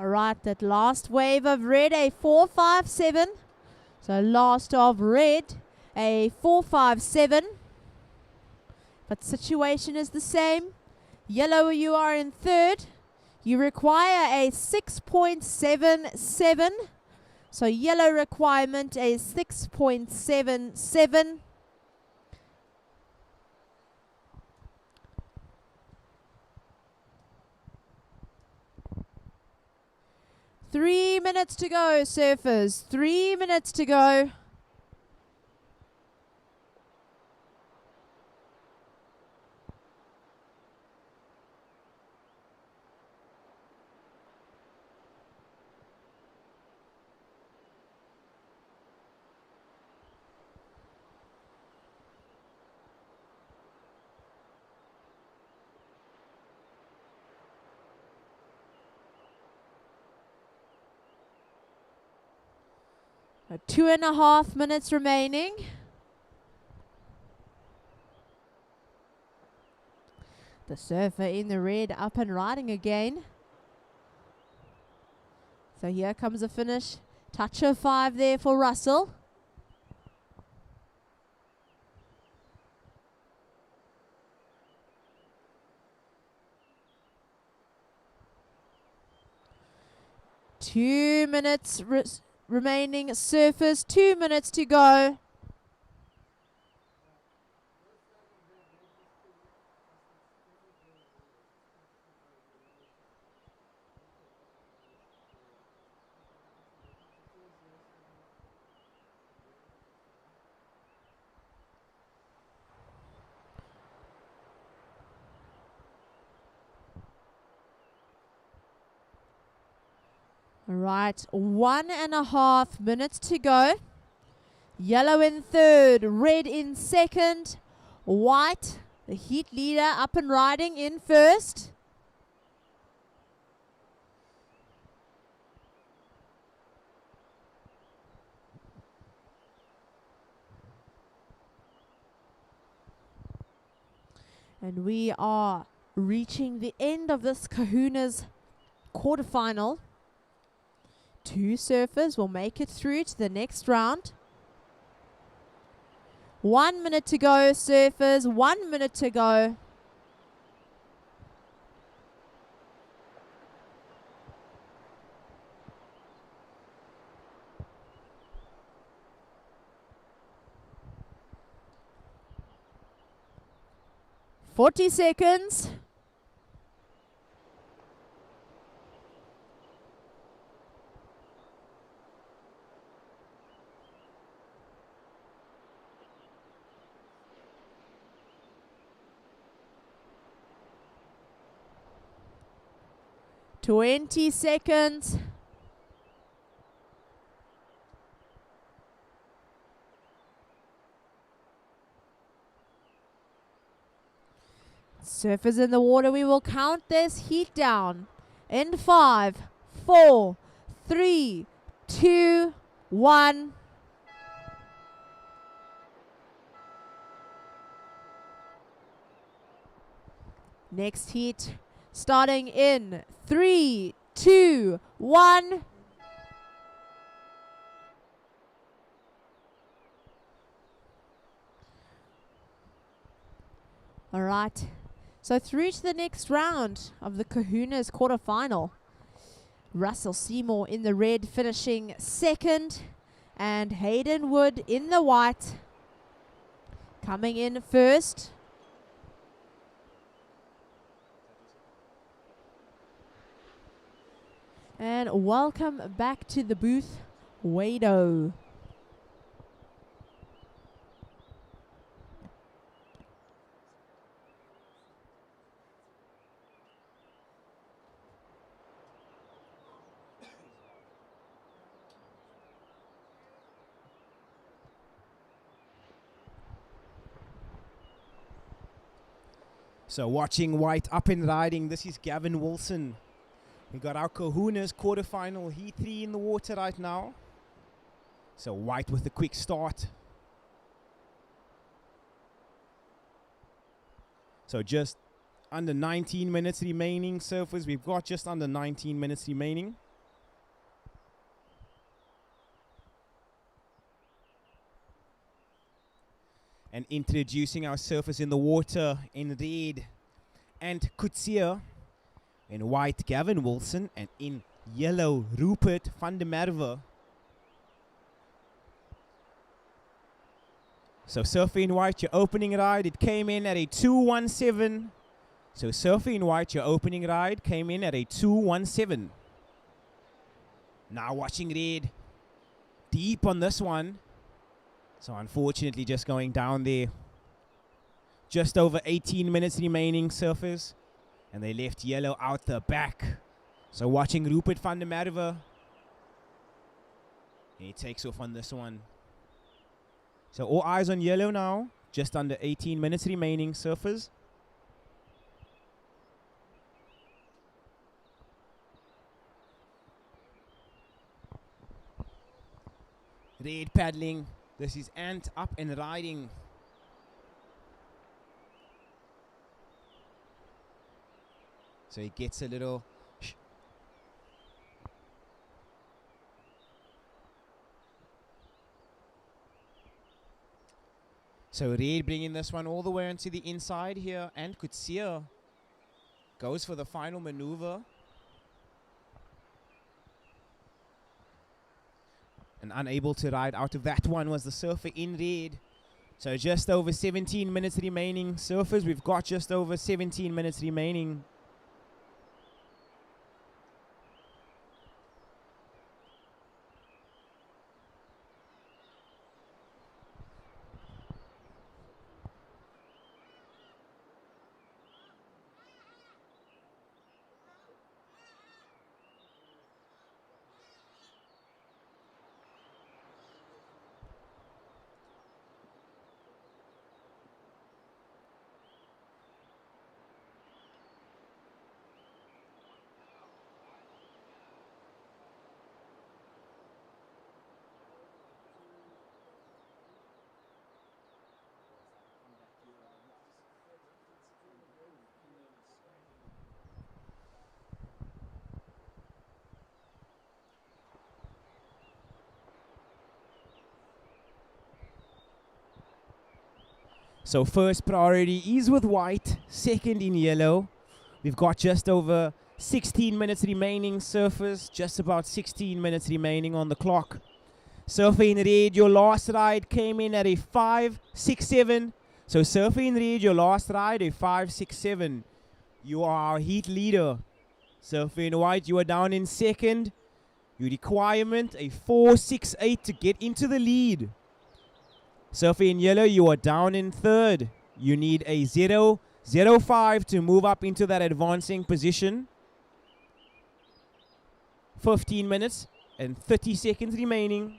[SPEAKER 4] All right, that last wave of red, a 4.57. So last of red, a 4.57. But situation is the same. Yellow, you are in third. You require a 6.77. So yellow requirement, a 6.77. Three minutes to go, surfers. 3 minutes to go. Uh, 2.5 minutes remaining. The surfer in the red up and riding again. So here comes the finish. Touch of 5 there for Russell. Two minutes remaining surface. 2 minutes to go. Right, 1.5 minutes to go. Yellow in third, red in second, white, the heat leader, up and riding in first. And we are reaching the end of this Kahunas quarterfinal. 2 surfers will make it through to the next round. 1 minute to go, surfers. 1 minute to go. "40 seconds. "20 seconds. Surfers in the water, we will count this heat down. In 5, 4, 3, 2, 1. Next heat starting in 3, 2, 1. All right. So through to the next round of the Kahunas quarterfinal. Russell Seymour in the red finishing second, and Hayden Wood in the white coming in first. And welcome back to the booth, Wado.
[SPEAKER 1] So watching white up and riding, this is Gavin Wilson. We got our Kahunas quarterfinal heat 3 in the water right now. So white with a quick start. So just under 19 minutes remaining, surfers. We've got just under 19 minutes remaining. And introducing our surfers in the water in red and Kutsia. In white, Gavin Wilson. And in yellow, Rupert van der Merwe. So surfer in white, your opening ride, it came in at a 2:17. So surfer in white, your opening ride came in at a 2:17. Now watching red, deep on this one. So unfortunately just going down there. Just over 18 minutes remaining, surfers. And they left yellow out the back. So watching Rupert van der Merwe. He takes off on this one. So all eyes on yellow now. Just under 18 minutes remaining, surfers. Red paddling. This is Ant up and riding. So he gets a little So Red bringing this one all the way onto the inside here, and Kutsia goes for the final maneuver. And unable to ride out of that one was the surfer in red. So just over 17 minutes remaining. Surfers, we've got just over 17 minutes remaining. So first priority is with white, second in yellow. We've got just over 16 minutes remaining, surfers. Just about 16 minutes remaining on the clock. Surfer in red, your last ride came in at a 5.67. So surfer in red, your last ride, a 5.67. You are our heat leader. Surfer in white, you are down in second. Your requirement, a 4.68 to get into the lead. Surfer in yellow, you are down in third. You need a 0.05 to move up into that advancing position. 15 minutes and 30 seconds remaining.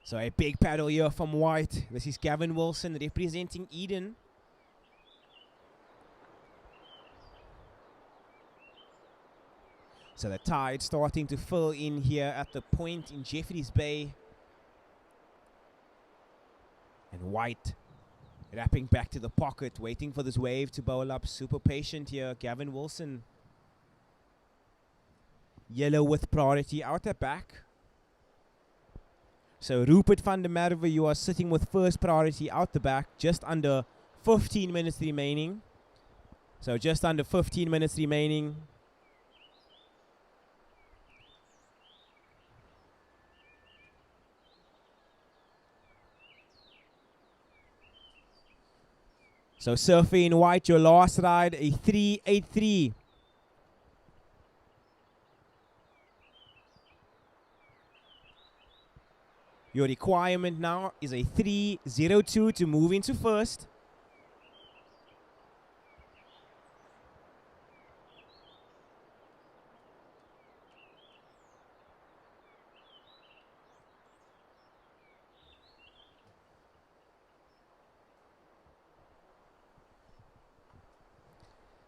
[SPEAKER 1] So a big paddle here from white. This is Gavin Wilson representing Eden. So the tide starting to fill in here at the point in Jeffreys Bay. And white wrapping back to the pocket, waiting for this wave to bowl up. Super patient here, Gavin Wilson. Yellow with priority out at back. So Rupert van der Merwe, you are sitting with first priority out the back, just under 15 minutes remaining. So just under 15 minutes remaining. So surfer in white, your last ride, a 3.83. Your requirement now is a 3.02 to move into first.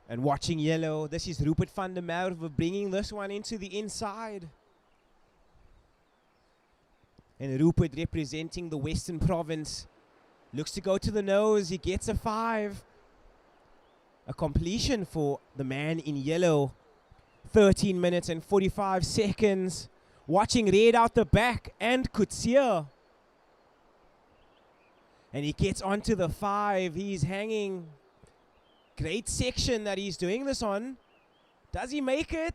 [SPEAKER 1] And watching yellow, this is Rupert van der Merwe bringing this one into the inside. And Rupert representing the Western Province. Looks to go to the nose. He gets a 5. A completion for the man in yellow. 13 minutes and 45 seconds. Watching red out the back and Kutsia. And he gets onto the 5. He's hanging. Great section that he's doing this on. Does he make it?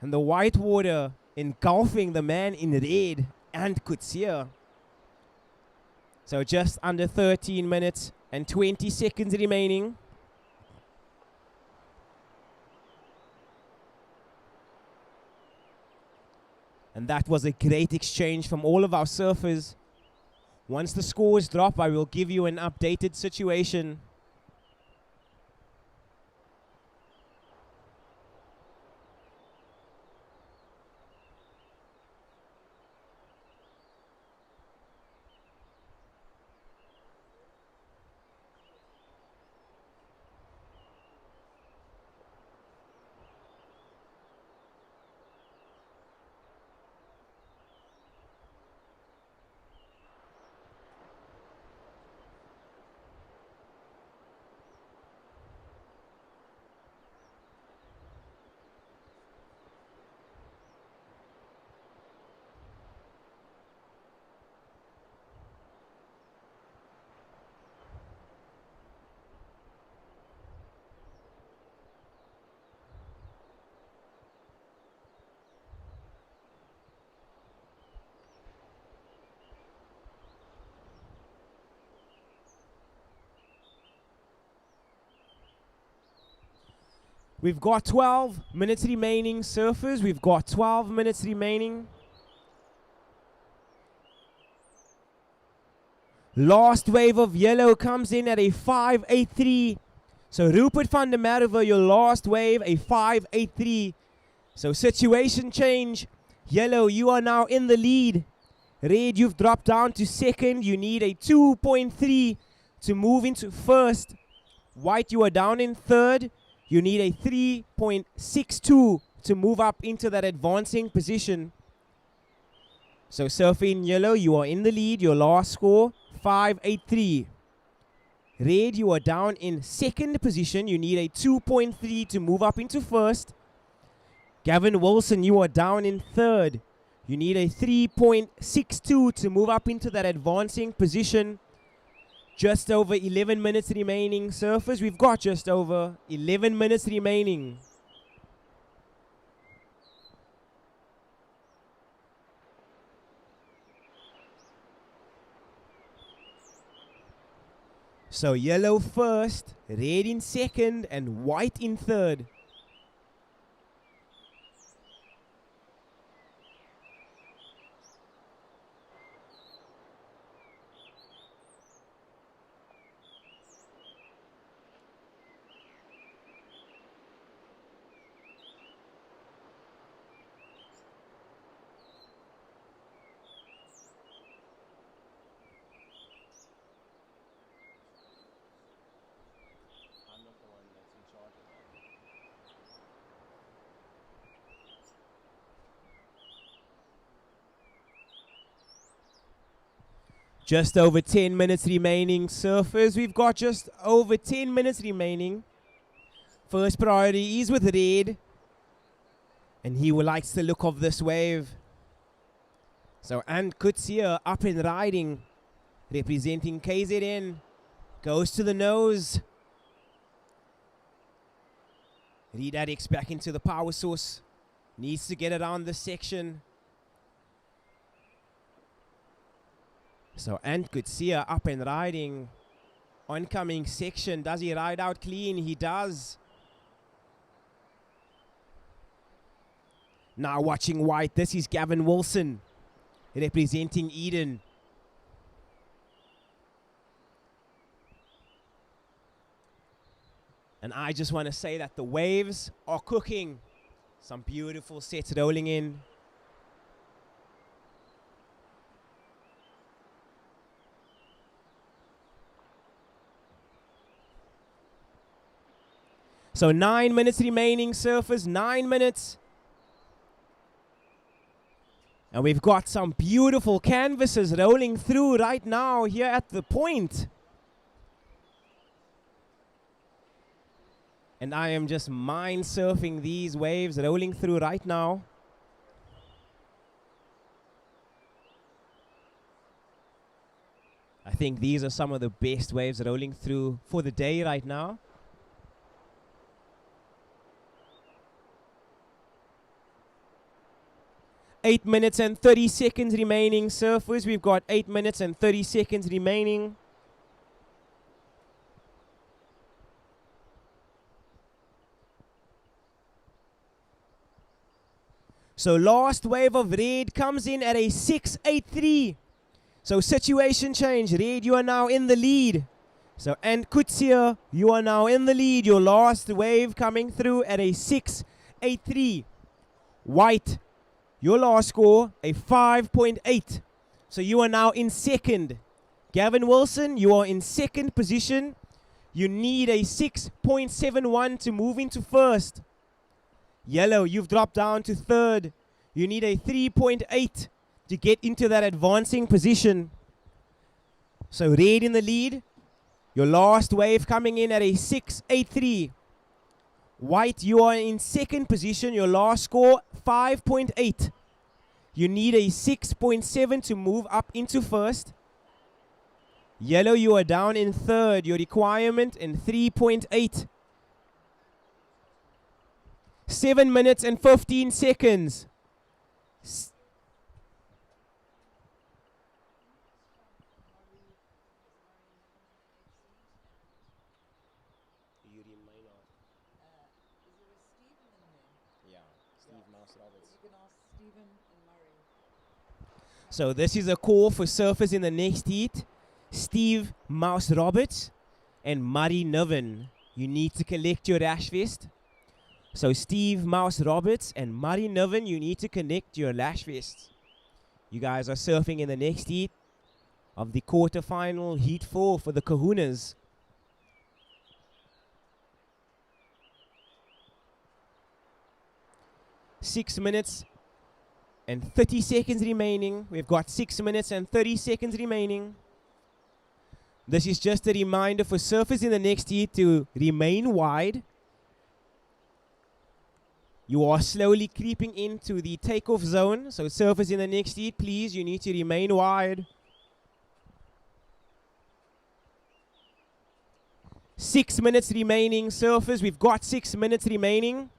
[SPEAKER 1] And the white water engulfing the man in red and Kutsia. So just under 13 minutes and 20 seconds remaining. And that was a great exchange from all of our surfers. Once the scores drop, I will give you an updated situation. We've got 12 minutes remaining, surfers. We've got 12 minutes remaining. Last wave of yellow comes in at a 5.83. So Rupert van der Merwe, your last wave, a 5.83. So situation change. Yellow, you are now in the lead. Red, you've dropped down to second. You need a 2.3 to move into first. White, you are down in third. You need a 3.62 to move up into that advancing position. So surfing yellow, you are in the lead. Your last score, 5.83. Red, you are down in second position. You need a 2.3 to move up into first. Gavin Wilson, you are down in third. You need a 3.62 to move up into that advancing position. Just over 11 minutes remaining, surfers. We've got just over 11 minutes remaining. So yellow first, red in second, and white in third.
[SPEAKER 3] I'm not the one that's in charge of that.
[SPEAKER 1] Just over 10 minutes remaining, surfers. We've got just over 10 minutes remaining. First priority is with red. And he likes the look of this wave. So Ant Kutsia up and riding. Representing KZN. Goes to the nose. Redirects back into the power source. Needs to get around this section. So Ant Kutsia up and riding. Oncoming section. Does he ride out clean? He does. Now watching white. This is Gavin Wilson. Representing Eden. And I just want to say that the waves are cooking. Some beautiful sets rolling in. So 9 minutes remaining, surfers. 9 minutes. And we've got some beautiful canvases rolling through right now here at the point. And I am just mind surfing these waves rolling through right now. I think these are some of the best waves rolling through for the day right now. Eight minutes and 30 seconds remaining, surfers. We've got 8 minutes and 30 seconds remaining. So last wave of red comes in at a 6.83. So situation change. Red, you are now in the lead. So and Kutsia, you are now in the lead. Your last wave coming through at a 6.83. White, your last score, a 5.8. So you are now in second. Gavin Wilson, you are in second position. You need a 6.71 to move into first. Yellow, you've dropped down to third. You need a 3.8 to get into that advancing position. So red in the lead. Your last wave coming in at a 6.83. White, you are in second position. Your last score, 5.8. You need a 6.7 to move up into first. Yellow, you are down in third. Your requirement in 3.8. 7 minutes and 15 seconds.
[SPEAKER 3] Mouse Roberts.
[SPEAKER 5] You can ask Stephen and Murray.
[SPEAKER 1] So this is a call for surfers in the next heat. Steve Mouse Roberts and Murray Niven. You need to collect your rash vest. So Steve Mouse Roberts and Murray Niven, you need to connect your lash vests. You guys are surfing in the next heat of the quarterfinal heat 4 for the Kahunas. Six minutes and 30 seconds remaining. We've got 6 minutes and 30 seconds remaining. This is just a reminder for surfers in the next heat to remain wide. You are slowly creeping into the takeoff zone. So surfers in the next heat, please, you need to remain wide. 6 minutes remaining, surfers. We've got 6 minutes remaining.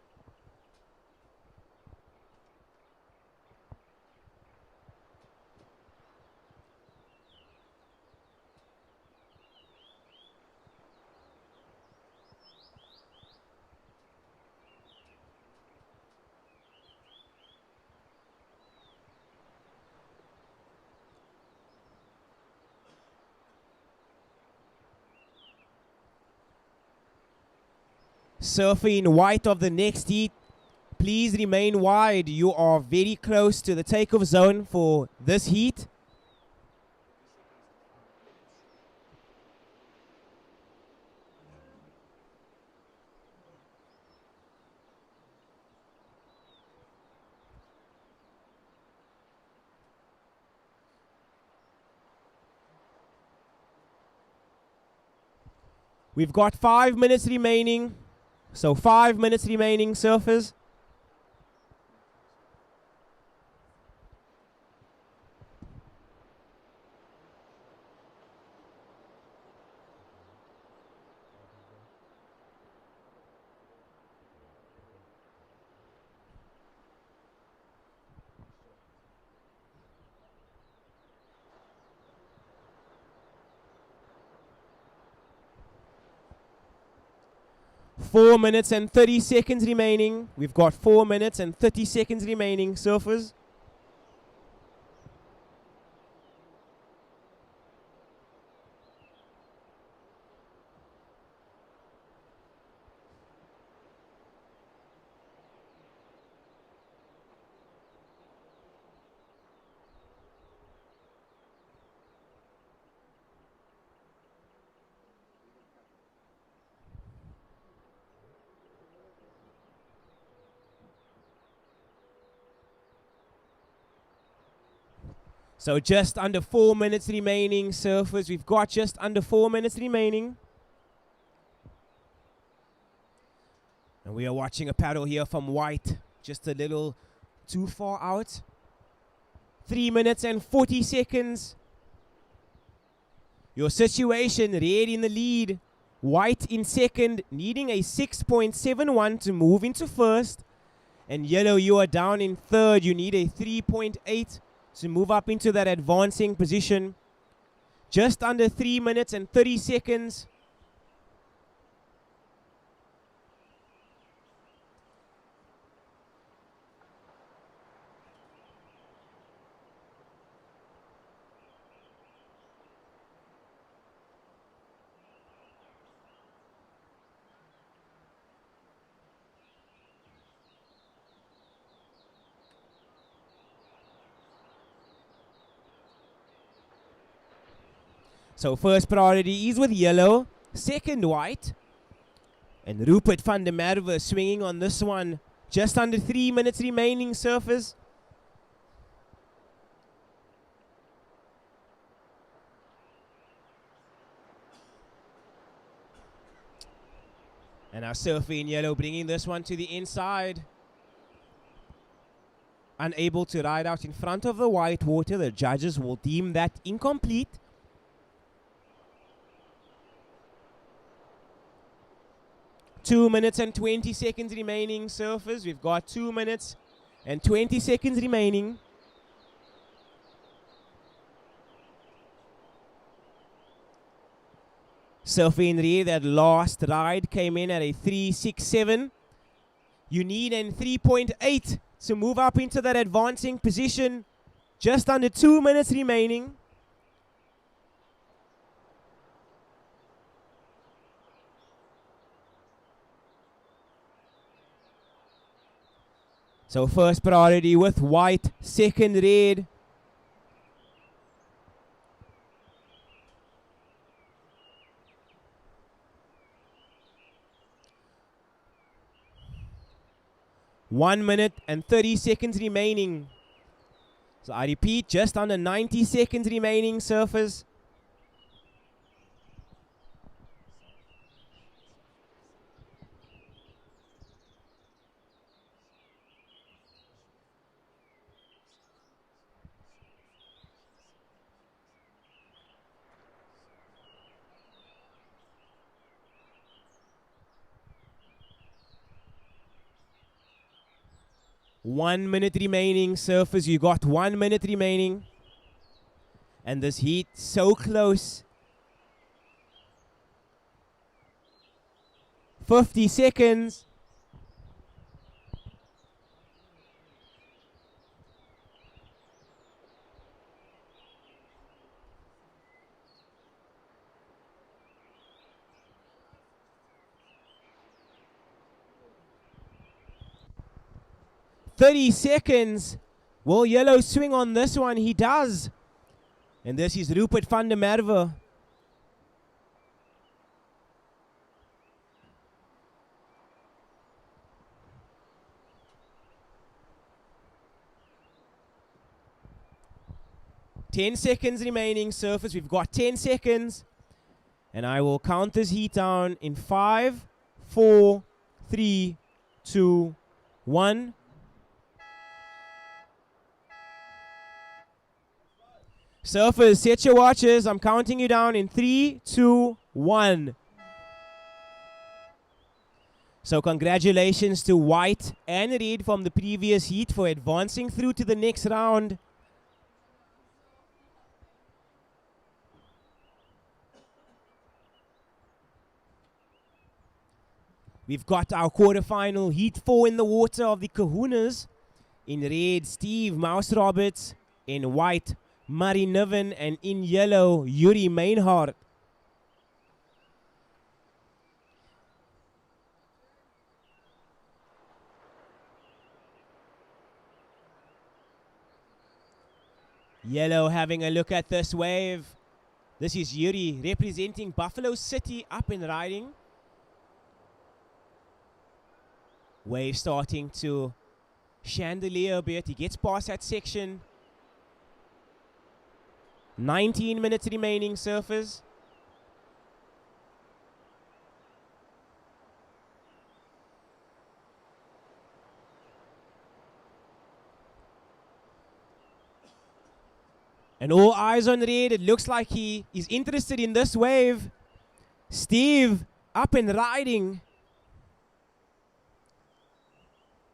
[SPEAKER 1] Surfer in white of the next heat, please remain wide. You are very close to the takeoff zone for this heat. We've got 5 minutes remaining. So 5 minutes remaining, surfers. Four minutes and 30 seconds remaining. We've got 4 minutes and 30 seconds remaining, surfers. So just under 4 minutes remaining, surfers. We've got just under 4 minutes remaining. And we are watching a paddle here from white, just a little too far out. 3 minutes and 40 seconds. Your situation, red in the lead, white in second, needing a 6.71 to move into first. And yellow, you are down in third. You need a 3.8 to move up into that advancing position. Just under 3 minutes and 30 seconds. So first priority is with yellow, second white. And Rupert van der Merwe swinging on this one. Just under 3 minutes remaining, surfers. And our surfer in yellow bringing this one to the inside. Unable to ride out in front of the white water. The judges will deem that incomplete. Two minutes and 20 seconds remaining, surfers. We've got 2 minutes and 20 seconds remaining. Surfer in red, that last ride came in at a 3.67. You need a 3.8 to move up into that advancing position. Just under 2 minutes remaining. So first priority with white, second red. One minute and 30 seconds remaining. So I repeat, just under 90 seconds remaining, surfers. One minute remaining, surfers. You got 1 minute remaining. And this heat so close. 50 seconds. $30. Will yellow swing on this one? He does. And this is Rupert van der Merwe. Ten seconds remaining, surfers. We've got 10 seconds. And I will count this heat down in 5, 4, 3, 2, 1. Surfers, set your watches. I'm counting you down in 3, 2, 1. So congratulations to white and red from the previous heat for advancing through to the next round. We've got our quarterfinal heat 4 in the water of the Kahunas. In red, Steve Mouse Roberts. In white, Murray Niven, and in yellow, Yuri Meinhardt. Yellow having a look at this wave. This is Yuri representing Buffalo City up and riding. Wave starting to chandelier a bit. He gets past that section. 19 minutes remaining, surfers. And all eyes on red. It looks like he is interested in this wave. Steve up and riding.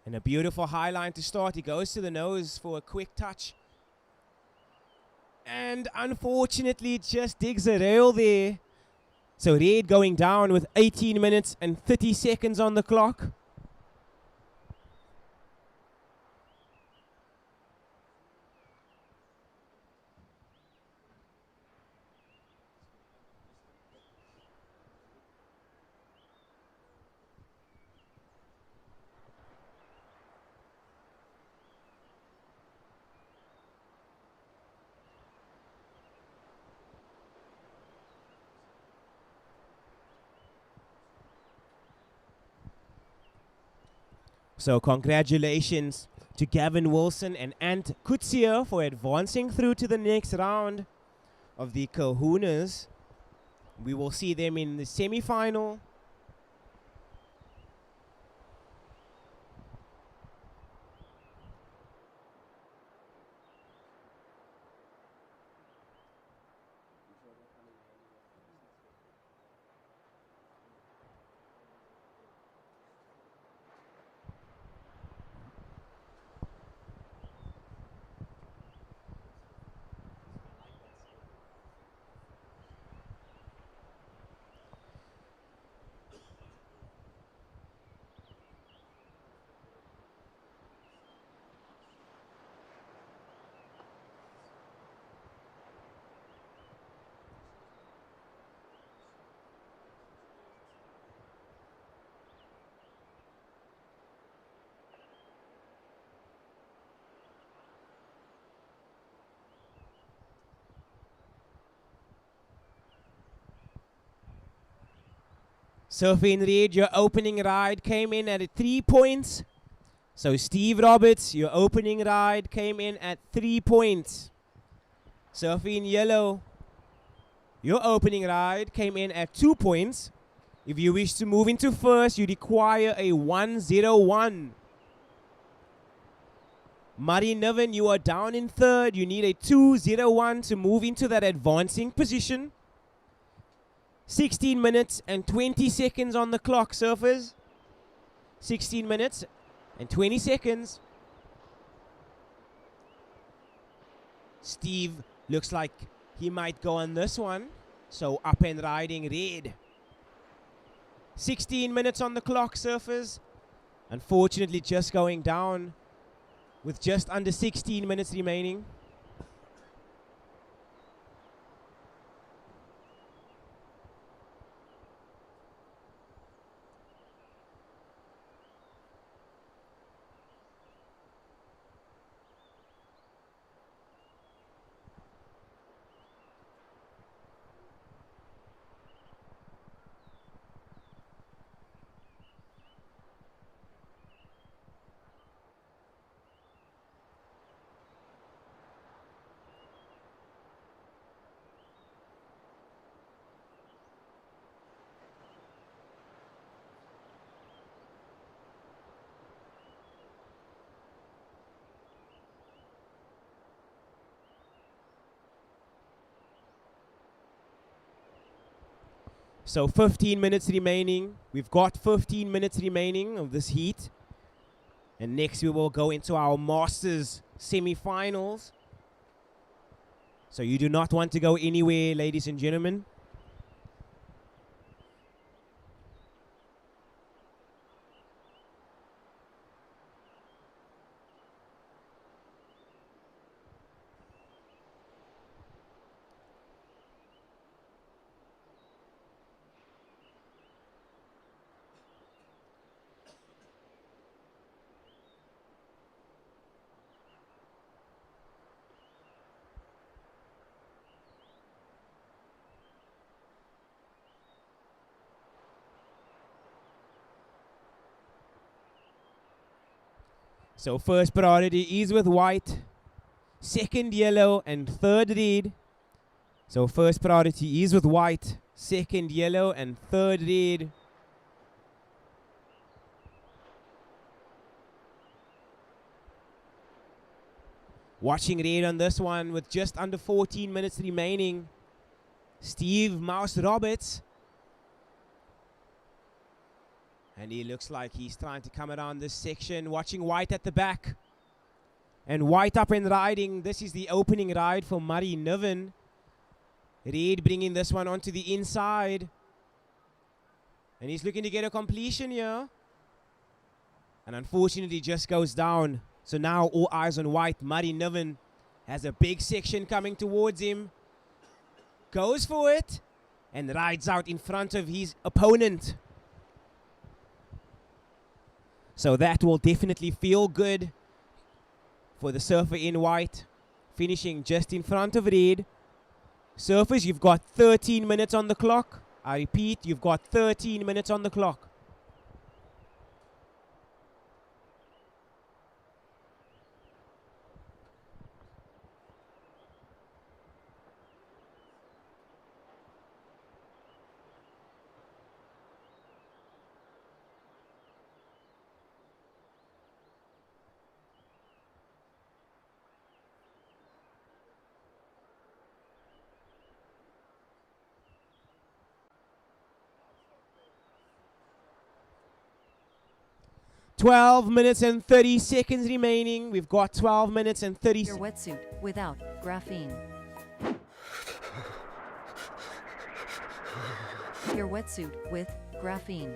[SPEAKER 1] And a beautiful high line to start. He goes to the nose for a quick touch. And unfortunately, just digs a rail there. So red going down with 18 minutes and 30 seconds on the clock. So congratulations to Gavin Wilson and Ant Kutsia for advancing through to the next round of the Kahunas. We will see them in the semifinal. Surfer in red, your opening ride came in at 3 points. So Steve Roberts, your opening ride came in at 3 points. Surfer in yellow, your opening ride came in at 2 points. If you wish to move into first, you require a 101. Murray Niven, you are down in third. You need a 201 to move into that advancing position. 16 minutes and 20 seconds on the clock, surfers. 16 minutes and 20 seconds. Steve looks like he might go on this one. So up and riding red. 16 minutes on the clock, surfers. Unfortunately, just going down with just under 16 minutes remaining. So 15 minutes remaining. We've got 15 minutes remaining of this heat. And next we will go into our Masters semi-finals. So you do not want to go anywhere, ladies and gentlemen. So first priority is with white, second yellow, and third red. So first priority is with white, second yellow, and third red. Watching red on this one with just under 14 minutes remaining. Steve Mouse Roberts. And he looks like he's trying to come around this section. Watching white at the back. And white up and riding. This is the opening ride for Murray Niven. Red bringing this one onto the inside. And he's looking to get a completion here. And unfortunately just goes down. So now all eyes on white. Murray Niven has a big section coming towards him. Goes for it. And rides out in front of his opponent. So that will definitely feel good for the surfer in white. Finishing just in front of red. Surfers, you've got 13 minutes on the clock. I repeat, you've got 13 minutes on the clock. Twelve minutes and 30 seconds remaining. We've got 12 minutes and 30
[SPEAKER 2] Your wetsuit without graphene. Your wetsuit with graphene.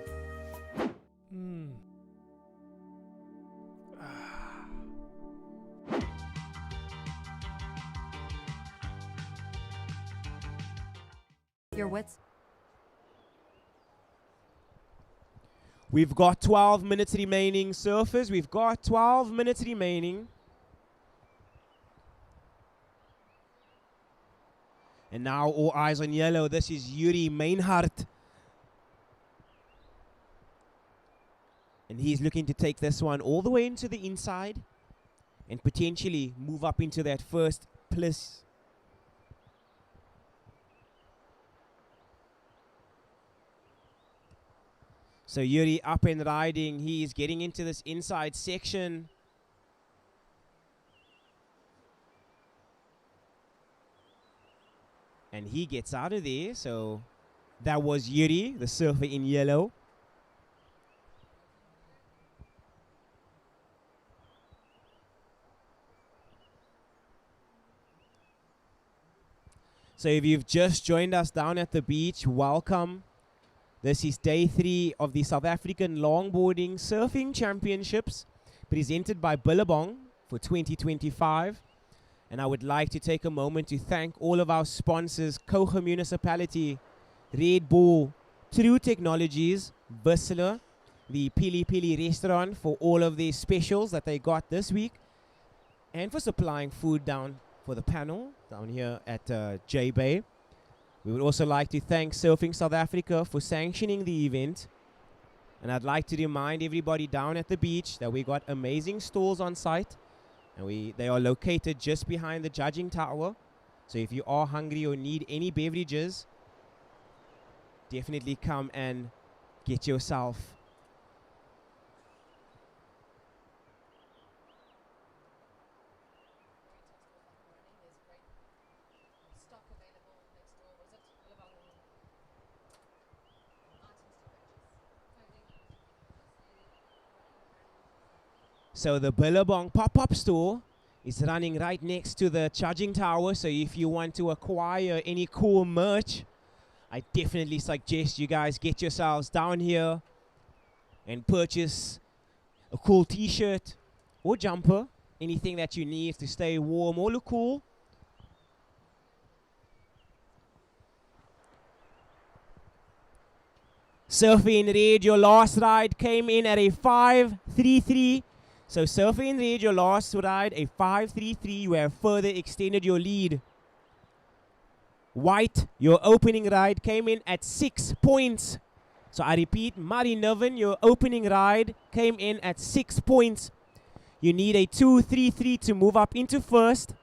[SPEAKER 2] Your wets.
[SPEAKER 1] We've got 12 minutes remaining, surfers. We've got 12 minutes remaining. And now all eyes on yellow. This is Yuri Meinhardt. And he's looking to take this one all the way into the inside and potentially move up into that first place. So Yuri up and riding. He is getting into this inside section. And he gets out of there. So that was Yuri, the surfer in yellow. So if you've just joined us down at the beach, welcome. This is day 3 of the South African Longboarding Surfing Championships presented by Billabong for 2025. And I would like to take a moment to thank all of our sponsors, Kouga Municipality, Red Bull, True Technologies, VISSLA, the PILI-PILI restaurant for all of the specials that they got this week, and for supplying food down for the panel down here at J Bay. We would also like to thank Surfing South Africa for sanctioning the event. And I'd like to remind everybody down at the beach that we got amazing stalls on site. And they are located just behind the judging tower. So if you are hungry or need any beverages, definitely come and get yourself. So the Billabong pop-up store is running right next to the charging tower. So if you want to acquire any cool merch, I definitely suggest you guys get yourselves down here and purchase a cool t-shirt or jumper, anything that you need to stay warm or look cool. Surfing Red, your last ride came in at a 5.33. So Surfing Red, your last ride, a 5.33. You have further extended your lead. White, your opening ride came in at 6 points. So I repeat, Murray Niven, your opening ride came in at 6 points. You need a 2.33 to move up into first.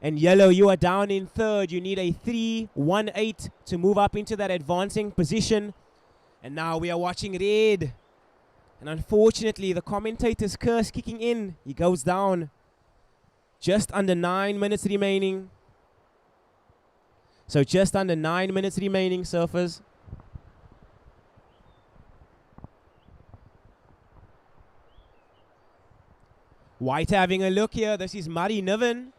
[SPEAKER 1] And yellow, you are down in third. You need a 3.18 to move up into that advancing position. And now we are watching red. And unfortunately, the commentator's curse kicking in. He goes down. Just under 9 minutes remaining. So just under 9 minutes remaining, surfers. White having a look here. This is Murray Niven.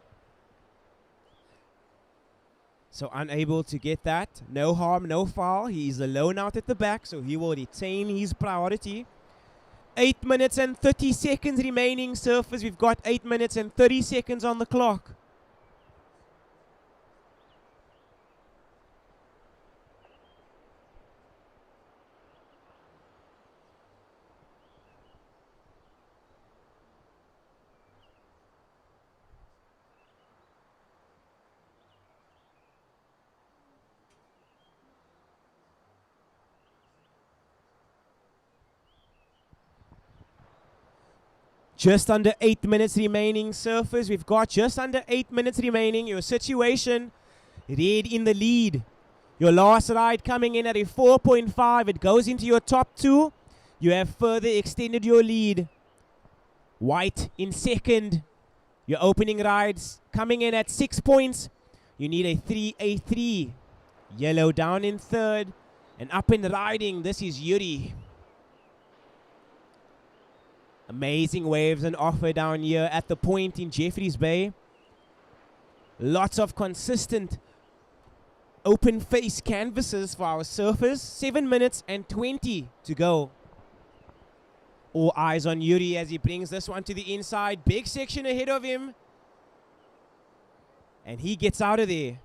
[SPEAKER 1] So unable to get that. No harm, no foul. He is alone out at the back, so he will retain his priority. 8 minutes and 30 seconds remaining, surfers. We've got 8 minutes and 30 seconds on the clock. Just under 8 minutes remaining, surfers. We've got just under 8 minutes remaining. Your situation, red in the lead. Your last ride coming in at a 4.5. It goes into your top 2. You have further extended your lead. White in second. Your opening rides coming in at 6 points. You need a 3.83. Yellow down in third. And up and riding, this is Yuri. Amazing waves and offer down here at the point in Jeffreys Bay. Lots of consistent open face canvases for our surfers. 7 minutes and 20 to go. All eyes on Yuri as he brings this one to the inside. Big section ahead of him. And he gets out of there.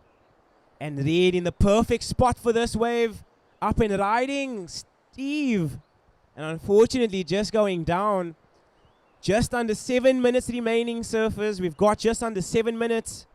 [SPEAKER 1] And red in the perfect spot for this wave. Up and riding, Steve. And unfortunately just going down. Just under 7 minutes remaining, surfers. We've got just under 7 minutes.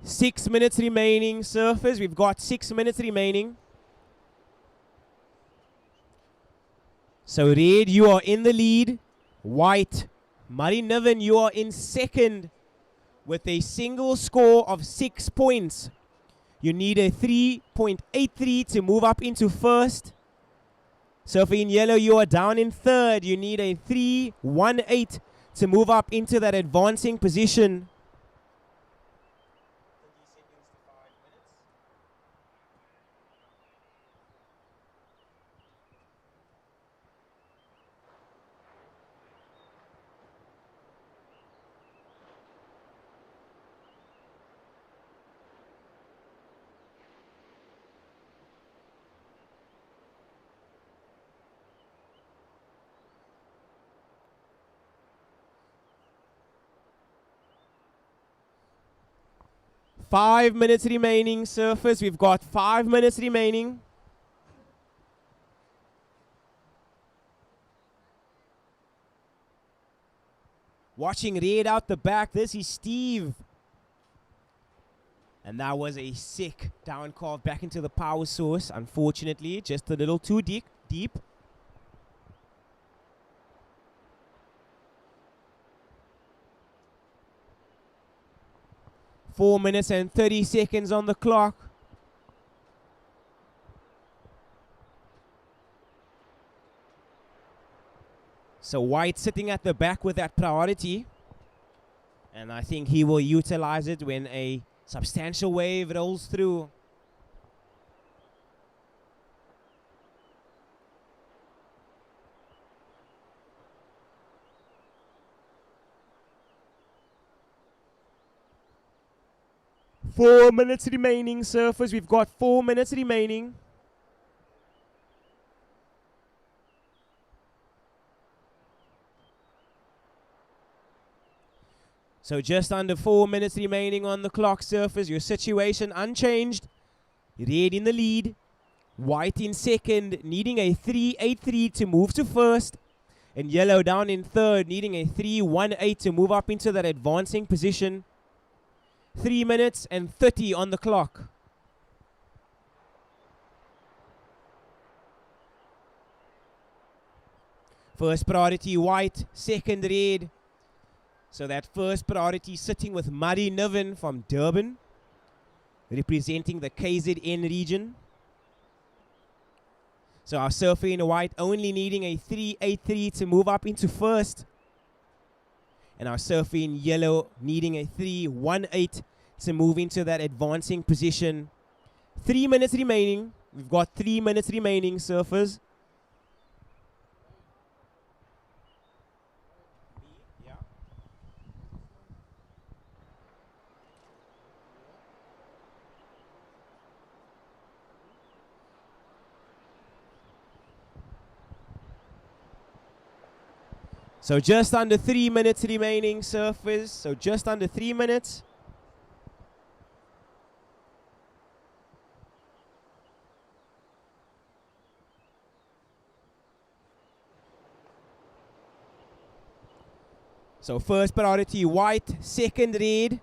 [SPEAKER 1] 6 minutes remaining, surfers. We've got 6 minutes remaining. So red, you are in the lead. White, Murray Niven, you are in second with a single score of 6 points. You need a 3.83 to move up into first. Surfer in yellow, you are down in third. You need a 3.18 to move up into that advancing position. 5 minutes remaining, surfers. We've got 5 minutes remaining. Watching red out the back, this is Steve. And that was a sick down carve back into the power source. Unfortunately, just a little too deep. 4 minutes and 30 seconds on the clock. So White sitting at the back with that priority. And I think he will utilize it when a substantial wave rolls through. Four minutes remaining, surfers. We've got 4 minutes remaining. So just under 4 minutes remaining on the clock, surfers. Your situation unchanged. Red in the lead. White in second, needing a 3.83 to move to first. And yellow down in third, needing a 3.18 to move up into that advancing position. 3 minutes and 30 on the clock. First priority White, second red. So that first priority sitting with Murray Niven from Durban, representing the KZN region. So our surfer in White only needing a 3.83 to move up into first. And our surfer in yellow needing a 3.18 to move into that advancing position. 3 minutes remaining. We've got 3 minutes remaining, surfers. So just under 3 minutes remaining, surfers. So just under 3 minutes. So first priority White, second red.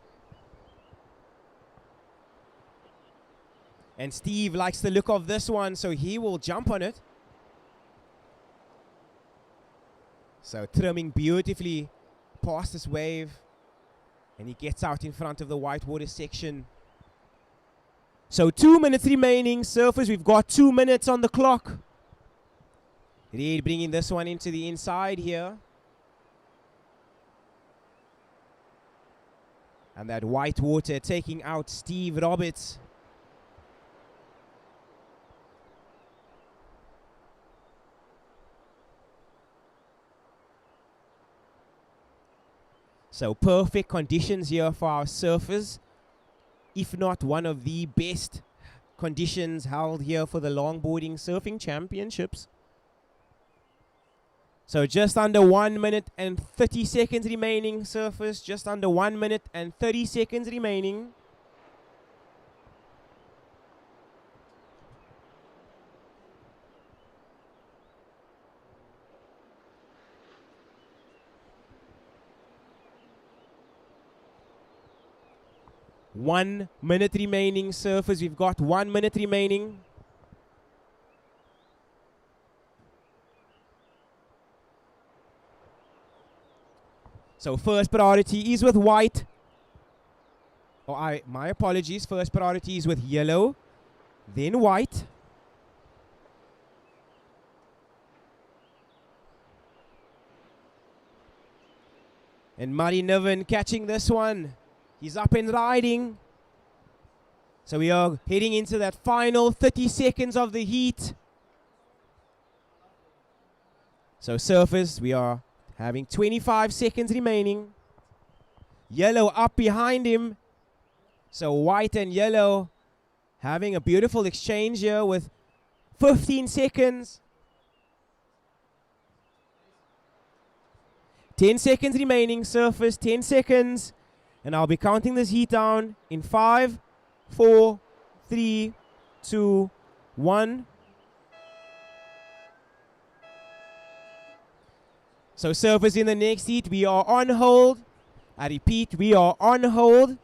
[SPEAKER 1] And Steve likes the look of this one, so he will jump on it. So trimming beautifully past this wave. And he gets out in front of the whitewater section. So 2 minutes remaining, surfers. We've got 2 minutes on the clock. Red bringing this one into the inside here. And that whitewater taking out Steve Roberts. So perfect conditions here for our surfers. If not one of the best conditions held here for the longboarding surfing championships. So just under 1 minute and 30 seconds remaining, surfers. Just under 1 minute and 30 seconds remaining. 1 minute remaining. Surfers, we've got 1 minute remaining. So first priority is with white. My apologies. First priority is with yellow, then white. And Murray Niven catching this one. He's up and riding. So we are heading into that final 30 seconds of the heat. So surfers, we are having 25 seconds remaining. Yellow up behind him. So white and yellow having a beautiful exchange here with 15 seconds. 10 seconds remaining, surfers, 10 seconds. And I'll be counting this heat down in 5, 4, 3, 2, 1. So surfers in the next heat, we are on hold. I repeat, we are on hold.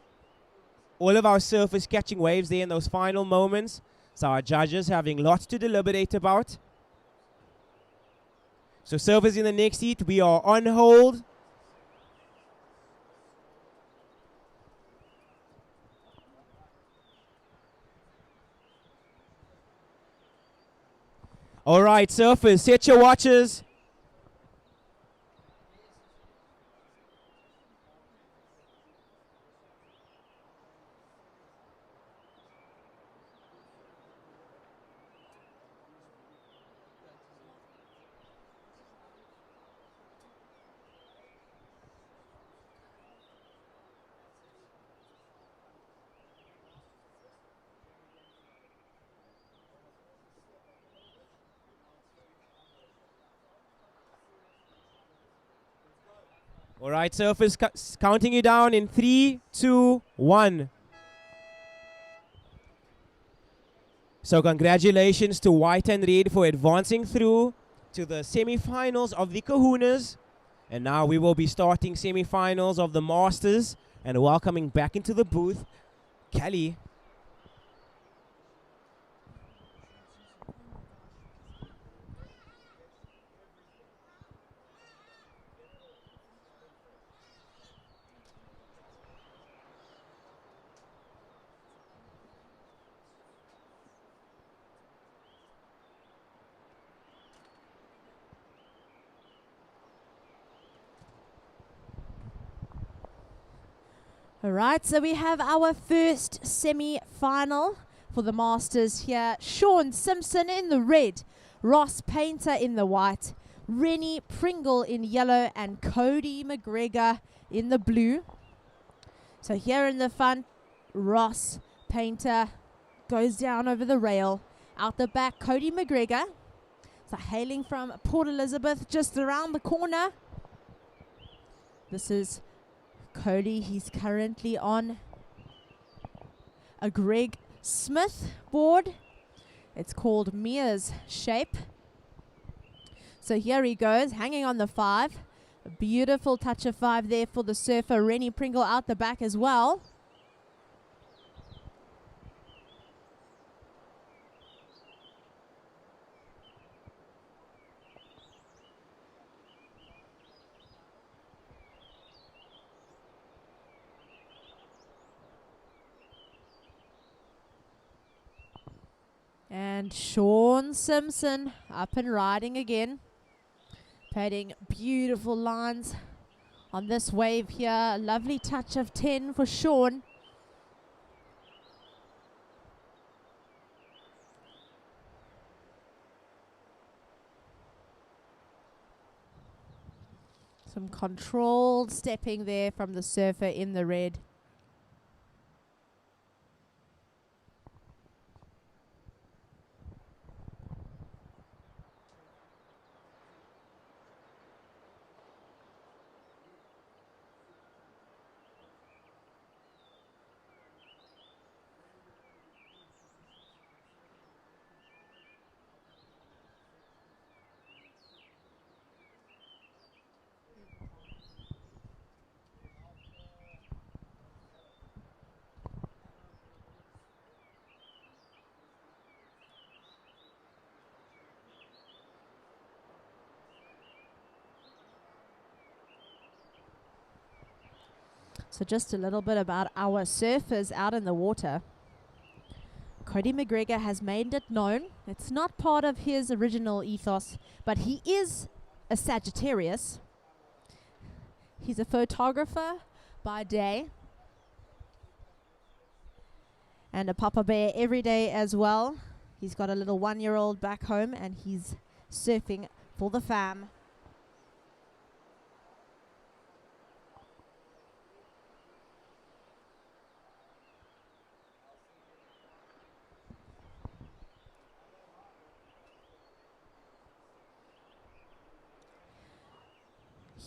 [SPEAKER 1] All of our surfers catching waves there in those final moments. So our judges having lots to deliberate about. So surfers in the next heat, we are on hold. All right, surfers, set your watches. All right, surfers, counting you down in 3, 2, 1. So congratulations to white and red for advancing through to the semifinals of the Kahunas. And now we will be starting semifinals of the Masters and welcoming back into the booth, Kelly.
[SPEAKER 4] All right, so we have our first semi-final for the Masters here. Sean Simpson in the red, Ross Painter in the white, Rennie Pringle in yellow, and Cody McGregor in the blue. So here in the front, Ross Painter goes down over the rail. Out the back, Cody McGregor. So hailing from Port Elizabeth, just around the corner. This is Cody. He's currently on a Greg Smith board. It's called Mia's Shape. So here he goes, hanging on the 5. A beautiful touch of 5 there for the surfer. Rennie Pringle out the back as well. And Sean Simpson up and riding again. Painting beautiful lines on this wave here. A lovely touch of 10 for Sean. Some controlled stepping there from the surfer in the red. So just a little bit about our surfers out in the water. Cody McGregor has made it known. It's not part of his original ethos, but he is a Sagittarius. He's a photographer by day and a Papa Bear every day as well. He's got a little 1-year-old back home and he's surfing for the fam.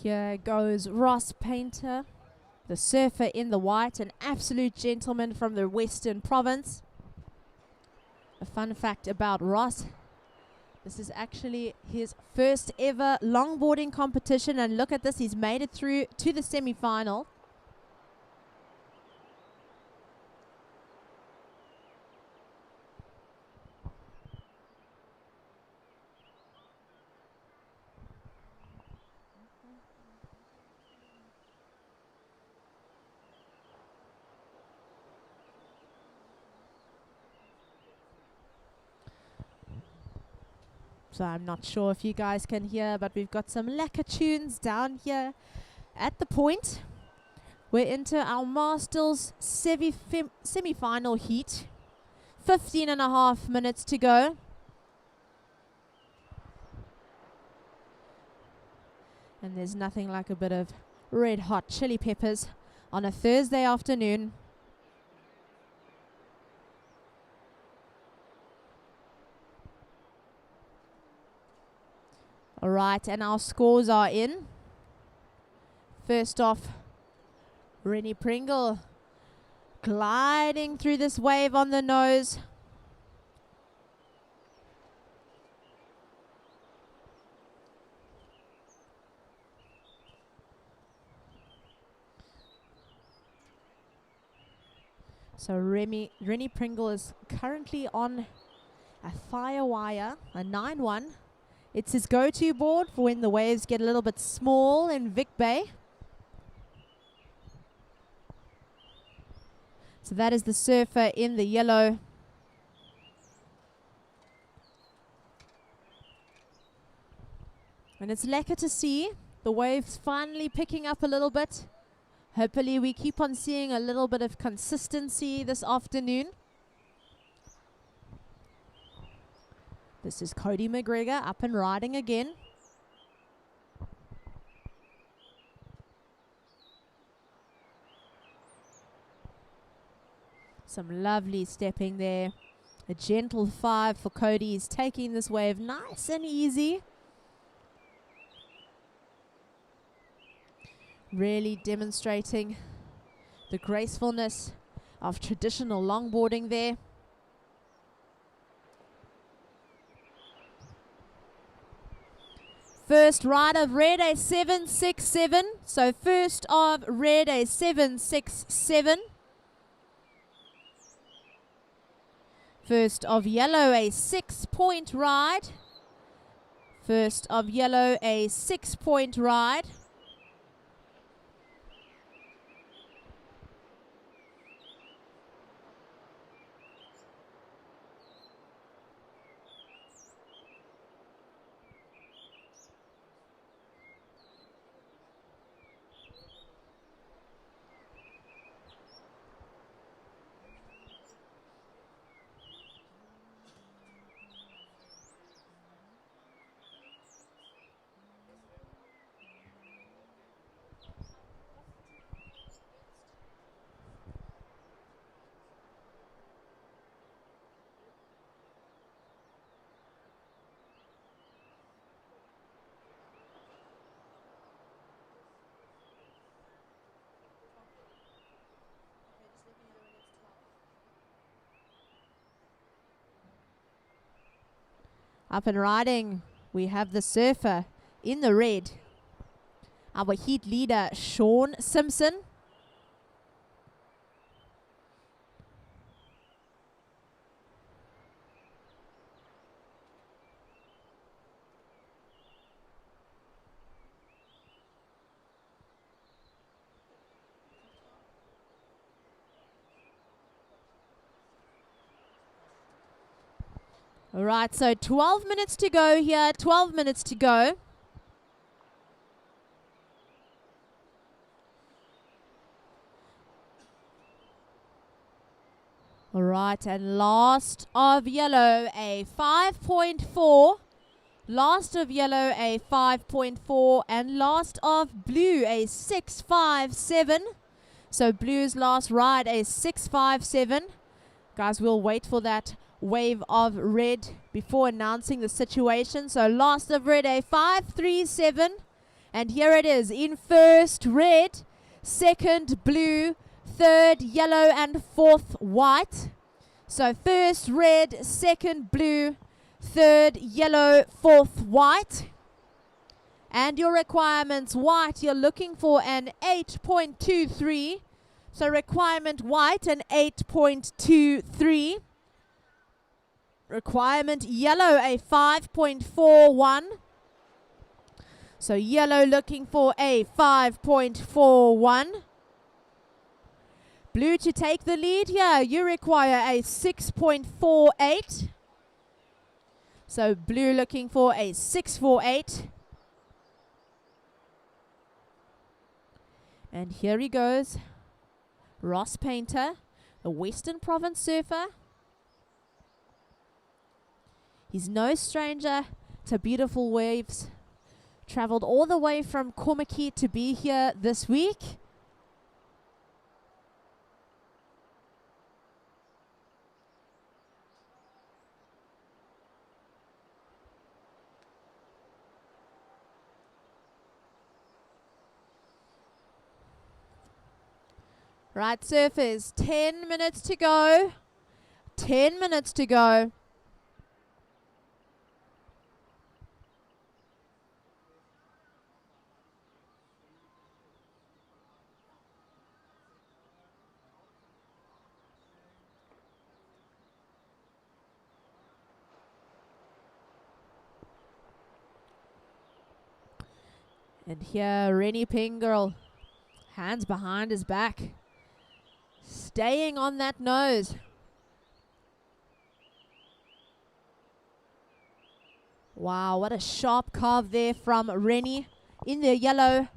[SPEAKER 4] Here goes Ross Painter, the surfer in the white, an absolute gentleman from the Western Province. A fun fact about Ross, this is actually his first ever longboarding competition, and look at this, he's made it through to the semi-final. So I'm not sure if you guys can hear, but we've got some lacquer tunes down here at the point. We're into our Masters semi-final heat. 15.5 minutes to go. And there's nothing like a bit of red hot chili peppers on a Thursday afternoon. All right, and our scores are in. First off, Rennie Pringle gliding through this wave on the nose. So Rennie Pringle is currently on a Firewire, a 9-1. It's his go-to board for when the waves get a little bit small in Vic Bay. So that is the surfer in the yellow. And it's lekker to see the waves finally picking up a little bit. Hopefully we keep on seeing a little bit of consistency this afternoon. This is Cody McGregor up and riding again. Some lovely stepping there. A gentle 5 for Cody. He's taking this wave nice and easy. Really demonstrating the gracefulness of traditional longboarding there. First ride of red, a 767. So first of red, a 767. First of yellow, a 6-point ride. First of yellow, a 6-point ride. Up and riding, we have the surfer in the red. Our heat leader, Sean Simpson. All right, so 12 minutes to go here, 12 minutes to go. All right, and last of yellow, a 5.4. Last of yellow, a 5.4. And last of blue, a 6.57. So blue's last ride, a 6.57. Guys, we'll wait for that wave of red before announcing the situation. So last of red, a 5.37. And here it is in first red, second blue, third yellow, and fourth white. So first red, second blue, third yellow, fourth white. And your requirements: white, you're looking for an 8.23. So requirement white, an 8.23. Requirement yellow, a 5.41. So yellow looking for a 5.41. Blue to take the lead here, you require a 6.48. So blue looking for a 6.48. And here he goes, Ross Painter, the Western Province surfer. He's no stranger to beautiful waves. Traveled all the way from Komaki to be here this week. Right, surfers, 10 minutes to go. 10 minutes to go. And here, Rennie Pingle, hands behind his back, staying on that nose. Wow, what a sharp carve there from Rennie in the yellow.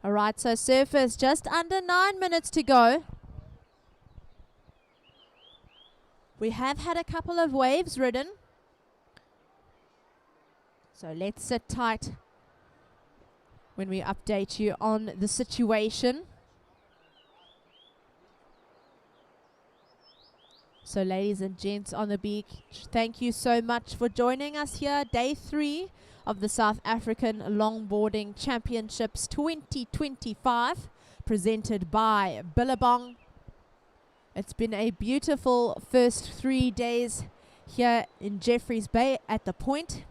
[SPEAKER 4] All right, so surfers, just under 9 minutes to go. We have had a couple of waves ridden, so let's sit tight when we update you on the situation. So ladies and gents on the beach, thank you so much for joining us here. Day 3 of the South African Longboarding Championships 2025, presented by Billabong. It's been a beautiful first 3 days here in Jeffreys Bay at the point.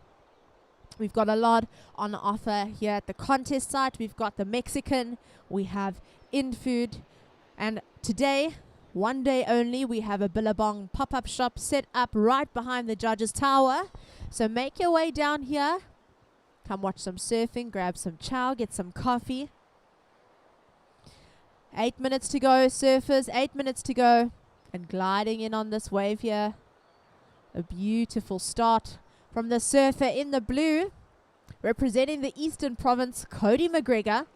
[SPEAKER 4] We've got a lot on offer here at the contest site. We've got the Mexican, we have in-food, and today, one day only, we have a Billabong pop-up shop set up right behind the judges' tower. So make your way down here. Come watch some surfing, grab some chow, get some coffee. 8 minutes to go, surfers, 8 minutes to go. And gliding in on this wave here. A beautiful start from the surfer in the blue, representing the Eastern Province, Cody McGregor.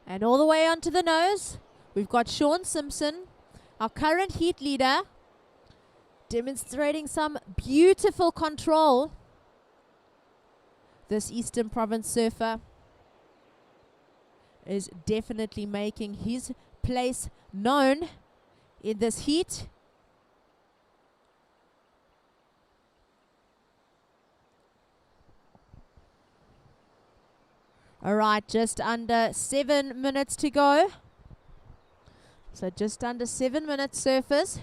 [SPEAKER 4] And all the way onto the nose, we've got Sean Simpson, our current heat leader, demonstrating some beautiful control. This Eastern Province surfer is definitely making his place known in this heat. All right, just under 7 minutes to go. So just under 7 minutes surface.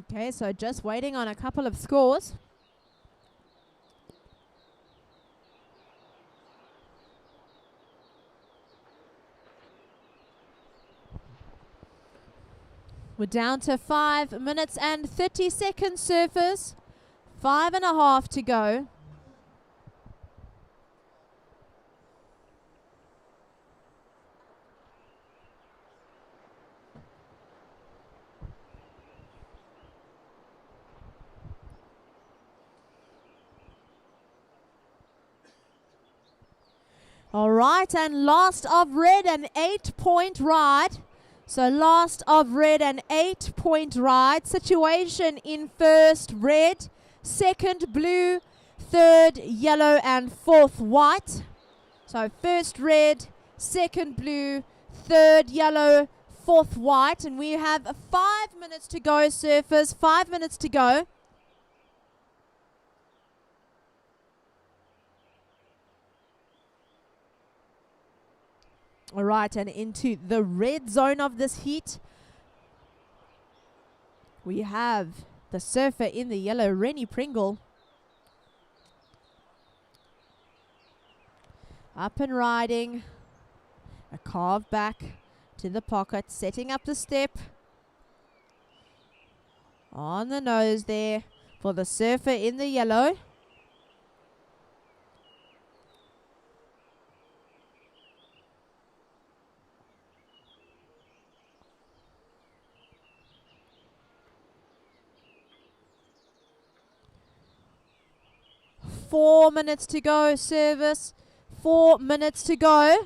[SPEAKER 4] Okay, so just waiting on a couple of scores. We're down to 5 minutes and 30 seconds surface. 5.5 to go. All right, and last of red, an 8-point ride. So last of red, an 8-point ride. Situation in first, red. Second, blue. Third, yellow. And fourth, white. So first, red. Second, blue. Third, yellow. Fourth, white. And we have 5 minutes to go, surfers. 5 minutes to go. All right, and into the red zone of this heat, we have the surfer in the yellow, Rennie Pringle. Up and riding, a carve back to the pocket, setting up the step. On the nose there for the surfer in the yellow. Four minutes to go, service. 4 minutes to go.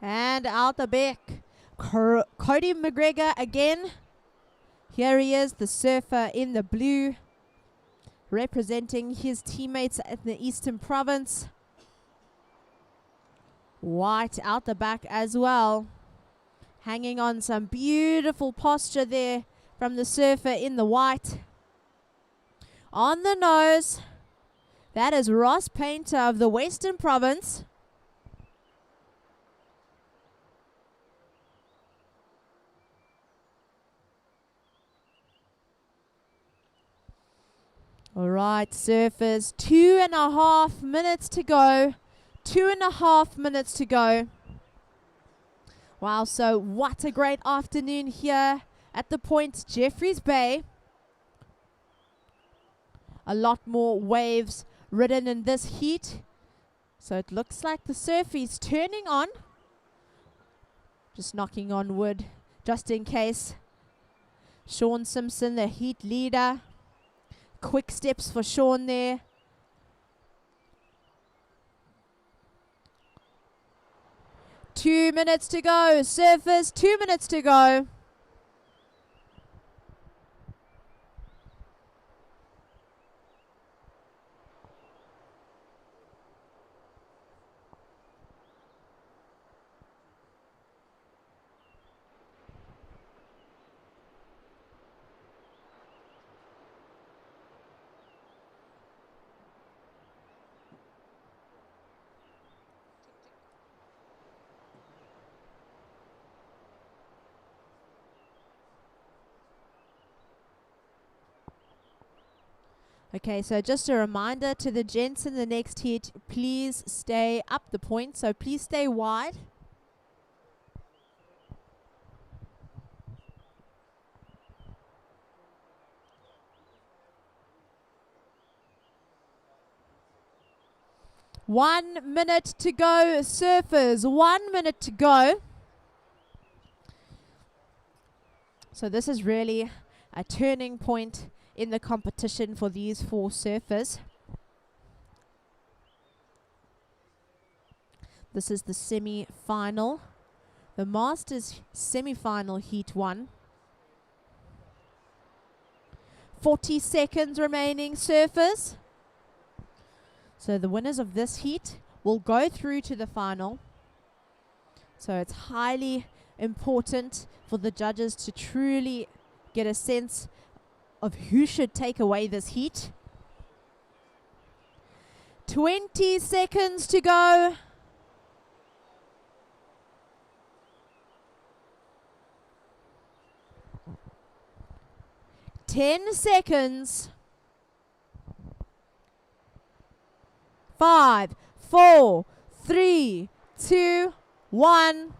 [SPEAKER 4] And out the back, Cody McGregor again. Here he is, the surfer in the blue, representing his teammates at the Eastern Province. White out the back as well. Hanging on some beautiful posture there from the surfer in the white. On the nose, that is Ross Painter of the Western Province. All right, surfers, 2.5 minutes to go. 2.5 minutes to go. Wow, so what a great afternoon here at the point, Jeffreys Bay. A lot more waves ridden in this heat. So it looks like the surf is turning on. Just knocking on wood, just in case. Sean Simpson, the heat leader. Quick steps for Sean there. Two minutes to go. Surfers, 2 minutes to go. Okay, so just a reminder to the gents in the next heat, please stay up the point. So please stay wide. One minute to go, surfers. 1 minute to go. So this is really a turning point in the competition for these 4 surfers. This is the semi-final. The Masters semi-final heat 1. 40 seconds remaining, surfers. So the winners of this heat will go through to the final. So it's highly important for the judges to truly get a sense of who should take away this heat. 20 seconds to go. Ten seconds. 5, 4, 3, 2, 1.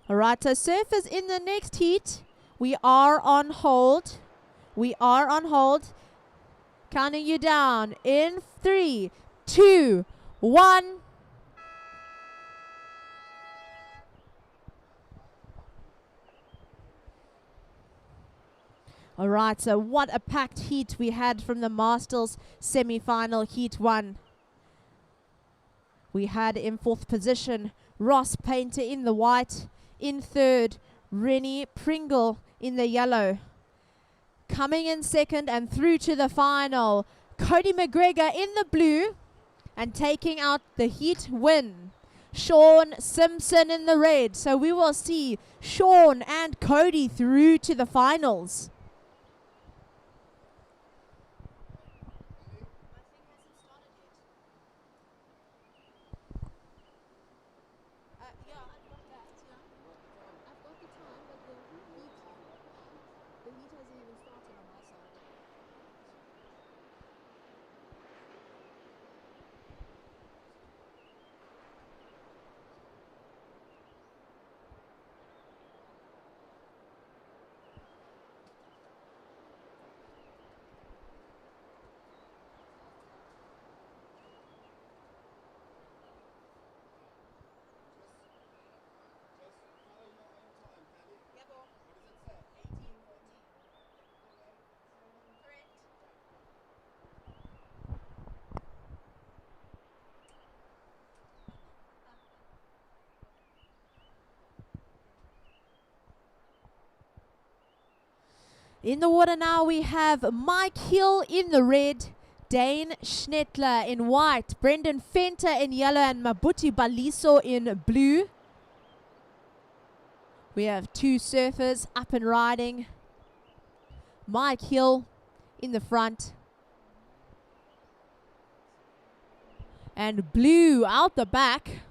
[SPEAKER 4] All right, so surfers in the next heat, we are on hold. We are on hold. Counting you down in 3, 2, 1. All right, so what a packed heat we had from the Masters semi-final heat 1. We had in 4th position Ross Painter in the white. In 3rd, Rennie Pringle in the yellow. Coming in 2nd and through to the final, Cody McGregor in the blue. And taking out the heat win, Sean Simpson in the red. So we will see Sean and Cody through to the finals. In the water now we have Mike Hill in the red, Dane Schnettler in white, Brendan Fenter in yellow, and Mabuti Baliso in blue. We have 2 surfers up and riding. Mike Hill in the front. And blue out the back.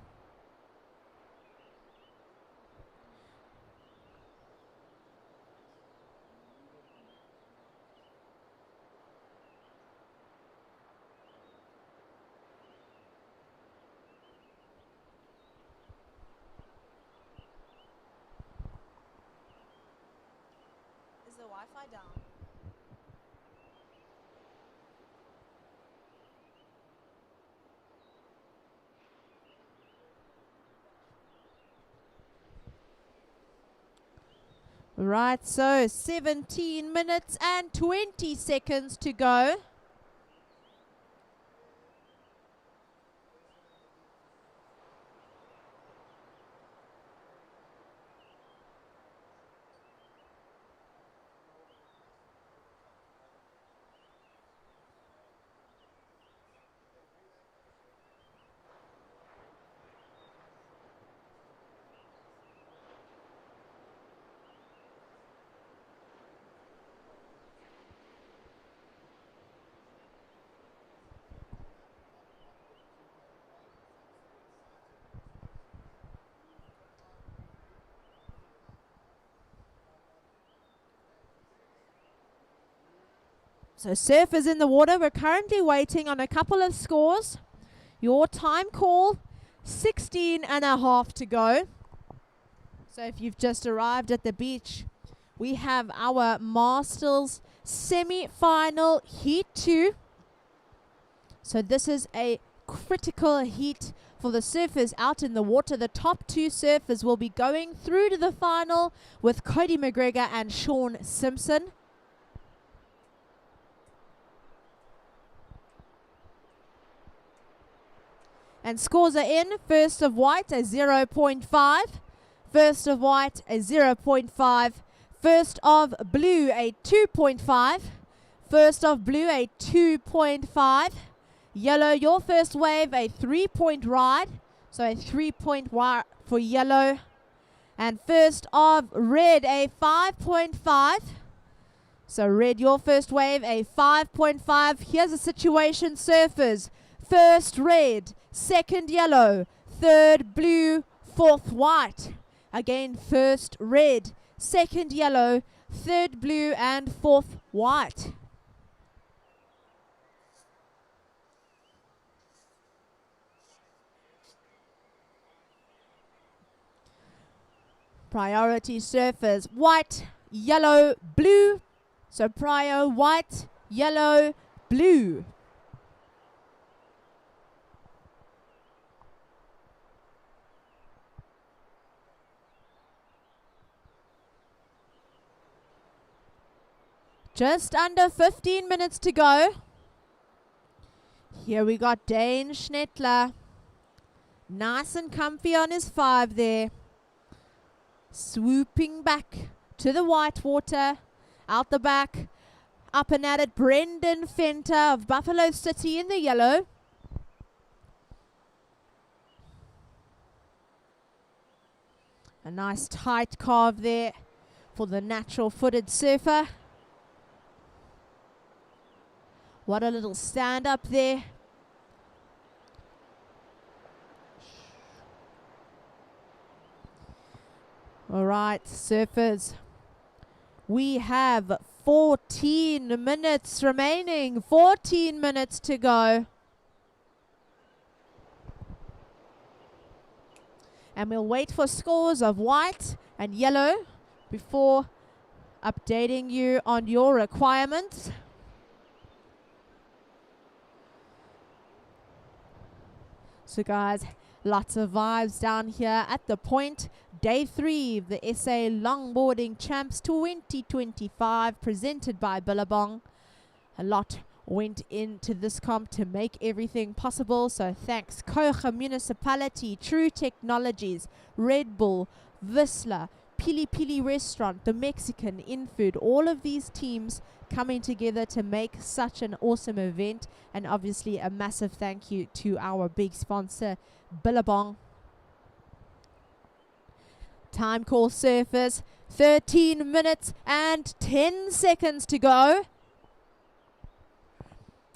[SPEAKER 4] Is the Wi-Fi down? Right, so 17 minutes and 20 seconds to go. So surf is in the water. We're currently waiting on a couple of scores. Your time call, 16.5 to go. So if you've just arrived at the beach, we have our Masters semi-final heat 2. So this is a critical heat for the surfers out in the water. The top 2 surfers will be going through to the final with Cody McGregor and Sean Simpson. And scores are in. First of white, a 0.5. First of white, a 0.5. First of blue, a 2.5. First of blue, a 2.5. Yellow, your first wave, a 3-point ride. So a 3-point ride for yellow. And first of red, a 5.5. So red, your first wave, a 5.5. Here's the situation, surfers. First red, second yellow, third blue, fourth white. Again, first red, second yellow, third blue, and fourth white. Priority surfers, white, yellow, blue. So prior, white, yellow, blue. Just under 15 minutes to go. Here we got Dane Schnettler. Nice and comfy on his 5 there. Swooping back to the white water. Out the back. Up and at it, Brendan Fenter of Buffalo City in the yellow. A nice tight carve there for the natural footed surfer. What a little stand up there. All right, surfers. We have 14 minutes remaining. 14 minutes to go. And we'll wait for scores of white and yellow before updating you on your requirements. So guys, lots of vibes down here at the point. Day 3 of the SA Longboarding Champs 2025 presented by Billabong. A lot went into this comp to make everything possible. So thanks Kouga Municipality, True Technologies, Red Bull, VISSLA, PILI-PILI Restaurant, the Mexican InFood, all of these teams coming together to make such an awesome event. And obviously a massive thank you to our big sponsor, Billabong. Time call surfers, 13 minutes and 10 seconds to go.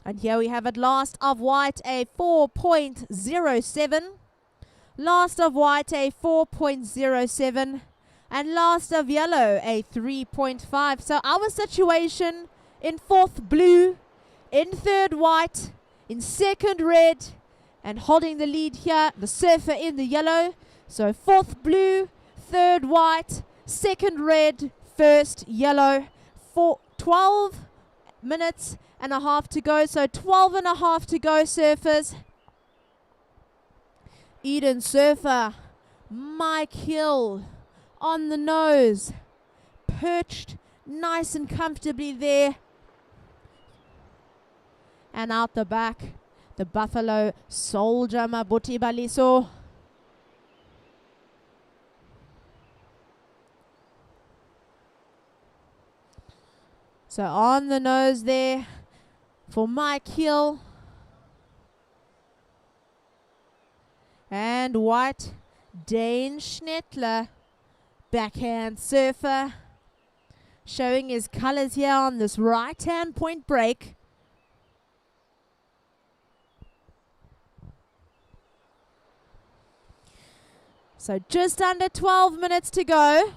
[SPEAKER 4] And here we have it, last of white, a 4.07. Last of white, a 4.07. And last of yellow, a 3.5. So our situation in fourth blue, in third white, in second red, and holding the lead here, the surfer in the yellow. So fourth blue, third white, second red, first yellow. 12 minutes and a half to go. So 12 and a half to go, surfers. Eden Surfer, Mike Hill on the nose, perched nice and comfortably there. And out the back, the Buffalo Soldier Mabuti Baliso. So on the nose there for Mike Hill. And white, Dane Schnettler, backhand surfer, showing his colors here on this right-hand point break. So just under 12 minutes to go.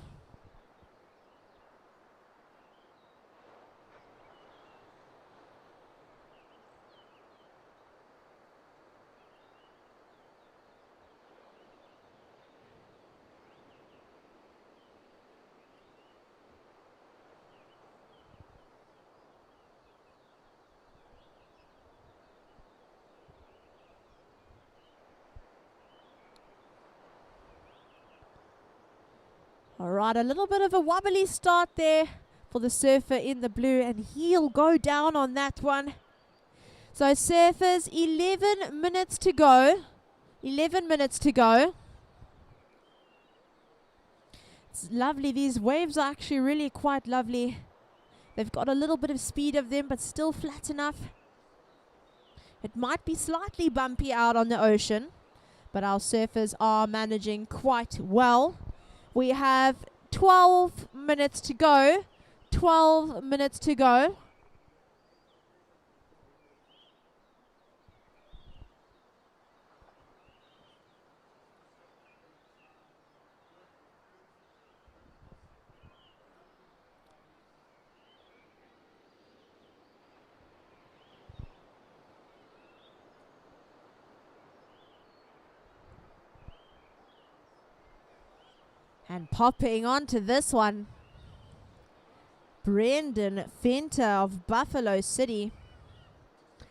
[SPEAKER 4] All right, a little bit of a wobbly start there for the surfer in the blue, and he'll go down on that one. So surfers, 11 minutes to go. 11 minutes to go. It's lovely. These waves are actually really quite lovely. They've got a little bit of speed of them, but still flat enough. It might be slightly bumpy out on the ocean, but our surfers are managing quite well. We have 12 minutes to go. 12 minutes to go. And popping onto this one, Brendan Fenter of Buffalo City.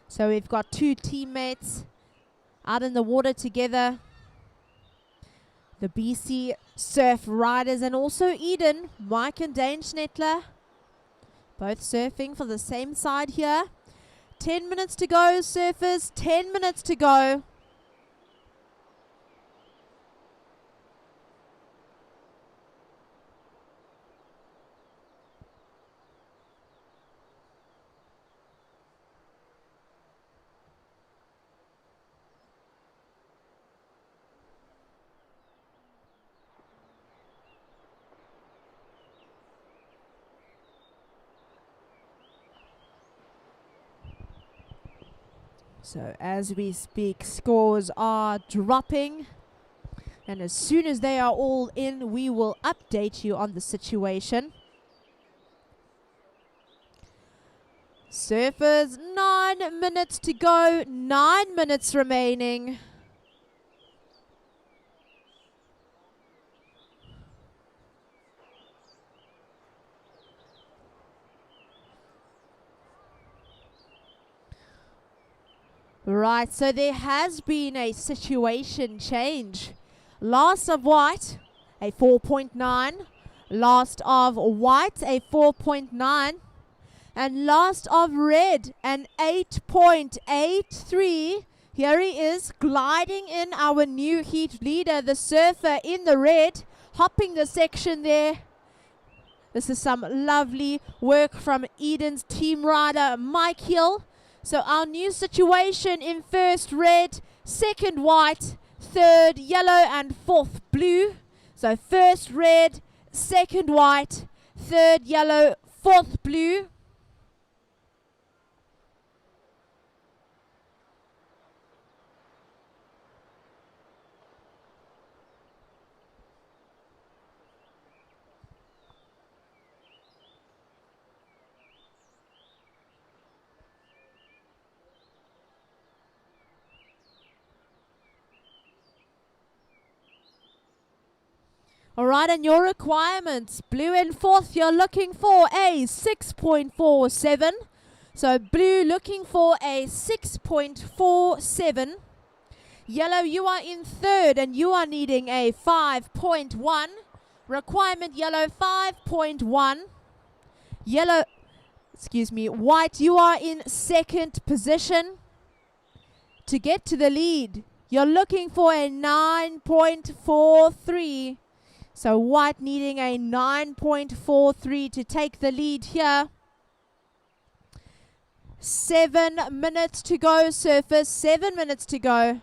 [SPEAKER 4] So we've got two teammates out in the water together. The BC Surf Riders, and also Eden, Mike and Dane Schnettler, both surfing for the same side here. 10 minutes to go, surfers, 10 minutes to go. So as we speak, scores are dropping, and as soon as they are all in, we will update you on the situation. Surfers, 9 minutes to go, 9 minutes remaining. Right, so there has been a situation change. Last of white, a 4.9. Last of white, a 4.9. And last of red, an 8.83. Here he is, gliding in, our new heat leader, the surfer in the red, hopping the section there. This is some lovely work from Eden's team rider, Mike Hill. So our new situation in first red, second white, third yellow, and fourth blue. So first red, second white, third yellow, fourth blue. All right, and your requirements. Blue in fourth, you're looking for a 6.47. So blue looking for a 6.47. Yellow, you are in third, and you are needing a 5.1. Requirement yellow, 5.1. Yellow, white, you are in second position. To get to the lead, you're looking for a 9.43. So white needing a 9.43 to take the lead here. 7 minutes to go, surfers. 7 minutes to go.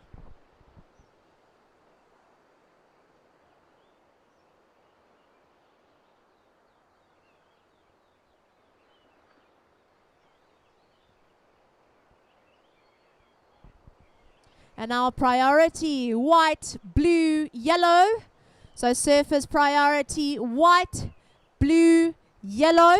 [SPEAKER 4] And our priority, white, blue, yellow. So surfers priority, white, blue, yellow.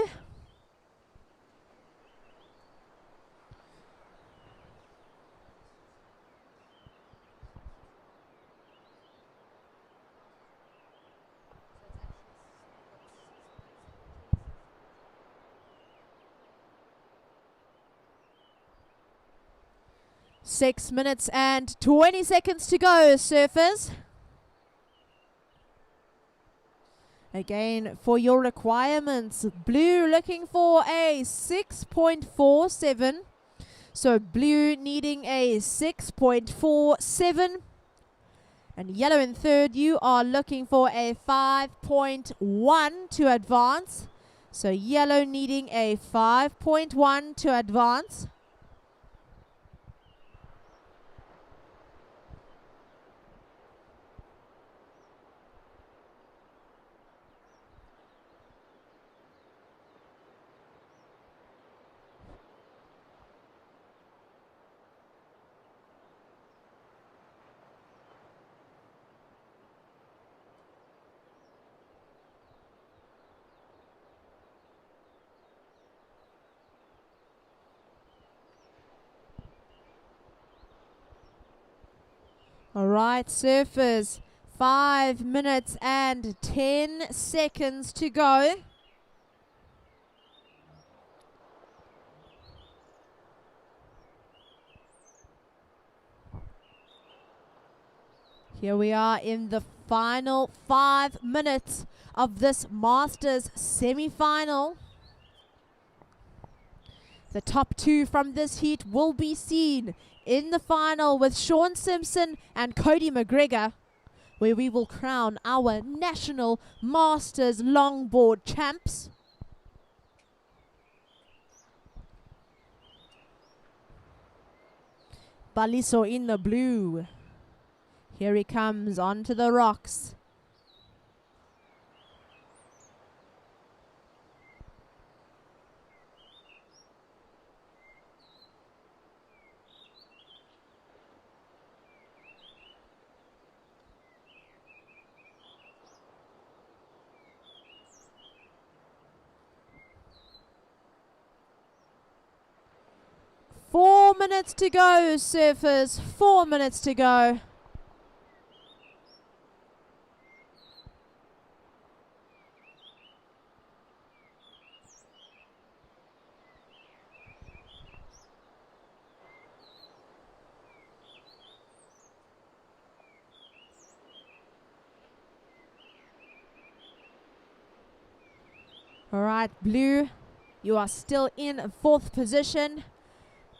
[SPEAKER 4] Six minutes and 20 seconds to go, surfers. Again, for your requirements, blue looking for a 6.47. So blue needing a 6.47. And yellow in third, you are looking for a 5.1 to advance. So yellow needing a 5.1 to advance. All right, surfers, 5 minutes and 10 seconds to go. Here we are in the final 5 minutes of this Masters semi-final. The top two from this heat will be seen in the final with Sean Simpson and Cody McGregor, where we will crown our national Masters longboard champs. Baliso in the blue. Here he comes onto the rocks. Four minutes to go, surfers. 4 minutes to go. All right, blue, you are still in fourth position.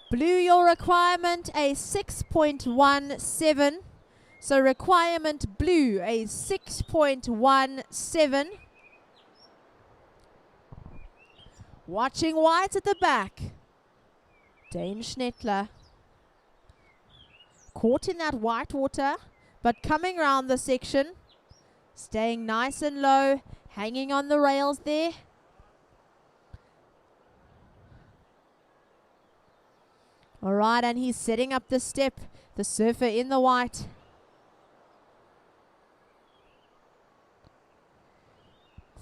[SPEAKER 4] Blue, your requirement, a 6.17. So requirement blue, a 6.17. Watching white at the back. Dane Schnettler. Caught in that white water, but coming around the section. Staying nice and low, hanging on the rails there. All right, and he's setting up the step, the surfer in the white.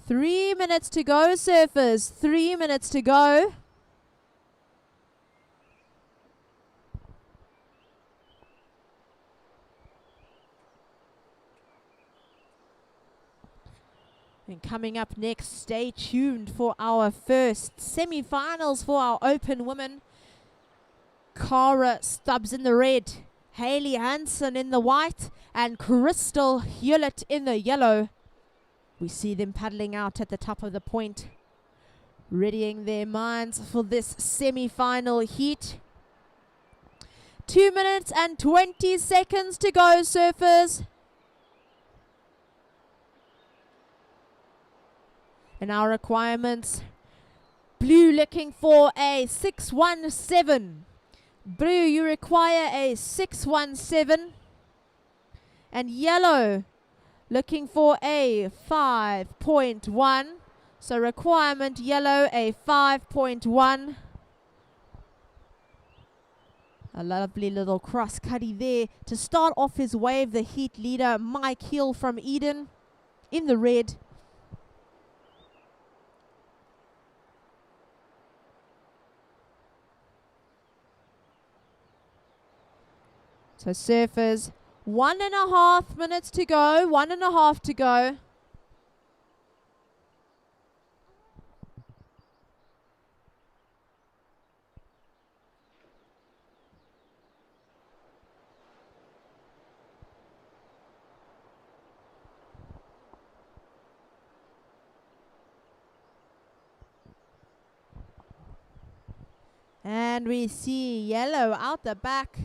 [SPEAKER 4] Three minutes to go, surfers. 3 minutes to go. And coming up next, stay tuned for our first semi-finals for our open women. Cara Stubbs in the red, Hayley Hansen in the white, and Crystal Hewlett in the yellow. We see them paddling out at the top of the point, readying their minds for this semi-final heat. 2 minutes and 20 seconds to go, surfers. And our requirements, blue looking for a 617. Blue, you require a 617. And yellow, looking for a 5.1. So requirement yellow, a 5.1. A lovely little cross cuddy there. To start off his wave, the heat leader, Mike Hill from Eden, in the red. So surfers, 1.5 minutes to go, 1.5 to go. And we see yellow out the back.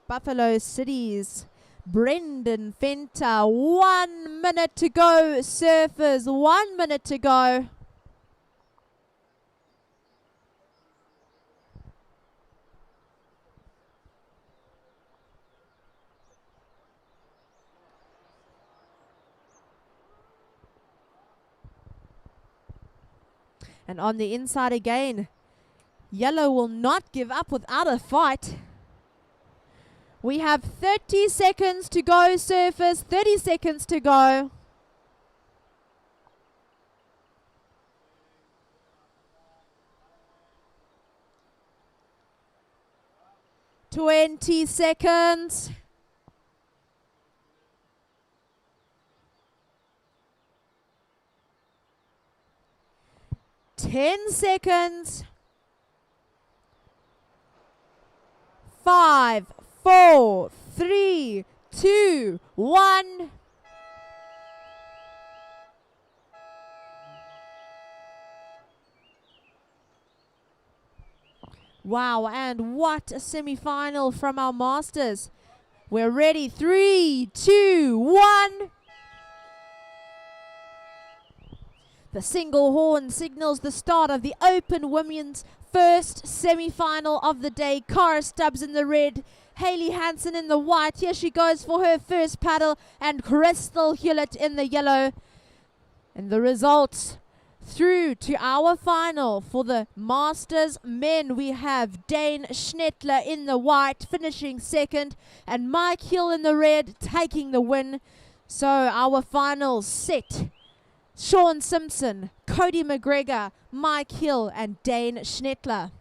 [SPEAKER 4] Buffalo City's Brendan Fenter. 1 minute to go. Surfers, 1 minute to go. And on the inside again, yellow will not give up without a fight. We have 30 seconds to go, surfers. 30 seconds to go. Twenty seconds. 10 seconds. 5, 4, 3, 2, 1. Wow, and what a semi-final from our Masters. We're ready. 3, 2, 1. The single horn signals the start of the Open Women's first semi-final of the day. Cara Stubbs in the red, Hayley Hansen in the white. Here she goes for her first paddle, and Crystal Hewlett in the yellow. And the results through to our final for the Masters men. We have Dane Schnettler in the white finishing second, and Mike Hill in the red taking the win. So our finals set: Sean Simpson, Cody McGregor, Mike Hill, and Dane Schnettler.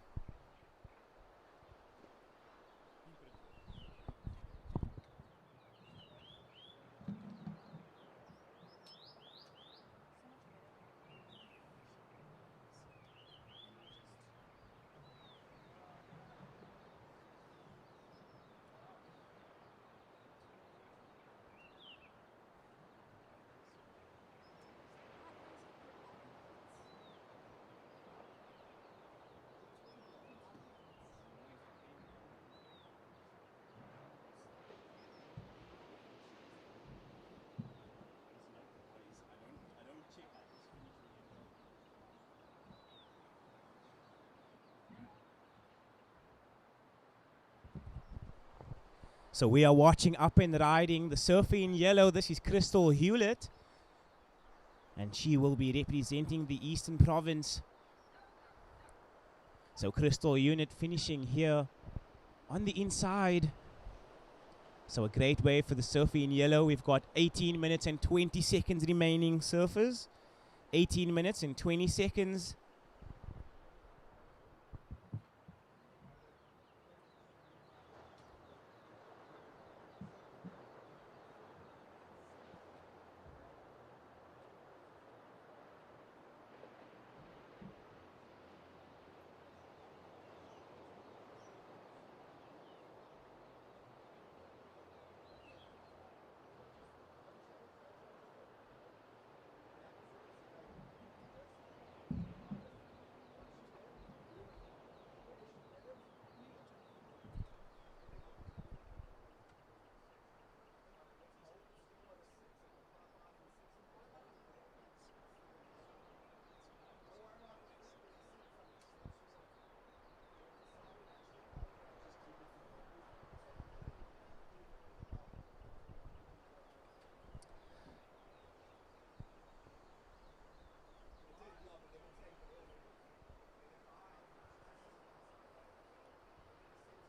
[SPEAKER 1] So we are watching up and riding the surfer in yellow. This is Crystal Hewlett, and she will be representing the Eastern Province. So Crystal Hewlett finishing here on the inside. So a great wave for the surfer in yellow. We've got 18 minutes and 20 seconds remaining, surfers. 18 minutes and 20 seconds.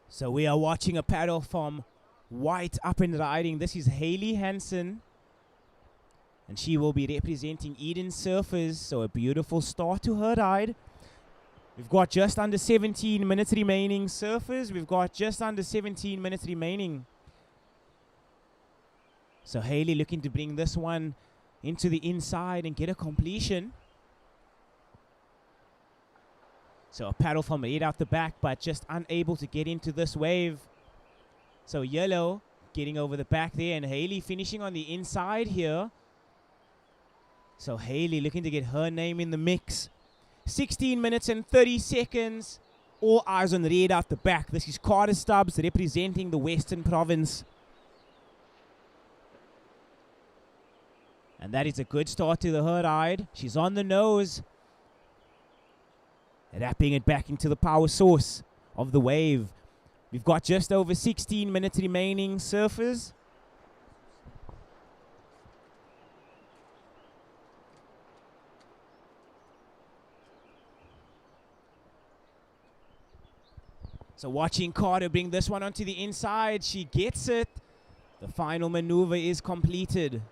[SPEAKER 1] So we are watching a paddle from white up and riding. This is Hayley Hansen, and she will be representing Eden Surfers. So a beautiful start to her ride. We've got just under 17 minutes remaining, surfers. We've got just under 17 minutes remaining. So Hayley looking to bring this one into the inside and get a completion. So a paddle from red out the back, but just unable to get into this wave. So yellow getting over the back there, and Hayley finishing on the inside here. So Hayley looking to get her name in the mix. 16 minutes and 30 seconds. All eyes on red out the back. This is Carter Stubbs representing the Western Province. And that is a good start to the her ride. She's on the nose. Wrapping it back into the power source of the wave. We've got just over 16 minutes remaining, surfers. So watching Carter bring this one onto the inside. She gets it. The final maneuver is completed.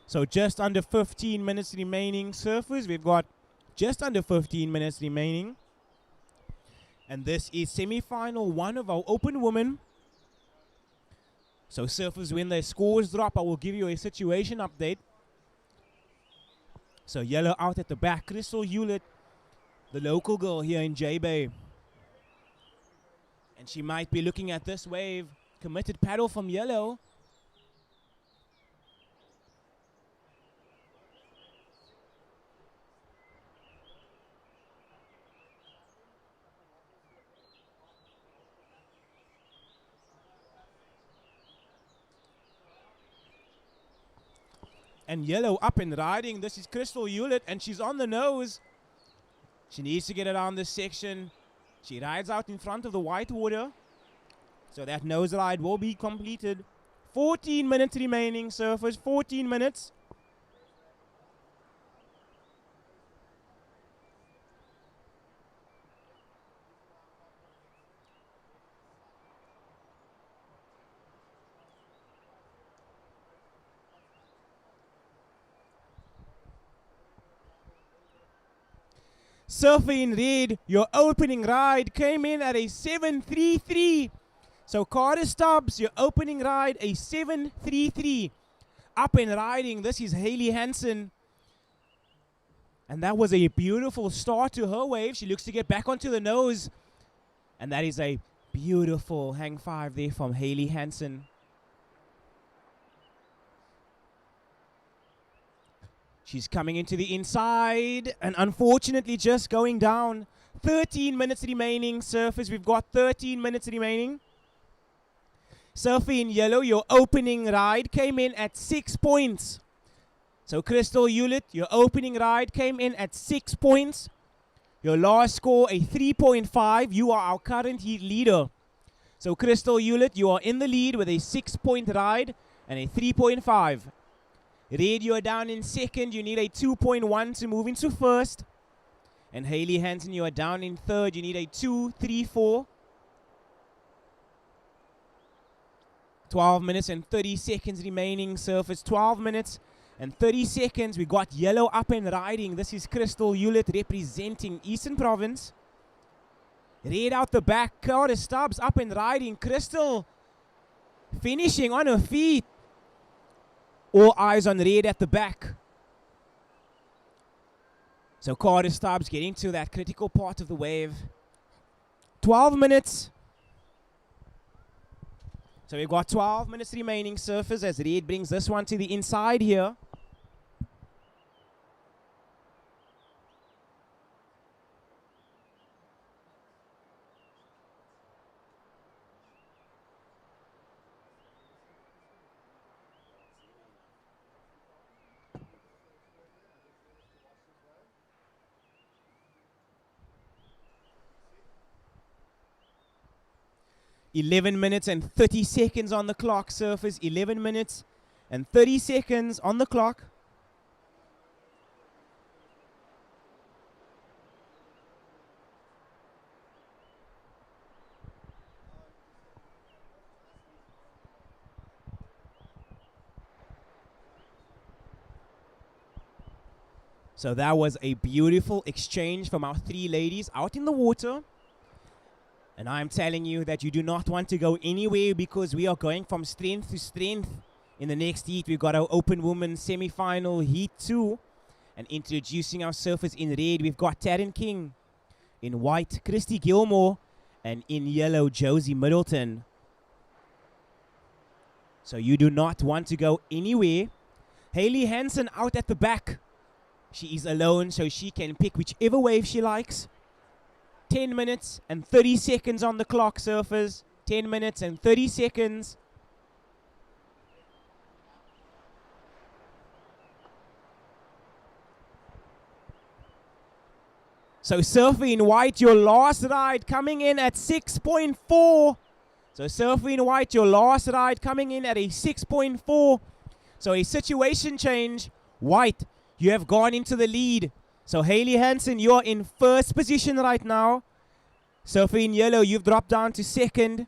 [SPEAKER 1] So just under 15 minutes remaining, surfers. We've got just under 15 minutes remaining. And this is semi-final one of our open women. So surfers, when their scores drop, I will give you a situation update. So yellow out at the back, Crystal Hewlett, the local girl here in J-Bay. And she might be looking at this wave. Committed paddle from yellow. And yellow up and riding. This is Crystal Hewlett, and she's on the nose. She needs to get around this section. She rides out in front of the white water. So that nose ride will be completed. 14 minutes remaining, surfers. 14 minutes. Surfer in red, your opening ride came in at a 7.33. So Carter Stubbs, your opening ride, a 7.33. Up and riding, this is Hayley Hansen. And that was a beautiful start to her wave. She looks to get back onto the nose. And that is a beautiful hang five there from Hayley Hansen. She's coming into the inside and unfortunately just going down. 13 minutes remaining, surfers. We've got 13 minutes remaining. Surfer in yellow, your opening ride came in at 6 points. So Crystal Hewlett, your opening ride came in at 6 points. Your last score, a 3.5. You are our current heat leader. So Crystal Hewlett, you are in the lead with a 6-point ride and a 3.5. Red, you are down in second. You need a 2.1 to move into first. And Hayley Hansen, you are down in third. You need a 2, 3, 4. 12 minutes and 30 seconds remaining, surfers. 12 minutes and 30 seconds. We got yellow up and riding. This is Crystal Hewlett representing Eastern Province. Red out the back. Carter Stubbs up and riding. Crystal finishing on her feet. All eyes on red at the back. So Carter Stubbs getting to that critical part of the wave. 12 minutes. So we've got 12 minutes remaining, surfers, as red brings this one to the inside here. .11 minutes and 30 seconds on the clock, surfers. 11 minutes and 30 seconds on the clock. So that was a beautiful exchange from our three ladies out in the water. And I'm telling you that you do not want to go anywhere, because we are going from strength to strength. In the next heat, we've got our open women semi-final heat 2. And introducing our surfers in red, we've got Taryn King. In white, Christy Gilmore. And in yellow, Josie Middleton. So you do not want to go anywhere. Hayley Hansen out at the back. She is alone, so she can pick whichever wave she likes. 10 minutes and 30 seconds on the clock, surfers. 10 minutes and 30 seconds. So surfer in white, your last ride coming in at 6.4. So surfer in white, your last ride coming in at a 6.4. So a situation change. White, you have gone into the lead. So Hayley Hansen, you're in first position right now. Surfer in yellow, you've dropped down to second.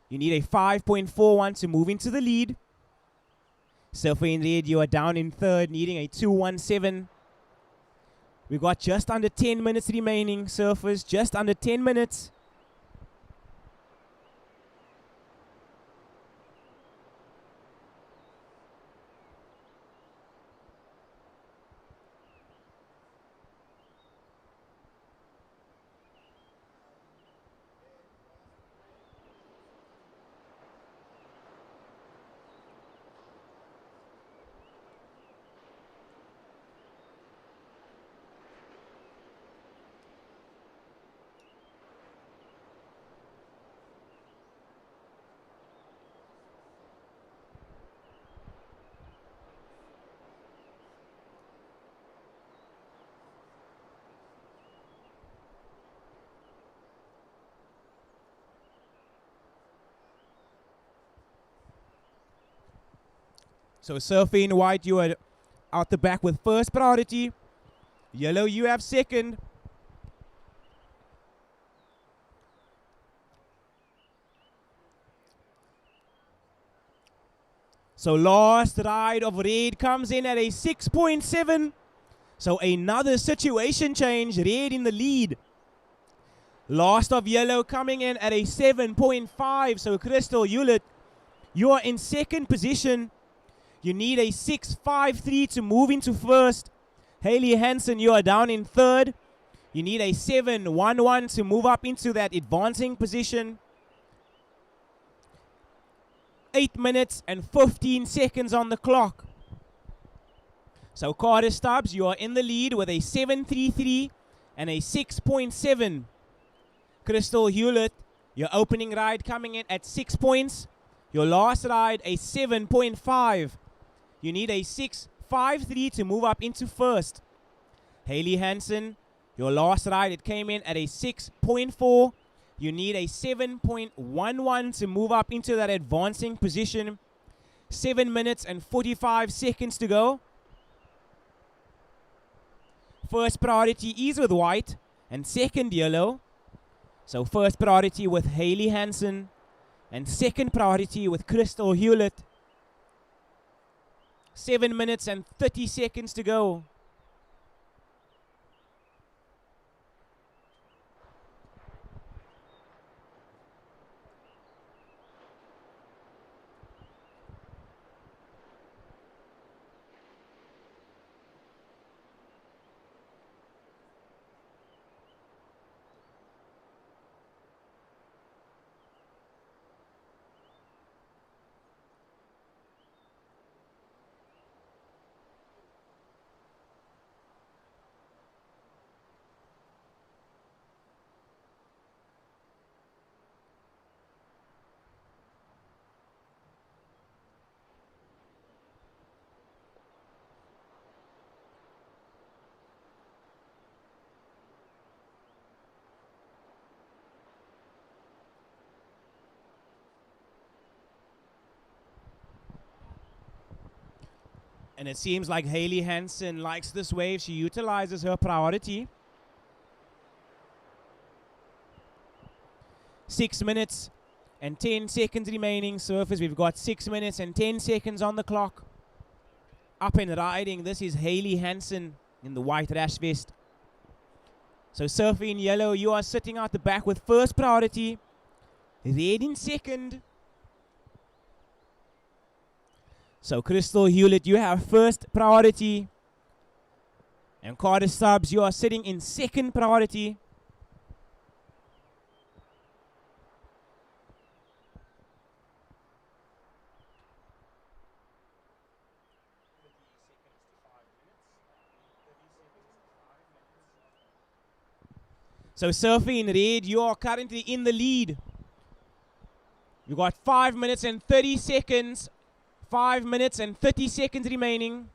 [SPEAKER 1] You need a 5.41 to move into the lead. Surfer in red, you are down in third, needing a 2.17. We've got just under 10 minutes remaining, surfers. Just under 10 minutes. So surfing white, you are out the back with first priority. Yellow, you have second. So last ride of red comes in at a 6.7. So another situation change, red in the lead. Last of yellow coming in at a 7.5. So Crystal Hewlett, you are in second position. You need a 6.53 to move into first. Hayley Hansen, you are down in third. You need a 7.11 to move up into that advancing position. 8 minutes and 15 seconds on the clock. So Carter Stubbs, you are in the lead with a 7.33 and a 6.7. Crystal Hewlett, your opening ride coming in at 6 points. Your last ride, a 7.5. You need a 6.53 to move up into first. Hayley Hansen, your last ride, it came in at a 6.4. You need a 7.11 to move up into that advancing position. 7 minutes and 45 seconds to go. First priority is with white and second yellow. So first priority with Hayley Hansen and second priority with Crystal Hewlett. 7 minutes and 30 seconds to go. And it seems like Hayley Hansen likes this wave. She utilizes her priority. 6 minutes and 10 seconds remaining. Surfers, we've got 6 minutes and 10 seconds on the clock. Up and riding, this is Hayley Hansen in the white rash vest. So surfer in yellow, you are sitting out the back with first priority. Red in second. So Crystal Hewlett, you have first priority. And Carter Stubbs, you are sitting in second priority. So surfing in red, you are currently in the lead. You've got 5 minutes and 30 seconds. 5 minutes and 30 seconds remaining.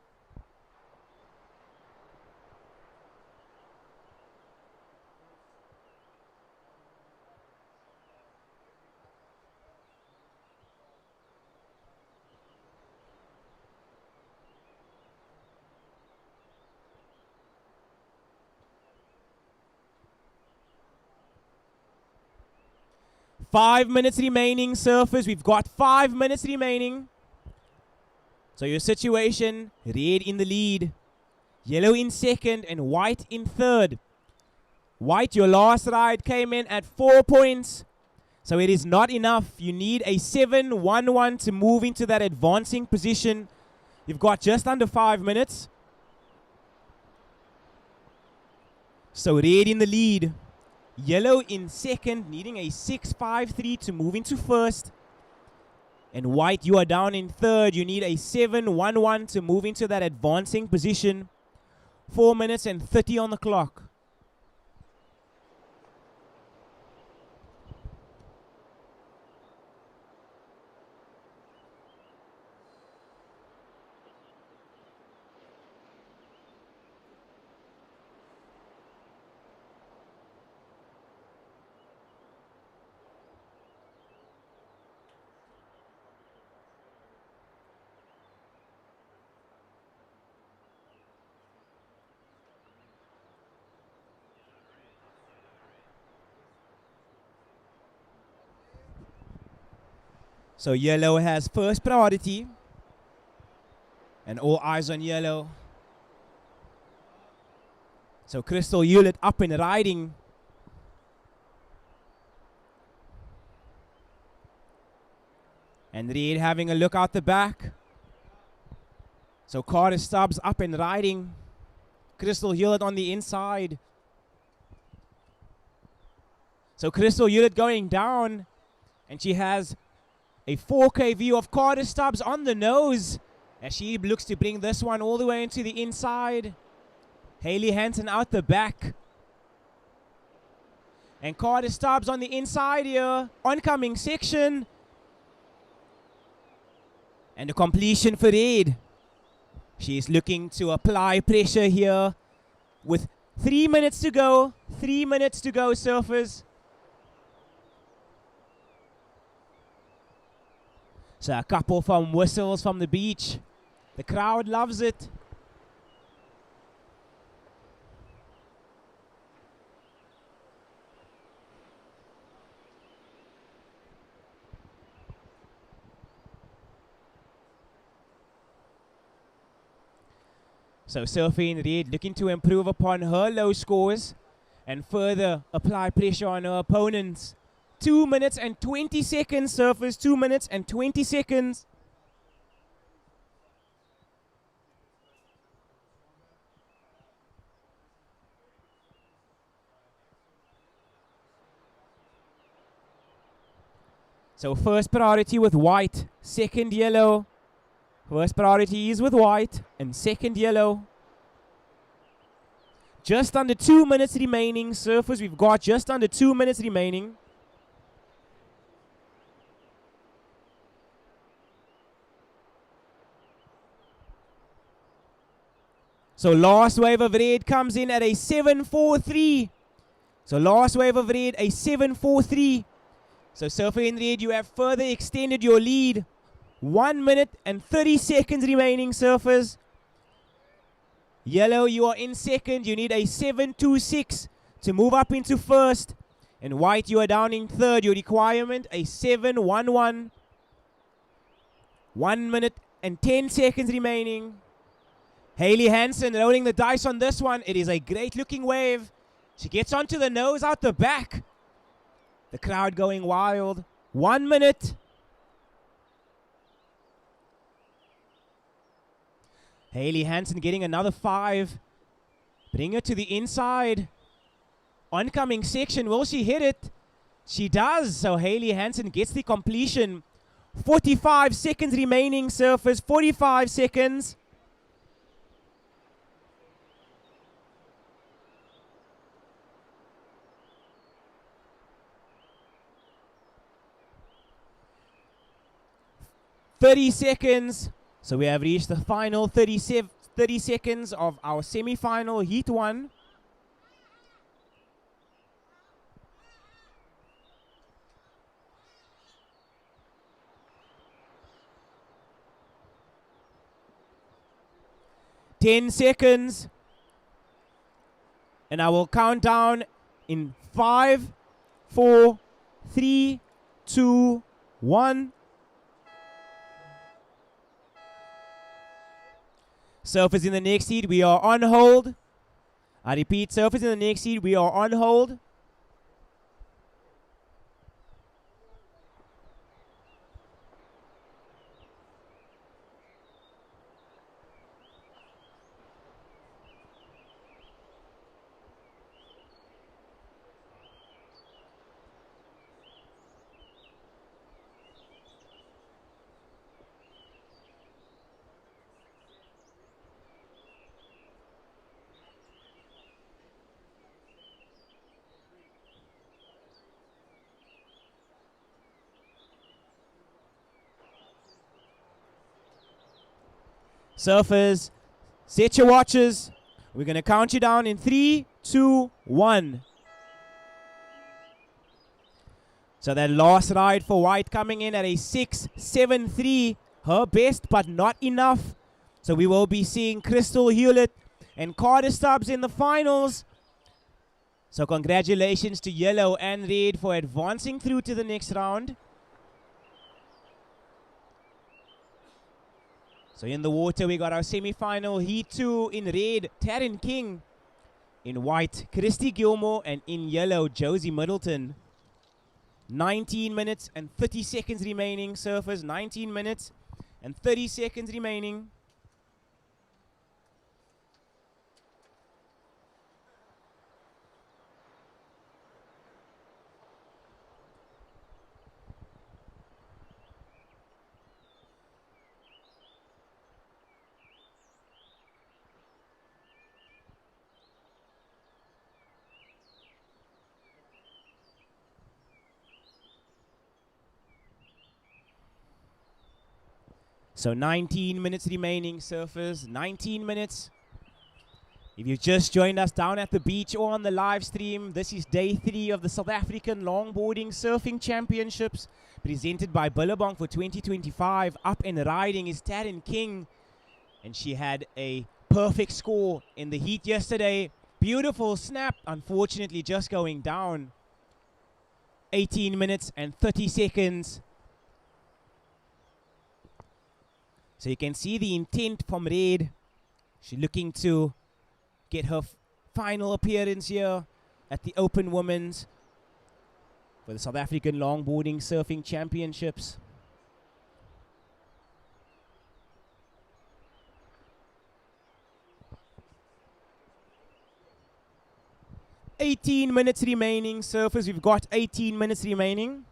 [SPEAKER 1] Five minutes remaining, surfers. We've got 5 minutes remaining. So your situation, red in the lead, yellow in second, and white in third. White, your last ride came in at 4 points. So it is not enough. You need a 7-1-1 to move into that advancing position. You've got just under 5 minutes. So red in the lead, yellow in second, needing a 6-5-3 to move into first. And white, you are down in third. You need a 7-1-1 to move into that advancing position. 4 minutes and 30 on the clock. So yellow has first priority. And all eyes on yellow. So Crystal Hewlett up and riding. And Reed having a look out the back. So Carter Stubbs up and riding. Crystal Hewlett on the inside. So Crystal Hewlett going down. And she has a 4K view of Carter Stubbs on the nose as she looks to bring this one all the way into the inside. Hayley Hansen out the back. And Carter Stubbs on the inside here. Oncoming section. And a completion for Red. She's looking to apply pressure here with 3 minutes to go. 3 minutes to go, surfers. So a couple from whistles from the beach. The crowd loves it. So Sophie Reed looking to improve upon her low scores and further apply pressure on her opponents. 2 minutes and 20 seconds, surfers. 2 minutes and 20 seconds. So first priority with white, second yellow. First priority is with white and second yellow. Just under 2 minutes remaining, surfers. We've got just under 2 minutes remaining. So last wave of red comes in at a 7-4-3. So last wave of red, a 7-4-3. So surfer in red, you have further extended your lead. 1 minute and 30 seconds remaining, surfers. Yellow, you are in second. You need a 7-2-6 to move up into first. And white, you are down in third. Your requirement, a 7-1-1. 1 minute and 10 seconds remaining. Hayley Hansen rolling the dice on this one. It is a great looking wave. She gets onto the nose out the back. The crowd going wild. 1 minute. Hayley Hansen getting another 5. Bring it to the inside. Oncoming section. Will she hit it? She does. So Hayley Hansen gets the completion. 45 seconds remaining, surfers. 45 seconds. "30 seconds." So we have reached the final 30 seconds of our semi-final heat 1. "10 seconds. And I will count down in 5, 4, 3, 2, 1. Surfers in the next heat, we are on hold. I repeat, surfers in the next heat, we are on hold. Surfers, set your watches. We're going to count you down in 3, 2, 1. So that last ride for white coming in at a 6.73. Her best, but not enough. So we will be seeing Crystal Hewlett and Carter Stubbs in the finals. So congratulations to yellow and red for advancing through to the next round. So in the water, we got our semi-final heat 2 in red, Taryn King. In white, Christy Gilmore. And in yellow, Josie Middleton. 19 minutes and 30 seconds remaining, surfers. 19 minutes and 30 seconds remaining. So 19 minutes remaining, surfers. 19 minutes. If you've just joined us down at the beach or on the live stream, this is day 3 of the South African Longboarding Surfing Championships presented by Billabong for 2025. Up and riding is Taryn King. And she had a perfect score in the heat yesterday. Beautiful snap, unfortunately just going down. 18 minutes and 30 seconds. So you can see the intent from red. She's looking to get her final appearance here at the Open Women's for the South African Longboarding Surfing Championships. "18 minutes remaining, surfers. We've got 18 minutes remaining.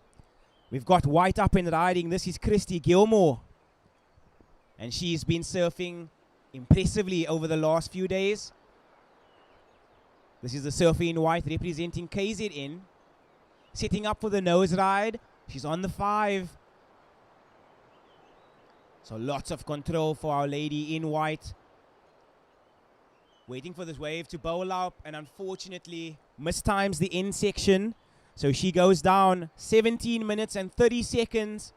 [SPEAKER 1] We've got white up and riding. This is Christy Gilmore. And she's been surfing impressively over the last few days. This is the surfer in white representing KZN. Setting up for the nose ride. She's on the 5. So lots of control for our lady in white. Waiting for this wave to bowl up, and unfortunately mistimes the end section. So she goes down. 17 minutes and 30 seconds.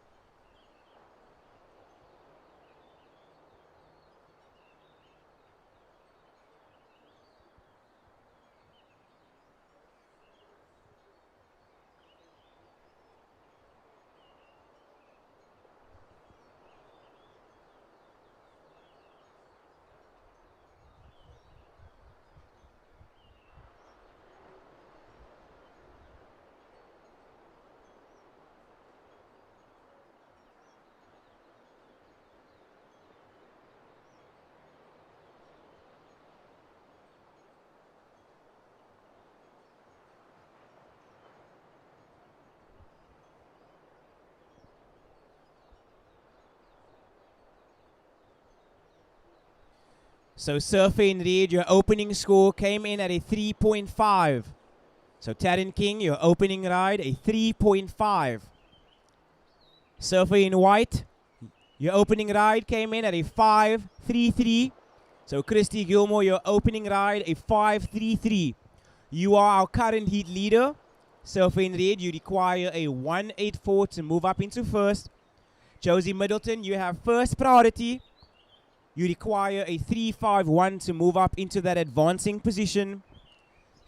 [SPEAKER 1] So Surfer in red, your opening score came in at a 3.5. So Taryn King, your opening ride, a 3.5. Surfer in white, your opening ride came in at a 5.33. So Christy Gilmore, your opening ride, a 5.33. You are our current heat leader. Surfer in red, you require a 1.84 to move up into first. Josie Middleton, you have first priority. You require a 3.51 to move up into that advancing position.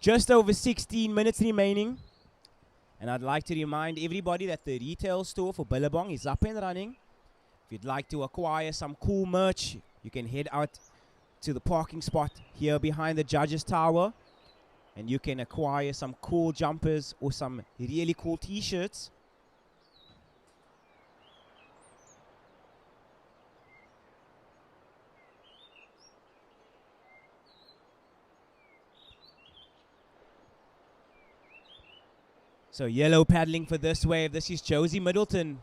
[SPEAKER 1] Just over 16 minutes remaining. And I'd like to remind everybody that the retail store for Billabong is up and running. If you'd like to acquire some cool merch, you can head out to the parking spot here behind the Judges Tower. And you can acquire some cool jumpers or some really cool t-shirts. So yellow paddling for this wave. This is Josie Middleton.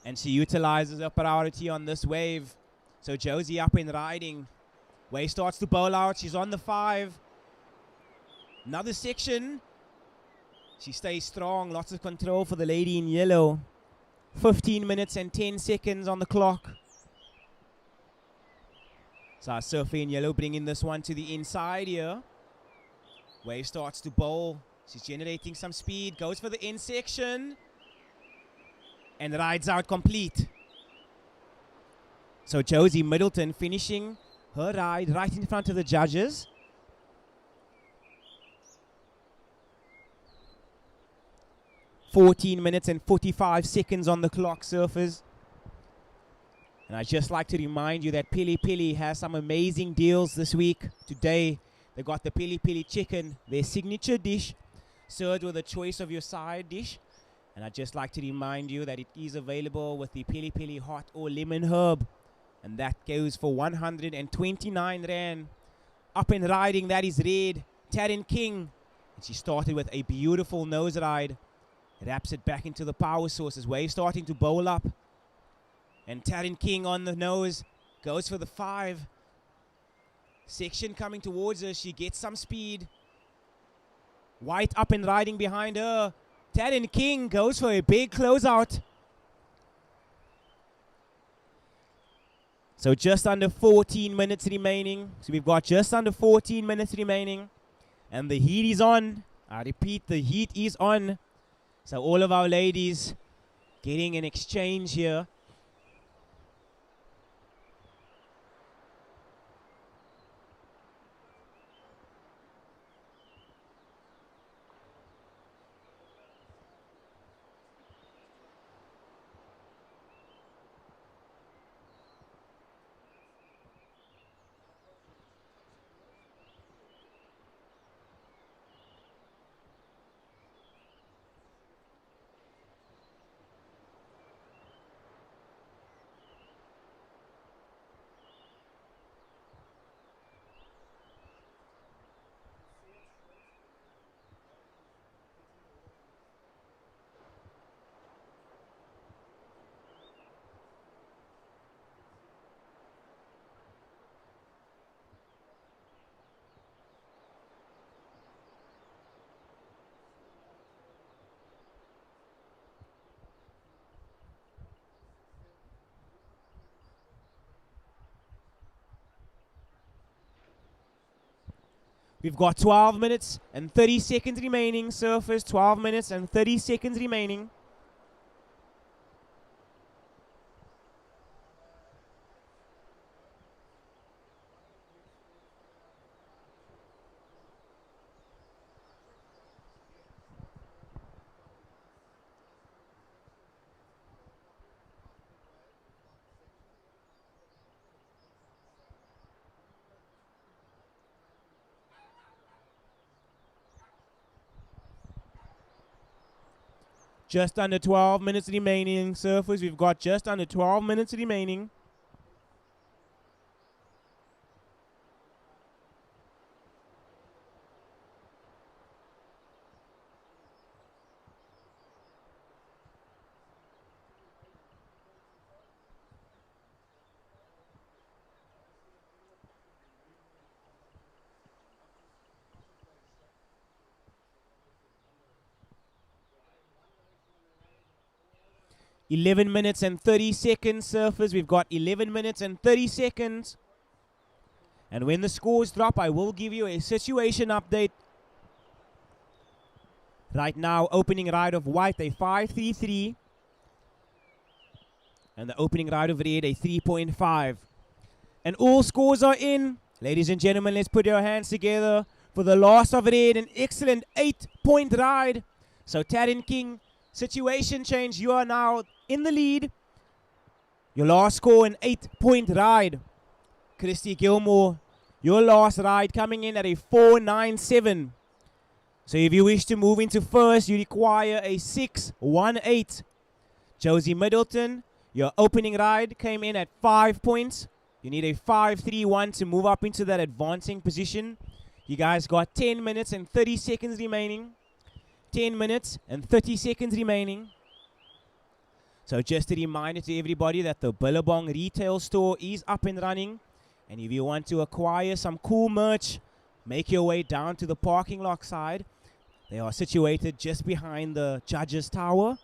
[SPEAKER 1] And she utilizes her priority on this wave. So Josie up and riding. Wave starts to bowl out. She's on the 5. Another section. She stays strong. Lots of control for the lady in yellow. 15 minutes and 10 seconds on the clock. So our Surfer in yellow bringing this one to the inside here. Wave starts to bowl. She's generating some speed. Goes for the in section. And rides out complete. So Josie Middleton finishing her ride right in front of the judges. (14 minutes and 45 seconds on the clock, surfers. And I'd just like to remind you that PILI-PILI has some amazing deals this week. Today, they got the PILI-PILI chicken, their signature dish, served with a choice of your side dish. And I'd just like to remind you that it is available with the PILI-PILI hot or lemon herb. And that goes for 129 Rand. Up and riding, that is red, Taryn King. And she started with a beautiful nose ride. Wraps it back into the power sources. Wave starting to bowl up. And Taryn King on the nose. Goes for the 5. Section coming towards her. She gets some speed. White up and riding behind her. Taryn King goes for a big closeout. So just under 14 minutes remaining. So we've got just under 14 minutes remaining. And the heat is on. I repeat, the heat is on. So all of our ladies getting an exchange here. We've got 12 minutes and 30 seconds remaining, surfers. 12 minutes and 30 seconds remaining. Just under 12 minutes remaining, surfers. We've got just under 12 minutes remaining. 11 minutes and 30 seconds, surfers. We've got 11 minutes and 30 seconds. And when the scores drop, I will give you a situation update. Right now, opening ride of white, a 5.33. And the opening ride of red, a 3.5. And all scores are in. Ladies and gentlemen, let's put your hands together for the last of red. An excellent 8-point ride. So Taryn King, situation change. You are now in the lead. Your last score, an 8-point ride. Christy Gilmore, your last ride coming in at a 4.97. So if you wish to move into first, you require a 6.18. Josie Middleton, your opening ride came in at 5 points. You need a 5.31 to move up into that advancing position. You guys got 10 minutes and 30 seconds remaining. 10 minutes and 30 seconds remaining. So just a reminder to everybody that the Billabong retail store is up and running. And if you want to acquire some cool merch, make your way down to the parking lot side. They are situated just behind the Judges Tower.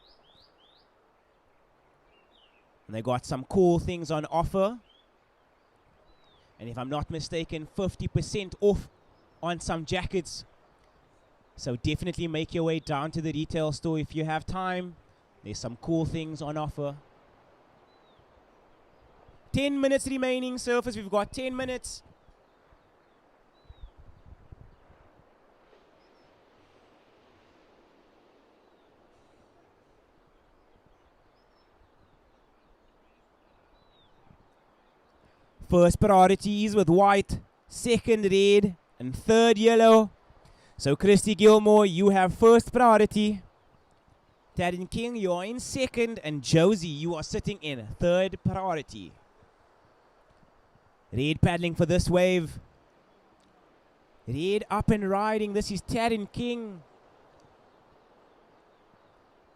[SPEAKER 1] And they got some cool things on offer. And if I'm not mistaken, 50% off on some jackets. So definitely make your way down to the retail store if you have time. There's some cool things on offer. 10 minutes remaining, surfers. We've got 10 minutes. First priority is with white, second red, and third yellow. So Christy Gilmore, you have first priority. Taryn King, you are in second, and Josie, you are sitting in third priority. Red paddling for this wave. Red up and riding. This is Taryn King.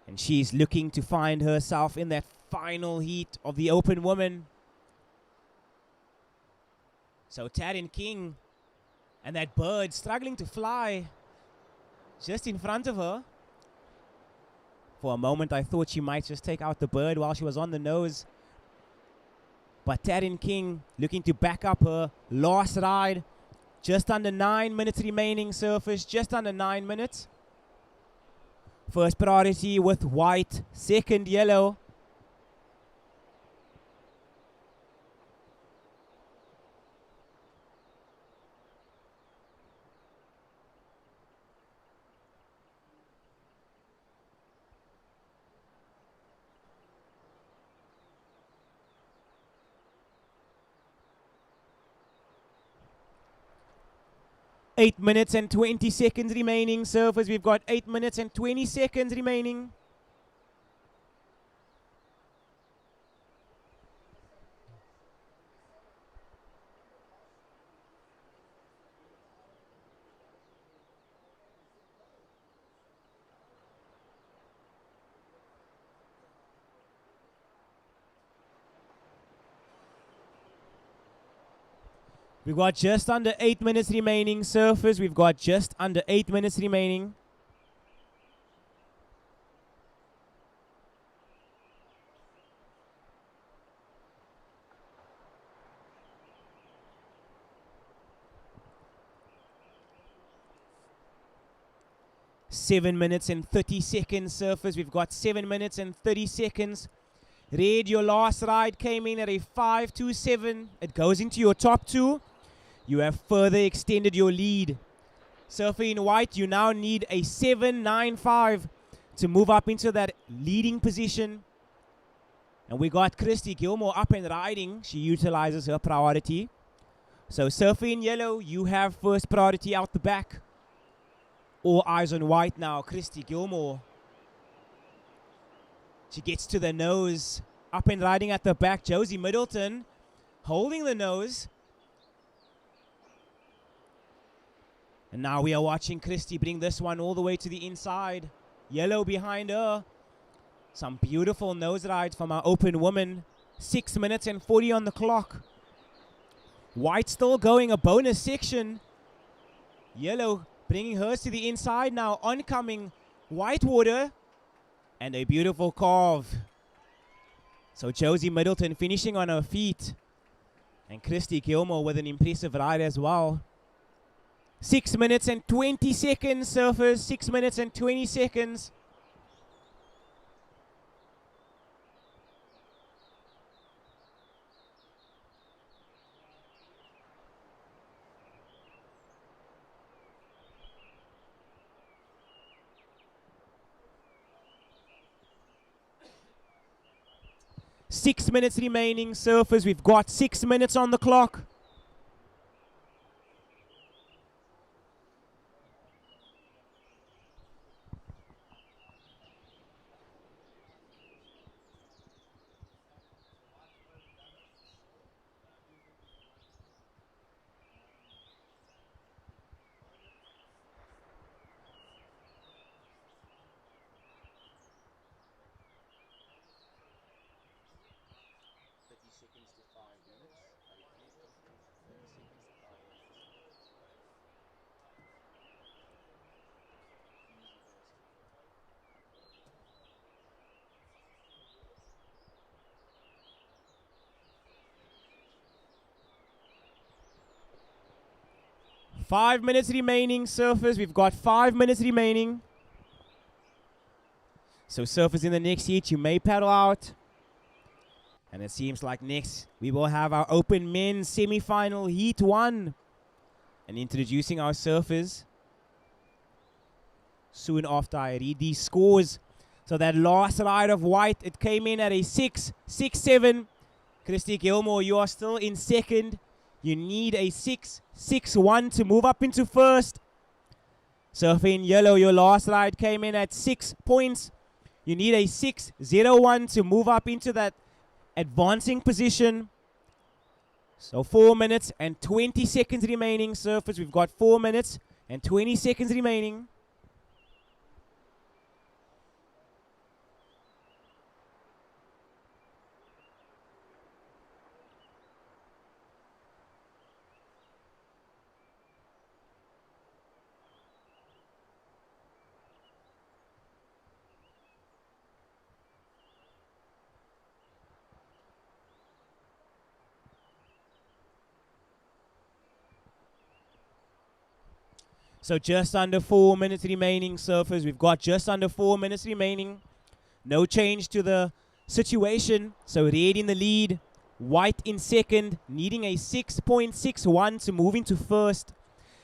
[SPEAKER 1] And she's looking to find herself in that final heat of the open woman. So Taryn King and that bird struggling to fly just in front of her. For a moment I thought she might just take out the bird while she was on the nose. But Taryn King looking to back up her last ride. Just under 9 minutes remaining, surface. Just under 9 minutes. First priority with white. Second yellow. Eight minutes and 20 seconds remaining, surfers. We've got 8 minutes and 20 seconds remaining. We've got just under 8 minutes remaining, surfers. We've got just under 8 minutes remaining. Seven minutes and 30 seconds, surfers. We've got 7 minutes and 30 seconds. Red, your last ride came in at a 5.27. It goes into your top two. You have further extended your lead. Surfer in white, you now need a 7.95 to move up into that leading position. And we got Christy Gilmore up and riding. She utilizes her priority. So surfer in yellow, you have first priority out the back. All eyes on white now. Christy Gilmore. She gets to the nose. Up and riding at the back. Josie Middleton holding the nose. And now we are watching Christy bring this one all the way to the inside. Yellow behind her. Some beautiful nose rides from our open woman. 6 minutes and 40 on the clock. White still going a bonus section. Yellow bringing hers to the inside now. Oncoming Whitewater. And a beautiful carve. So Josie Middleton finishing on her feet. And Christy Gilmore with an impressive ride as well. 6 minutes and 20 seconds, surfers. 6 minutes and 20 seconds. Six minutes remaining, surfers. We've got 6 minutes on the clock. Five minutes remaining, surfers. We've got 5 minutes remaining. So surfers in the next heat, you may paddle out. And it seems like next we will have our open men's semi-final heat 1. And introducing our surfers. Soon after I read these scores. So that last ride of white, it came in at a 6.67. Christy Gilmore, you are still in second. You need a 6.61 to move up into first. Surfer in yellow, your last ride came in at 6 points. You need a 6.01 to move up into that advancing position. So 4 minutes and 20 seconds remaining, surfers. We've got 4 minutes and 20 seconds remaining. So just under 4 minutes remaining, surfers. We've got just under 4 minutes remaining. No change to the situation. So red in the lead, white in second, needing a 6.61 to move into first.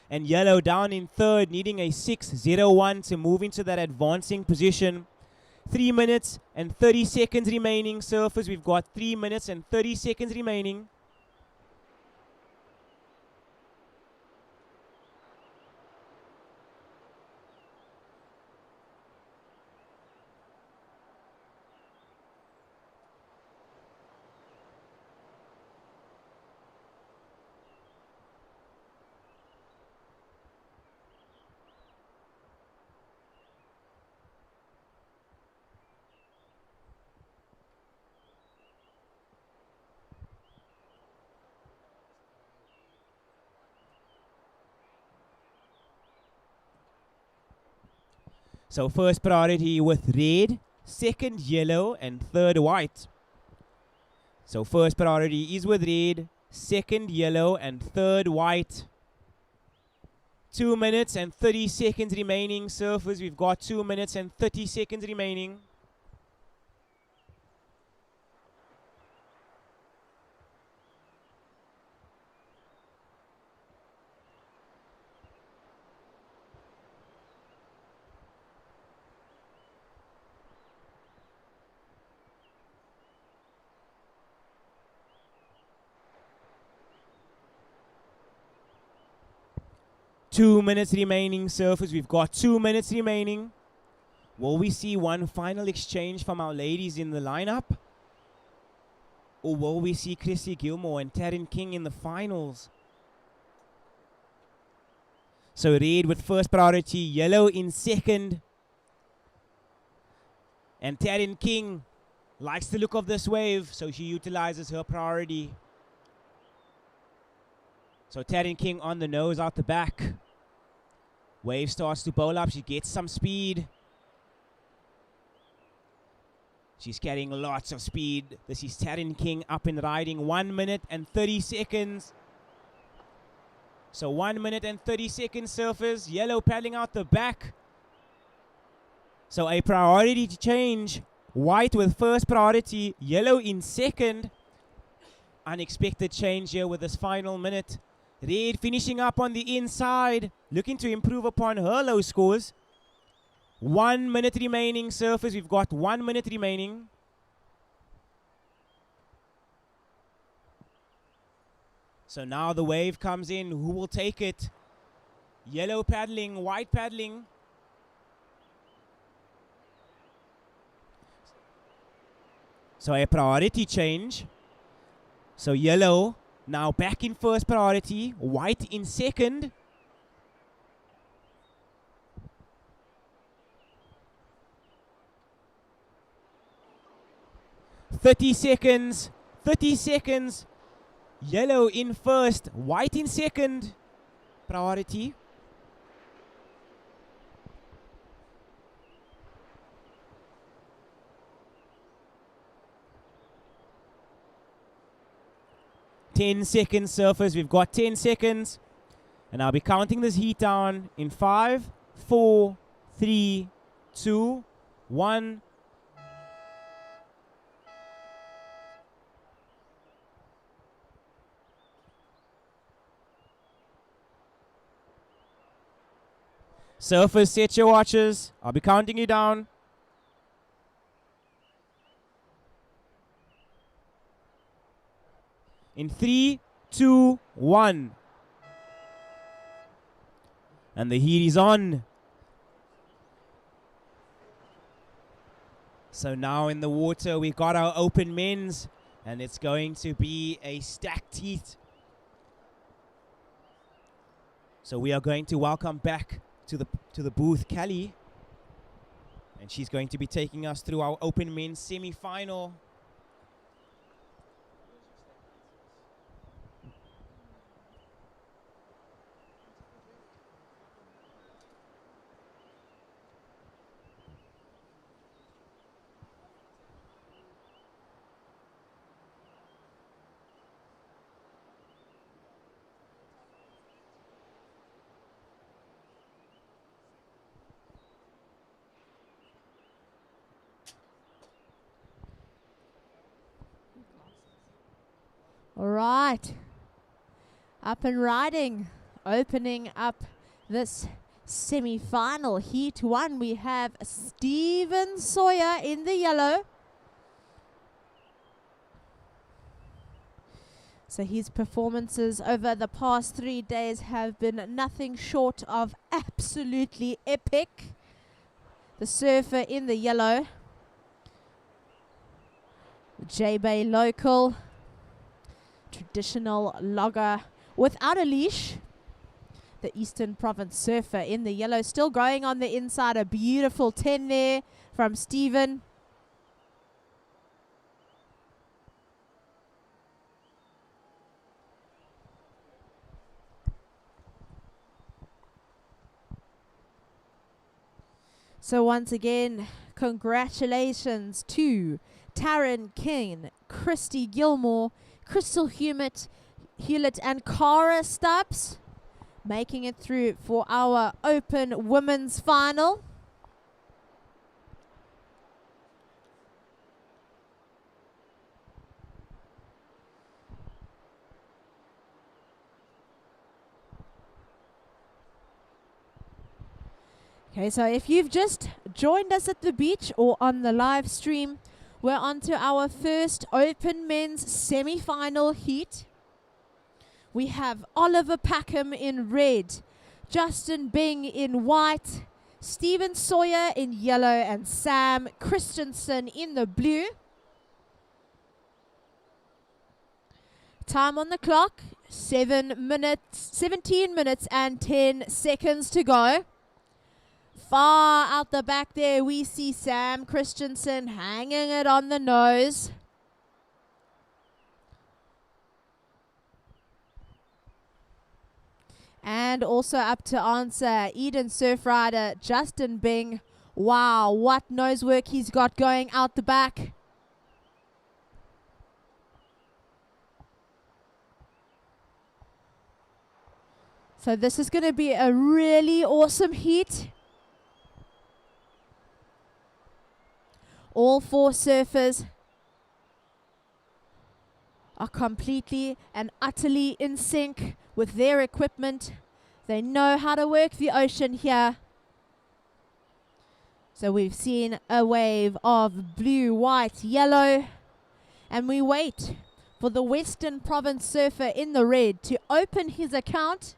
[SPEAKER 1] And yellow down in third, needing a 6.01 to move into that advancing position. 3 minutes and 30 seconds remaining, surfers. We've got 3 minutes and 30 seconds remaining. So first priority with red, second yellow, and third white. So first priority is with red, second yellow, and third white. 2 minutes and 30 seconds remaining, surfers. We've got 2 minutes and 30 seconds remaining. Two minutes remaining, surfers. We've got 2 minutes remaining. Will we see one final exchange from our ladies in the lineup? Or will we see Chrissy Gilmore and Taryn King in the finals? So red with first priority, yellow in second. And Taryn King likes the look of this wave, so she utilizes her priority. So Taryn King on the nose, out the back. Wave starts to bowl up. She gets some speed. She's carrying lots of speed. This is Taryn King up and riding. 1 minute and 30 seconds. So 1 minute and 30 seconds surfers. Yellow paddling out the back. So a priority change. White with first priority. Yellow in second. Unexpected change here with this final minute. Red finishing up on the inside. Looking to improve upon her low scores. 1 minute remaining, surfers. We've got 1 minute remaining. So now the wave comes in. Who will take it? Yellow paddling, white paddling. So a priority change. So yellow now back in first priority. White in second. 30 seconds. 30 seconds. Yellow in first. White in second. Priority. Ten seconds, surfers. We've got 10 seconds. And I'll be counting this heat down in 5, 4, 3, 2, 1. Surfers, set your watches. I'll be counting you down. In 3, 2, 1. And the heat is on. So now in the water, we've got our open men's. And it's going to be a stacked heat. So we are going to welcome back to the booth Kelly, and she's going to be taking us through our open men's semi-final.
[SPEAKER 4] All right. Up and riding. Opening up this semi-final. Heat 1, we have Stephen Sawyer in the yellow. So his performances over the past 3 days have been nothing short of absolutely epic. The surfer in the yellow. Kouga Local. Traditional logger without a leash. The Eastern Province surfer in the yellow, still going on the inside. A beautiful 10 there from Stephen. So once again, congratulations to Taryn King, Christy Gilmore, Crystal Hewlett, and Cara Stubbs, making it through for our open women's final. Okay, so if you've just joined us at the beach or on the live stream, we're on to our first open men's semi-final heat. We have Oliver Packham in red, Justin Bing in white, Stephen Sawyer in yellow, and Sam Christensen in the blue. Time on the clock, 17 minutes and 10 seconds to go. Far out the back there, we see Sam Christensen hanging it on the nose. And also up to answer, Eden surf rider Justin Bing Wow, what nose work he's got going out the back. So this is going to be a really awesome heat. All four surfers are completely and utterly in sync with their equipment. They know how to work the ocean here. So we've seen a wave of blue, white, yellow, and we wait for the Western Province surfer in the red to open his account.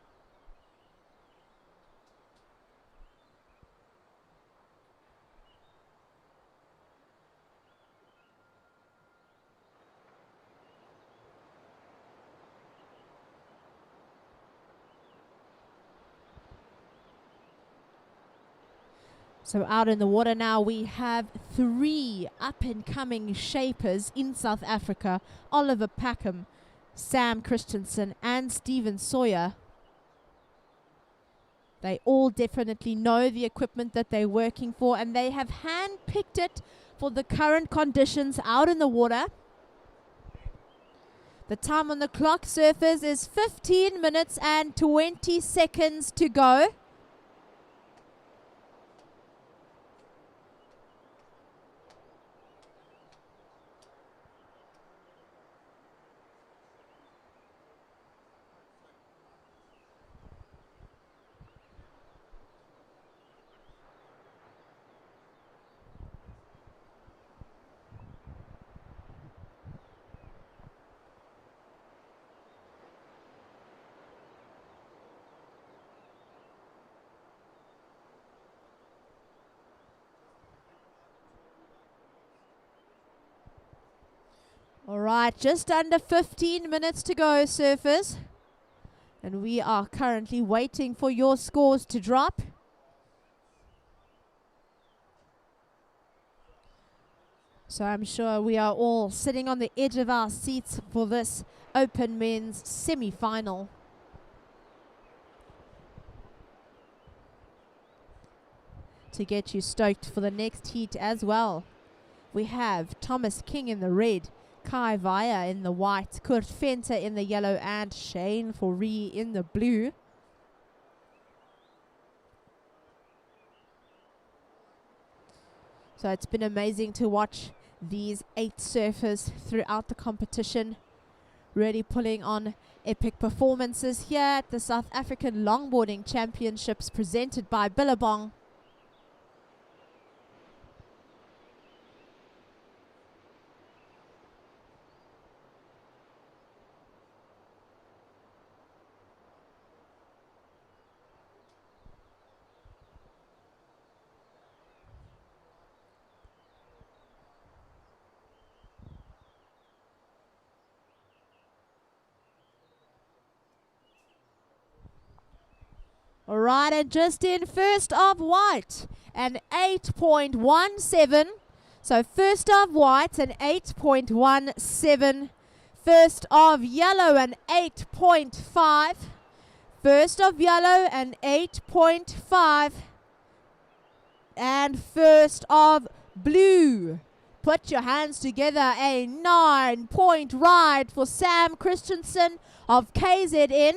[SPEAKER 4] So out in the water now we have 3 up-and-coming shapers in South Africa. Oliver Packham, Sam Christensen and Stephen Sawyer. They all definitely know the equipment that they're working for, and they have hand-picked it for the current conditions out in the water. The time on the clock, surfers, is 15 minutes and 20 seconds to go. All right, just under 15 minutes to go, surfers. And we are currently waiting for your scores to drop. So I'm sure we are all sitting on the edge of our seats for this Open Men's semi-final. To get you stoked for the next heat as well, we have Thomas King in the red, Kai Vaya in the white, Kurt Venter in the yellow, and Shane Foree in the blue. So it's been amazing to watch these 8 surfers throughout the competition, really pulling on epic performances here at the South African Longboarding Championships presented by Billabong. All right, and just in first of white, an 8.17. So first of white, an 8.17. First of yellow, an 8.5. First of yellow, an 8.5. And first of blue. Put your hands together, a 9-point ride for Sam Christensen of KZN.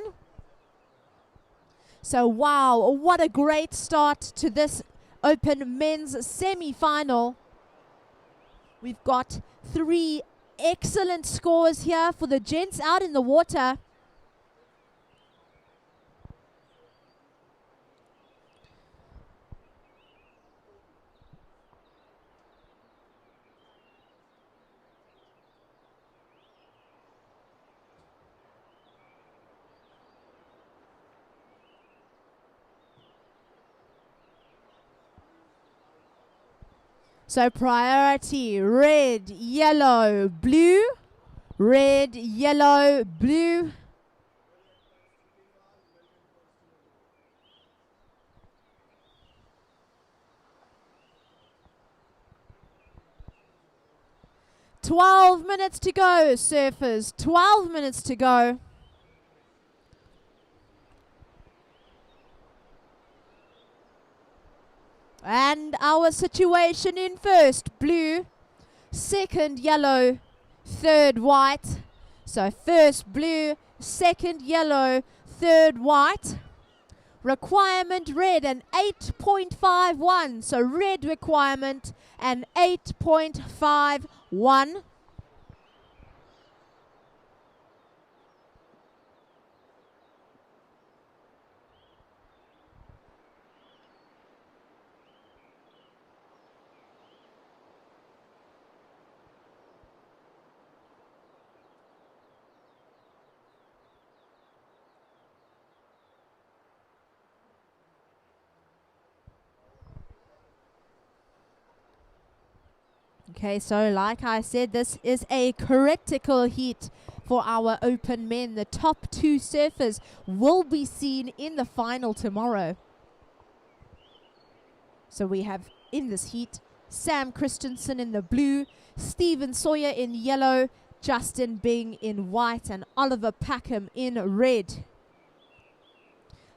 [SPEAKER 4] So wow, what a great start to this Open Men's semi-final. We've got 3 excellent scores here for the gents out in the water. So priority, red, yellow, blue. Red, yellow, blue. "12 minutes to go, surfers. 12 minutes to go. And our situation in first, blue. Second, yellow. Third, white. So first, blue. Second, yellow. Third, white. Requirement, red, an 8.51. So red requirement, an 8.51. Okay, so like I said, this is a critical heat for our open men. The top two surfers will be seen in the final tomorrow. So we have in this heat Sam Christensen in the blue, Stephen Sawyer in yellow, Justin Bing in white, and Oliver Packham in red.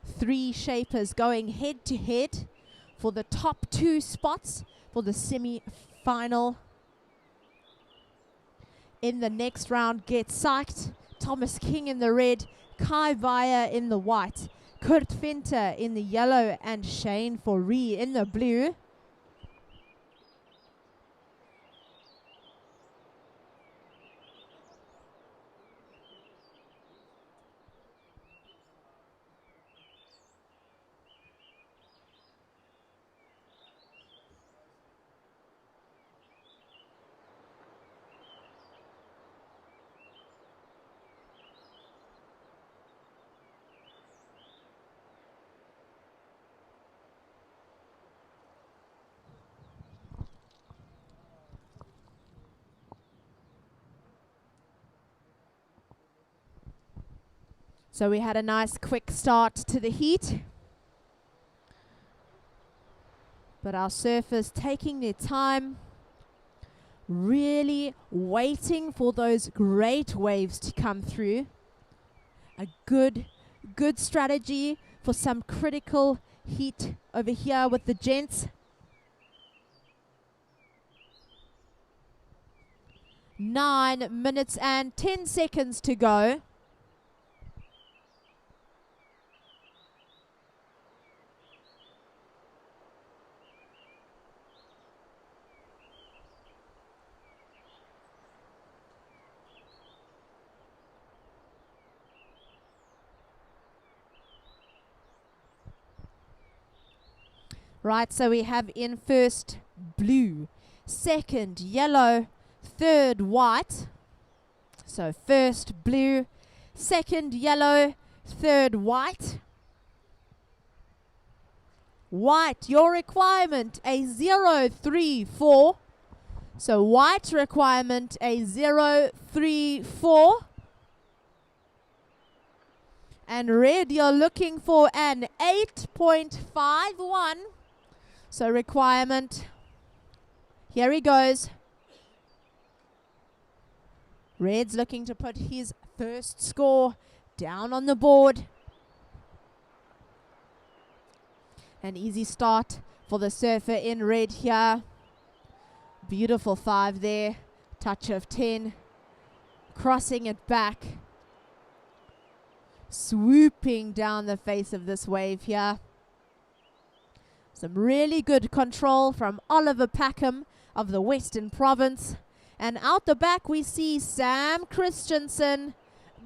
[SPEAKER 4] Three shapers going head to head for the top two spots for the semi-final. In the next round, Get Psyched, Thomas King in the red, Kai Vaya in the white, Kurt Finter in the yellow, and Shane Foree in the blue. So we had a nice quick start to the heat. But our surfers taking their time, really waiting for those great waves to come through. A good strategy for some critical heat over here with the gents. 9 minutes and 10 seconds to go. Right, so we have in first blue, second yellow, third white. So first blue, second yellow, third white. White, your requirement, a 034. So white requirement, a 034. And red, you're looking for an 8.51. So requirement, here he goes. Red's looking to put his first score down on the board. An easy start for the surfer in red here. Beautiful 5 there, touch of 10. Crossing it back. Swooping down the face of this wave here. Some really good control from Oliver Packham of the Western Province. And out the back we see Sam Christensen.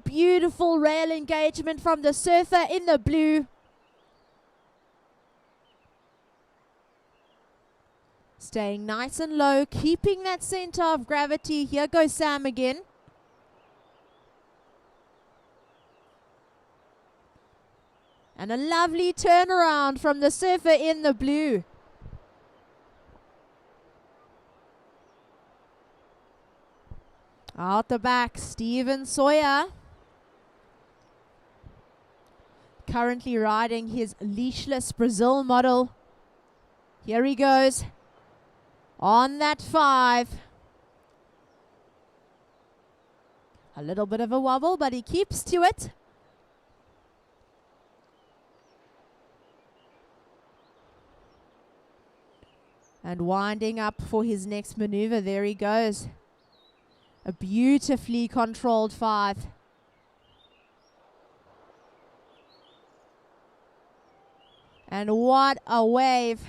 [SPEAKER 4] Beautiful rail engagement from the surfer in the blue. Staying nice and low, keeping that center of gravity. Here goes Sam again. And a lovely turnaround from the surfer in the blue. Out the back, Stephen Sawyer. Currently riding his leashless Brazil model. Here he goes. On that 5. A little bit of a wobble, but he keeps to it. And winding up for his next maneuver. There he goes. A beautifully controlled 5. And what a wave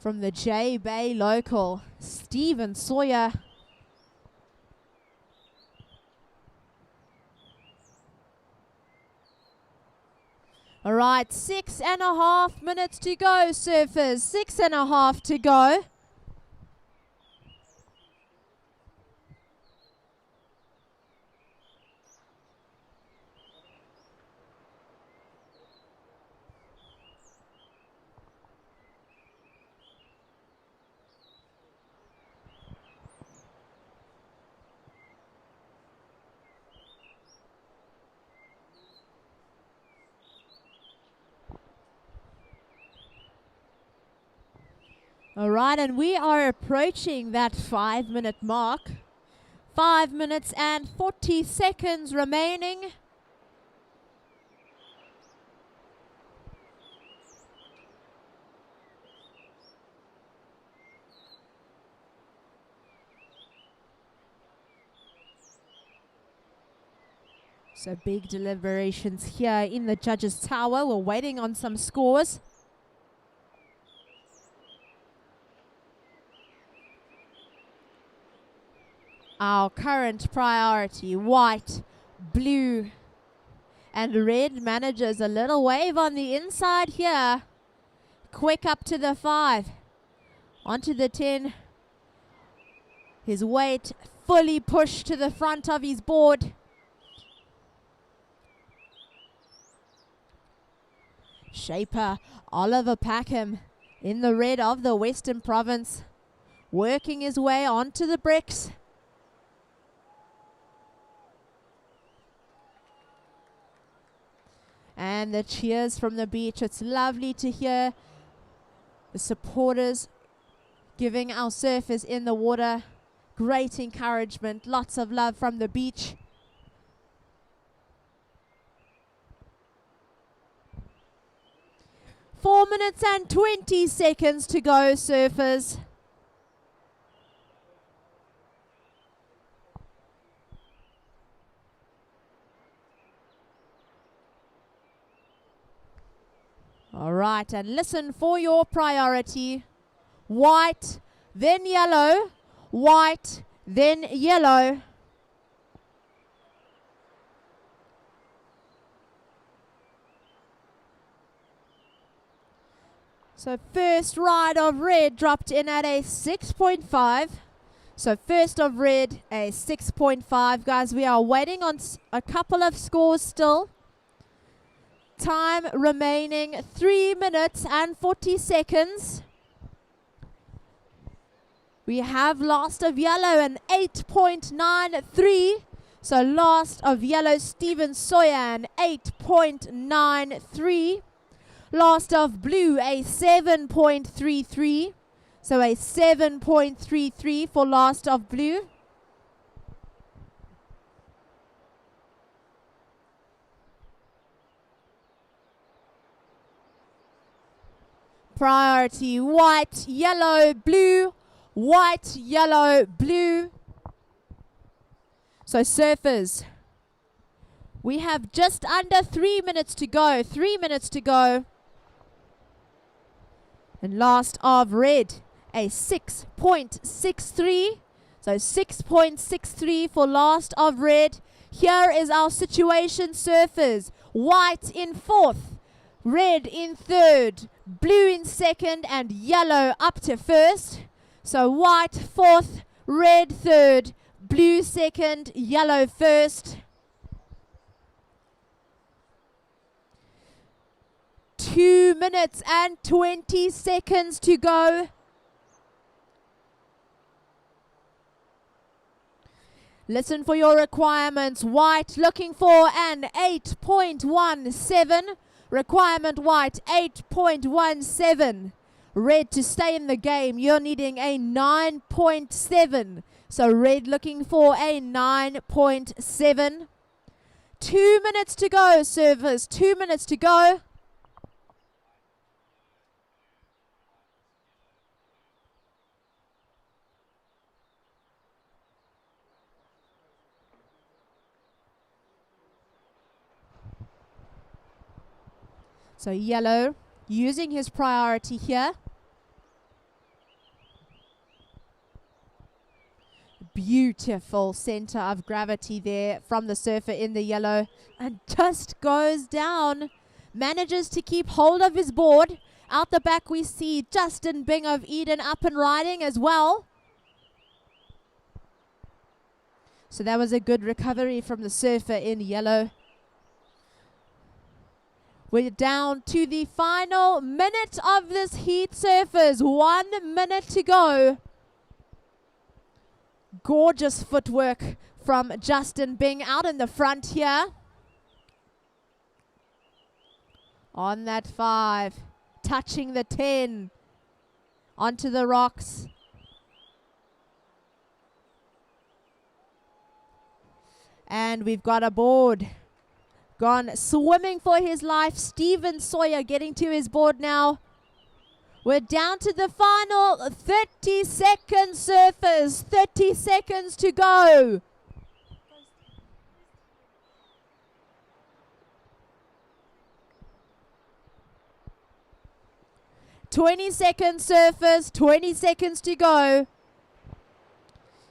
[SPEAKER 4] from the J Bay local, Stephen Sawyer. All right, 6.5 minutes to go, surfers. 6.5 to go. All right, and we are approaching that 5-minute mark. 5 minutes and 40 seconds remaining. So big deliberations here in the judges' tower. We're waiting on some scores. Our current priority, white, blue, and red manages a little wave on the inside here. Quick up to the 5. Onto the 10. His weight fully pushed to the front of his board. Shaper Oliver Packham in the red of the Western Province, working his way onto the bricks. And the cheers from the beach. It's lovely to hear the supporters giving our surfers in the water great encouragement. Lots of love from the beach. Four minutes and 20 seconds to go, surfers. All right, and listen for your priority. White, then yellow. White, then yellow. So first ride of red dropped in at a 6.5. So first of red, a 6.5. Guys, we are waiting on a couple of scores still. Time remaining 3 minutes and 40 seconds. We have last of yellow an 8.93. So last of yellow, Stephen Sawyer, an 8.93. Last of blue, a 7.33. So a 7.33 for last of blue. Priority, white, yellow, blue. White, yellow, blue. So surfers, we have just under 3 minutes to go. 3 minutes to go. And last of red, a 6.63. So 6.63 for last of red. Here is our situation, surfers. White in fourth, red in third, blue in second, and yellow up to first. So white fourth, red third, blue second, yellow first. 2 minutes and 20 seconds to go. Listen for your requirements. White looking for an 8.17. Requirement white, 8.17. Red to stay in the game, you're needing a 9.7. So red looking for a 9.7. 2 minutes to go, servers. 2 minutes to go. So yellow using his priority here. Beautiful center of gravity there from the surfer in the yellow, and just goes down. Manages to keep hold of his board. Out the back we see Justin Bing of Eden up and riding as well. So that was a good recovery from the surfer in yellow. We're down to the final minute of this heat, surfers. 1 minute to go. Gorgeous footwork from Justin Bing out in the front here. On that 5, touching the 10. Onto the rocks. And we've got a board. Gone swimming for his life. Stephen Sawyer getting to his board now. We're down to the final 30 seconds, surfers. 30 seconds to go. "20 seconds, surfers. 20 seconds to go."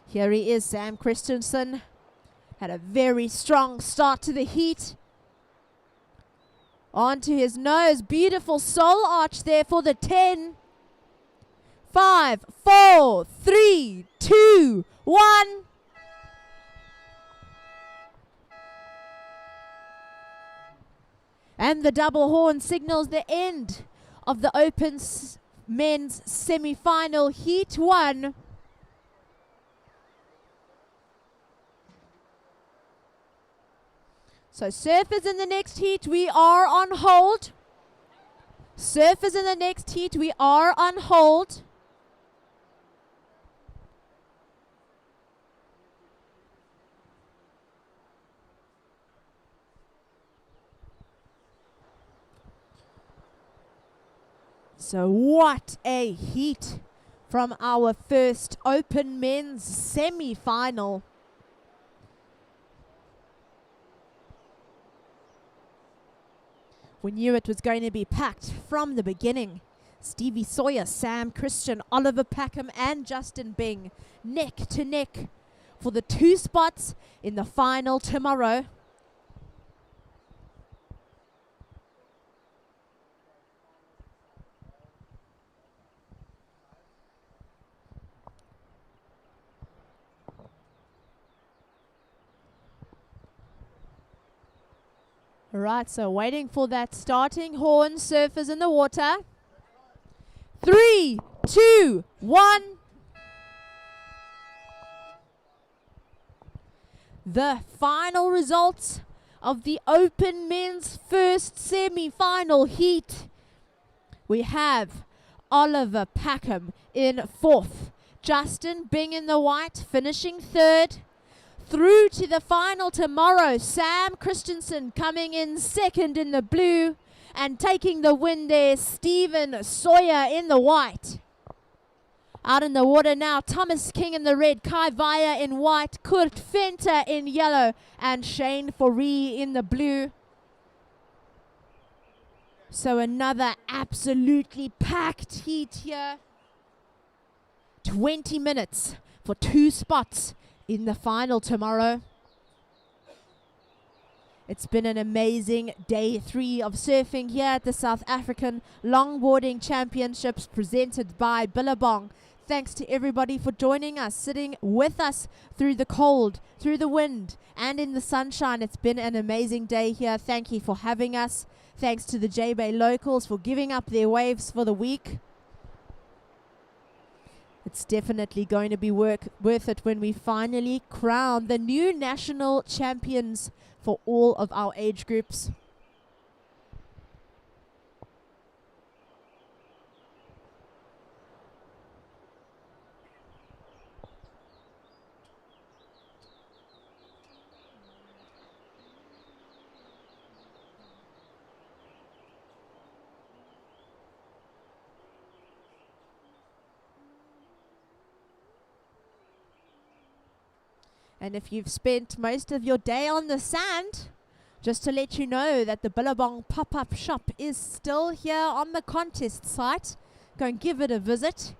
[SPEAKER 4] Here he is, Sam Christensen. Had a very strong start to the heat. Onto his nose. Beautiful soul arch there for the 10. 5, 4, 3, 2, 1. And the double horn signals the end of the Open Men's semi-final Heat 1. So surfers in the next heat, we are on hold. Surfers in the next heat, we are on hold. So what a heat from our first Open Men's semi-final. We knew it was going to be packed from the beginning. Stevie Sawyer, Sam Christian, Oliver Packham and Justin Bing neck to neck for the 2 spots in the final tomorrow. Right, so waiting for that starting horn, surfers in the water. 3, 2, 1. The final results of the Open Men's first semi-final heat. We have Oliver Packham in 4th. Justin Bing in the white, finishing 3rd. Through to the final tomorrow, Sam Christensen coming in 2nd in the blue, and taking the win there, Stephen Sawyer in the white. Out in the water now, Thomas King in the red, Kai Vaya in white, Kurt Venter in yellow, and Shane Foree in the blue. So another absolutely packed heat here. 20 minutes for 2 spots in the final tomorrow. It's been an amazing day 3 of surfing here at the South African Longboarding Championships presented by Billabong. Thanks to everybody for joining us, sitting with us through the cold, through the wind, and in the sunshine. It's been an amazing day here. Thank you for having us. Thanks to the J-Bay locals for giving up their waves for the week. It's definitely going to be worth it when we finally crown the new national champions for all of our age groups. And if you've spent most of your day on the sand, Just to let you know that the Billabong pop-up shop is still here on the contest site. Go and give it a visit.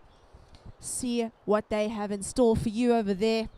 [SPEAKER 4] See what they have in store for you over there.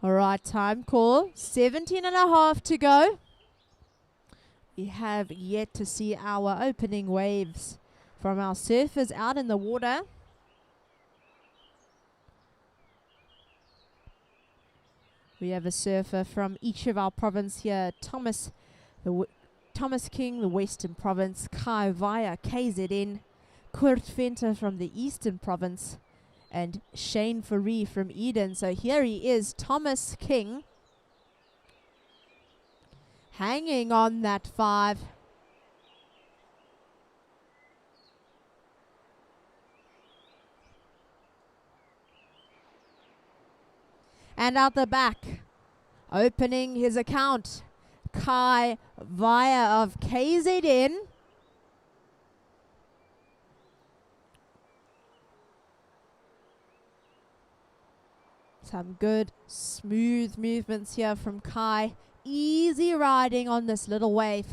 [SPEAKER 4] All right, time call. 17 and a half to go. We have yet to see our opening waves from our surfers out in the water. We have a surfer from each of our province here. Thomas King, the Western Province. Kai via KZN. Kurt Venter from the Eastern Province. And Shane Faree from Eden. So here he is, Thomas King, hanging on that 5. And out the back, opening his account, Kai via of KZN. Some good smooth movements here from Kai. Easy riding on this little wave.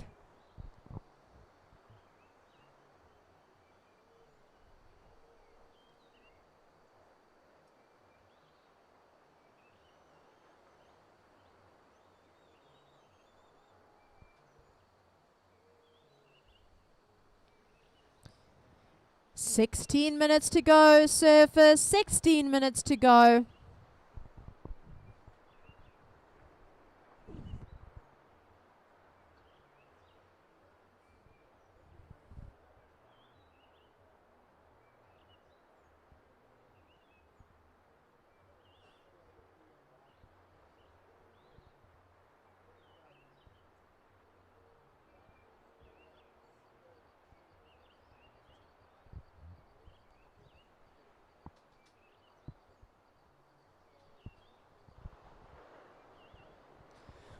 [SPEAKER 4] "16 minutes to go, surfers. 16 minutes to go."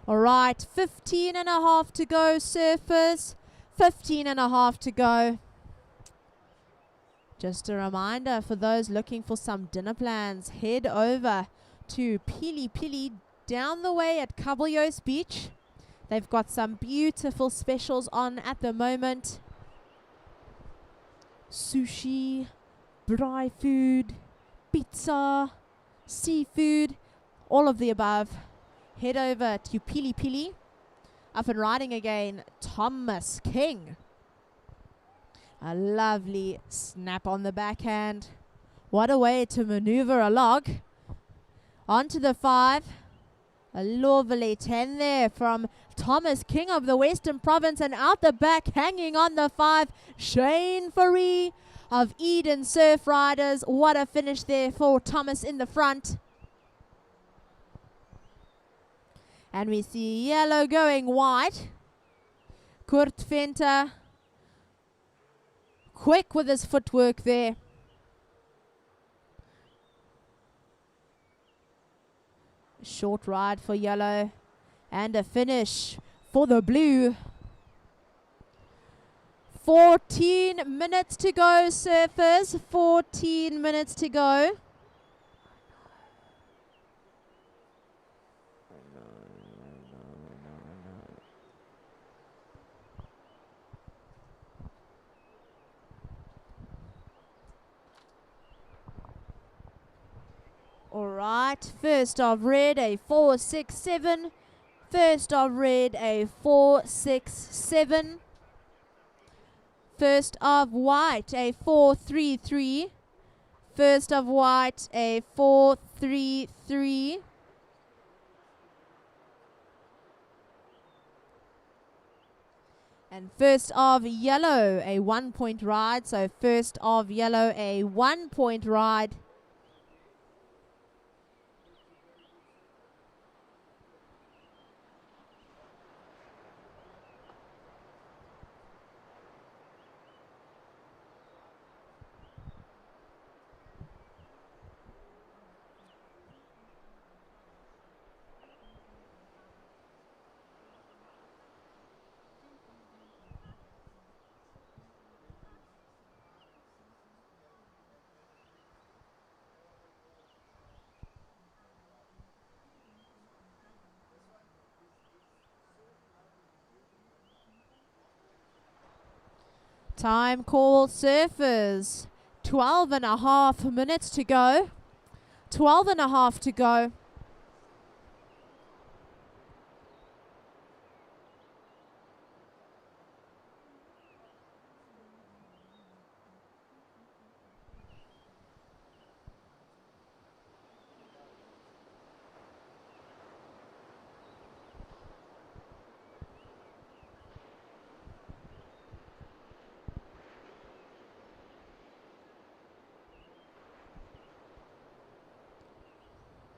[SPEAKER 4] All right, 15 and a half to go, surfers. 15 and a half to go. Just a reminder for those looking for some dinner plans, head over to PILI-PILI down the way at Kahunas Beach. They've got some beautiful specials on at the moment. Sushi, dry food, pizza, seafood, all of the above. Head over to PILI-PILI. Up and riding again, Thomas King. A lovely snap on the backhand. What a way to maneuver a log. Onto the 5. A lovely 10 there from Thomas King of the Western Province, and out the back, hanging on the 5, Shane Faree of Eden Surf Riders. What a finish there for Thomas in the front. And we see yellow going white. Kurt Venter, quick with his footwork there. Short ride for yellow. And a finish for the blue. 14 minutes to go, surfers. 14 minutes to go. Alright, first of red, a 4.67. First of red, a 4.67. First of white, a 4.33. First of white, a 4.33. And first of yellow, a 1-point ride. So first of yellow, a 1-point ride. Time call surfers. 12.5 minutes to go. 12.5 to go.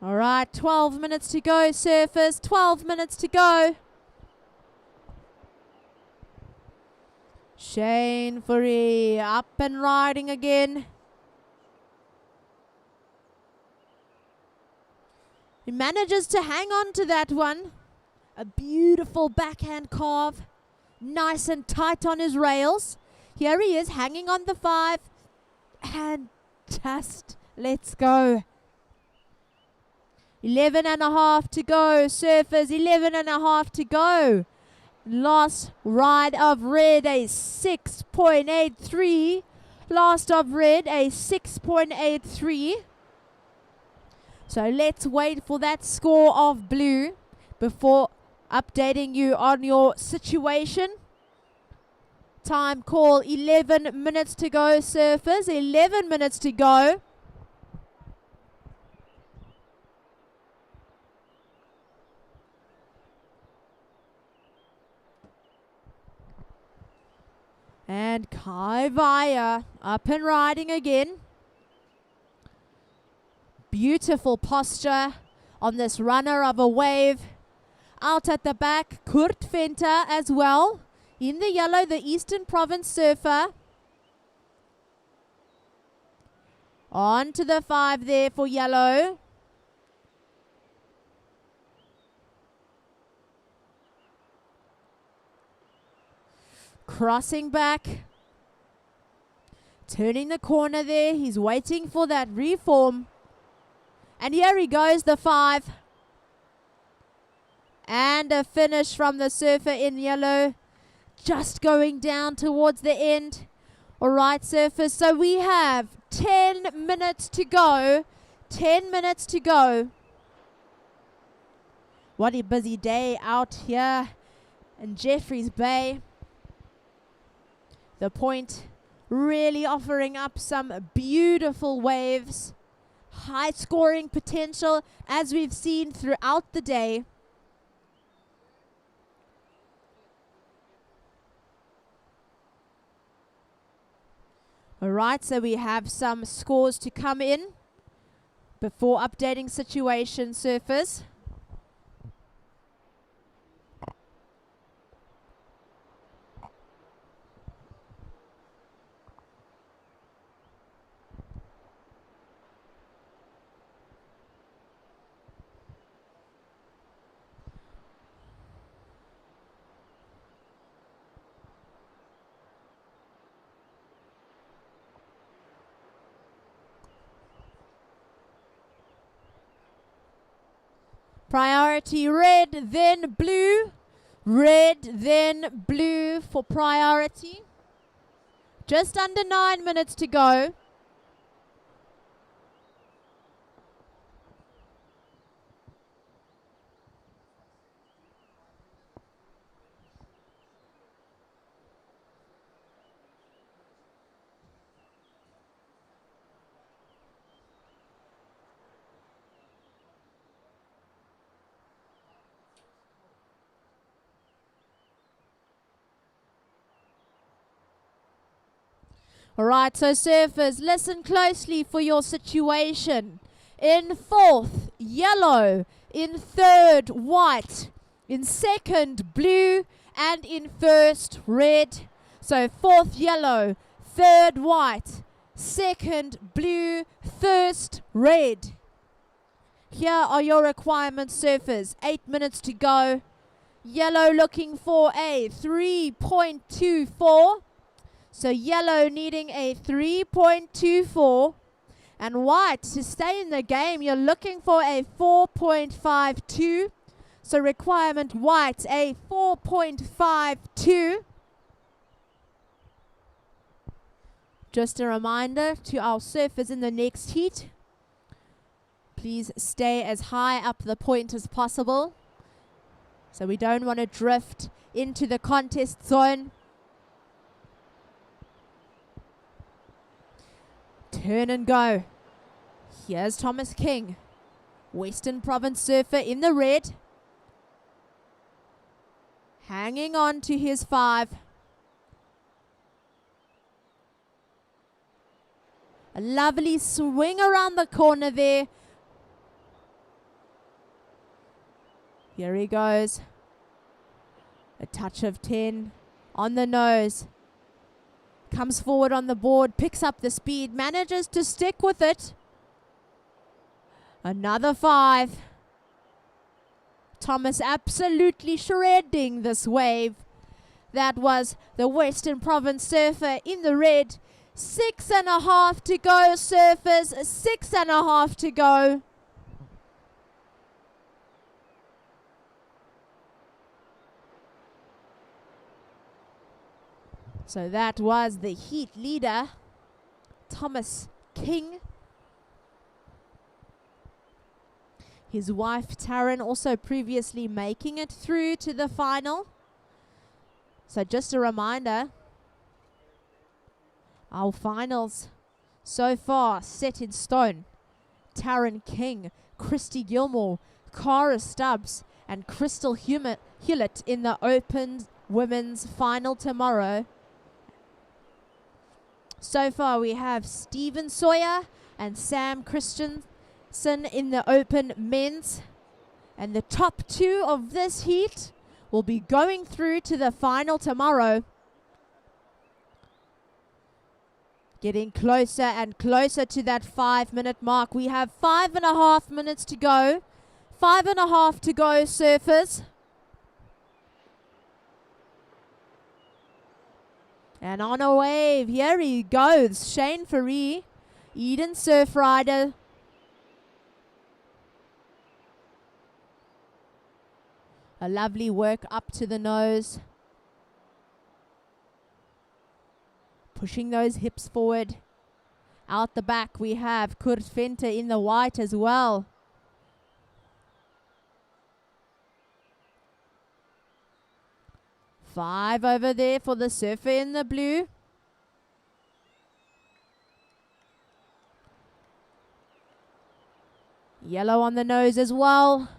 [SPEAKER 4] All right, 12 minutes to go, surfers. 12 minutes to go. Shane Furry up and riding again. He manages to hang on to that one. A beautiful backhand carve. Nice and tight on his rails. Here he is hanging on the 5. And just let's go. 11.5 to go, surfers. 11.5 to go. Last ride of red, a 6.83. Last of red, a 6.83. So let's wait for that score of blue before updating you on your situation. Time call, 11 minutes to go, surfers. 11 minutes to go. And Kaivaya up and riding again. Beautiful posture on this runner of a wave. Out at the back, Kurt Venter as well. In the yellow, the Eastern Province surfer. On to the 5 there for yellow. Crossing back. Turning the corner there. He's waiting for that reform. And here he goes, the 5. And a finish from the surfer in yellow. Just going down towards the end. All right, surfers. So we have 10 minutes to go. 10 minutes to go. What a busy day out here in Jeffreys Bay. The point really offering up some beautiful waves. High scoring potential as we've seen throughout the day. All right, so we have some scores to come in before updating situation, surfers. Priority red, then blue. Red, then blue for priority. Just under 9 minutes to go. All right, so surfers, listen closely for your situation. In 4th, yellow. In 3rd, white. In 2nd, blue. And in 1st, red. So 4th, yellow. 3rd, white. 2nd, blue. 1st, red. Here are your requirements, surfers. 8 minutes to go. Yellow looking for a 3.24. So yellow needing a 3.24. And white, to stay in the game, you're looking for a 4.52. So requirement white, a 4.52. Just a reminder to our surfers in the next heat, please stay as high up the point as possible. So we don't want to drift into the contest zone. Turn and go. Here's Thomas King, Western Province surfer in the red, hanging on to his 5. A lovely swing around the corner there. Here he goes. A touch of 10 on the nose. Comes forward on the board, picks up the speed, manages to stick with it. Another 5. Thomas absolutely shredding this wave. That was the Western Province surfer in the red. 6.5 to go, surfers. 6.5 to go. So that was the heat leader, Thomas King. His wife Taryn also previously making it through to the final. So just a reminder, our finals so far set in stone. Taryn King, Christy Gilmore, Cara Stubbs and Crystal Hewlett in the open women's final tomorrow. So far we have Stephen Sawyer and Sam Christensen in the open men's. And the top 2 of this heat will be going through to the final tomorrow. Getting closer and closer to that 5-minute mark. We have 5.5 minutes to go. 5.5 to go, surfers. And on a wave, here he goes, Shane Faree, Eden Surfrider. A lovely work up to the nose. Pushing those hips forward. Out the back we have Kurt Venter in the white as well. Five over there for the surfer in the blue. Yellow on the nose as well.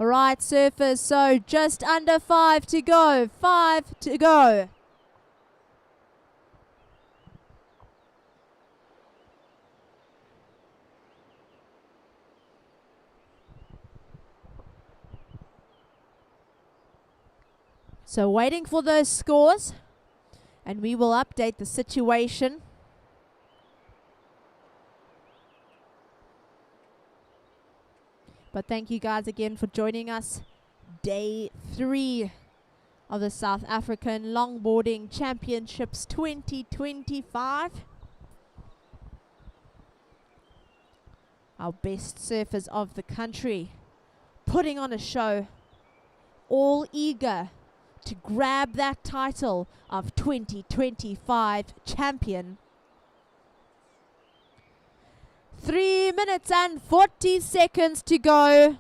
[SPEAKER 4] All right, surfers, so just under 5 to go. 5 to go. So waiting for those scores, and we will update the situation. But thank you guys again for joining us. Day 3 of the South African Longboarding Championships 2025. Our best surfers of the country putting on a show, all eager to grab that title of 2025 champion. 3 minutes and 40 seconds to go.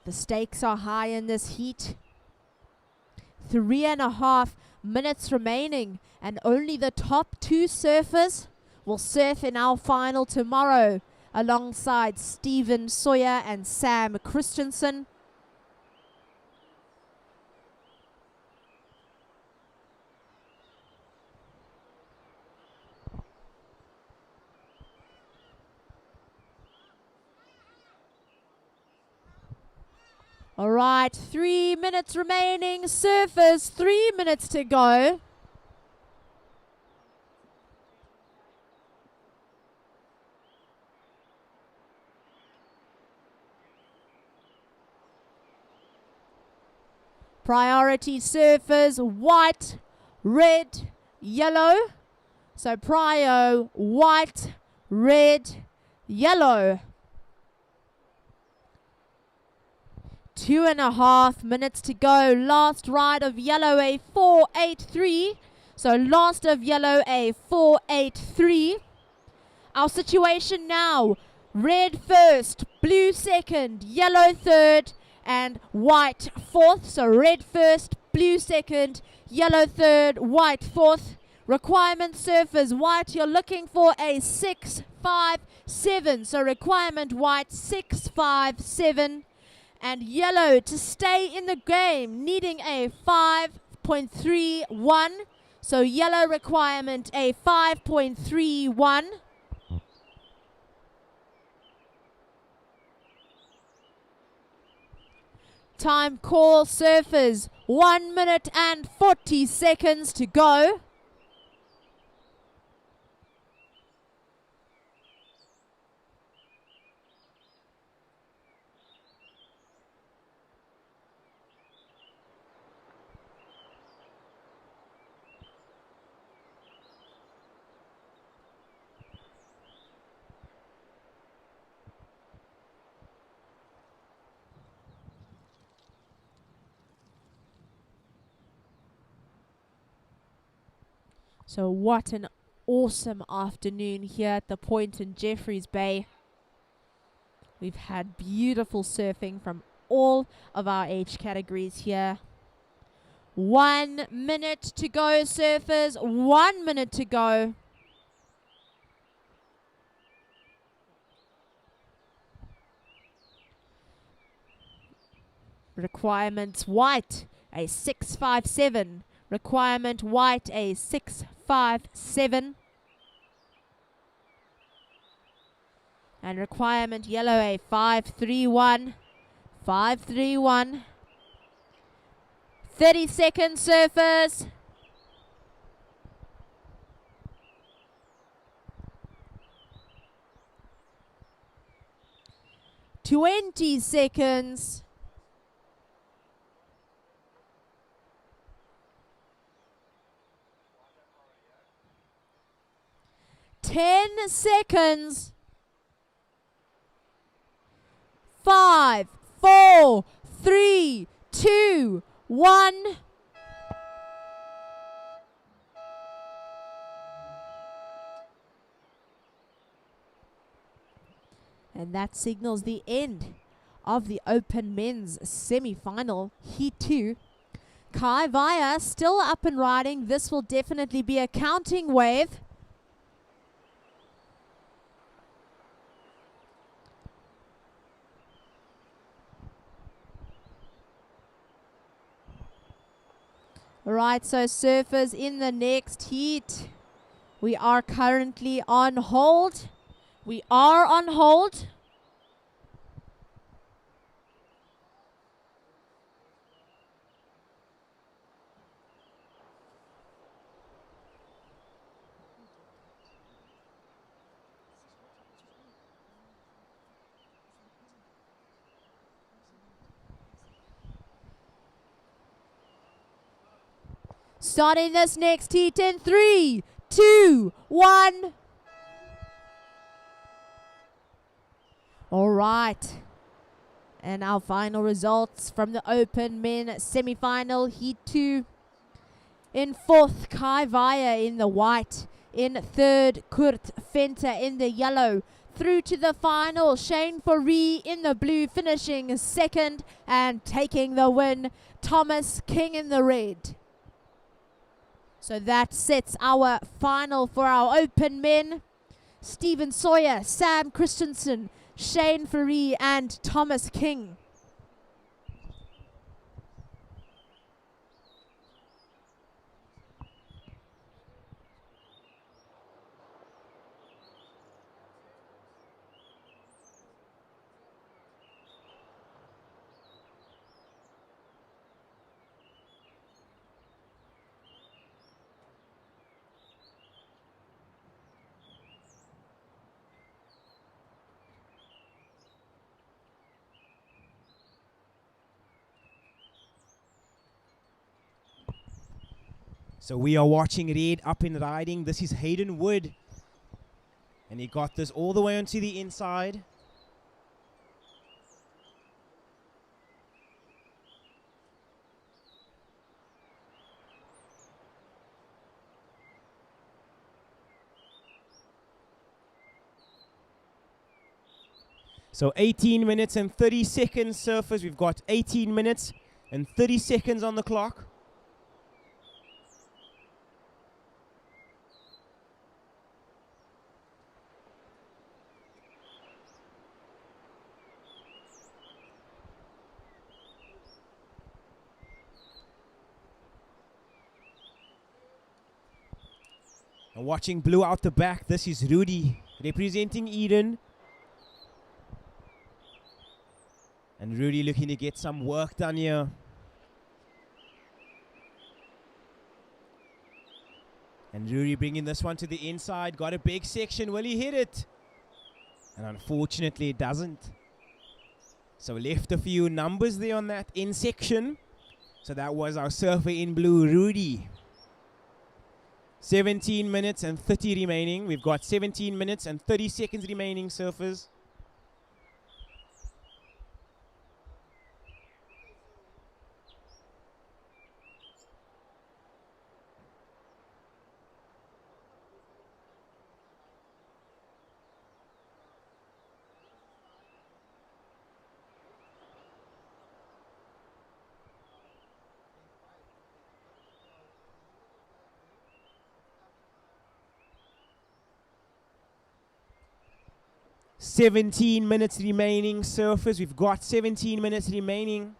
[SPEAKER 4] The stakes are high in this heat. 3.5 minutes remaining, and only the top 2 surfers will surf in our final tomorrow alongside Stephen Sawyer and Sam Christensen. All right, 3 minutes remaining. Surfers, 3 minutes to go. Priority surfers, white, red, yellow. So prio, white, red, yellow. 2.5 minutes to go. Last ride of yellow, a 4.83. So last of yellow, a 4.83. Our situation now, red first, blue second, yellow third, and white fourth. So red first, blue second, yellow third, white fourth. Requirement surfers, white, you're looking for a 6.57. So requirement white, 6.57. And yellow to stay in the game, needing a 5.31. So yellow requirement, a 5.31. Time call, surfers, 1 minute and 40 seconds to go. So what an awesome afternoon here at the point in Jeffreys Bay. We've had beautiful surfing from all of our age categories here. 1 minute to go, surfers. 1 minute to go. Requirements white, a 6.57. Requirement white, a 6.57. And requirement yellow, a 5.31. 5.31. 30 seconds, surfers. Twenty seconds. 10 seconds. 5, 4, 3, 2, 1. And that signals the end of the Open Men's semi-final, Heat 2. Kai Vaya still up and riding. This will definitely be a counting wave. Right, so surfers in the next heat. We are currently on hold. We are on hold. Starting this next heat in 3, 2, 1. All right. And our final results from the Open Men semi-final Heat 2. In fourth, Kai Vaya in the white. In third, Kurt Venter in the yellow. Through to the final, Shane Fourie in the blue, finishing second and taking the win, Thomas King in the red. So that sets our final for our Open Men. Stephen Sawyer, Sam Christensen, Shane Fourie and Thomas King.
[SPEAKER 1] So we are watching Red up and riding. This is Hayden Wood. And he got this all the way onto the inside. So 18 minutes and 30 seconds, surfers. We've got 18 minutes and 30 seconds on the clock. And watching blue out the back, this is Rudy representing Eden. And Rudy looking to get some work done here. And Rudy bringing this one to the inside. Got a big section. Will he hit it? And unfortunately it doesn't. So left a few numbers there on that in section. So that was our surfer in blue, Rudy. 17 minutes and 30 remaining. We've got 17 minutes and 30 seconds remaining, surfers. Seventeen minutes remaining, surfers. We've got 17 minutes remaining.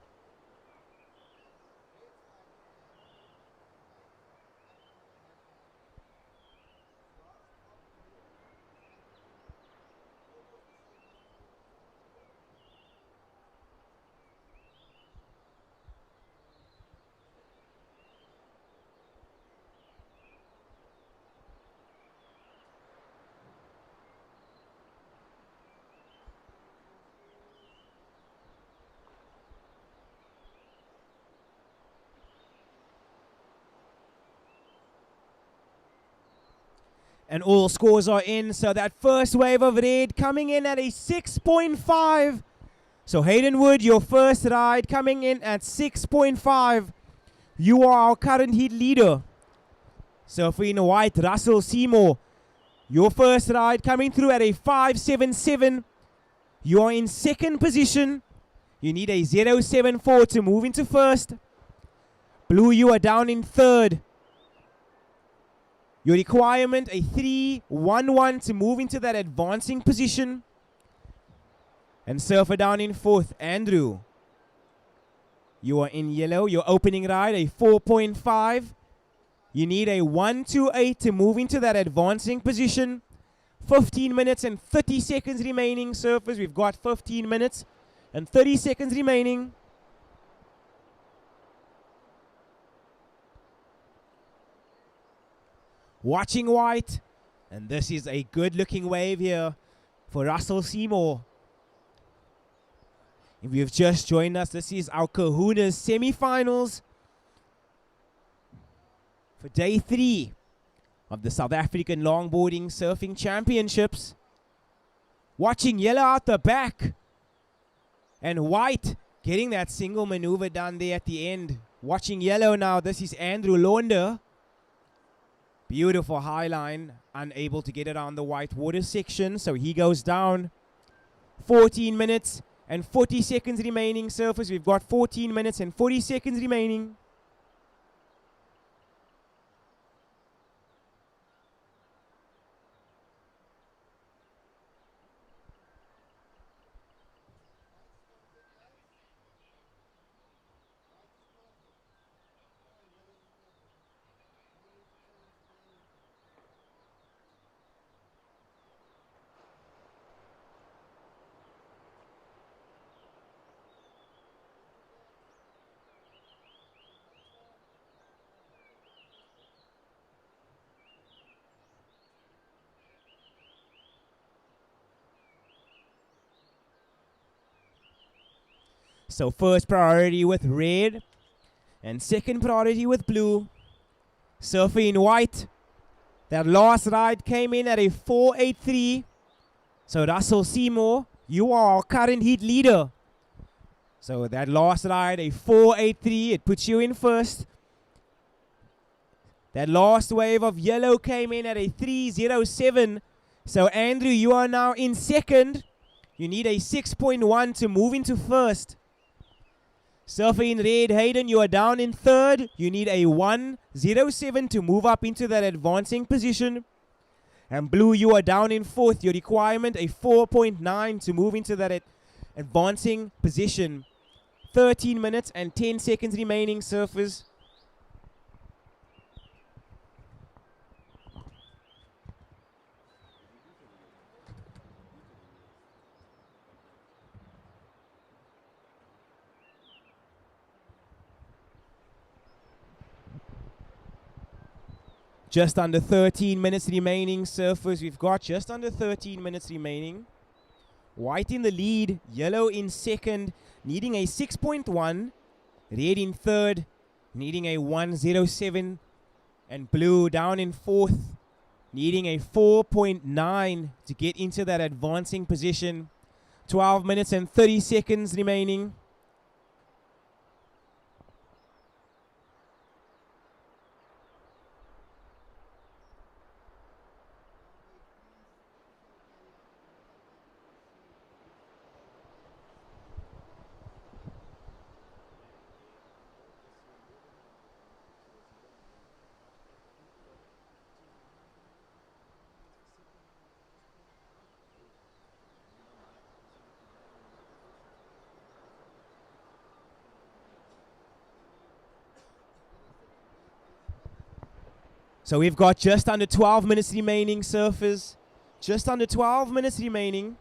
[SPEAKER 1] And all scores are in. So that first wave of red coming in at a 6.5. So Hayden Wood, your first ride coming in at 6.5. You are our current heat leader. Surfer in white, Russell Seymour. Your first ride coming through at a 5.77. You are in second position. You need a 0.74 to move into first. Blue, you are down in third. Your requirement, a 3.11 to move into that advancing position. And surfer down in fourth, Andrew. You are in yellow. Your opening ride, a 4.5. You need a 1.28 to move into that advancing position. 15 minutes and 30 seconds remaining, surfers. We've got 15 minutes and 30 seconds remaining. Watching white, and this is a good looking wave here for Russell Seymour. If you've just joined us, this is our Kahunas semifinals for day 3 of the South African Longboarding Surfing Championships. Watching yellow out the back, and white getting that single maneuver done there at the end. Watching yellow now, this is Andrew Launder. Beautiful high line, unable to get it on the white water section, so he goes down. 14 minutes and 40 seconds remaining, surfers. We've got 14 minutes and 40 seconds remaining. So first priority with red and second priority with blue. Surfer in white. That last ride came in at a 4.83. So Russell Seymour, you are our current heat leader. So that last ride, a 4.83, it puts you in first. That last wave of yellow came in at a 3.07. So Andrew, you are now in second. You need a 6.1 to move into first. Surfer in red, Hayden, you are down in third. You need a 1.07 to move up into that advancing position. And blue, you are down in fourth. Your requirement, a 4.9 to move into that advancing position. 13 minutes and 10 seconds remaining, surfers. Just under 13 minutes remaining, surfers. We've got just under 13 minutes remaining. White in the lead, yellow in second, needing a 6.1. Red in third, needing a 1.07. And blue down in fourth, needing a 4.9 to get into that advancing position. 12 minutes and 30 seconds remaining. So we've got just under 12 minutes remaining, surfers. Just under 12 minutes remaining.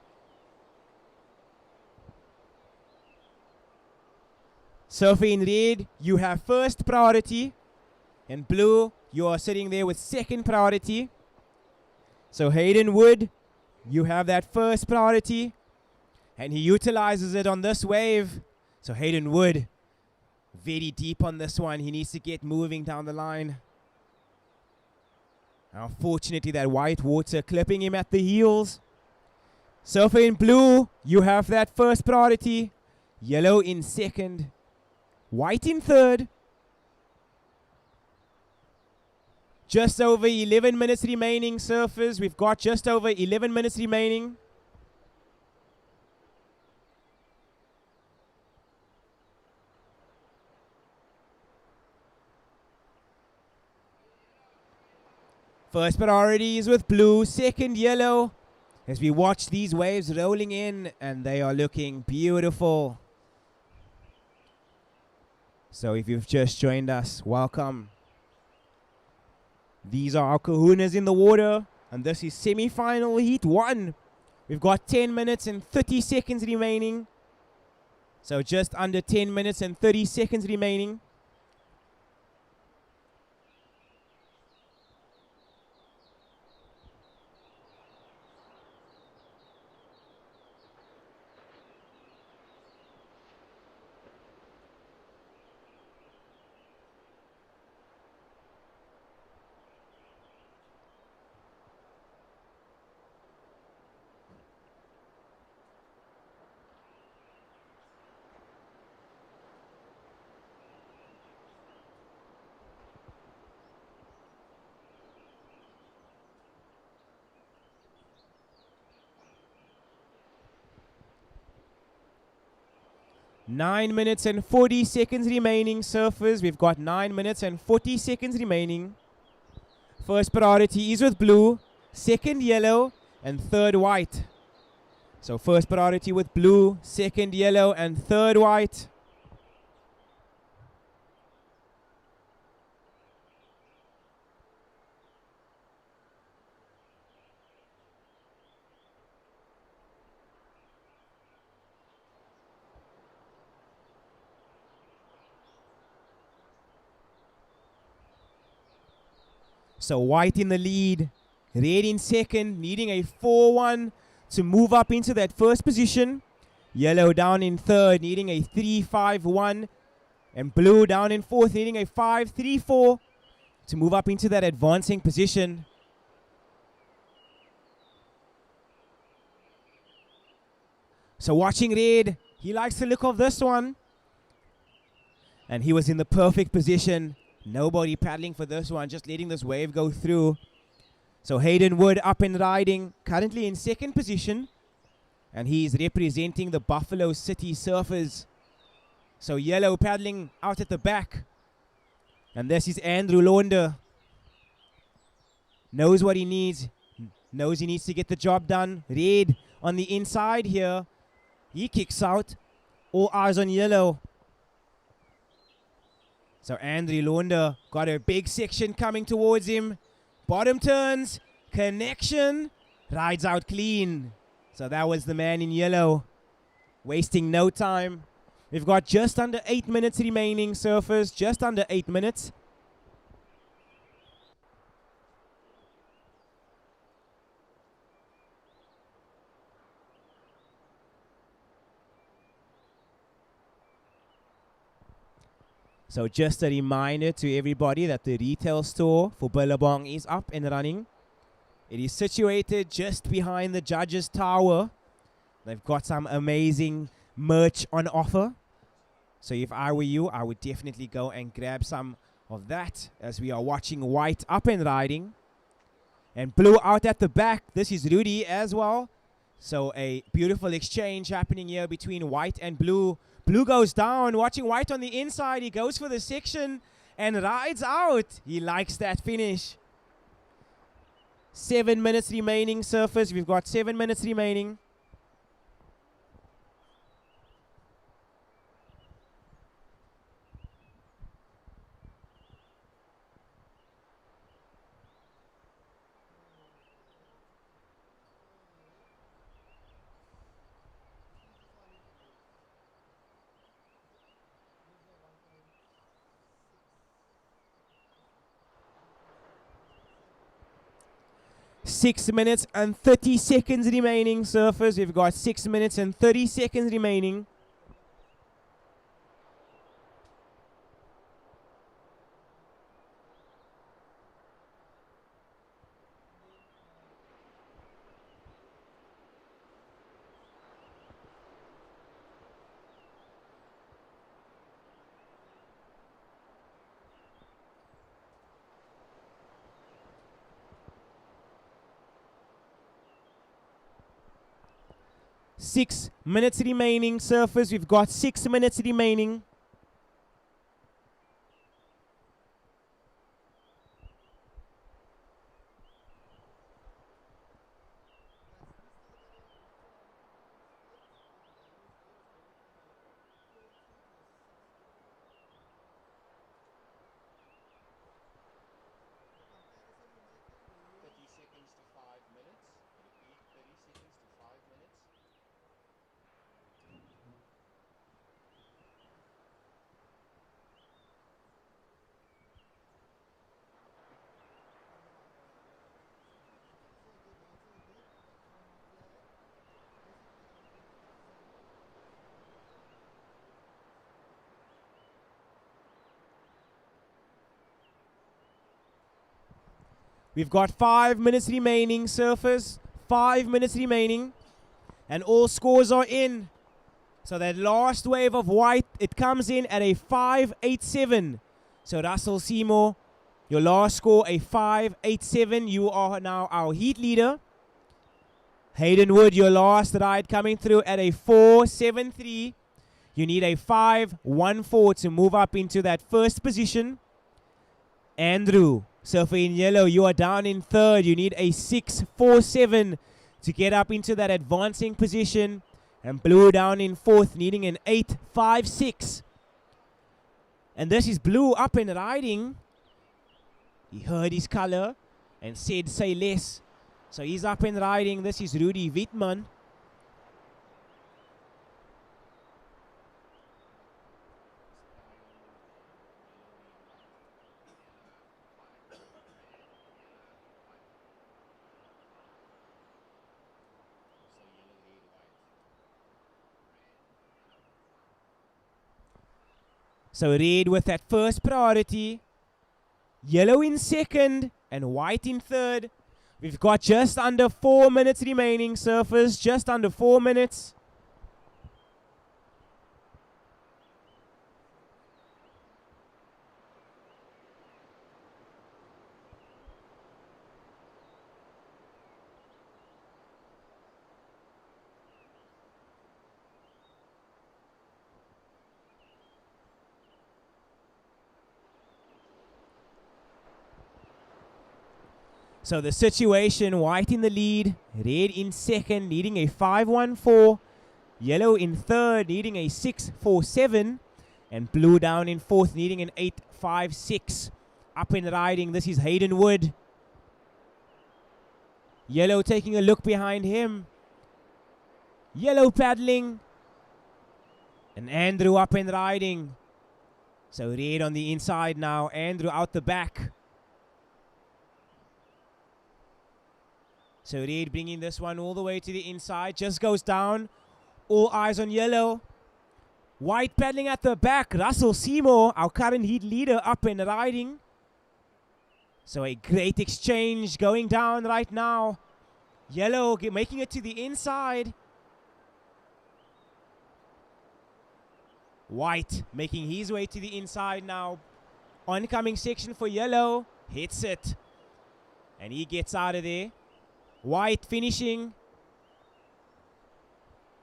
[SPEAKER 1] Surfer in red, you have first priority. In blue, you are sitting there with second priority. So Hayden Wood, you have that first priority. And he utilizes it on this wave. So Hayden Wood, very deep on this one. He needs to get moving down the line. Unfortunately, that white water clipping him at the heels. Surfer in blue, you have that first priority. Yellow in second. White in third. Just over 11 minutes remaining, surfers. We've got just over 11 minutes remaining. First priority is with blue, second yellow. As we watch these waves rolling in, and they are looking beautiful. So if you've just joined us, welcome. These are our kahunas in the water, and this is semi-final heat 1. We've got 10 minutes and 30 seconds remaining. So just under 10 minutes and 30 seconds remaining. Nine minutes and 40 seconds remaining, surfers. We've got 9 minutes and 40 seconds remaining. First priority is with blue, second yellow, and third white. So first priority with blue, second yellow, and third white. So white in the lead, red in second, needing a 4-1 to move up into that first position. Yellow down in third, needing a 3-5-1. And blue down in fourth, needing a 5-3-4 to move up into that advancing position. So watching red, he likes the look of this one. And he was in the perfect position. Nobody paddling for this one, just letting this wave go through. So Hayden Wood up and riding, currently in second position. And he's representing the Buffalo City Surfers. So yellow paddling out at the back. And this is Andrew Launder. Knows what he needs. Knows he needs to get the job done. Red on the inside here. He kicks out. All eyes on yellow. So Andrew Launder got a big section coming towards him. Bottom turns. Connection. Rides out clean. So that was the man in yellow. Wasting no time. We've got just under 8 minutes remaining, surfers. Just under 8 minutes. So just a reminder to everybody that the retail store for Billabong is up and running. It is situated just behind the judges' tower. They've got some amazing merch on offer. So if I were you, I would definitely go and grab some of that as we are watching white up and riding. And blue out at the back. This is Rudy as well. So a beautiful exchange happening here between white and blue. Blue goes down, watching white on the inside. He goes for the section and rides out. He likes that finish. 7 minutes remaining, surfers. We've got 7 minutes remaining. Six minutes and 30 seconds remaining, surfers. We've got 6 minutes and 30 seconds remaining. Six minutes remaining, surfers. We've got 6 minutes remaining. We've got 5 minutes remaining, surfers. 5 minutes remaining. And all scores are in. So that last wave of white, it comes in at a 5.87. So Russell Seymour, your last score, a 5.87. You are now our heat leader. Hayden Wood, your last ride coming through at a 4.73. You need a 5.14 to move up into that first position. Andrew, surfer in yellow, you are down in third. You need a 6.47 to get up into that advancing position. And blue down in fourth, needing an 8.56. And this is blue up and riding. He heard his color and said, say less. So he's up and riding. This is Rudy Wittmann. So red with that first priority. Yellow in second and white in third. We've got just under 4 minutes remaining, surfers. Just under 4 minutes. So the situation, white in the lead, red in second, needing a 5-1-4, yellow in third, needing a 6-4-7, and blue down in fourth, needing an 8-5-6. Up and riding, this is Hayden Wood. Yellow taking a look behind him. Yellow paddling. And Andrew up and riding. So red on the inside now, Andrew out the back. So red bringing this one all the way to the inside, just goes down. All eyes on yellow. White paddling at the back, Russell Seymour, our current heat leader, up and riding. So a great exchange going down right now. Yellow making it to the inside. White making his way to the inside now. Oncoming section for yellow. Hits it. And he gets out of there. White finishing.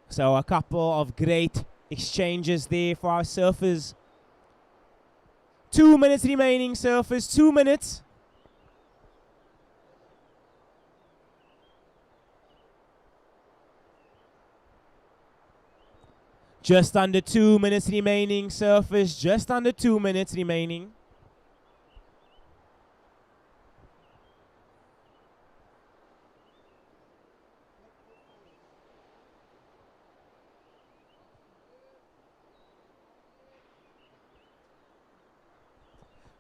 [SPEAKER 1] So a couple of great exchanges there for our surfers. 2 minutes remaining, surfers. 2 minutes. Just under 2 minutes remaining, surfers. Just under 2 minutes remaining.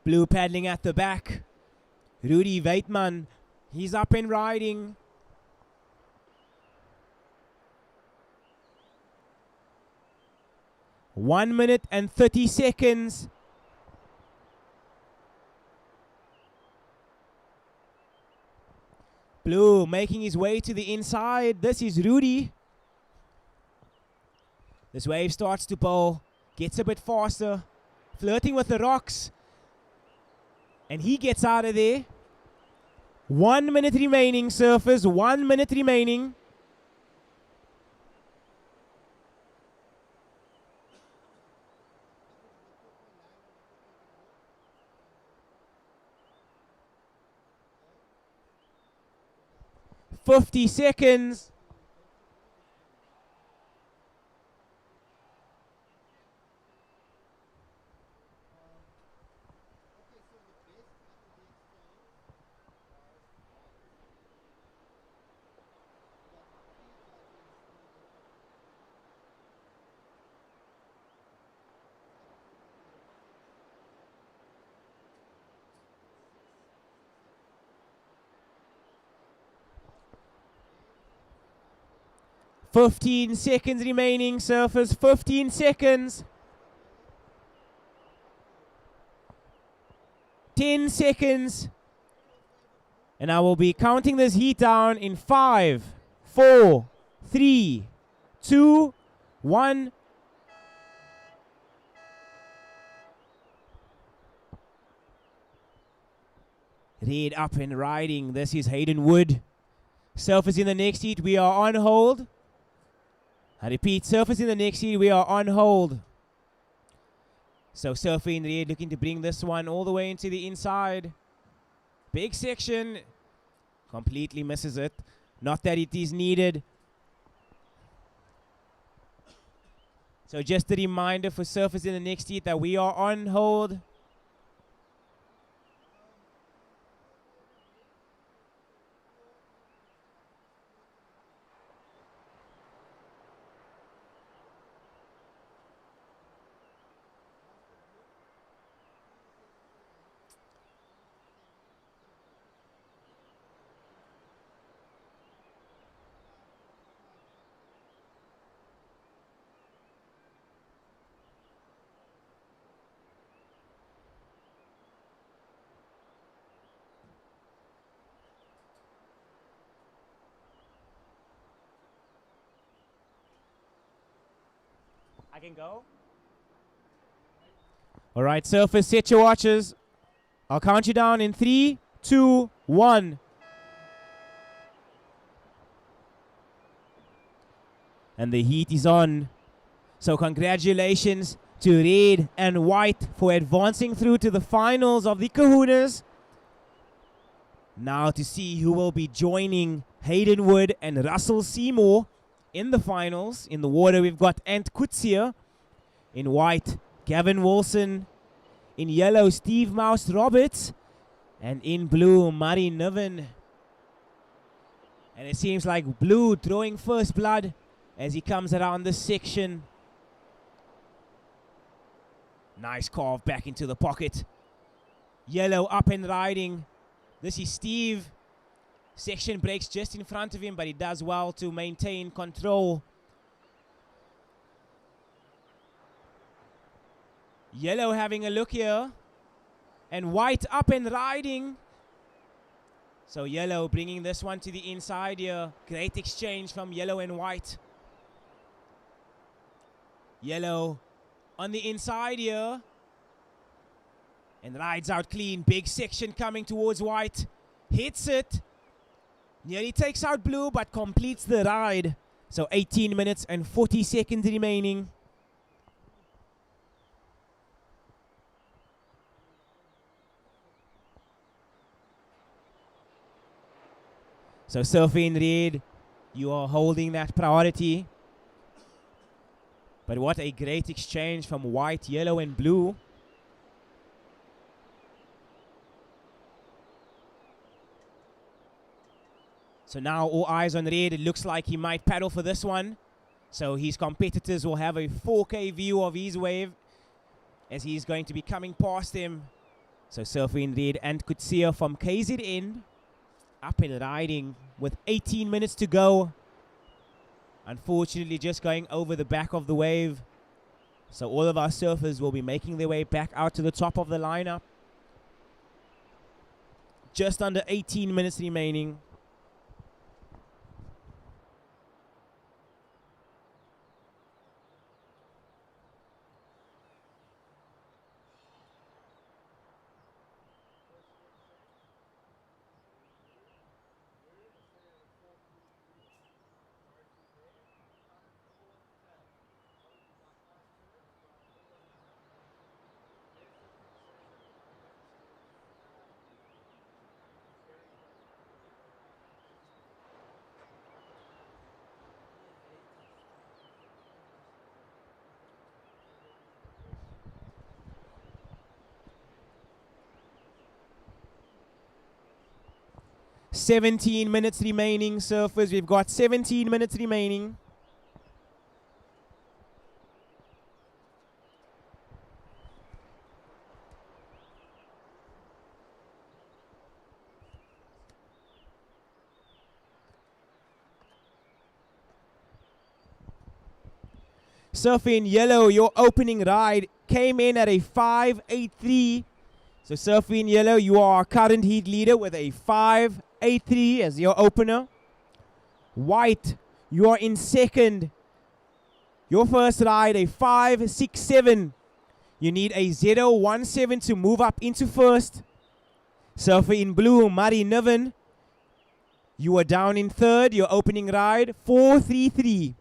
[SPEAKER 1] Blue paddling at the back. Rudy Weitman, he's up and riding. One minute and 30 seconds. Blue making his way to the inside. This is Rudy. This wave starts to bowl. Gets a bit faster. Flirting with the rocks. And he gets out of there. 1 minute remaining, surfers. 1 minute remaining. "50 seconds. "15 seconds remaining, surfers. 15 seconds. 10 seconds. And I will be counting this heat down in 5, 4, 3, 2, 1. Red up and riding. This is Hayden Wood. Surfers in the next heat. We are on hold. I repeat, surfers in the next heat, we are on hold. So surfer in red looking to bring this one all the way into the inside. Big section. Completely misses it. Not that it is needed. So just a reminder for surfers in the next heat that we are on hold. I can go. All right, surfers, set your watches. I'll count you down in 3, 2, 1. And the heat is on. So congratulations to red and white for advancing through to the finals of the Kahunas. Now to see who will be joining Hayden Wood and Russell Seymour in the finals. In the water, we've got Ant Kutsia. In white, Gavin Wilson. In yellow, Steve Mouse Roberts. And in blue, Murray Niven. And it seems like blue drawing first blood as he comes around this section. Nice carve back into the pocket. Yellow up and riding. This is Steve. Section breaks just in front of him, but he does well to maintain control. Yellow having a look here. And white up and riding. So yellow bringing this one to the inside here. Great exchange from yellow and white. Yellow on the inside here. And rides out clean. Big section coming towards white. Hits it. Nearly takes out blue, but completes the ride. So 18 minutes and 40 seconds remaining. So Sophie and Reed, you are holding that priority. But what a great exchange from white, yellow, and blue. So now all eyes on Reed. It looks like he might paddle for this one. So his competitors will have a 4K view of his wave as he's going to be coming past him. So Sophie and Reed and Kutsia from KZN up and riding with 18 minutes to go. Unfortunately, just going over the back of the wave. So all of our surfers will be making their way back out to the top of the lineup. Just under 18 minutes remaining. "17 minutes remaining, surfers. We've got 17 minutes remaining. Surfing in yellow, your opening ride came in at a 5.83. So Surfing in yellow, you are our current heat leader with a 5.83 as your opener. White, you are in second. Your first ride, a 5.67. You need a 0.17 to move up into first. Surfer in blue, Murray Niven. You are down in third, your opening ride, 4.33.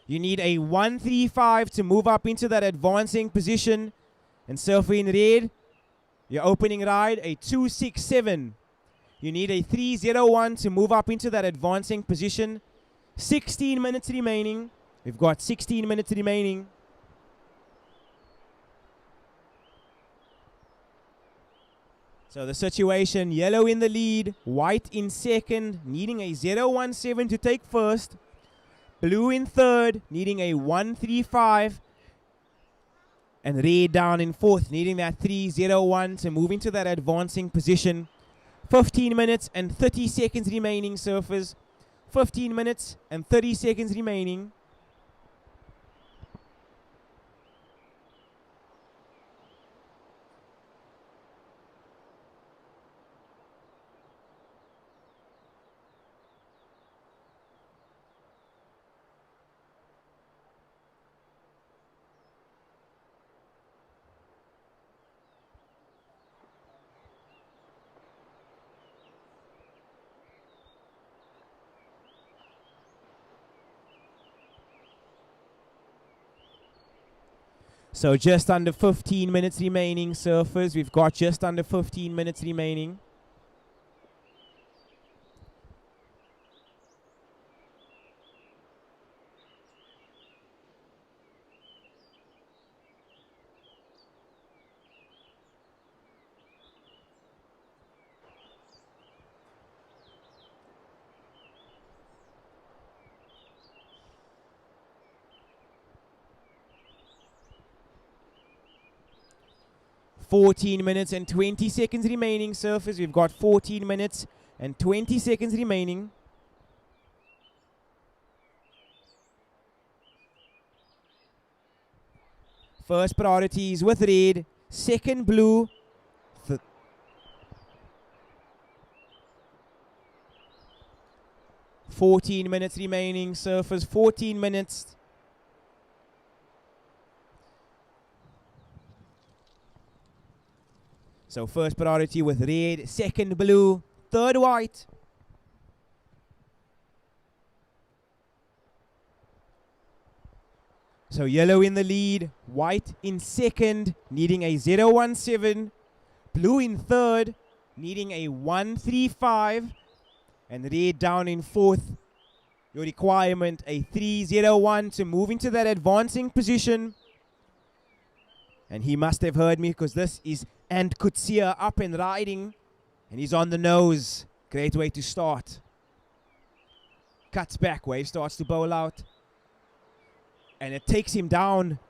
[SPEAKER 1] You need a 1.35 to move up into that advancing position. And Surfer in red, your opening ride, a 2.67. You need a 3.01 to move up into that advancing position. 16 minutes remaining. We've got 16 minutes remaining. So the situation, yellow in the lead, white in second, needing a 0.17 to take first. Blue in third, needing a 1.35. And red down in fourth, needing that 3.01 to move into that advancing position. 15 minutes and 30 seconds remaining, surfers. 15 minutes and 30 seconds remaining. So just under 15 minutes remaining, surfers. We've got just under 15 minutes remaining. 14 minutes and 20 seconds remaining. Surfers, we've got 14 minutes and 20 seconds remaining. First priority is with red, second blue. 14 minutes remaining. Surfers, 14 minutes. So first priority with red, second blue, third white. So yellow in the lead, white in second, needing a 017. Blue in third, needing a 135. And red down in fourth. Your requirement, a 301 to move into that advancing position. And he must have heard me because this is and Kutsia up and riding. And he's on the nose. Great way to start. Cuts back, wave starts to bowl out. And it takes him down.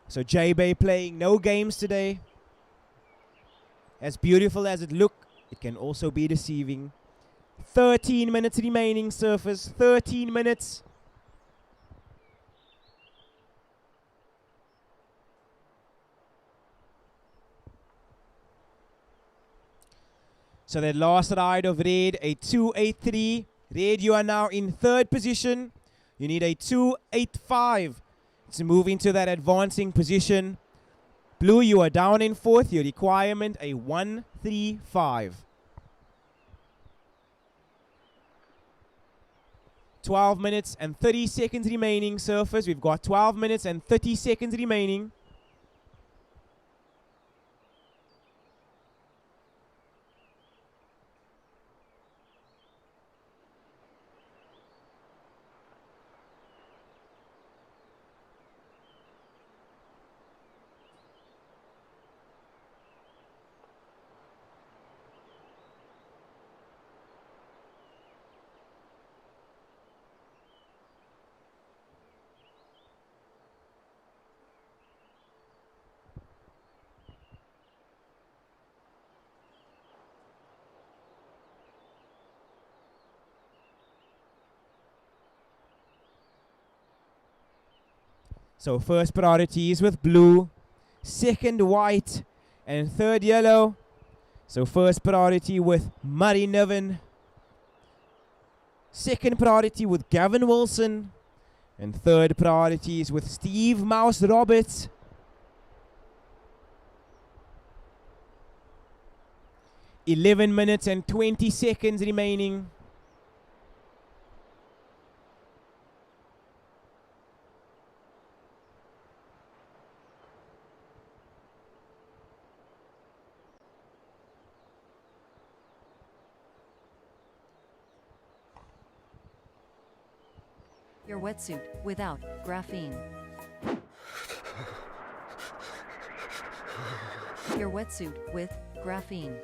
[SPEAKER 1] So J-Bay playing no games today. As beautiful as it look, it can also be deceiving. 13 minutes remaining, surfers. 13 minutes. So that last ride of red, a 283. Red, you are now in third position. You need a 285 to move into that advancing position. Blue, you are down in fourth. Your requirement, a 135. 12 minutes and 30 seconds remaining, surfers. We've got 12 minutes and 30 seconds remaining. So first priority is with blue, second white, and third yellow. So first priority with Murray Niven, second priority with Gavin Wilson, and third priority is with Steve Mouse Roberts. (11 minutes and 20 seconds remaining.
[SPEAKER 2] Your wetsuit without graphene. Your wetsuit with graphene.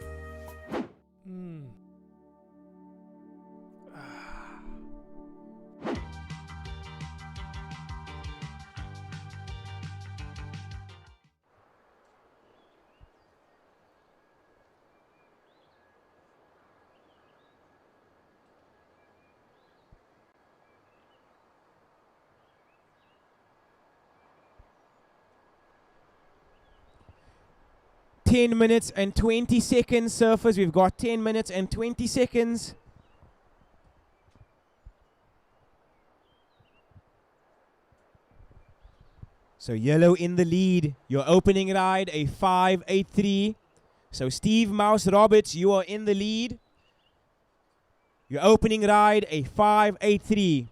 [SPEAKER 1] (10 minutes and 20 seconds, surfers. We've got 10 minutes and 20 seconds. So yellow in the lead. Your opening ride, a 583. So Steve Mouse Roberts, you are in the lead. Your opening ride, a 583.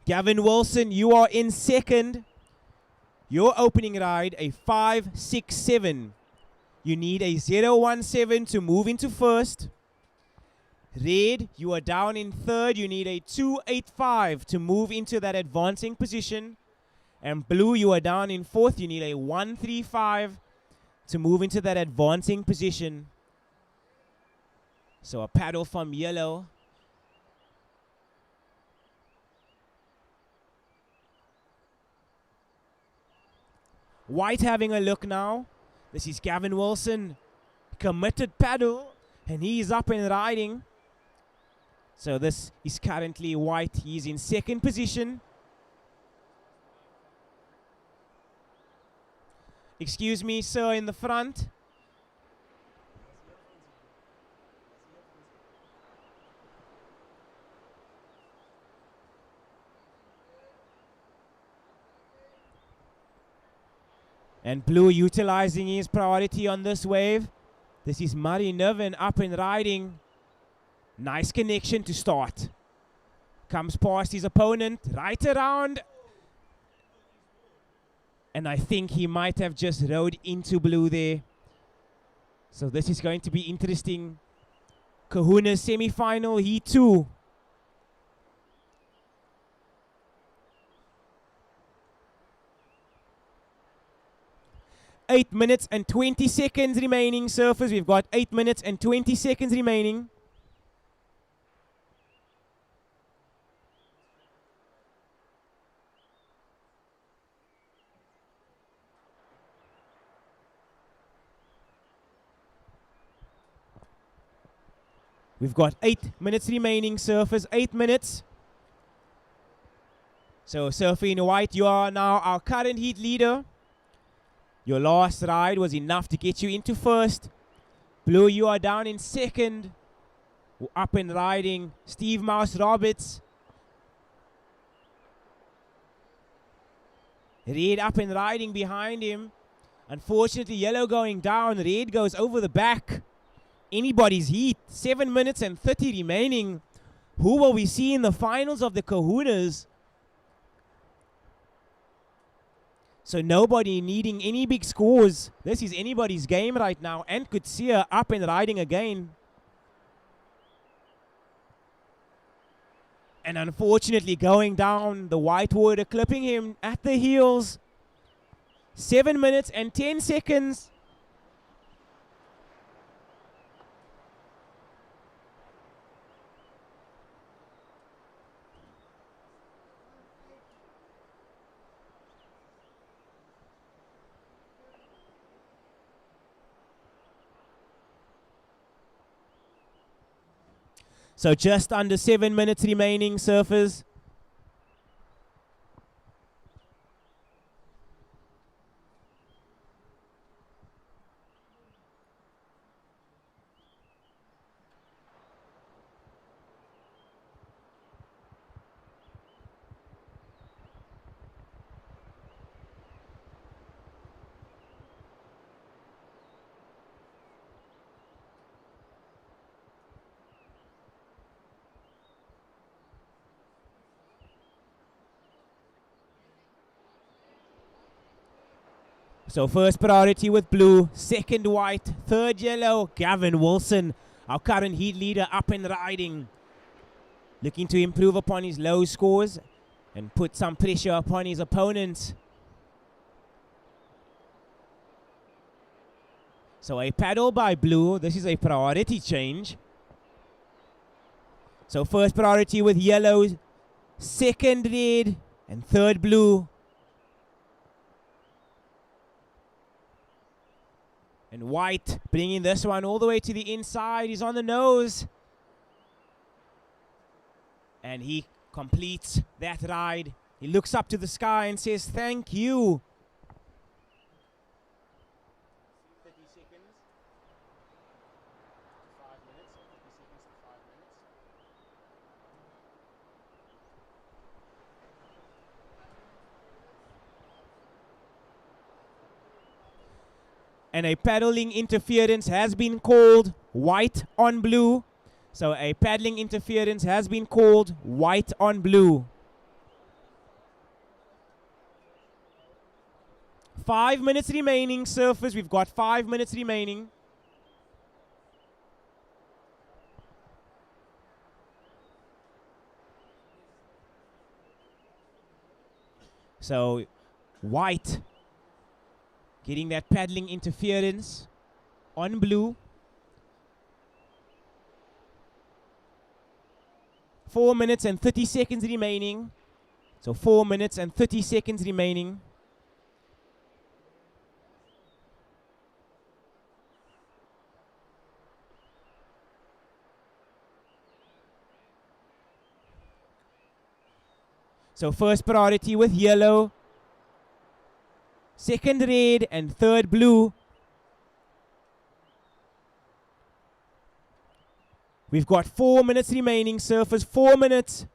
[SPEAKER 1] Gavin Wilson, you are in second. Your opening ride, a 567. You need a 017 to move into first. Red, you are down in third. You need a 285 to move into that advancing position. And blue, you are down in fourth. You need a 135 to move into that advancing position. So a paddle from yellow. White having a look now. This is Gavin Wilson. Committed paddle. And he's up and riding. So this is currently white. He's in second position. Excuse me, sir, in the front. And blue utilizing his priority on this wave. This is Murray Niven up and riding. Nice connection to start. Comes past his opponent, right around. And I think he might have just rode into blue there. So this is going to be interesting. Kahunas semifinal, Heat 2. Eight minutes and 20 seconds remaining, surfers. We've got 8 minutes and 20 seconds remaining. We've got 8 minutes remaining, surfers. 8 minutes. So, surfer in white, you are now our current heat leader. Your last ride was enough to get you into first. Blue, you are down in second. Up and riding, Steve Mouse Roberts. Red up and riding behind him. Unfortunately, yellow going down. Red goes over the back. Anybody's heat. 7 minutes and 30 remaining. Who will we see in the finals of the Kahunas? So nobody needing any big scores. This is anybody's game right now. And Kutsia up and riding again. And unfortunately going down, the white water clipping him at the heels. 7 minutes and 10 seconds. So just under 7 minutes remaining, surfers. So first priority with blue, second white, third yellow, Gavin Wilson, our current heat leader, up and riding. Looking to improve upon his low scores and put some pressure upon his opponents. So a paddle by blue, this is a priority change. So first priority with yellow, second red, and third blue. And white bringing this one all the way to the inside. He's on the nose. And he completes that ride. He looks up to the sky and says, "Thank you." 30 seconds. 5 minutes. 50 seconds to 5 minutes. And a paddling interference has been called, white on blue. So a paddling interference has been called, white on blue. 5 minutes remaining, surfers. We've got 5 minutes remaining. So white getting that paddling interference on blue. 4 minutes and 30 seconds remaining. So 4 minutes and 30 seconds remaining. So first priority with yellow, second red, and third blue. We've got 4 minutes remaining, surfers, 4 minutes.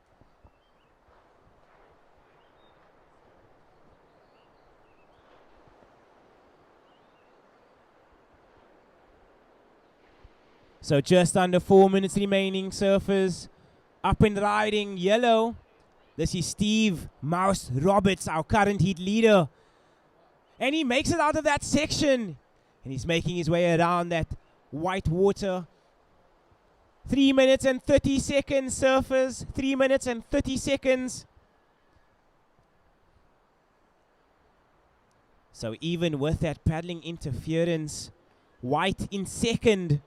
[SPEAKER 1] So just under 4 minutes remaining, surfers. Up and riding, yellow. This is Steve Mouse Roberts, our current heat leader. And he makes it out of that section. And he's making his way around that white water. 3 minutes and 30 seconds, surfers. 3 minutes and 30 seconds. So even with that paddling interference, white in second.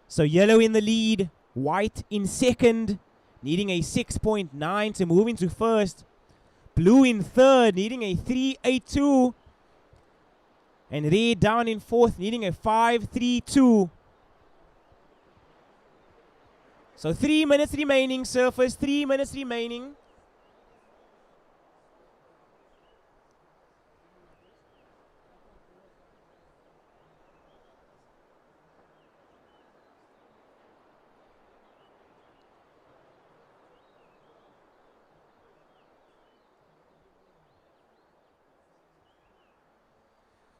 [SPEAKER 1] So yellow in the lead, white in second, needing a 6.9 to move into first. Blue in third, needing a 3.82. And red down in fourth, needing a 5.32. So 3 minutes remaining, surfers, 3 minutes remaining.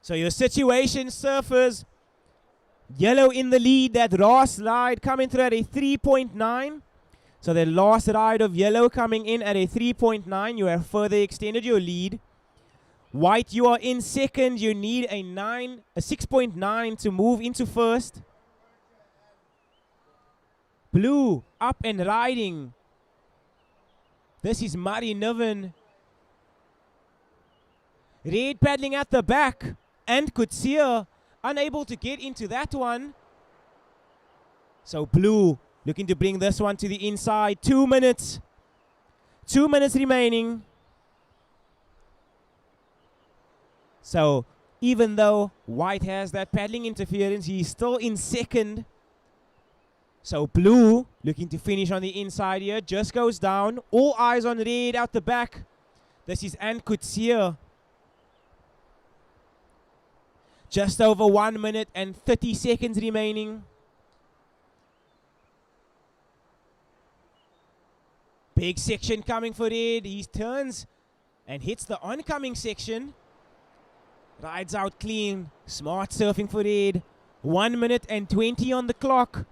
[SPEAKER 1] So your situation, surfers, yellow in the lead, that last ride coming through at a 3.9. So the last ride of yellow coming in at a 3.9, you have further extended your lead. White, you are in second, you need a 6.9 to move into first. Blue, up and riding. This is Murray Niven. Red paddling at the back. And Kutsia unable to get into that one. So blue looking to bring this one to the inside. 2 minutes. 2 minutes remaining. So even though white has that paddling interference, he's still in second. So blue looking to finish on the inside here. Just goes down. All eyes on red out the back. This is Ann Kutsia. Just over 1 minute and 30 seconds remaining. Big section coming for red. He turns and hits the oncoming section. Rides out clean. Smart surfing for red. 1 minute and 20 on the clock.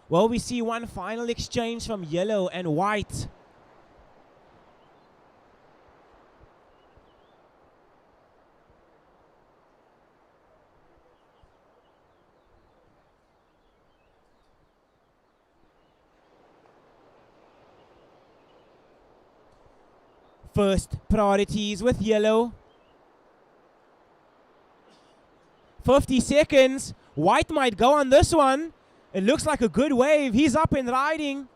[SPEAKER 1] Well, we see one final exchange from yellow and white. First priorities with yellow. 50 seconds. White might go on this one. It looks like a good wave. He's up and riding.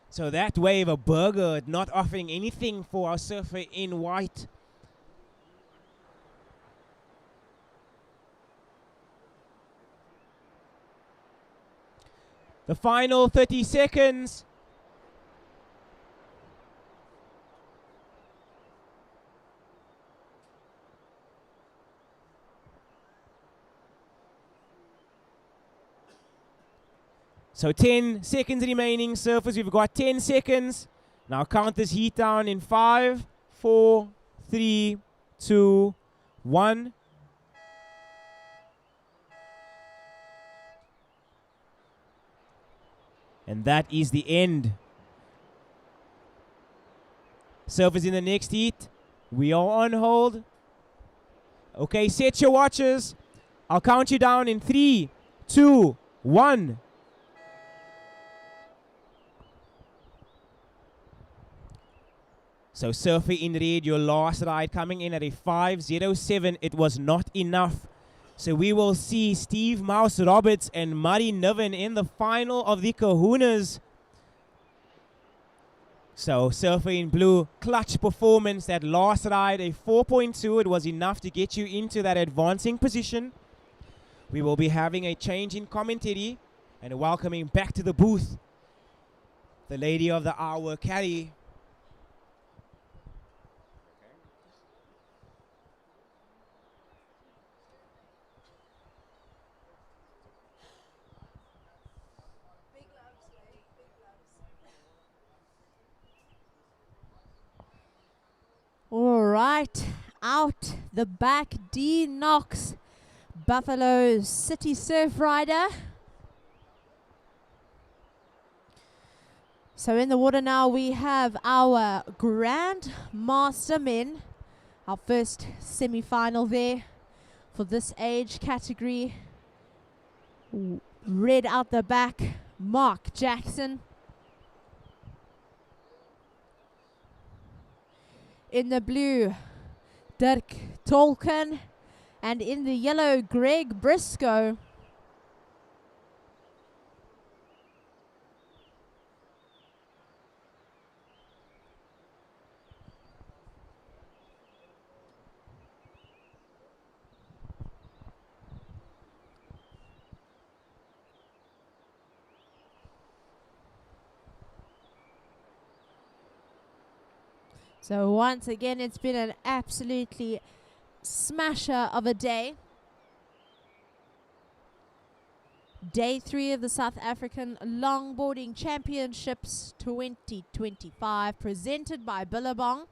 [SPEAKER 1] So that wave, a burger, not offering anything for our surfer in white. The final 30 seconds. So 10 seconds remaining, surfers. We've got 10 seconds. Now count this heat down in 5, 4, 3, 2, 1. And that is the end. Surfers in the next heat. We are on hold. Okay, set your watches. I'll count you down in 3, 2, 1. So surfer in red, your last ride coming in at a 5.07. It was not enough. So we will see Steve Mouse Roberts and Murray Niven in the final of the Kahunas. So Surfer in Blue, clutch performance. That last ride, a 4.2. It was enough to get you into that advancing position. We will be having a change in commentary and welcoming back to the booth the lady of the hour, Carrie.
[SPEAKER 4] All right, out the back, D Knox, Buffalo City Surf Rider. So in the water now we have our Grandmaster men, our first semi-final there for this age category. Red out the back, Mark Jackson. In the blue, Dirk Tolkien. And in the yellow, Greg Briscoe. So once again, it's been an absolutely smasher of a day. Day 3 of the South African Longboarding Championships 2025, presented by Billabong.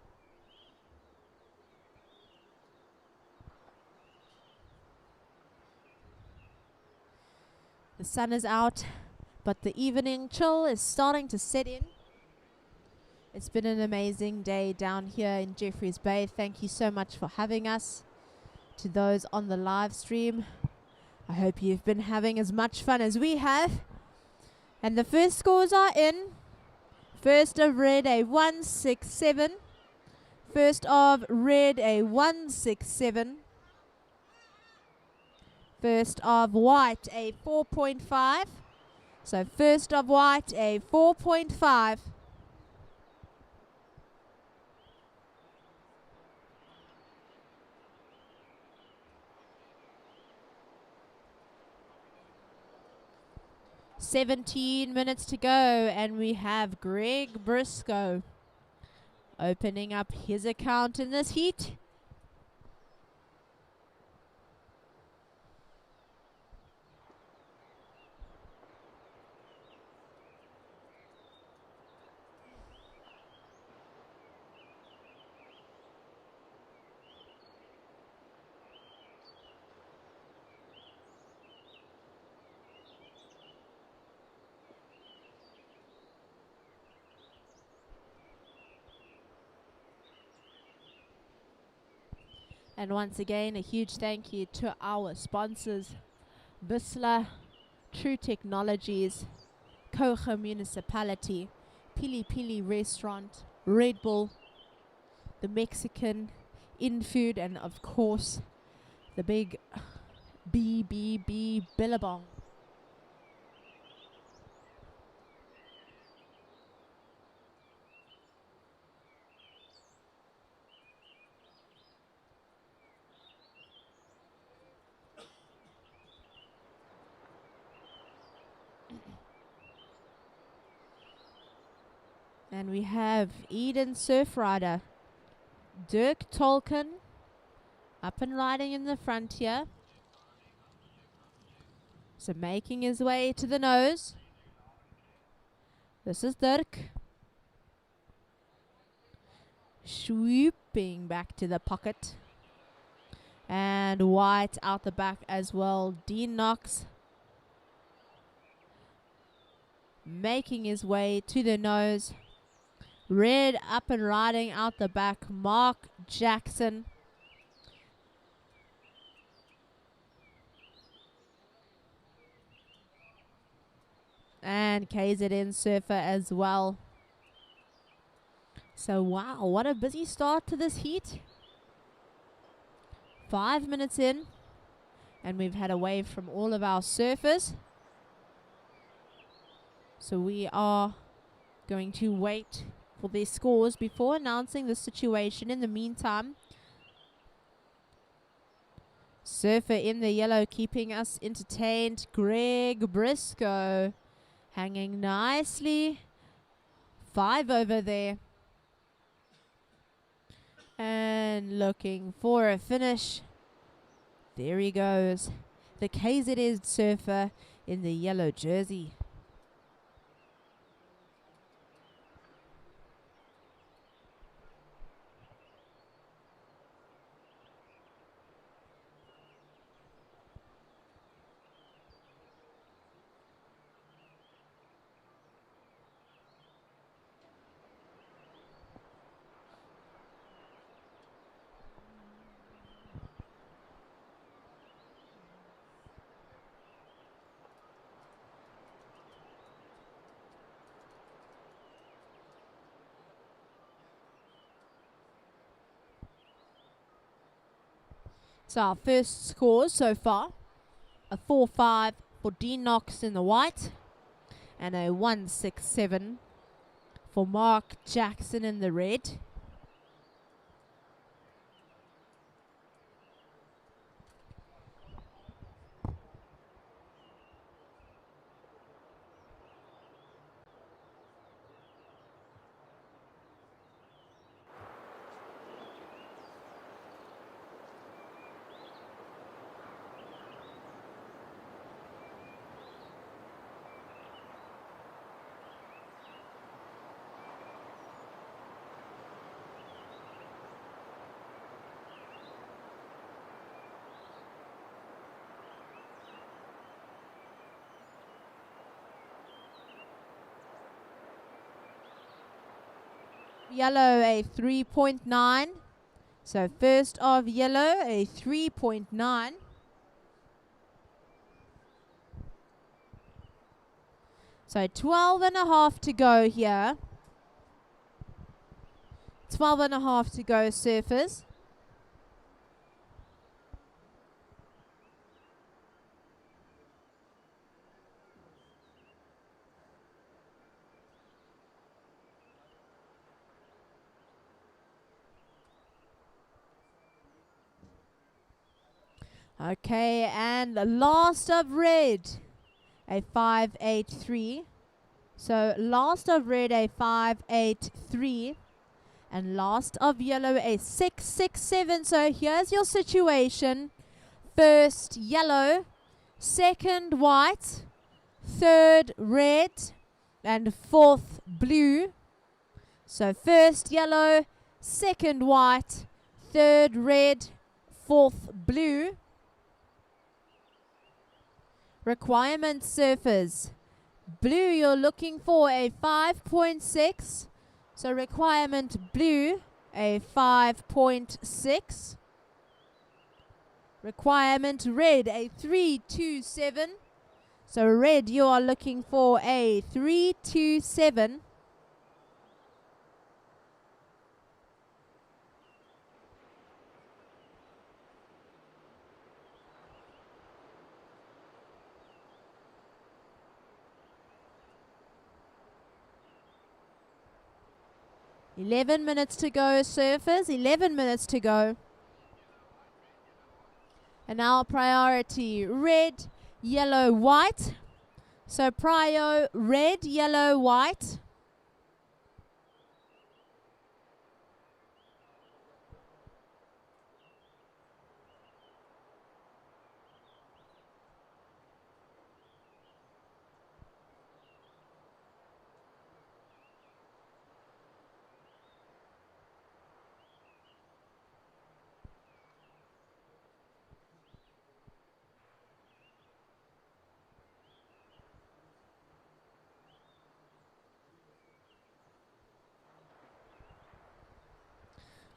[SPEAKER 4] The sun is out, but the evening chill is starting to set in. It's been an amazing day down here in Jeffreys Bay. Thank you so much for having us. To those on the live stream, I hope you've been having as much fun as we have. And the first scores are in. First of red, a 167. First of red, a 167. First of white, a 4.5. So first of white, a 4.5. "17 minutes to go, and we have Greg Briscoe opening up his account in this heat. And once again, a huge thank you to our sponsors, VISSLA, True Technologies, Kouga Municipality, PILI-PILI Restaurant, Red Bull, the Mexican In Food, and of course, the big BBB Billabong. And we have Eden Surf Rider, Dirk Tolkien, up and riding in the front here. So making his way to the nose. This is Dirk. Swooping back to the pocket. And white out the back as well. Dean Knox making his way to the nose. Red up and riding out the back, Mark Jackson. And KZN Surfer as well. So wow, what a busy start to this heat. 5 minutes in, and we've had a wave from all of our surfers. So we are going to wait for their scores before announcing the situation. In the meantime, surfer in the yellow keeping us entertained, Greg Briscoe, hanging nicely. 5 over there. And looking for a finish. There he goes. The KZS surfer in the yellow jersey. So our first scores so far, a 4-5 for Dean Knox in the white, and a 1-6-7 for Mark Jackson in the red. Yellow a 3.9. So first of yellow a 3.9. So 12.5 to go here. 12.5 to go, surfers. Okay, and the last of red, a 5.83. So last of red, a 5.83. And last of yellow, a 6.67. So here's your situation. First yellow, second white, third red, and fourth blue. So first yellow, second white, third red, fourth blue. Requirement surfers. Blue, you're looking for a 5.6. So requirement blue, a 5.6. Requirement red, a 3.27. So red, you are looking for a 3.27. $11 minutes to go, surfers. 11 minutes to go. And now priority red, yellow, white. So prio red, yellow, white.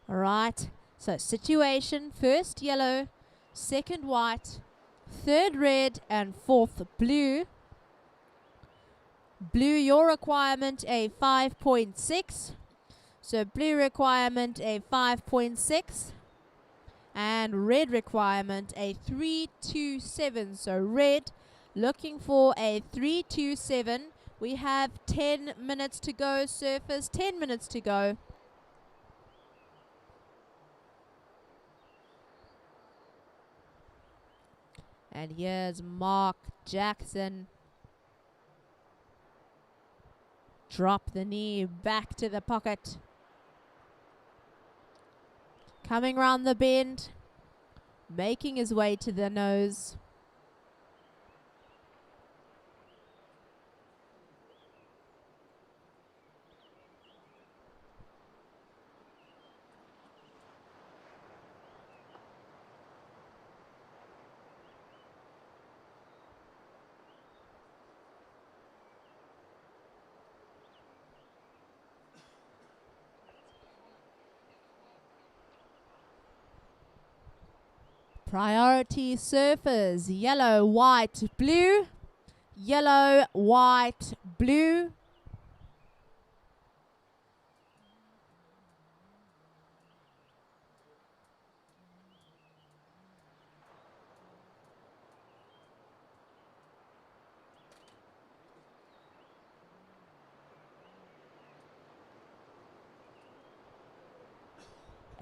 [SPEAKER 4] All right, so situation, first yellow, second white, third red, and fourth blue. Blue, your requirement, a 5.6. So blue requirement, a 5.6. And red requirement, a 3.27. So red, looking for a 3.27 We have 10 minutes to go, surfers. 10 minutes to go. And here's Mark Jackson. Drop the knee back to the pocket. Coming round the bend. Making his way to the nose. Priority surfers, yellow, white, blue. Yellow, white, blue.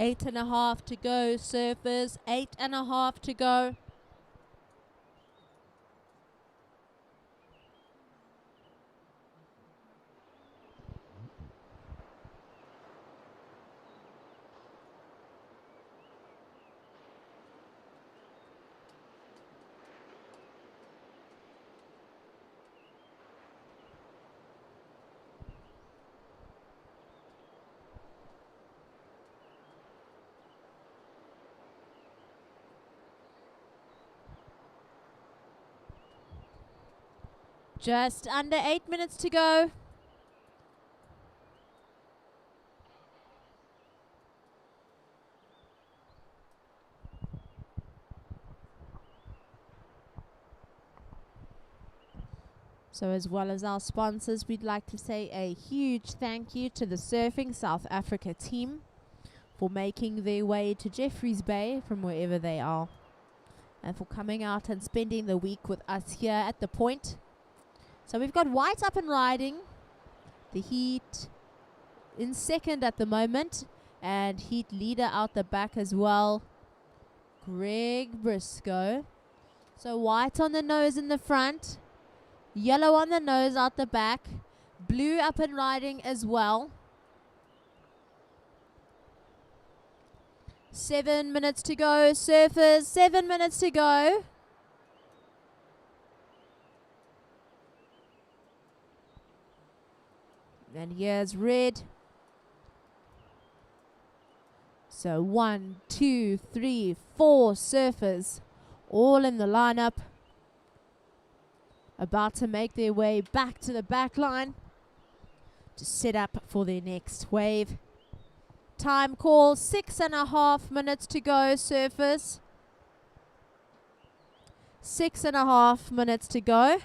[SPEAKER 4] Eight and a half to go, surfers. 8.5 to go. Just under 8 minutes to go. So as well as our sponsors, we'd like to say a huge thank you to the Surfing South Africa team for making their way to Jeffreys Bay from wherever they are, and for coming out and spending the week with us here at the point. So we've got White up and riding, the heat in second at the moment, and heat leader out the back as well, Greg Briscoe. So White on the nose in the front, yellow on the nose out the back, blue up and riding as well. 7 minutes to go, surfers, 7 minutes to go. And here's red. So 1, 2, 3, 4 surfers all in the lineup, about to make their way back to the back line to set up for their next wave. Time call, 6.5 minutes to go, surfers. 6.5 minutes to go.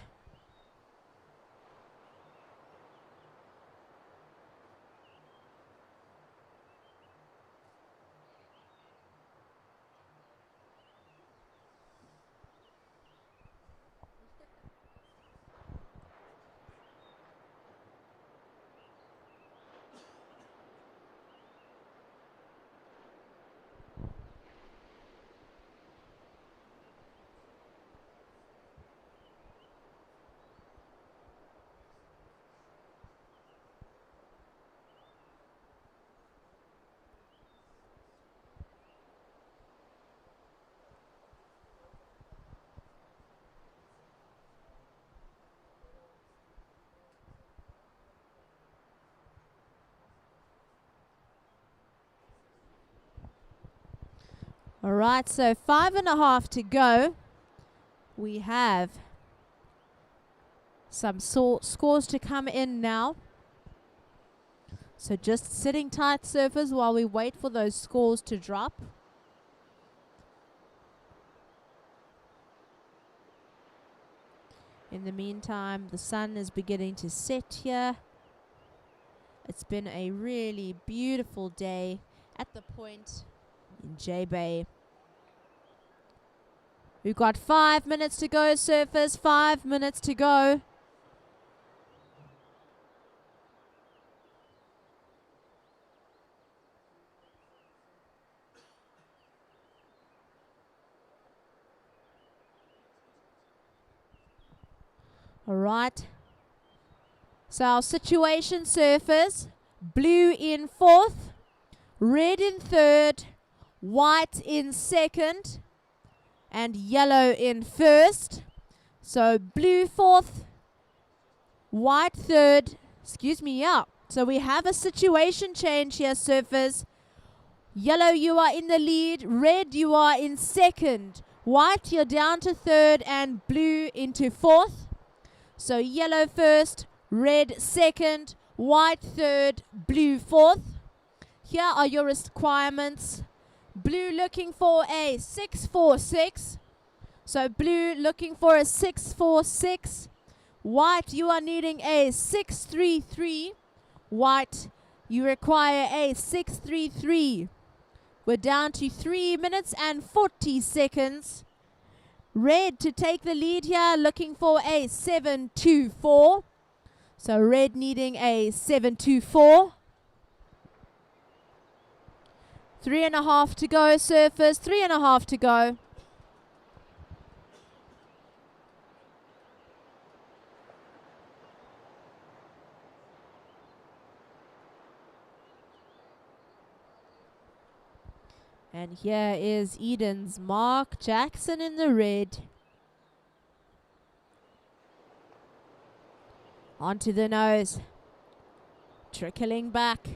[SPEAKER 4] All right, so 5.5 to go. We have some scores to come in now. So just sitting tight, surfers, while we wait for those scores to drop. In the meantime, the sun is beginning to set here. It's been a really beautiful day at the point in J Bay. We've got 5 minutes to go, surfers. 5 minutes to go. All right. So our situation surfers, blue in fourth, red in third, white in second, and yellow in first. So blue fourth, white third, So we have a situation change here, surfers. Yellow, you are in the lead. Red, you are in second. White, you're down to third, and blue into fourth. So yellow first, red second, white third, blue fourth. Here are your requirements. Blue looking for a 646. So blue looking for a 646. White, you are needing a 633. White, you require a 633. We're down to 3 minutes and 40 seconds. Red to take the lead here, looking for a 724. So red needing a 724. 3.5 to go, surfers. 3.5 to go. And here is Eden's Mark Jackson in the red. Onto the nose. Trickling back.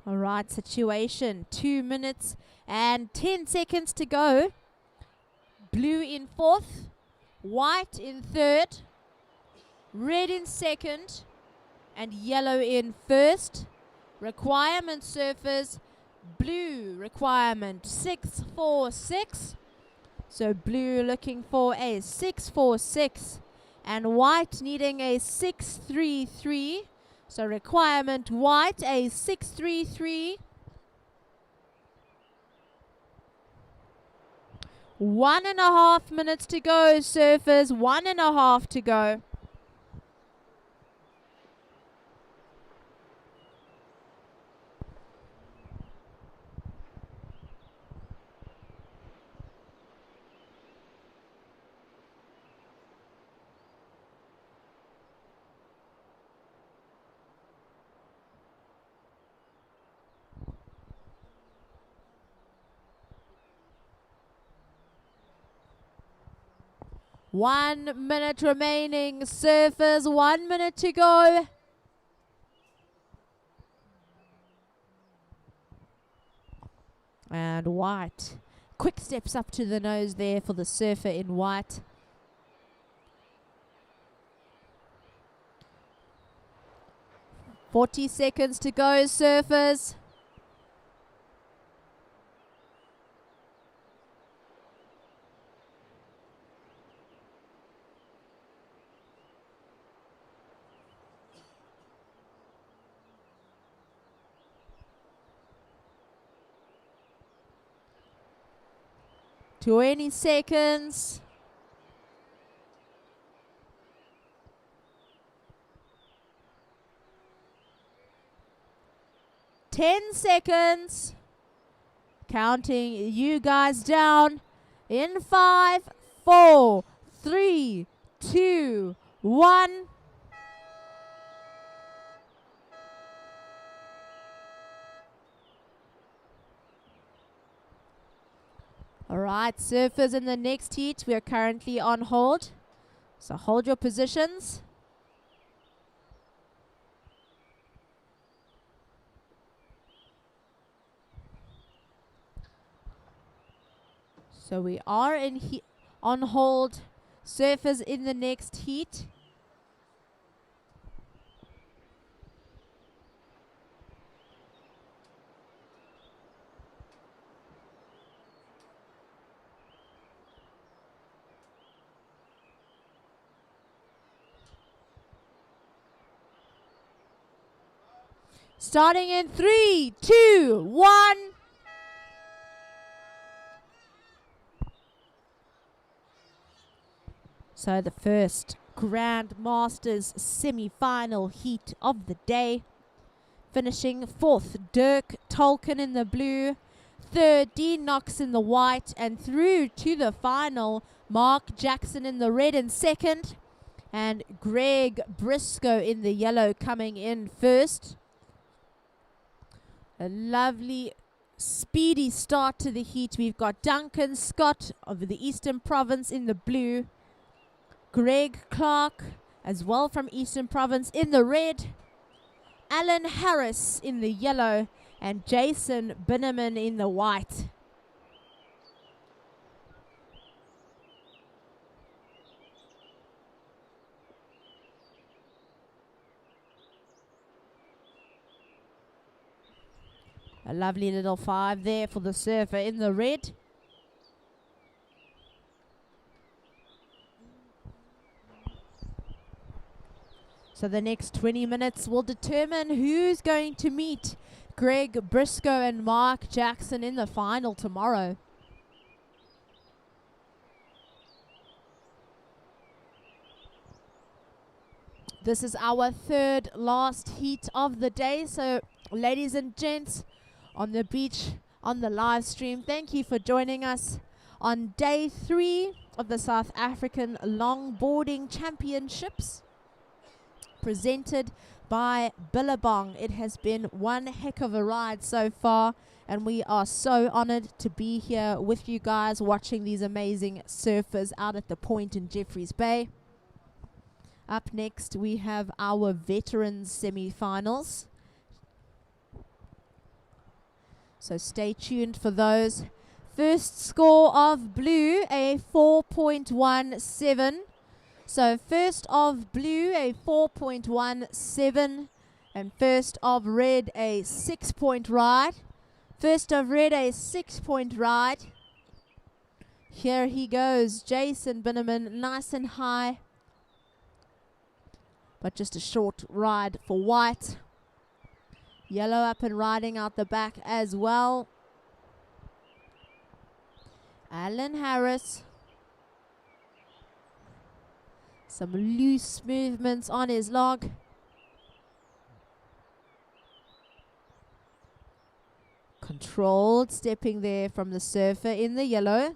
[SPEAKER 4] All right, situation. 2 minutes and 10 seconds to go. Blue in fourth, white in third, red in second, and yellow in first. Requirement surfers, blue requirement 646. So blue looking for a 646 and white needing a 633. So requirement white a 633. 1.5 minutes to go, surfers. 1.5 to go. One minute remaining, surfers. 1 minute to go. And white. Quick steps up to the nose there for the surfer in white. "40 seconds to go, surfers." "20 seconds. "10 seconds. Counting you guys down in 5, 4, 3, 2, 1. All right, surfers in the next heat, we are currently on hold. So hold your positions. So we are on hold. Surfers in the next heat. Starting in 3, 2, 1. So the first Grandmasters semi-final heat of the day. Finishing 4th, Dirk Tolkien in the blue. 3rd, Dean Knox in the white. And through to the final, Mark Jackson in the red in 2nd. And Greg Briscoe in the yellow coming in 1st. A lovely speedy start to the heat. We've got Duncan Scott of the Eastern Province in the blue. Greg Clark as well from Eastern Province in the red. Alan Harris in the yellow. And Jason Binneman in the white. A lovely little 5 there for the surfer in the red. So the next 20 minutes will determine who's going to meet Greg Briscoe and Mark Jackson in the final tomorrow. This is our 3rd last heat of the day. So ladies and gents, on the beach, on the live stream, thank you for joining us on day 3 of the South African Longboarding Championships, presented by Billabong. It has been one heck of a ride so far, and we are so honored to be here with you guys watching these amazing surfers out at the point in Jeffreys Bay. Up next, we have our veterans semi-finals. So stay tuned for those. First score of blue, a 4.17. So first of blue, a 4.17. And first of red, a 6-point ride. First of red, a 6-point ride. Here he goes, Jason Binneman, nice and high. But just a short ride for white. Yellow up and riding out the back as well. Alan Harris. Some loose movements on his log. Controlled stepping there from the surfer in the yellow.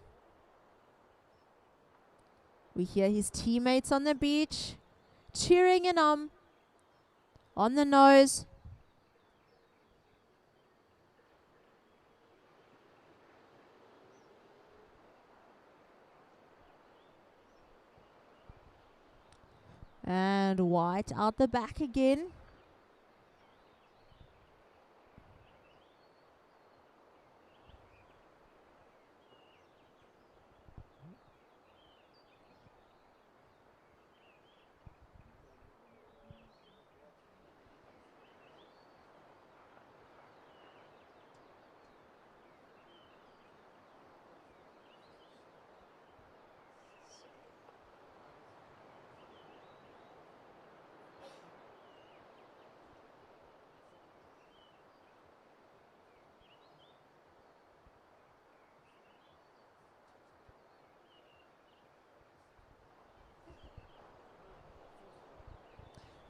[SPEAKER 4] We hear his teammates on the beach cheering him on the nose. And white out the back again.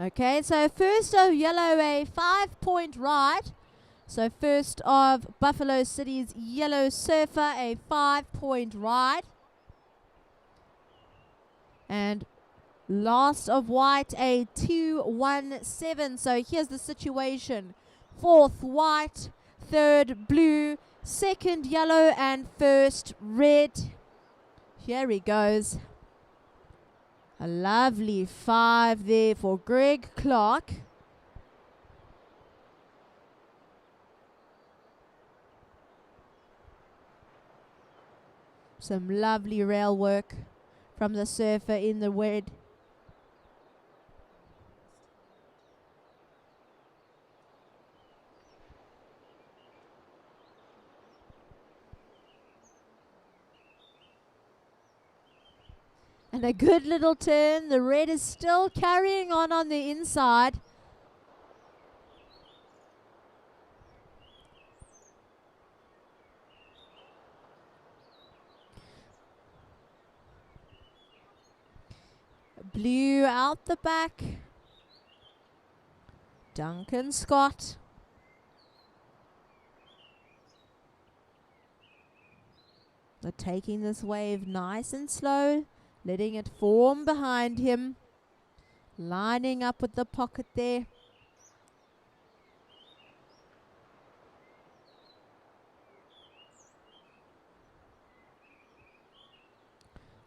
[SPEAKER 4] Okay, so first of yellow, a 5-point ride. So first of Buffalo City's yellow surfer, a 5-point ride. And last of white, a 2-1-7. So here's the situation. 4th white, 3rd blue, 2nd yellow, and 1st red. Here he goes. A lovely 5 there for Greg Clark. Some lovely rail work from the surfer in the red. And a good little turn. The red is still carrying on the inside. Blue out the back. Duncan Scott. They're taking this wave nice and slow, letting it form behind him. Lining up with the pocket there.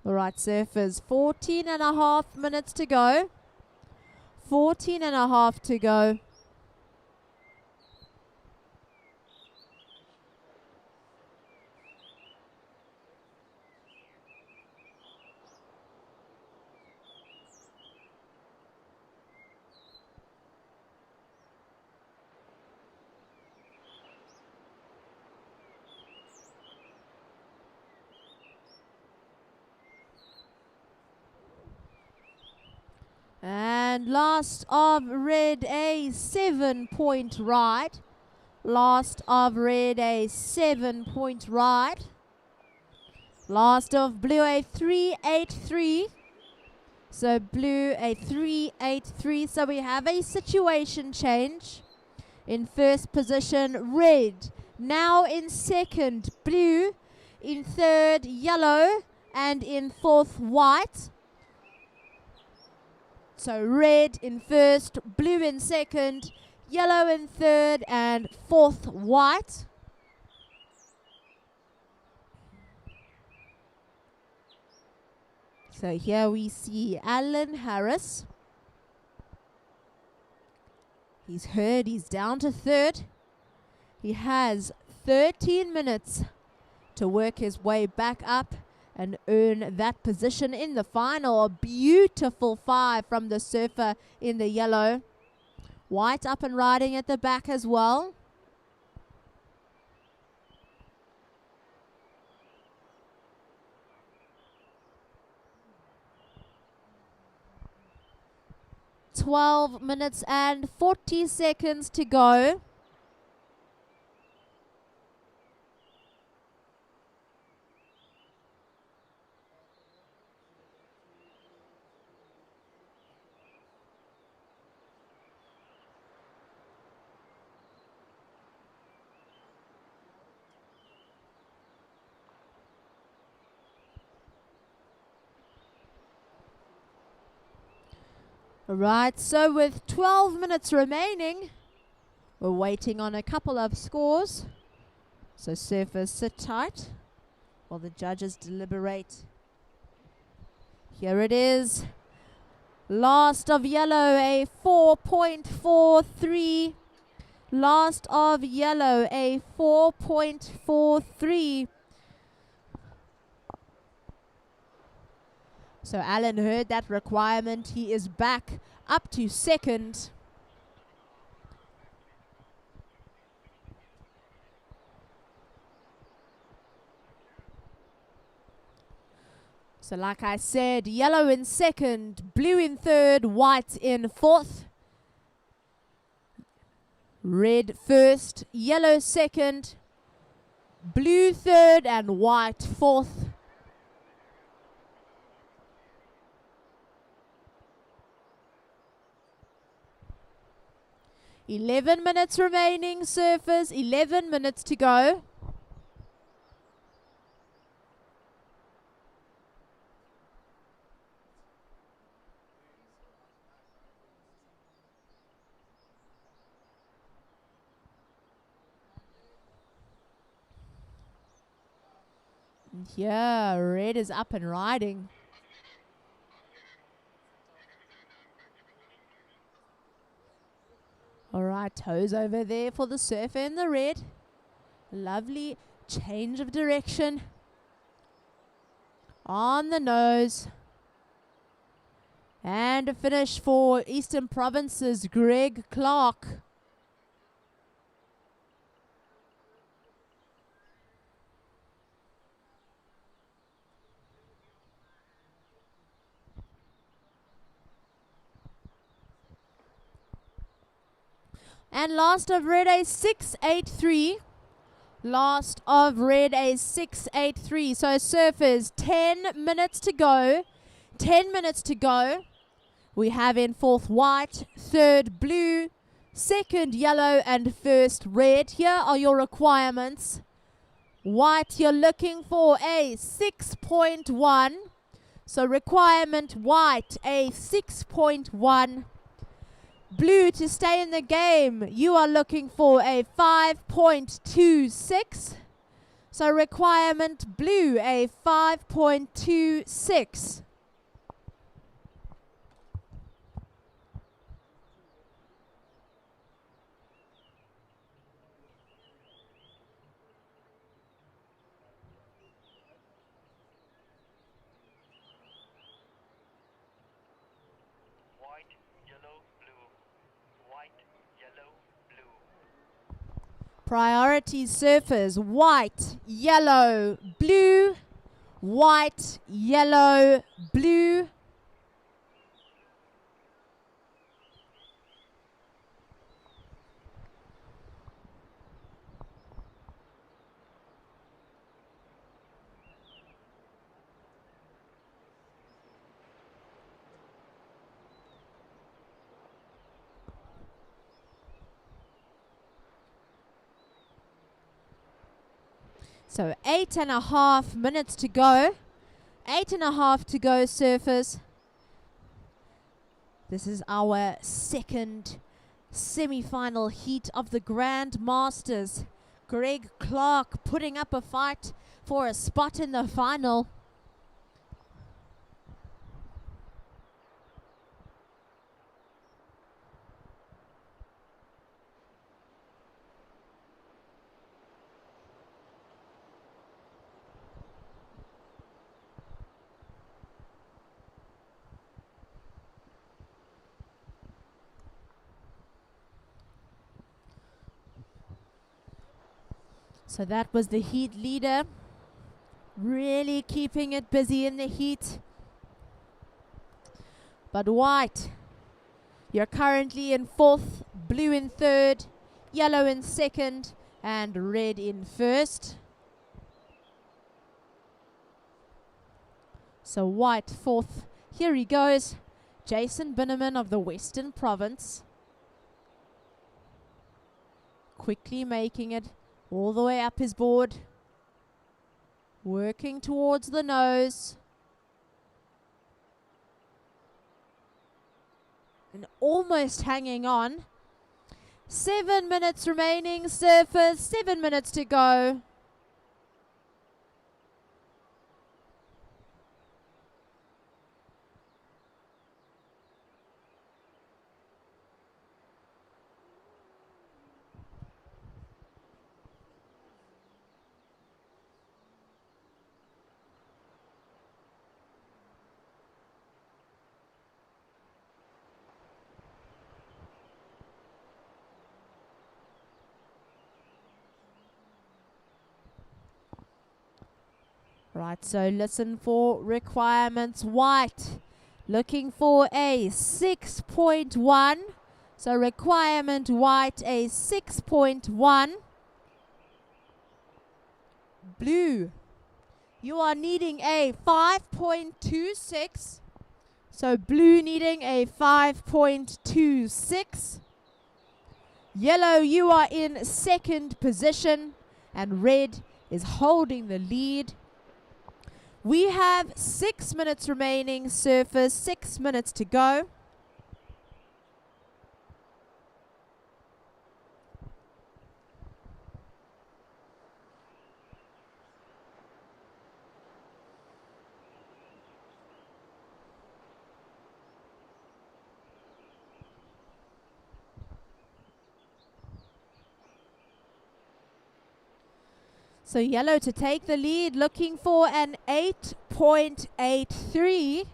[SPEAKER 4] All right, surfers, 14.5 minutes to go. 14.5 to go. And last of red, a 7-point ride. Last of red, a 7-point ride. Last of blue, a 3.83. So blue, a 3.83. So we have a situation change. In first position, red. Now in second, blue. In third, yellow. And in fourth, white. So red in first, blue in second, yellow in third, and fourth white. So here we see Alan Harris. He's down to third. He has 13 minutes to work his way back up and earn that position in the final. A beautiful 5 from the surfer in the yellow. White up and riding at the back as well. "12 minutes and 40 seconds to go. Right, so with 12 minutes remaining, we're waiting on a couple of scores. So surfers sit tight while the judges deliberate. Here it is. Last of yellow, a 4.43. Last of yellow, a 4.43. So Alan heard that requirement. He is back up to second. So like I said, yellow in second, blue in third, white in fourth. Red first, yellow second, blue third, and white fourth. 11 minutes remaining, surfers. 11 minutes to go. And here, red is up and riding. All right, toes over there for the surfer in the red. Lovely change of direction. On the nose. And a finish for Eastern Province's Greg Clark. And last of red a 683. Last of red a 683. So surfers, 10 minutes to go. 10 minutes to go. We have in fourth white, third blue, second yellow, and first red. Here are your requirements. White, you're looking for a 6.1. So requirement white, a 6.1. Blue, to stay in the game, you are looking for a 5.26. So requirement blue, a 5.26.
[SPEAKER 6] White, yellow, blue. White, yellow, blue.
[SPEAKER 4] Priority surfers, white, yellow, blue. White, yellow, blue. So 8.5 minutes to go. 8.5 to go, surfers. This is our second semi-final heat of the Grandmasters. Greg Clark putting up a fight for a spot in the final. So that was the heat leader. Really keeping it busy in the heat. But white, you're currently in fourth, blue in third, yellow in second, and red in first. So white fourth. Here he goes. Jason Binneman of the Western Province. Quickly making it all the way up his board. Working towards the nose. And almost hanging on. 7 minutes remaining, surfers. 7 minutes to go. Right, so listen for requirements. White, looking for a 6.1. So requirement white, a 6.1. Blue, you are needing a 5.26. So blue needing a 5.26. Yellow, you are in second position. And red is holding the lead. We have 6 minutes remaining, surfers. 6 minutes to go. So yellow to take the lead, looking for an 8.83.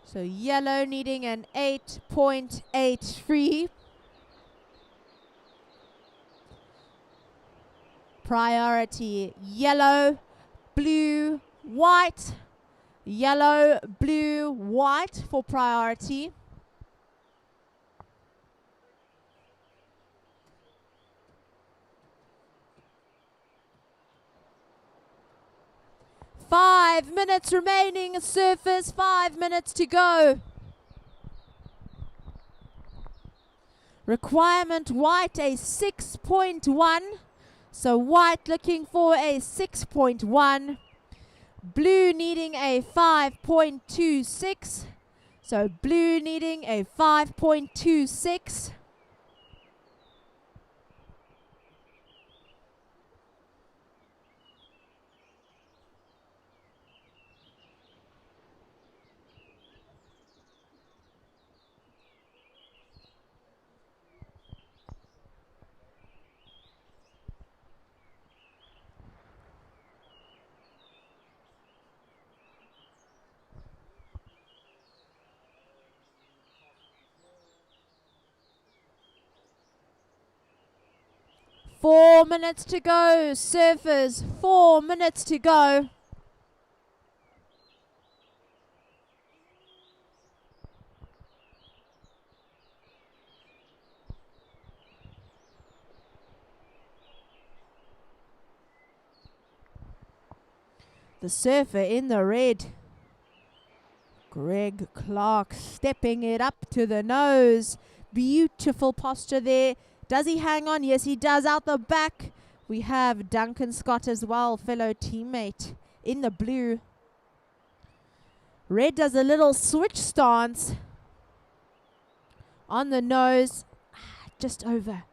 [SPEAKER 4] So yellow needing an 8.83. Priority yellow, blue, white. Yellow, blue, white for priority. Five minutes remaining, surface, 5 minutes to go. Requirement white, a 6.1. So white looking for a 6.1. Blue needing a 5.26. So blue needing a 5.26. Four minutes to go, surfers, 4 minutes to go. The surfer in the red, Greg Clark, stepping it up to the nose. Beautiful posture there. Does he hang on? Yes, he does. Out the back, we have Duncan Scott as well, fellow teammate in the blue. Red does a little switch stance on the nose, just over.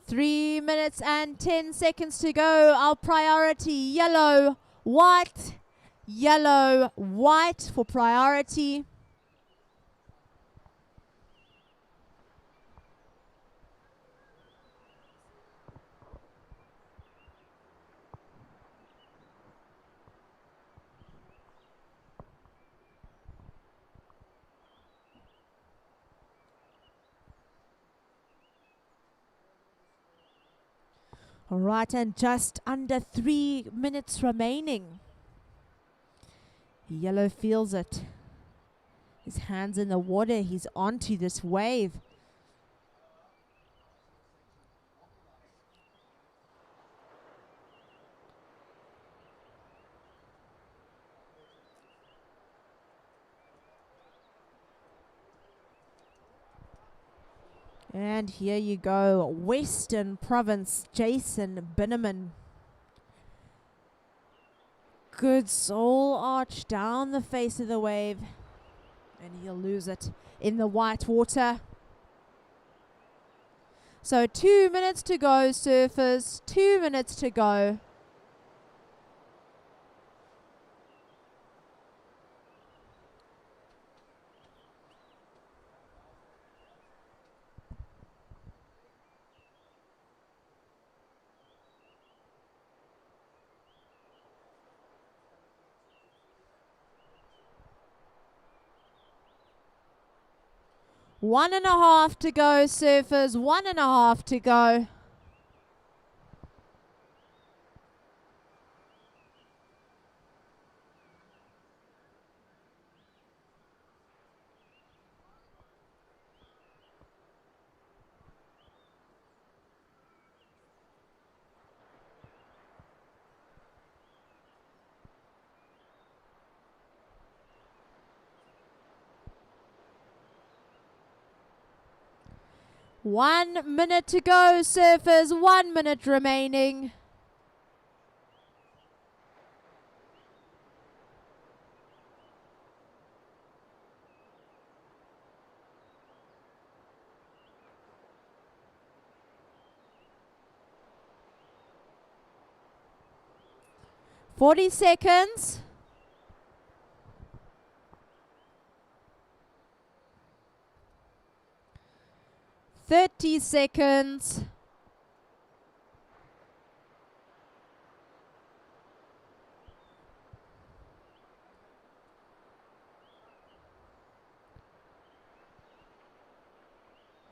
[SPEAKER 4] Three minutes and 10 seconds to go. Our priority, yellow, white. Yellow, white for priority. All right, and just under 3 minutes remaining. Yellow feels it. His hands in the water. He's onto this wave. And here you go. Western Province, Jason Binneman. Good soul arch down the face of the wave. And he'll lose it in the white water. So 2 minutes to go, surfers. 2 minutes to go. One and a half to go, surfers. 1.5 to go. One minute to go, surfers. 1 minute remaining. Forty seconds. 30 seconds.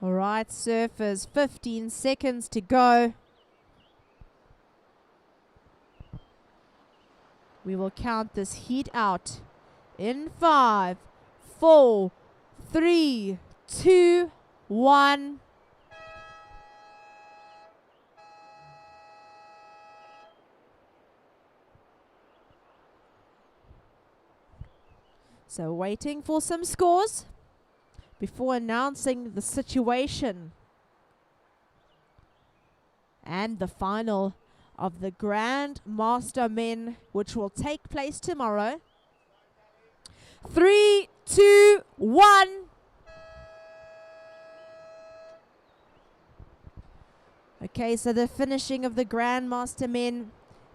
[SPEAKER 4] All right, surfers, 15 seconds to go. We will count this heat out in 5, 4, 3, 2, 1. So waiting for some scores before announcing the situation and the final of the Grandmaster men, which will take place tomorrow. 3, 2, 1. Okay, so the finishing of the Grandmaster men.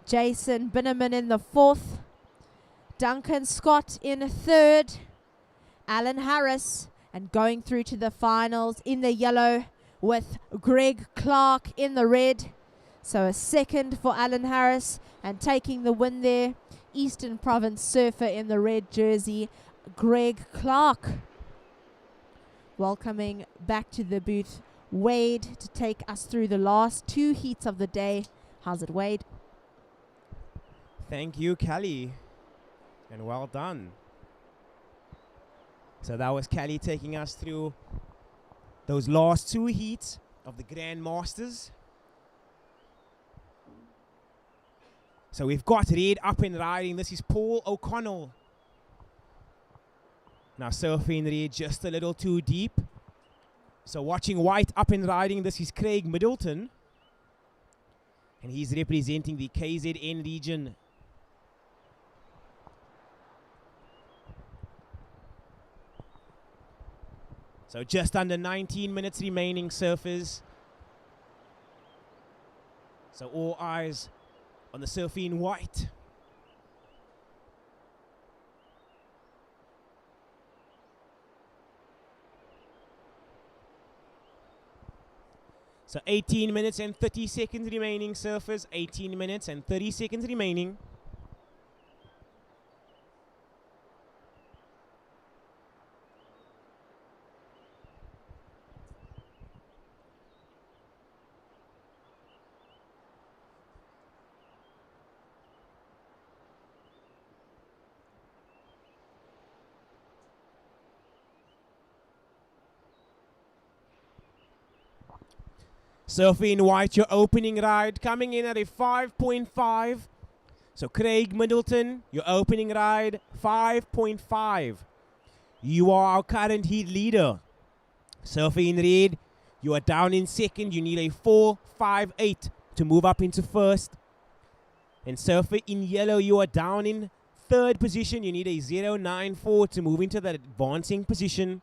[SPEAKER 4] Jason Binneman in the 4th. Duncan Scott in 3rd. Alan Harris. And going through to the finals in the yellow with Greg Clark in the red. So a 2nd for Alan Harris, and taking the win there, Eastern Province surfer in the red jersey, Greg Clark. Welcoming back to the booth Wade to take us through the last 2 heats of the day. How's it, Wade?
[SPEAKER 1] Thank you, Callie. And well done. So that was Callie taking us through those last 2 heats of the Grandmasters. So we've got red up and riding. This is Paul O'Connell. Now surfing red just a little too deep. So watching white up and riding, this is Craig Middleton. And he's representing the KZN region. So just under 19 minutes remaining, surfers. So all eyes on the surfing white. So 18 minutes and 30 seconds remaining, surfers. 18 minutes and 30 seconds remaining. Surfing white, your opening ride coming in at a 5.5. So Craig Middleton, your opening ride, 5.5. You are our current heat leader. Surfing red, you are down in 2nd. You need a 4.58 to move up into 1st. And surfer in yellow, you are down in 3rd position. You need a 0.94 to move into that advancing position.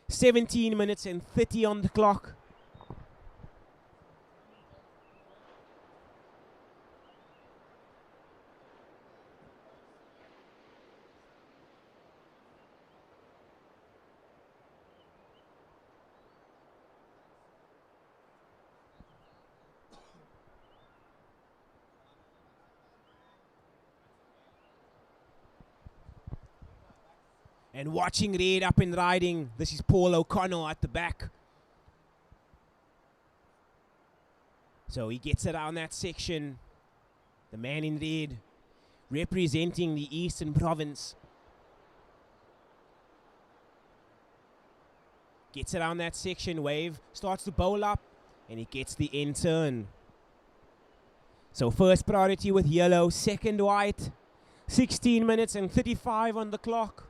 [SPEAKER 1] 17 minutes and 30 on the clock. And watching red up and riding, this is Paul O'Connell at the back. So he gets around that section. The man in red representing the Eastern Province. Gets around that section, wave, starts to bowl up, and he gets the end turn. So first priority with yellow, 2nd white. 16 minutes and 35 on the clock.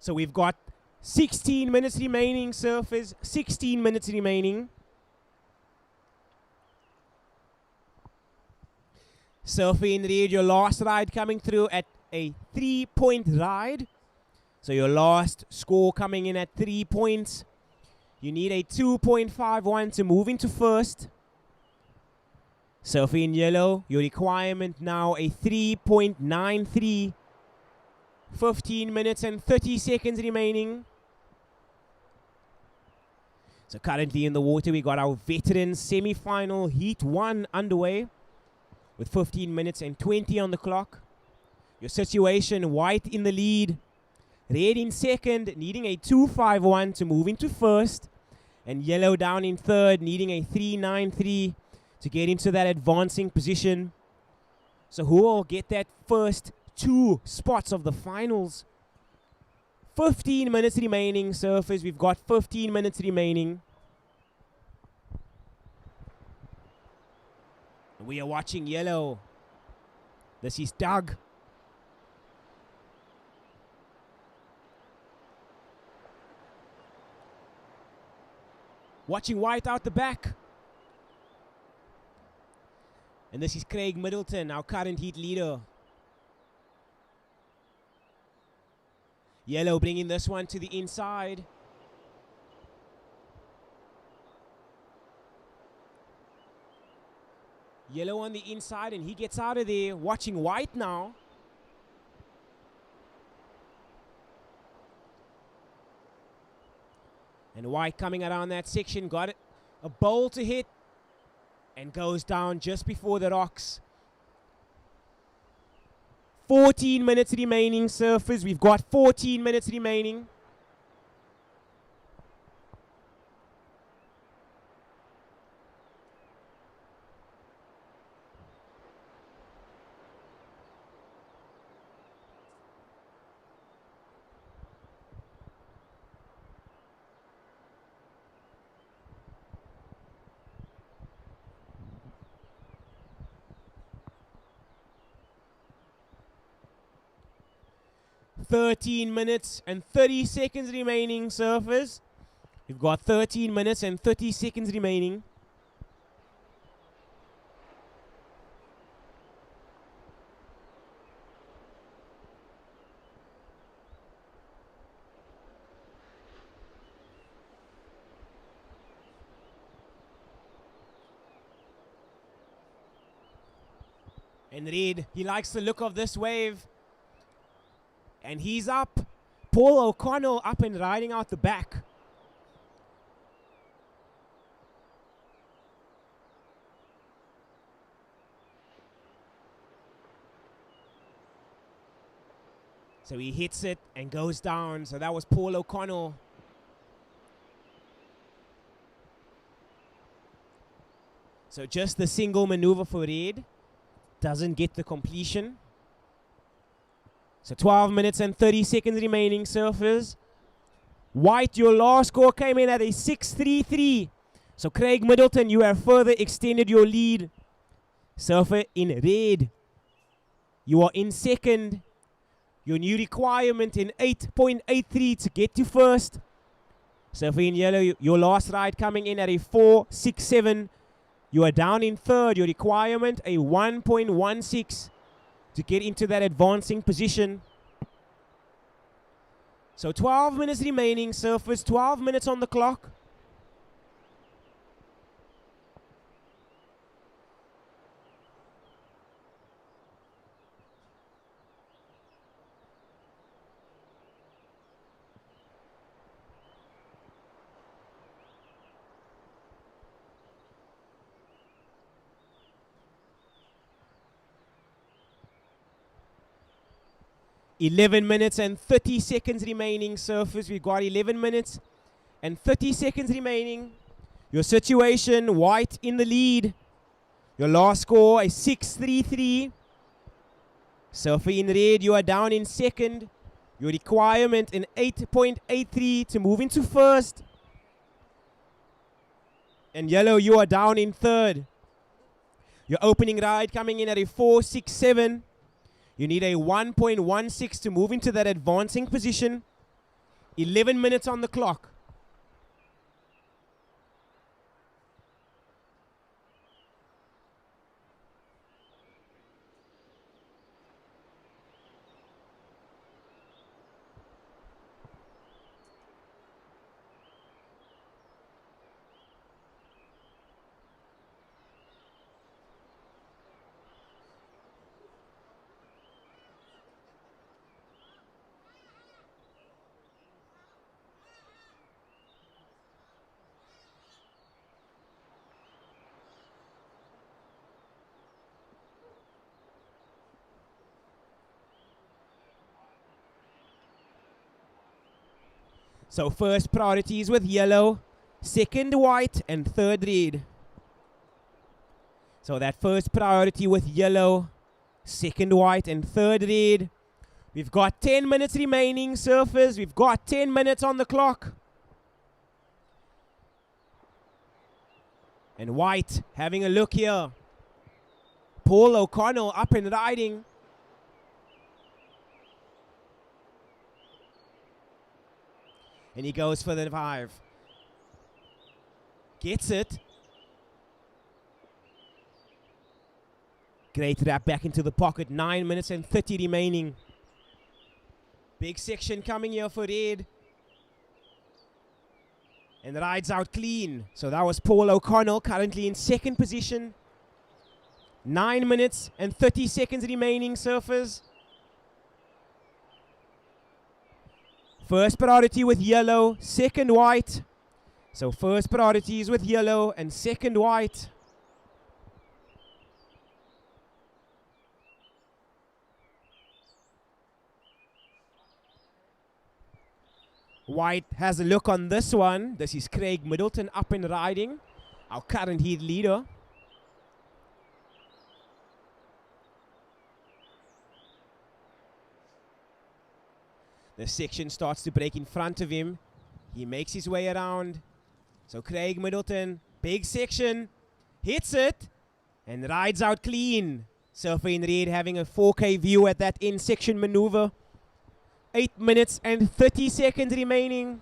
[SPEAKER 1] So we've got 16 minutes remaining, surfers. 16 minutes remaining. Surfer in red, your last ride coming through at a 3-point ride. So your last score coming in at 3 points. You need a 2.51 to move into first. Surfer in yellow, your requirement now a 3.93. 15 minutes and 30 seconds remaining. So currently in the water, we got our veterans semi-final heat 1 underway with 15 minutes and 20 on the clock. Your situation, white in the lead, red in second, needing a 2.51 to move into first, and yellow down in third, needing a 3.93 to get into that advancing position. So who will get that first 2 spots of the finals? 15 minutes remaining, surfers. We've got 15 minutes remaining. We are watching yellow. This is Doug. Watching white out the back. And this is Craig Middleton, our current heat leader. Yellow bringing this one to the inside. Yellow on the inside, and he gets out of there. Watching white now. And white coming around that section, got it, a bowl to hit, and goes down just before the rocks. 14 minutes remaining, surfers. We've got 14 minutes remaining. $13 minutes and 30 seconds remaining, surfers. We've got 13 minutes and 30 seconds remaining. And Reed, he likes the look of this wave. And he's up. Paul O'Connell up and riding out the back. So he hits it and goes down. So that was Paul O'Connell. So just the single maneuver for Red. Doesn't get the completion. So 12 minutes and 30 seconds remaining, surfers. White, your last score came in at a 6.33. So Craig Middleton, you have further extended your lead. Surfer in red, you are in second. Your new requirement in 8.83 to get to first. Surfer in yellow, your last ride coming in at a 4.67. You are down in third. Your requirement a 1.16 to get into that advancing position. So 12 minutes remaining, surfers. 12 minutes on the clock. $11 minutes and 30 seconds remaining, surfers. We've got 11 minutes and 30 seconds remaining. Your situation, white in the lead. Your last score, a 6.33. Surfer in red, you are down in second. Your requirement, an 8.83 to move into first. And yellow, you are down in third. Your opening ride coming in at a 4.67. You need a 1.16 to move into that advancing position. 11 minutes on the clock. So first priority is with yellow, second white, and third red. So that first priority with yellow, second white, and third red. We've got 10 minutes remaining, surfers. We've got 10 minutes on the clock. And white having a look here. Paul O'Connell up and riding. And he goes for the 5. Gets it. Great wrap back into the pocket. 9 minutes and 30 remaining. Big section coming here for red. And rides out clean. So that was Paul O'Connell, currently in second position. 9 minutes and 30 seconds remaining, surfers. First priority with yellow, second white. So first priority is with yellow and second white. White has a look on this one. This is Craig Middleton up and riding, our current heat leader. The section starts to break in front of him. He makes his way around. So Craig Middleton, big section, hits it and rides out clean. Surfer in red having a 4K view at that end section maneuver. 8 minutes and 30 seconds remaining.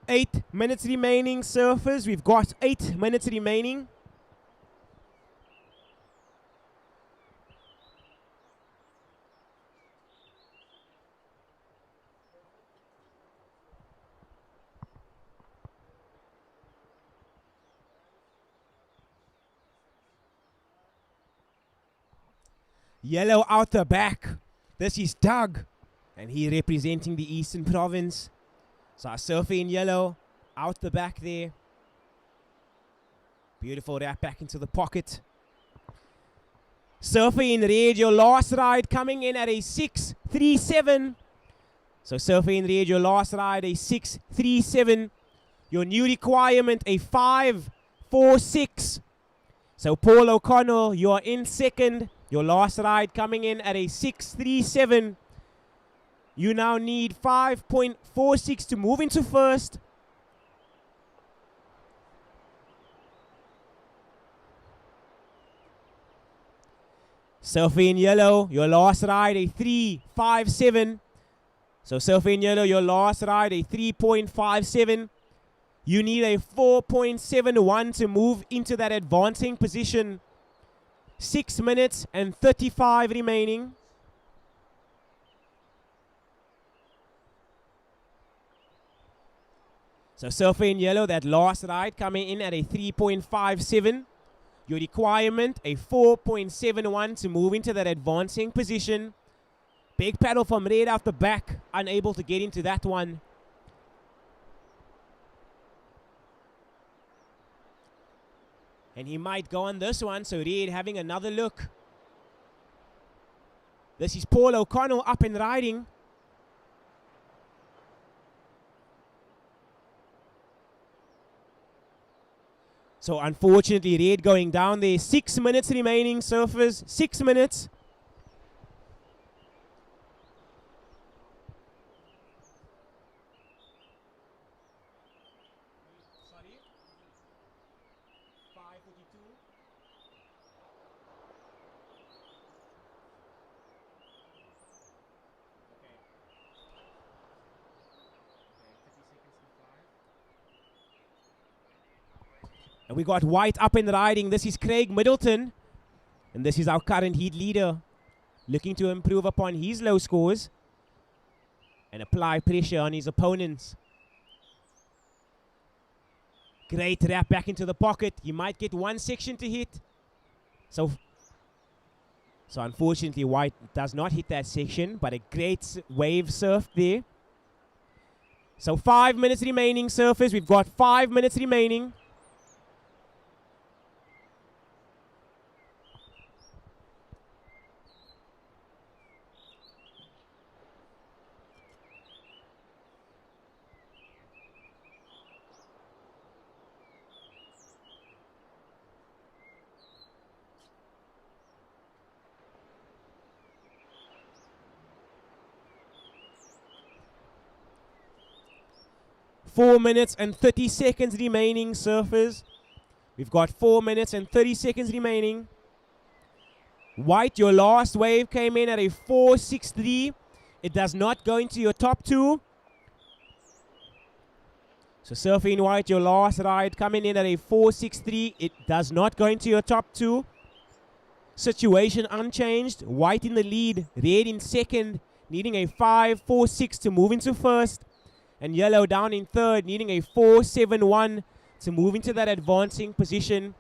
[SPEAKER 1] Eight minutes remaining, surfers. We've got 8 minutes remaining. Yellow out the back. This is Doug, and he representing the Eastern Province. So our surfer in yellow, out the back there. Beautiful wrap back into the pocket. Surfer in red, your last ride coming in at a 6.37. So surfer in red, your last ride, a 6.37. Your new requirement, a 5.46. So Paul O'Connell, you are in second. Your last ride coming in at a 6.37. You now need 5.46 to move into first. Surfer in yellow, your last ride, a 3.57. So surfer in yellow, your last ride, a 3.57. You need a 4.71 to move into that advancing position. 6 minutes and 35 remaining. So surfer in yellow, that last ride coming in at a 3.57. Your requirement, a 4.71 to move into that advancing position. Big paddle from red out the back, unable to get into that one. And he might go on this one, so red having another look. This is Paul O'Connell up and riding. So unfortunately, red going down there. 6 minutes remaining, surfers. 6 minutes. Sorry? 5:42. Okay. Okay, 30 seconds to fly. And we got white up and riding. This is Craig Middleton. And this is our current heat leader. Looking to improve upon his low scores. And apply pressure on his opponents. Great wrap back into the pocket. He might get one section to hit. So unfortunately, white does not hit that section. But a great wave surf there. So 5 minutes remaining, surfers. We've got 5 minutes remaining. Four minutes and 30 seconds remaining, surfers. We've got 4 minutes and 30 seconds remaining. White, your last wave came in at a 4.63. It does not go into your top two. So surfing white, your last ride coming in at a 4.63. It does not go into your top two. Situation unchanged. White in the lead. Red in second, needing a 5.46 to move into first. And yellow down in third, needing a 4.71 to move into that advancing position.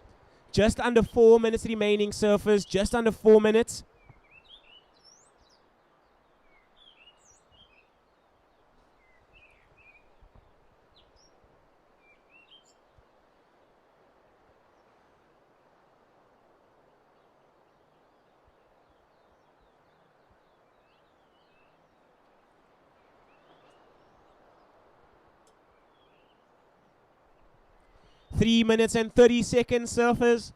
[SPEAKER 1] Just under 4 minutes remaining, surfers. Just under 4 minutes. Three minutes and 30 seconds, surfers.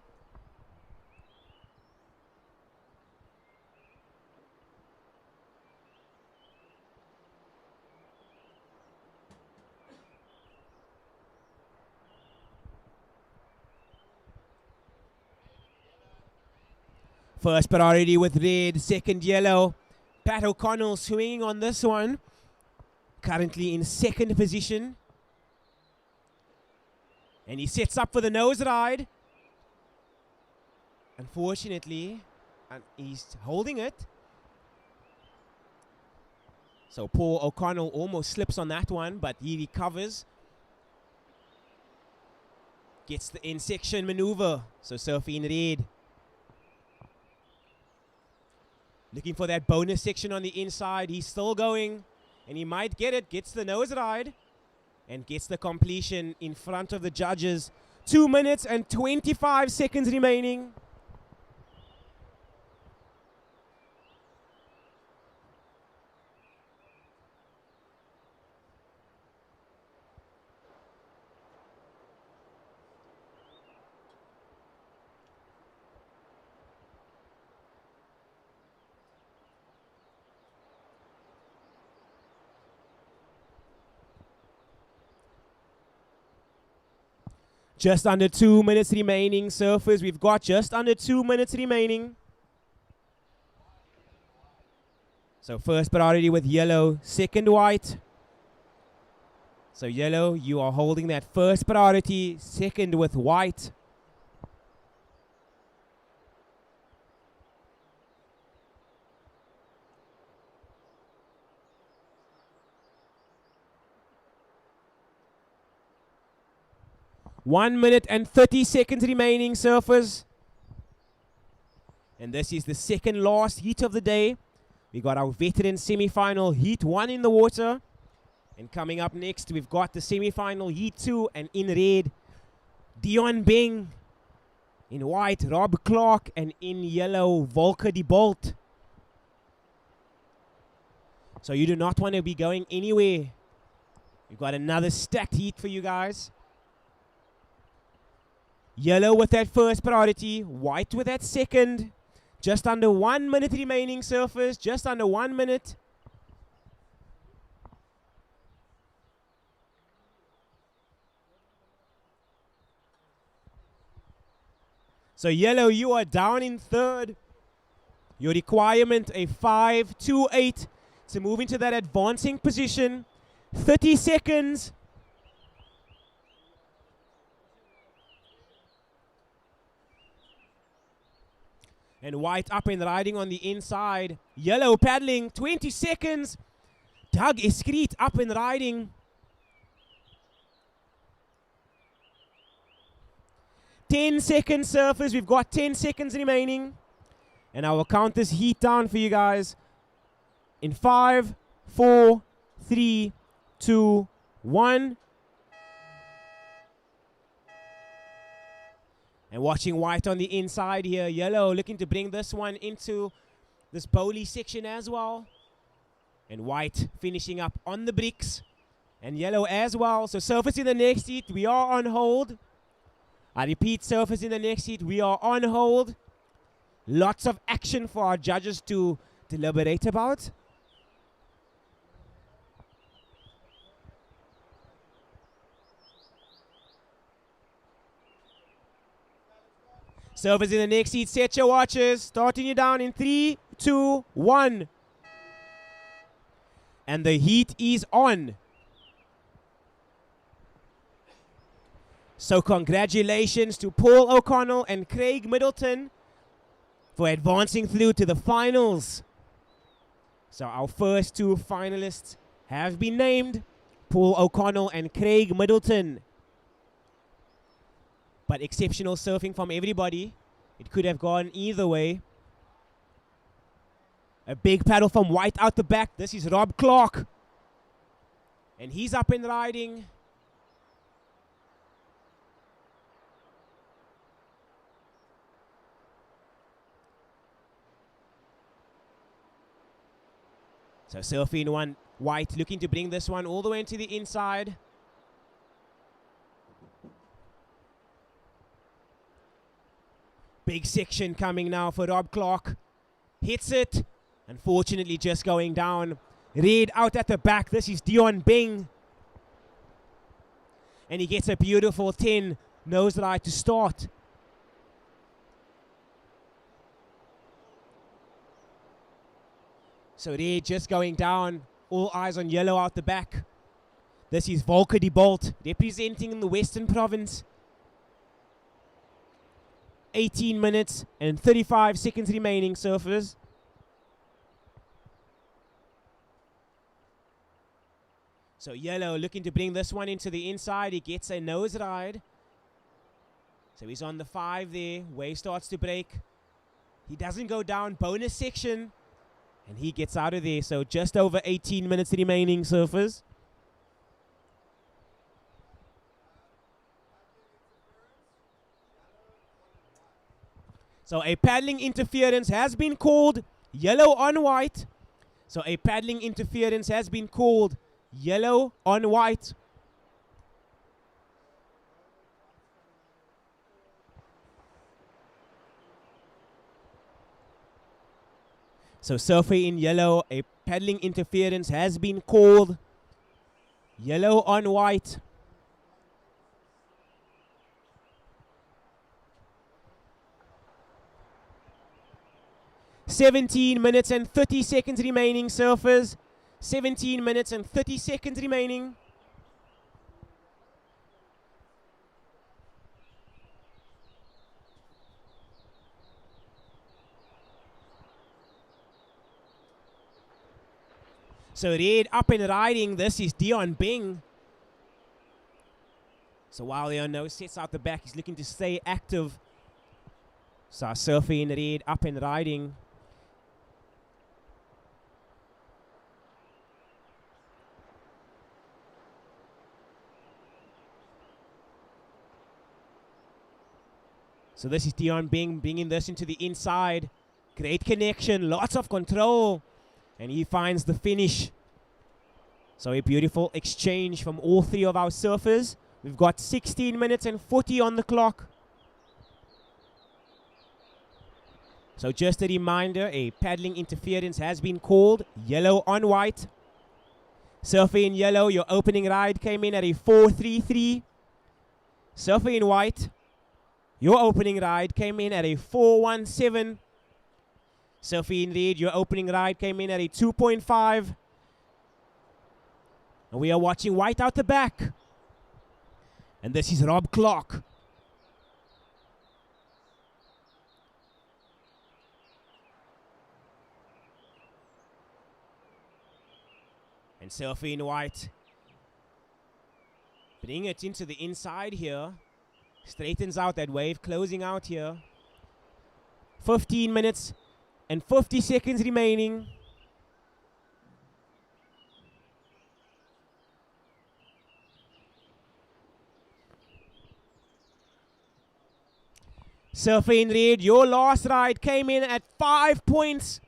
[SPEAKER 1] First priority with red, second yellow. Pat O'Connell swinging on this one. Currently in second position. And he sets up for the nose ride. Unfortunately, and he's holding it. So poor O'Connell almost slips on that one, but he recovers. Gets the in section maneuver. So surfing red. Looking for that bonus section on the inside. He's still going. And he might get it. Gets the nose ride. And gets the completion in front of the judges. 2 minutes and 25 seconds remaining. Just under 2 minutes remaining, surfers. We've got just under 2 minutes remaining. So first priority with yellow, second white. So yellow, you are holding that first priority, second with white. One minute and 30 seconds remaining, surfers. And this is the second last heat of the day. We got our veteran semi-final heat 1 in the water. And coming up next, we've got the semi-final heat 2. And in red, Dion Bing. In white, Rob Clark. And in yellow, Volker de Bolt. So you do not want to be going anywhere. We've got another stacked heat for you guys. Yellow with that first priority, white with that second. Just under 1 minute remaining, surfers. Just under 1 minute. So yellow, you are down in third. Your requirement, a 5.28 to move into that advancing position. 30 seconds. And white up and riding on the inside. Yellow paddling, 20 seconds. Doug Escreet up and riding. 10 seconds, surfers. We've got 10 seconds remaining. And I will count this heat down for you guys. In 5, 4, 3, 2, 1. And watching white on the inside here. Yellow looking to bring this one into this bowley section as well. And white finishing up on the bricks. And yellow as well. So surfers in the next heat, we are on hold. I repeat, surfers in the next heat, we are on hold. Lots of action for our judges to deliberate about. Surfers in the next heat, set your watches. Starting you down in 3, 2, 1. And the heat is on. So congratulations to Paul O'Connell and Craig Middleton for advancing through to the finals. So our first two finalists have been named, Paul O'Connell and Craig Middleton. But exceptional surfing from everybody. It could have gone either way. A big paddle from white out the back. This is Rob Clark. And he's up and riding. So surfing one, white looking to bring this one all the way into the inside. Big section coming now for Rob Clark. Hits it. Unfortunately just going down. Red out at the back. This is Dion Bing. And he gets a beautiful 10 nose ride to start. So Red just going down. All eyes on yellow out the back. This is Volker de Bolt representing the Western Province. 18 minutes and 35 seconds remaining, surfers. So yellow looking to bring this one into the inside. He gets a nose ride. So he's on the 5 there. Wave starts to break. He doesn't go down. Bonus section. And he gets out of there. So just over 18 minutes remaining, surfers. So a paddling interference has been called. Yellow on white. So a paddling interference has been called. Yellow on white. So surfer in yellow, a paddling interference has been called. Yellow on white. "17 minutes and 30 seconds remaining, surfers. 17 minutes and 30 seconds remaining. So Red up and riding. This is Dion Bing. So while Leon sets out the back, he's looking to stay active. So surfing Red up and riding. So this is Dion Bing bringing this into the inside. Great connection, lots of control. And he finds the finish. So a beautiful exchange from all three of our surfers. We've got 16 minutes and 40 on the clock. So just a reminder, a paddling interference has been called. Yellow on white. Surfer in yellow, your opening ride came in at a 4.33. Surfer in white, your opening ride came in at a 4.17. Surfer in red, your opening ride came in at a 2.5. And we are watching white out the back. And this is Rob Clark. And Surfer in white, bring it into the inside here. Straightens out that wave, closing out here. 15 minutes and 50 seconds remaining. Surfer in red, your last ride came in at 5 points.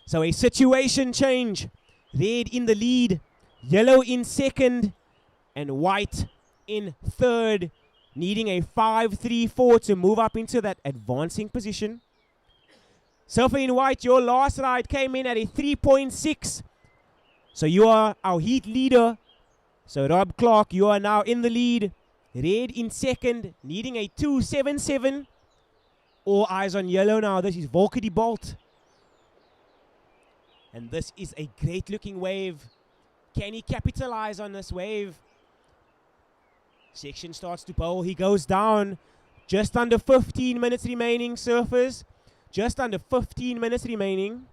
[SPEAKER 1] So a situation change. Red in the lead, yellow in second, and white in third, needing a 5.34 to move up into that advancing position. Surfer in white, your last ride came in at a 3.6. So you are our heat leader. So Rob Clark, you are now in the lead. Red in second, needing a 2.77. All eyes on yellow now. This is Volker de Bolt. And this is a great looking wave. Can he capitalize on this wave? Section starts to bowl. He goes down. Just under 15 minutes remaining, surfers. Just under 15 minutes remaining.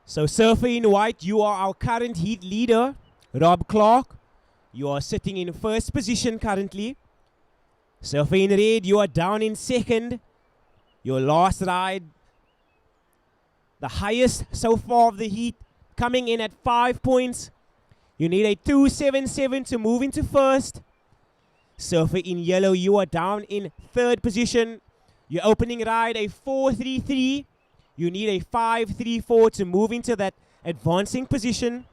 [SPEAKER 1] So Surfer in white, you are our current heat leader. Rob Clark, you are sitting in first position currently. Surfer in red, you are down in second. Your last ride, the highest so far of the heat, coming in at 5 points. You need a 2.77 to move into first. Surfer in yellow, you are down in third position. Your opening ride, a 4.33. You need a 5.34 to move into that advancing position.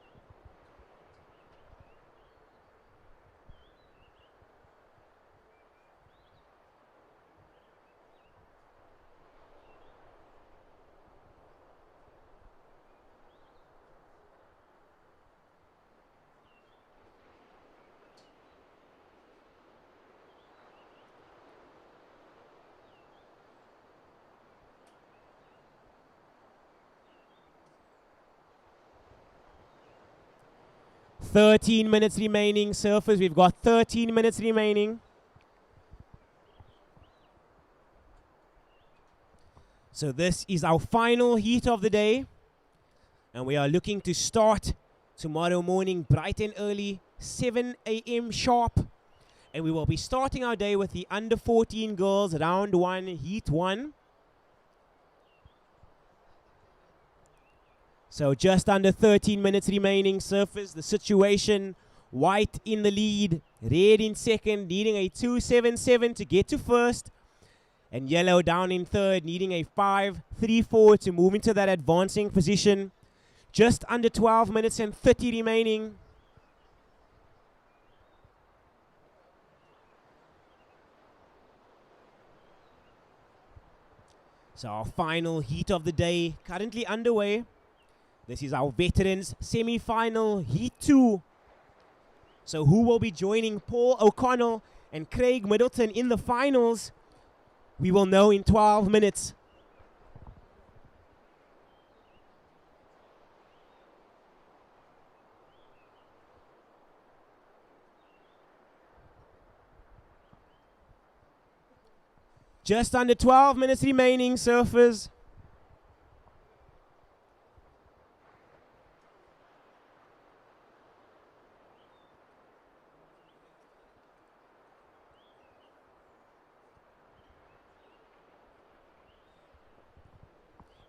[SPEAKER 1] $13 minutes remaining, surfers. We've got 13 minutes remaining. So this is our final heat of the day. And we are looking to start tomorrow morning bright and early, 7 a.m. sharp. And we will be starting our day with the under 14 girls, round 1, heat 1. So just under 13 minutes remaining, surfers. The situation, white in the lead, red in second, needing a 2.77 to get to first. And yellow down in third, needing a 5.34 to move into that advancing position. Just under 12 minutes and 30 remaining. So our final heat of the day currently underway. This is our veterans semi-final heat 2. So who will be joining Paul O'Connell and Craig Middleton in the finals? We will know in 12 minutes. Just under 12 minutes remaining, surfers.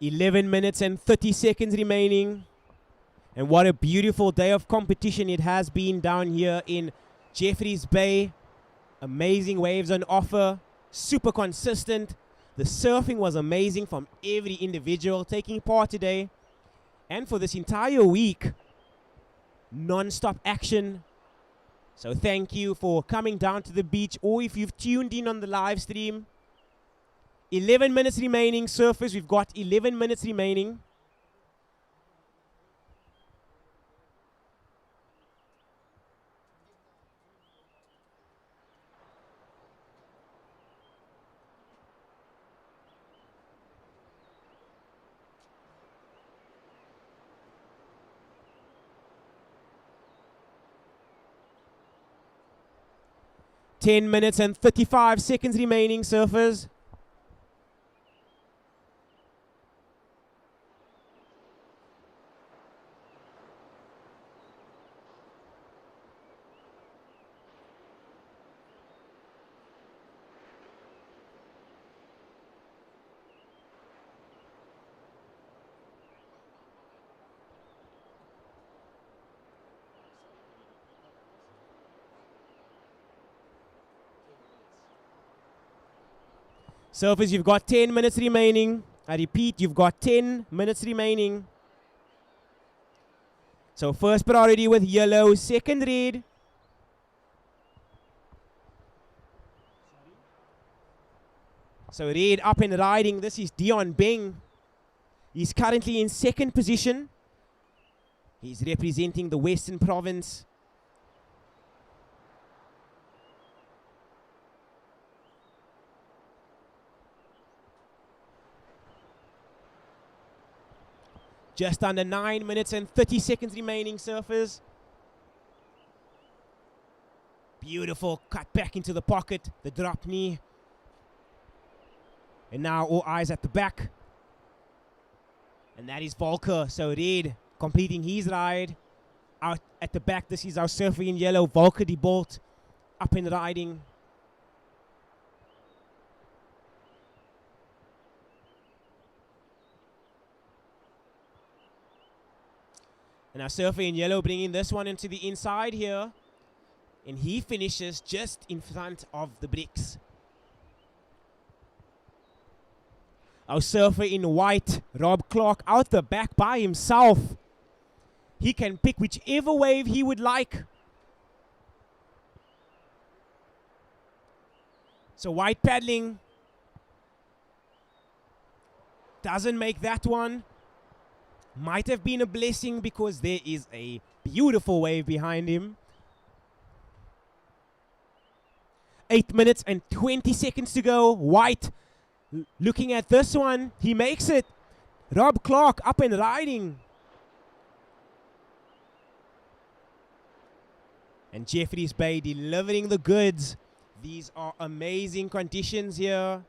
[SPEAKER 1] 11 minutes and 30 seconds remaining. And what a beautiful day of competition it has been down here in Jeffreys Bay. Amazing waves on offer, super consistent. The surfing was amazing from every individual taking part today. And for this entire week, non-stop action. So thank you for coming down to the beach, or if you've tuned in on the live stream. 11 minutes remaining, surfers. We've got 11 minutes remaining. Ten minutes and 35 seconds remaining, surfers. Surfers, you've got 10 minutes remaining. I repeat, you've got 10 minutes remaining. So first priority with yellow, second red. So red up and riding. This is Dion Beng. He's currently in second position. He's representing the Western Province. Just under 9 minutes and 30 seconds remaining, surfers. Beautiful cut back into the pocket, the drop knee. And now all eyes at the back. And that is Volker. So red completing his ride. Out at the back, this is our surfer in yellow, Volker de Bolt, up and riding. And our surfer in yellow bringing this one into the inside here. And he finishes just in front of the bricks. Our surfer in white, Rob Clark, out the back by himself. He can pick whichever wave he would like. So white paddling doesn't make that one. Might have been a blessing because there is a beautiful wave behind him. 8 minutes and 20 seconds to go. White looking at this one. He makes it. Rob Clark up and riding. And Jeffreys Bay delivering the goods. These are amazing conditions here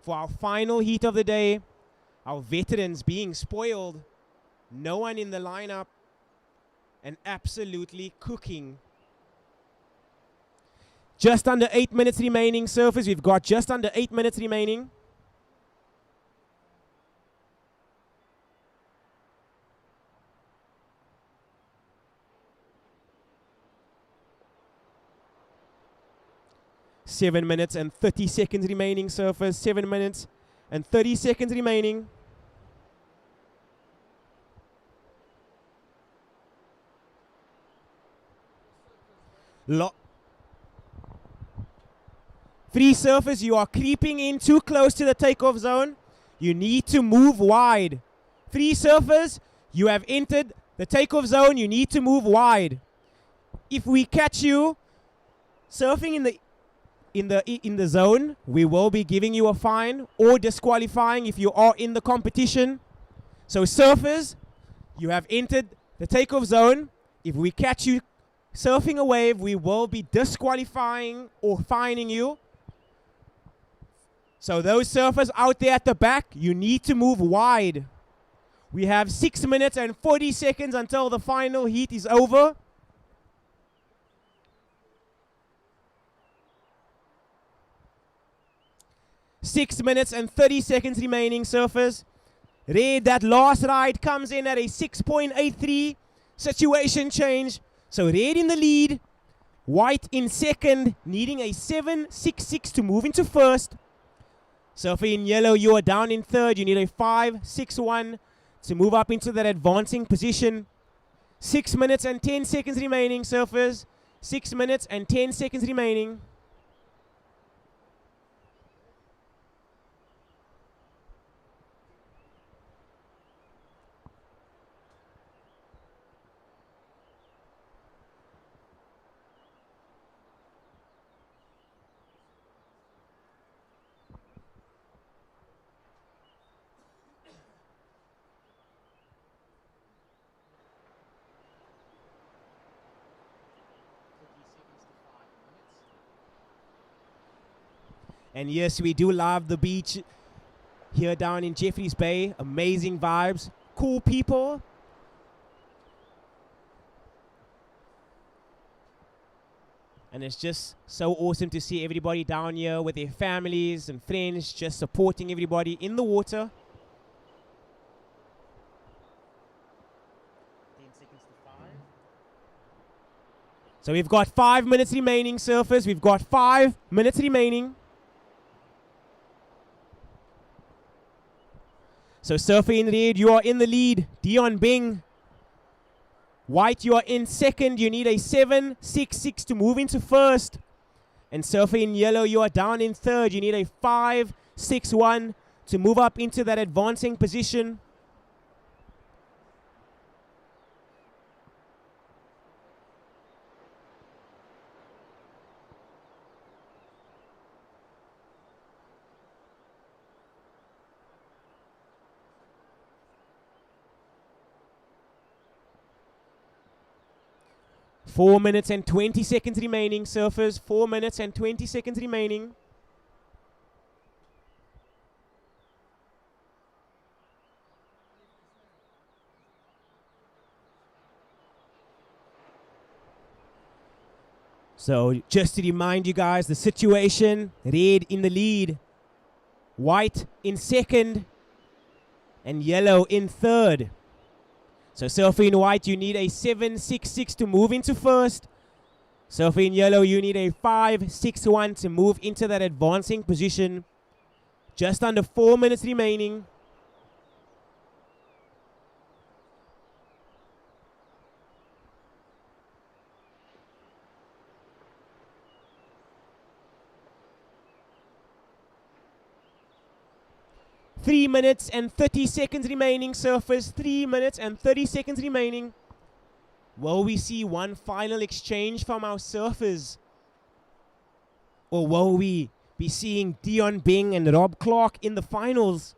[SPEAKER 1] for our final heat of the day. Our veterans being spoiled. No one in the lineup. And absolutely cooking. Just under 8 minutes remaining, surfers. We've got just under 8 minutes remaining. Seven minutes and 30 seconds remaining, surfers. 7 minutes and 30 seconds remaining. Free surfers, you are creeping in too close to the takeoff zone. You need to move wide. Free surfers, you have entered the takeoff zone. You need to move wide. If we catch you surfing in the zone, we will be giving you a fine or disqualifying if you are in the competition. So surfers, you have entered the takeoff zone. If we catch you surfing a wave, we will be disqualifying or fining you. So those surfers out there at the back, you need to move wide. We have 6 minutes and 40 seconds until the final heat is over. Six minutes and 30 seconds remaining, surfers. Red, that last ride comes in at a 6.83. Situation change. So red in the lead. White in second, needing a 7.66 to move into first. Surfer in yellow, you are down in third. You need a 5.61 to move up into that advancing position. 6 minutes and 10 seconds remaining, surfers. 6 minutes and 10 seconds remaining. And yes, we do love the beach here down in Jeffreys Bay. Amazing vibes, cool people. And it's just so awesome to see everybody down here with their families and friends, just supporting everybody in the water. 10 seconds to 5. So we've got 5 minutes remaining, surfers. We've got 5 minutes remaining. So surfer in red, you are in the lead. Dion Bing. White, you are in second. You need a 7.66 to move into first. And surfer in yellow, you are down in third. You need a 5.61 to move up into that advancing position. Four minutes and 20 seconds remaining, surfers. 4 minutes and 20 seconds remaining. So just to remind you guys, the situation, red in the lead, white in second, and yellow in third. So surfer in white, you need a 7.66 to move into first. Surfer in yellow, you need a 5.61 to move into that advancing position. Just under 4 minutes remaining. Three minutes and 30 seconds remaining, surfers. 3 minutes and 30 seconds remaining. Will we see one final exchange from our surfers? Or will we be seeing Dion Bing and Rob Clark in the finals?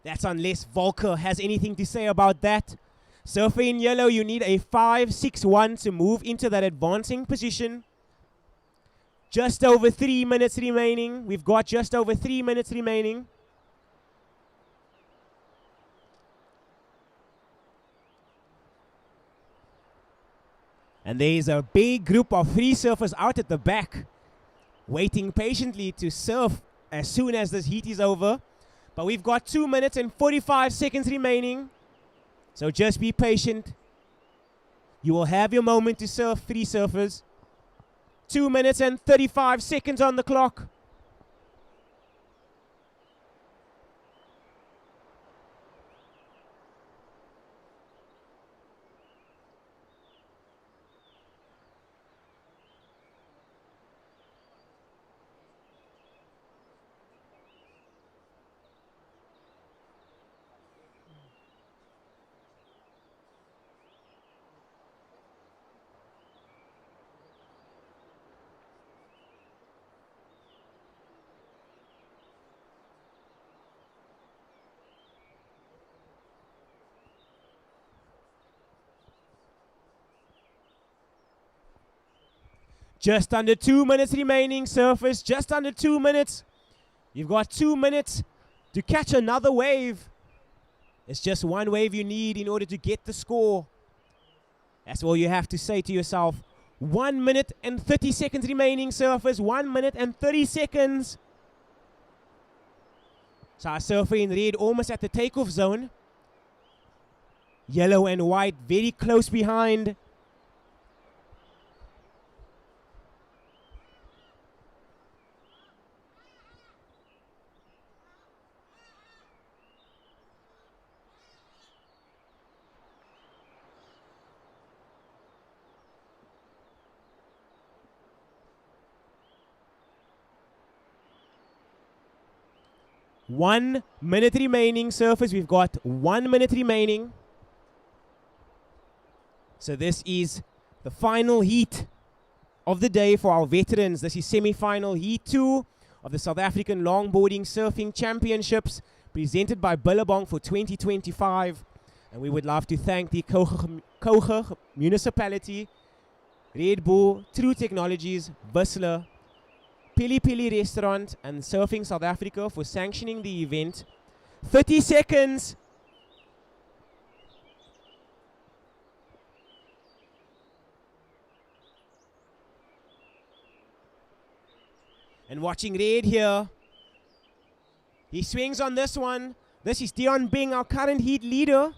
[SPEAKER 1] That's unless Volker has anything to say about that. Surfer in yellow, you need a 5.61 to move into that advancing position. Just over 3 minutes remaining. We've got just over 3 minutes remaining. And there's a big group of free surfers out at the back, waiting patiently to surf as soon as this heat is over. But we've got 2 minutes and 45 seconds remaining. So just be patient. You will have your moment to surf, free surfers. 2 minutes and 35 seconds on the clock. Just under 2 minutes remaining, surfers. Just under 2 minutes. You've got 2 minutes to catch another wave. It's just one wave you need in order to get the score. That's all you have to say to yourself. 1 minute and 30 seconds remaining, surfers. 1 minute and 30 seconds. So our surfer in red almost at the takeoff zone. Yellow and white very close behind. One minute remaining, surfers. We've got 1 minute remaining. So this is the final heat of the day for our veterans. This is semi-final heat 2 of the South African Longboarding Surfing Championships presented by Billabong for 2025. And we would love to thank the Kouga Municipality, Red Bull, True Technologies, VISSLA, PILI-PILI Restaurant and Surfing South Africa for sanctioning the event. 30 seconds. And watching red here. He swings on this one. This is Dion Bing, our current heat leader.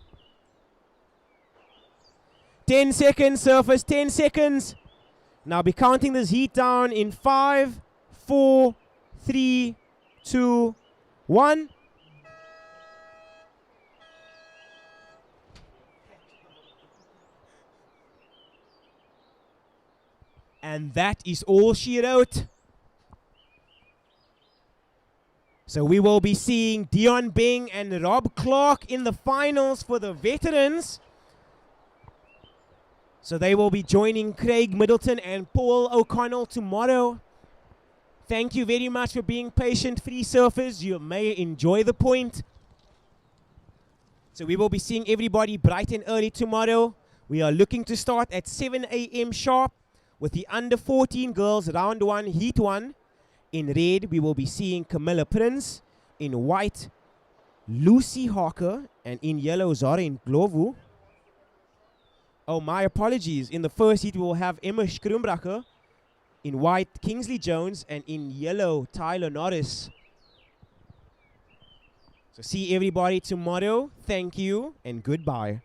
[SPEAKER 1] 10 seconds, surfers, 10 seconds. Now I'll be counting this heat down in 5, 4, 3, 2, 1. And that is all she wrote. So we will be seeing Dion Bing and Rob Clark in the finals for the veterans. So they will be joining Craig Middleton and Paul O'Connell tomorrow. Thank you very much for being patient, free surfers. You may enjoy the point. So we will be seeing everybody bright and early tomorrow. We are looking to start at 7 a.m. sharp with the under 14 girls round 1, heat 1. In red, we will be seeing Camilla Prince. In white, Lucy Harker. And in yellow, Zaren Glovu. Oh, my apologies. In the first heat, we will have Emma Schroombracher. In white, Kingsley Jones. And in yellow, Tyler Norris. So see everybody tomorrow. Thank you and goodbye.